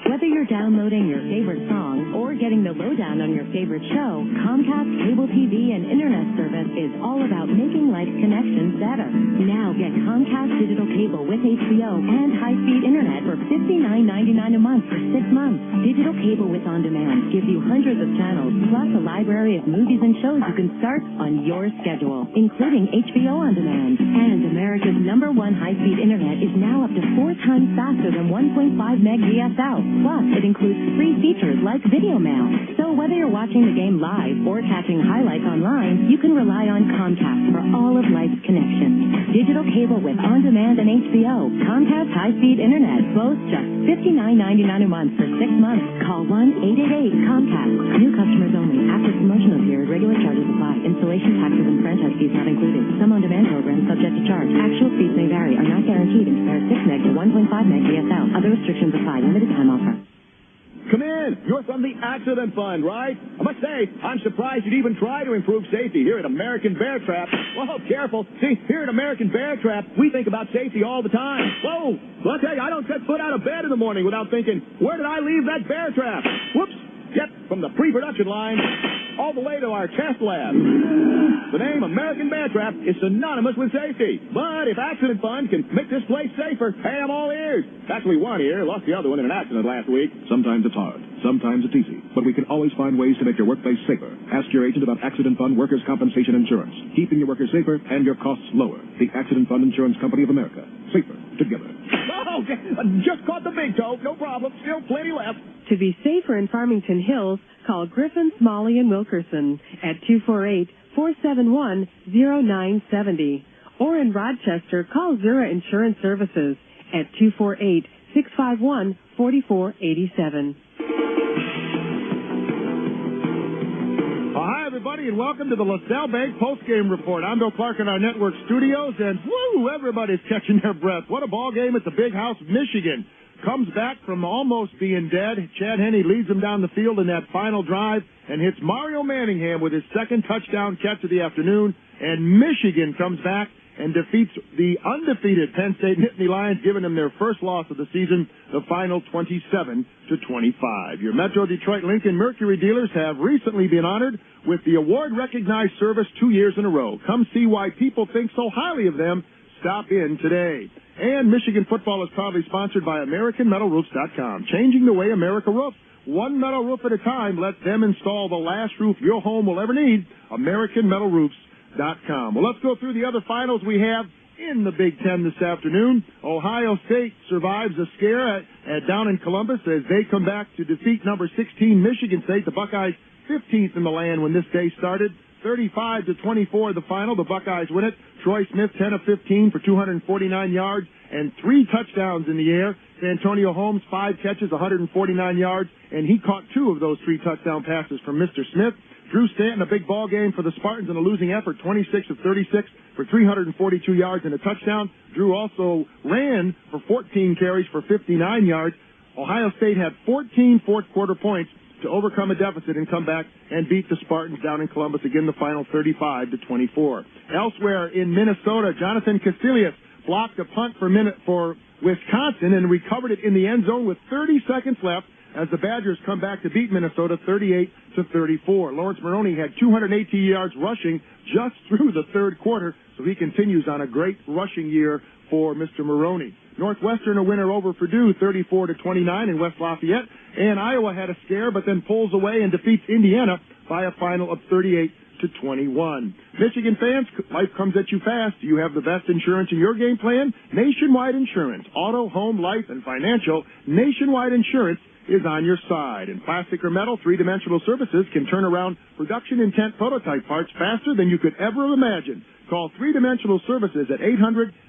Whether you're downloading your favorite song or getting the lowdown on your favorite show, Comcast Cable TV and Internet service is all about making life's connections better. Now get Comcast Digital Cable with HBO and high-speed Internet for $59.99 a month for 6 months. Digital Cable with On Demand gives you hundreds of channels, plus a library of movies and shows you can start on your schedule, including HBO On Demand. And America's #1 high-speed Internet is now up to 4 times faster than 1.5 meg DSL. Plus, it includes free features like video mail. So whether you're watching the game live or catching highlights online, you can rely on Comcast for all of life's connections. Digital cable with On Demand and HBO. Comcast high-speed internet. Both just $59.99 a month for 6 months. Call 1-888-COMCAST. New customers only. After promotional period, regular charges apply. Installation, taxes, and franchise fees not included. Some on-demand programs subject to charge. Actual speeds may vary. Are not guaranteed and compare 6 meg to 1.5 meg DSL. Other restrictions apply. Limited time offer. Come in. You're from the Accident Fund, right? I must say, I'm surprised you'd even try to improve safety here at American Bear Trap. Whoa, careful. See, here at American Bear Trap, we think about safety all the time. Whoa, well, I'll tell you, I don't set foot out of bed in the morning without thinking, where did I leave that bear trap? Whoops. Yep, from the pre-production line all the way to our test lab. The name American Bear Trap is synonymous with safety. But if Accident Fund can make this place safer, hey, I'm all ears. Actually, one ear. Lost the other one in an accident last week. Sometimes it's hard. Sometimes it's easy. But we can always find ways to make your workplace safer. Ask your agent about Accident Fund Workers' Compensation Insurance. Keeping your workers safer and your costs lower. The Accident Fund Insurance Company of America. Safer together. Oh, just caught the big toe. No problem. Still plenty left. To be safer in Farmington Hills, call Griffin, Smalley, and Wilkerson at 248-471-0970. Or in Rochester, call Zura Insurance Services at 248-651-4487. Hi, everybody, and welcome to the LaSalle Bank postgame report. I'm Bill Clark in our network studios, and woo, everybody's catching their breath. What a ball game at the Big House, Michigan. Comes back from almost being dead. Chad Henne leads them down the field in that final drive and hits Mario Manningham with his second touchdown catch of the afternoon. And Michigan comes back and defeats the undefeated Penn State Nittany Lions, giving them their first loss of the season, the final 27-25. Your Metro Detroit Lincoln Mercury dealers have recently been honored with the award-recognized service 2 years in a row. Come see why people think so highly of them. Stop in today. And Michigan football is proudly sponsored by AmericanMetalRoofs.com. Changing the way America roofs. One metal roof at a time. Let them install the last roof your home will ever need. AmericanMetalRoofs.com. Well, let's go through the other finals we have in the Big Ten this afternoon. Ohio State survives a scare down in Columbus as they come back to defeat number 16 Michigan State. The Buckeyes 15th in the land when this day started. 35-24 the final. The Buckeyes win it. Troy Smith 10 of 15 for 249 yards and 3 touchdowns in the air. Santonio Holmes 5 catches, 149 yards, and he caught 2 of those 3 touchdown passes from Mr. Smith. Drew Stanton, a big ball game for the Spartans in a losing effort, 26 of 36 for 342 yards and a touchdown. Drew also ran for 14 carries for 59 yards. Ohio State had 14 fourth-quarter points to overcome a deficit and come back and beat the Spartans down in Columbus. Again, the final 35-24. Elsewhere in Minnesota, Jonathan Casillas blocked a punt for Wisconsin and recovered it in the end zone with 30 seconds left as the Badgers come back to beat Minnesota 38-34. Lawrence Maroney had 218 yards rushing just through the third quarter, so he continues on a great rushing year for Mr. Maroney. Northwestern a winner over Purdue 34-29 in West Lafayette, and Iowa had a scare but then pulls away and defeats Indiana by a final of 38-21. Michigan fans, life comes at you fast. Do you have the best insurance in your game plan? Nationwide Insurance, auto, home, life, and financial. Nationwide Insurance is on your side. In plastic or metal, three-dimensional services can turn around production intent prototype parts faster than you could ever imagine. Call Three-Dimensional Services at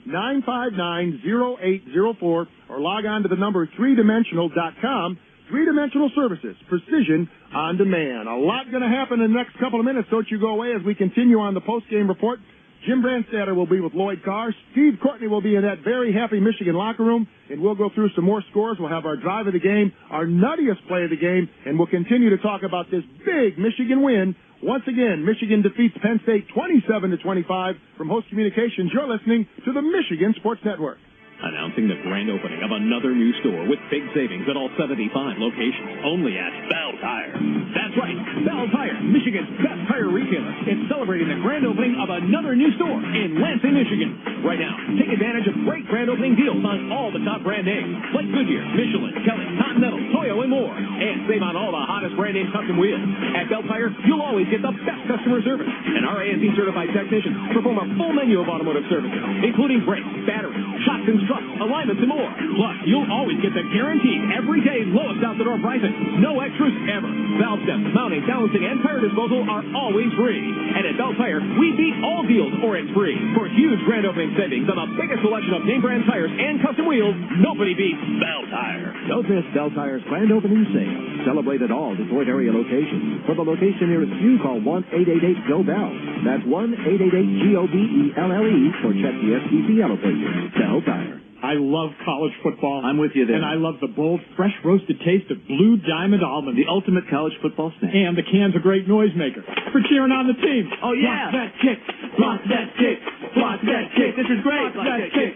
800-959-0804 or log on to the number threedimensional.com. Three-Dimensional Services, precision on demand. A lot going to happen in the next couple of minutes. Don't you go away as we continue on the post-game report. Jim Brandstatter will be with Lloyd Carr. Steve Courtney will be in that very happy Michigan locker room, and we'll go through some more scores. We'll have our drive of the game, our nuttiest play of the game, and we'll continue to talk about this big Michigan win. Once again, Michigan defeats Penn State 27-25. From Host Communications, you're listening to the Michigan Sports Network. Announcing the grand opening of another new store with big savings at all 75 locations, only at Bell Tire. That's right, Bell Tire, Michigan's best tire retailer, is celebrating the grand opening of another new store in Lansing, Michigan. Right now, take advantage of great grand opening deals on all the top brand names, like Goodyear, Michelin, Kelly, Continental, Toyo, and more. And save on all the hottest brand name custom wheels. At Bell Tire, you'll always get the best customer service. And our A&T certified technicians perform a full menu of automotive services, including brakes, batteries, shocks and struts, alignments, and more. Plus, you'll always get the guaranteed everyday lowest out-the-door pricing. No extras ever. Valve steps, mounting, balancing, and tire disposal are always free. And at Bell Tire, we beat all deals or it's free. For huge grand opening savings on the biggest selection of name brand tires and custom wheels, nobody beats Bell Tire. Don't miss Bell Tire's grand opening sale. Celebrate at all Detroit area locations. For the location nearest you, call 1-888-GO-BELL. That's 1-888-GOBELLE or check the STC yellow pages. Bell Tire. I love college football. I'm with you there. And I love the bold, fresh roasted taste of Blue Diamond almonds. The ultimate college football snack. And the can's a great noisemaker for cheering on the team. Oh, yeah. Block that kick. Block that kick. Block that kick. This is great. Block that kick.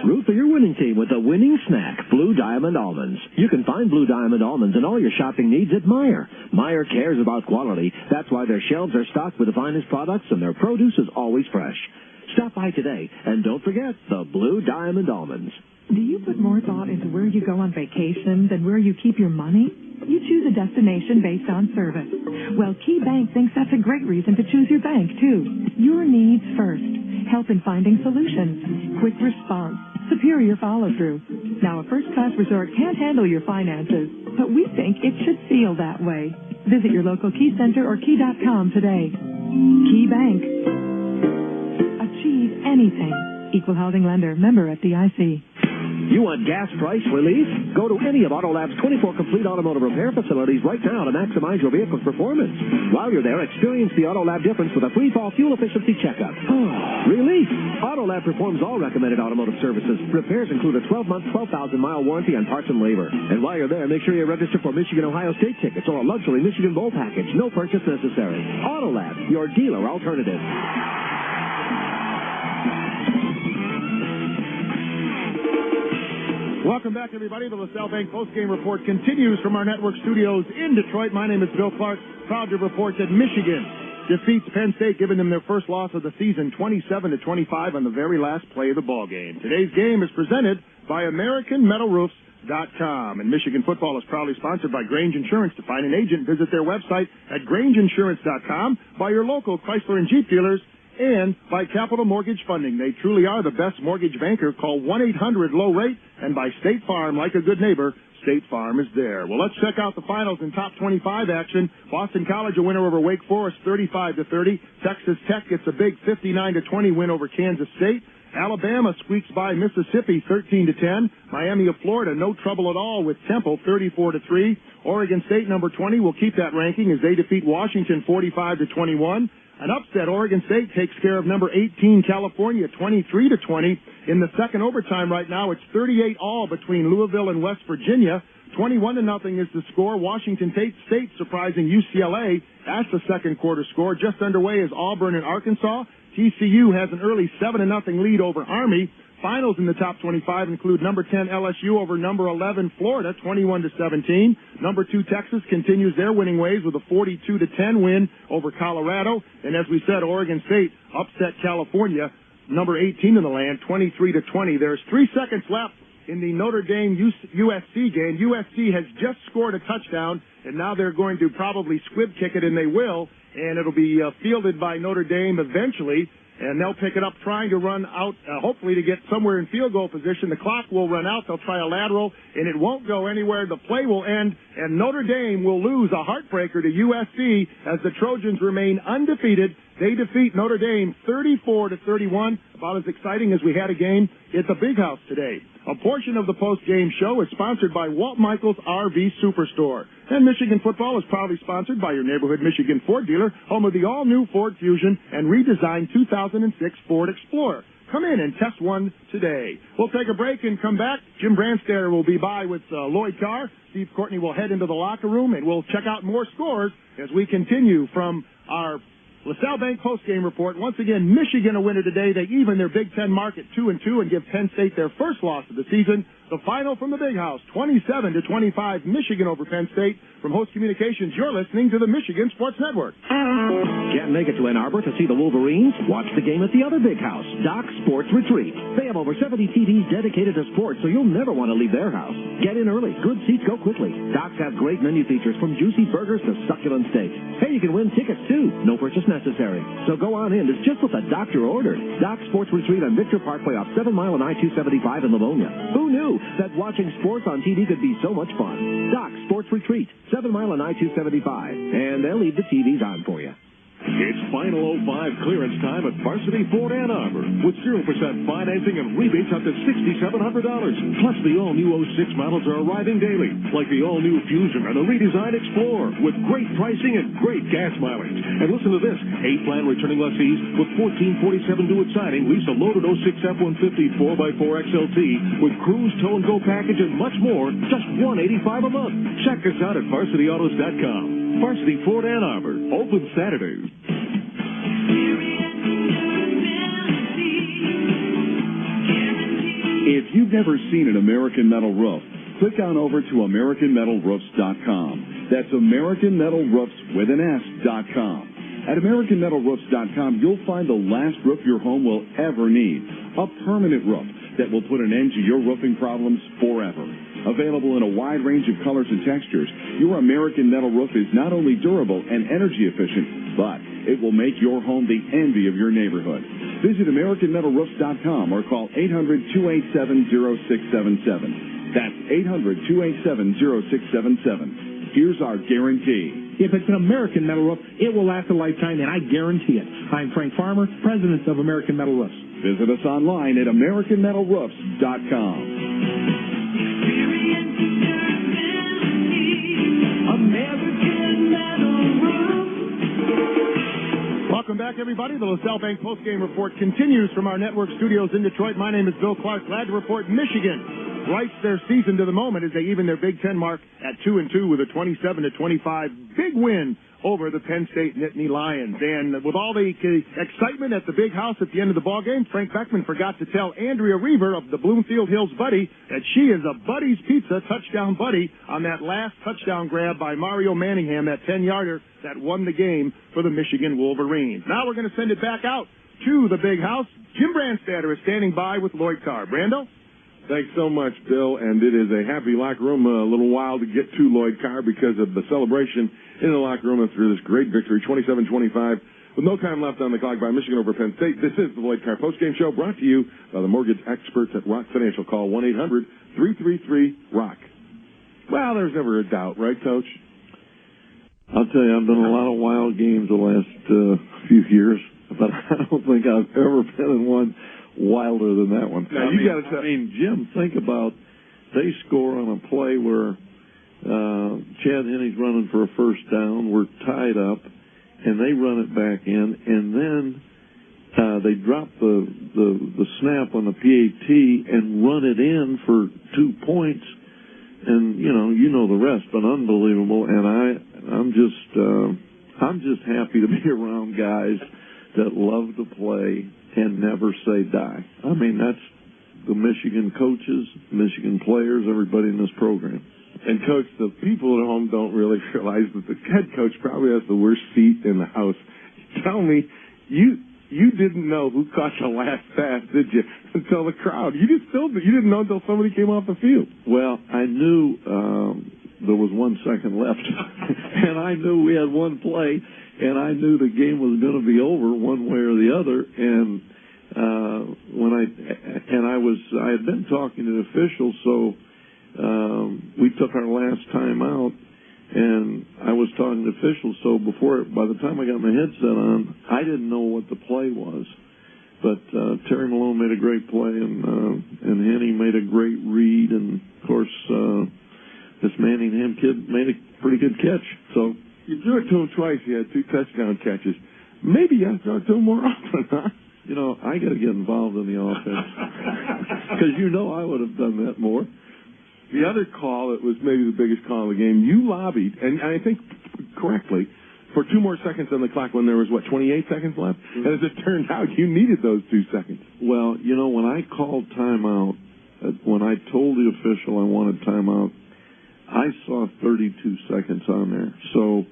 Root for your winning team with the winning snack, Blue Diamond Almonds. You can find Blue Diamond Almonds and all your shopping needs at Meijer. Meijer cares about quality. That's why their shelves are stocked with the finest products and their produce is always fresh. Stop by today, and don't forget the Blue Diamond Almonds. Do you put more thought into where you go on vacation than where you keep your money? You choose a destination based on service. Well, Key Bank thinks that's a great reason to choose your bank, too. Your needs first. Help in finding solutions. Quick response. Superior follow-through. Now, a first-class resort can't handle your finances, but we think it should feel that way. Visit your local Key Center or Key.com today. Key Bank. Achieve anything. Equal housing lender. Member FDIC. You want gas price relief? Go to any of Autolab's 24 complete automotive repair facilities right now to maximize your vehicle's performance. While you're there, experience the Autolab difference with a free fall fuel efficiency checkup. Relief! Autolab performs all recommended automotive services. Repairs include a 12-month, 12,000-mile warranty on parts and labor. And while you're there, make sure you register for Michigan Ohio State tickets or a luxury Michigan Bowl package. No purchase necessary. Autolab, your dealer alternative. Welcome back, everybody. The LaSalle Bank postgame report continues from our network studios in Detroit. My name is Bill Clark, proud to report that Michigan defeats Penn State, giving them their first loss of the season, 27-25 on the very last play of the ball game. Today's game is presented by AmericanMetalRoofs.com. And Michigan football is proudly sponsored by Grange Insurance. To find an agent, visit their website at GrangeInsurance.com, by your local Chrysler and Jeep dealers, and by Capital Mortgage Funding. They truly are the best mortgage banker. Call 1-800-LOW-RATE, and by State Farm, like a good neighbor, State Farm is there. Well, let's check out the finals in top 25 action. Boston College a winner over Wake Forest, 35-30. Texas Tech gets a big 59-20 win over Kansas State. Alabama squeaks by Mississippi 13-10. Miami of Florida, no trouble at all with Temple 34-3. Oregon State, number 20, will keep that ranking as they defeat Washington 45-21. An upset, Oregon State takes care of number 18, California, 23-20. In the second overtime right now, it's 38-all between Louisville and West Virginia. 21-0 is the score. Washington State surprising UCLA. That's the second quarter score. Just underway is Auburn and Arkansas. TCU has an early 7-0 lead over Army. Finals in the top 25 include number 10 LSU over number 11 Florida, 21-17. Number 2 Texas continues their winning ways with a 42-10 win over Colorado. And as we said, Oregon State upset California, number 18 in the land, 23-20. There's 3 seconds left in the Notre Dame USC game. USC has just scored a touchdown, and now they're going to probably squib kick it, and they will. And it'll be fielded by Notre Dame eventually. And they'll pick it up trying to run out, hopefully to get somewhere in field goal position. The clock will run out. They'll try a lateral, and it won't go anywhere. The play will end, and Notre Dame will lose a heartbreaker to USC as the Trojans remain undefeated. They defeat Notre Dame 34-31, about as exciting as we had a game at the Big House today. A portion of the post-game show is sponsored by Walt Michaels RV Superstore. And Michigan football is proudly sponsored by your neighborhood Michigan Ford dealer, home of the all-new Ford Fusion and redesigned 2006 Ford Explorer. Come in and test one today. We'll take a break and come back. Jim Brandstatter will be by with Lloyd Carr. Steve Courtney will head into the locker room, and we'll check out more scores as we continue from our LaSalle Bank postgame report. Once again, Michigan a winner today. They even their Big Ten mark at 2-2 and give Penn State their first loss of the season. The final from the Big House, 27-25, Michigan over Penn State. From Host Communications, you're listening to the Michigan Sports Network. Can't make it to Ann Arbor to see the Wolverines? Watch the game at the other Big House, Doc Sports Retreat. They have over 70 TVs dedicated to sports, so you'll never want to leave their house. Get in early. Good seats go quickly. Doc's have great menu features from juicy burgers to succulent steaks. Hey, you can win tickets, too. No purchase necessary. So go on in. It's just what the doctor ordered. Doc Sports Retreat on Victor Parkway off 7 Mile and I-275 in Livonia. Who knew that watching sports on TV could be so much fun? Doc Sports Retreat, 7 Mile and I-275. And they'll leave the TVs on for you. It's final 05 clearance time at Varsity Ford Ann Arbor with 0% financing and rebates up to $6,700. Plus, the all-new 06 models are arriving daily, like the all-new Fusion and the redesigned Explorer with great pricing and great gas mileage. And listen to this, 8-plan returning lessees with 1447 due at signing lease a loaded 06 F-150 4x4 XLT with cruise, tow and go package and much more, just $185 a month. Check us out at VarsityAutos.com. Varsity Ford Ann Arbor, open Saturdays. If you've never seen an American Metal roof, click on over to AmericanMetalRoofs.com. That's AmericanMetalRoofs with an S.com. At AmericanMetalRoofs.com, you'll find the last roof your home will ever need. A permanent roof that will put an end to your roofing problems forever. Available in a wide range of colors and textures, your American Metal roof is not only durable and energy efficient, but it will make your home the envy of your neighborhood. Visit AmericanMetalRoofs.com or call 800-287-0677. That's 800-287-0677. Here's our guarantee. If it's an American Metal roof, it will last a lifetime, and I guarantee it. I'm Frank Farmer, president of American Metal Roofs. Visit us online at AmericanMetalRoofs.com. Welcome back, everybody. The LaSalle Bank postgame report continues from our network studios in Detroit. My name is Bill Clark. Glad to report Michigan writes their season to the moment as they even their Big Ten mark at 2-2 with a 27-25 big win over the Penn State Nittany Lions. And with all the excitement at the Big House at the end of the ballgame, Frank Beckman forgot to tell Andrea Reaver of the Bloomfield Hills Buddy that she is a Buddy's Pizza touchdown buddy on that last touchdown grab by Mario Manningham, that 10-yarder that won the game for the Michigan Wolverines. Now we're going to send it back out to the Big House. Jim Brandstatter is standing by with Lloyd Carr. Brando? Thanks so much, Bill. And it is a happy locker room. A little while to get to Lloyd Carr because of the celebration in the locker room after this great victory, 27-25. With no time left on the clock by Michigan over Penn State, this is the Lloyd Carr postgame show brought to you by the mortgage experts at Rock Financial. Call 1-800-333-ROCK. Well, there's never a doubt, right, Coach? I'll tell you, I've done a lot of wild games the last few years, but I don't think I've ever been in one wilder than that one. Now, Jim, think about they score on a play where Chad Henney's running for a first down. We're tied up, and they run it back in, and then they drop the snap on the PAT and run it in for 2 points. And you know the rest, but unbelievable. And I'm just happy to be around guys that love to play and never say die. I mean, that's the Michigan coaches, Michigan players, everybody in this program. And, Coach, the people at home don't really realize that the head coach probably has the worst seat in the house. Tell me, you didn't know who caught the last pass, did you, until the crowd? You didn't know until somebody came off the field. Well, I knew there was 1 second left, and I knew we had one play, and I knew the game was going to be over one way or the other. And I had been talking to the officials, so we took our last time out, and I was talking to officials. So by the time I got my headset on, I didn't know what the play was. But Terry Malone made a great play, and Henny made a great read, and of course this Manningham kid made a pretty good catch. So you threw it to him twice. He had 2 touchdown catches. Maybe you have to throw it to him more often, huh? You know, I got to get involved in the offense because I would have done that more. The other call that was maybe the biggest call of the game, you lobbied, and I think correctly, for 2 more seconds on the clock when there was, 28 seconds left? Mm-hmm. And as it turned out, you needed those 2 seconds. Well, when I called timeout, when I told the official I wanted timeout, I saw 32 seconds on there. So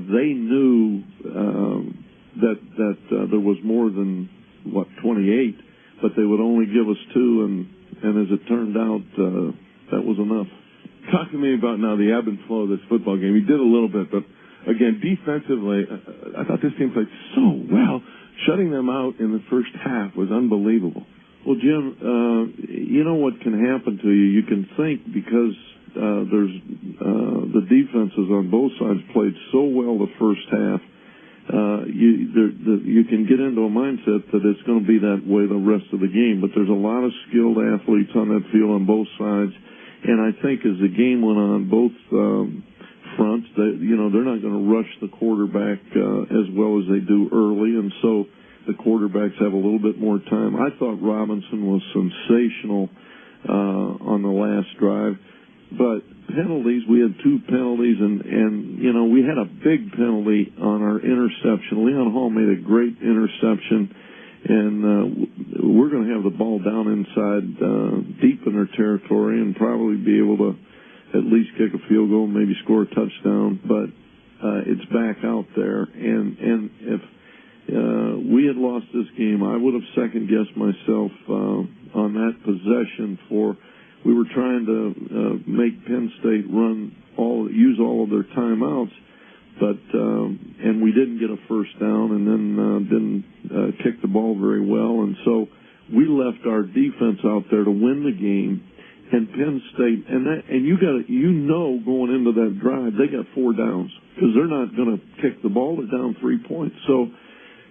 they knew that there was more than, 28, but they would only give us 2, and as it turned out, that was enough. Talk to me about now the ebb and flow of this football game. You did a little bit, but again, defensively, I thought this team played so well. Shutting them out in the first half was unbelievable. Well, Jim, you know what can happen to you? You can think because there's the defenses on both sides played so well the first half, you can get into a mindset that it's going to be that way the rest of the game. But there's a lot of skilled athletes on that field on both sides, and I think as the game went on, both fronts, they're not going to rush the quarterback as well as they do early, and so the quarterbacks have a little bit more time. I thought Robinson was sensational on the last drive, but penalties, we had 2 penalties, and we had a big penalty on our interception. Leon Hall made a great interception, and we're going to have the ball down inside deep in their territory and probably be able to at least kick a field goal, maybe score a touchdown, but it's back out there. And if we had lost this game, I would have second-guessed myself on that possession we were trying to make Penn State use all of their timeouts, but and we didn't get a first down, and then didn't kick the ball very well, and so we left our defense out there to win the game. And Penn State, and going into that drive, they got 4 downs because they're not going to kick the ball. They're down 3 points. So,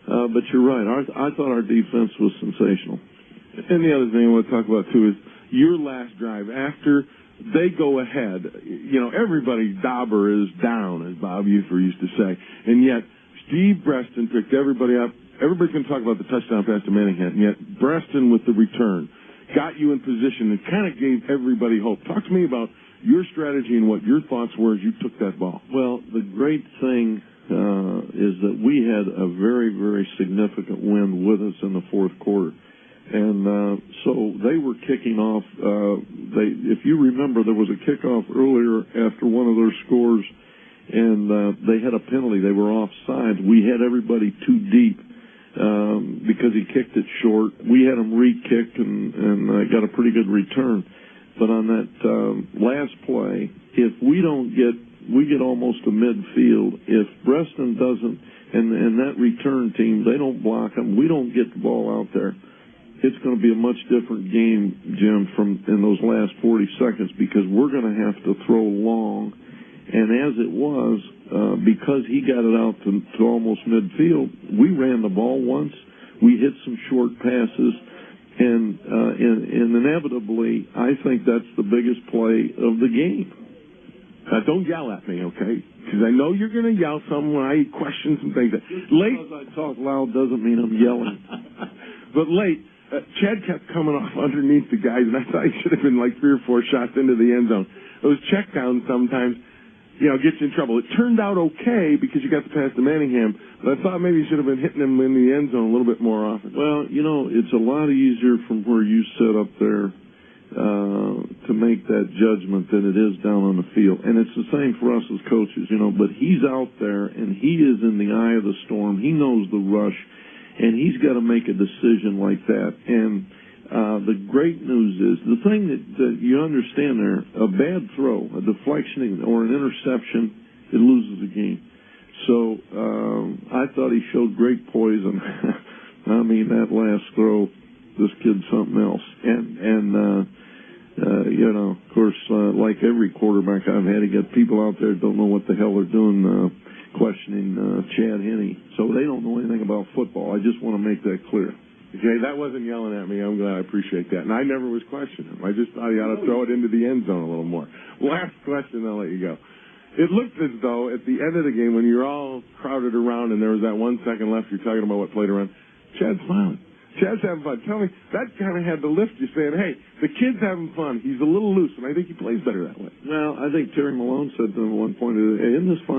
but you're right. I thought our defense was sensational. And the other thing I want to talk about too is your last drive after they go ahead. Everybody Dauber is down, as Bob Ufer used to say, and yet Steve Breaston picked everybody up. Everybody's going to talk about the touchdown pass to Manningham, and yet Breaston with the return got you in position and kind of gave everybody hope. Talk to me about your strategy and what your thoughts were as you took that ball. Well, the great thing is that we had a very, very significant wind with us in the fourth quarter. And so they were kicking off. If you remember, there was a kickoff earlier after one of their scores, and they had a penalty. They were offside. We had everybody too deep. Because he kicked it short. We had him re-kick and got a pretty good return. But on that last play, if we get almost to midfield. If Breaston doesn't, and that return team, they don't block him, we don't get the ball out there, it's going to be a much different game, Jim, in those last 40 seconds because we're going to have to throw long. And as it was, because he got it out to almost midfield, we ran the ball once. We hit some short passes, and inevitably, I think that's the biggest play of the game. Don't yell at me, okay? Because I know you're going to yell some when I question some things. Because I talk loud doesn't mean I'm yelling. But late, Chad kept coming off underneath the guys, and I thought he should have been like 3 or 4 shots into the end zone. Those checkdowns sometimes, gets you in trouble. It turned out okay because you got the pass to Manningham, but I thought maybe you should have been hitting him in the end zone a little bit more often. Well, it's a lot easier from where you sit up there to make that judgment than it is down on the field. And it's the same for us as coaches, but he's out there and he is in the eye of the storm. He knows the rush, and he's got to make a decision like that. And the great news is, the thing that you understand there, a bad throw, a deflection, or an interception, it loses the game. So I thought he showed great poise, and I mean, that last throw, this kid's something else. And of course, like every quarterback I've had, you got people out there that don't know what the hell they're doing, questioning Chad Henne. So they don't know anything about football. I just want to make that clear. Okay, that wasn't yelling at me. I'm glad. I appreciate that. And I never was questioning him. I just thought he ought to throw it into the end zone a little more. Last question, I'll let you go. It looked as though at the end of the game, when you're all crowded around and there was that 1 second left, you're talking about what played around, Chad's smiling. Chad's having fun. Tell me, that kind of had to lift you saying, hey, the kid's having fun. He's a little loose, and I think he plays better that way. Well, I think Terry Malone said to him at one point, isn't this fun?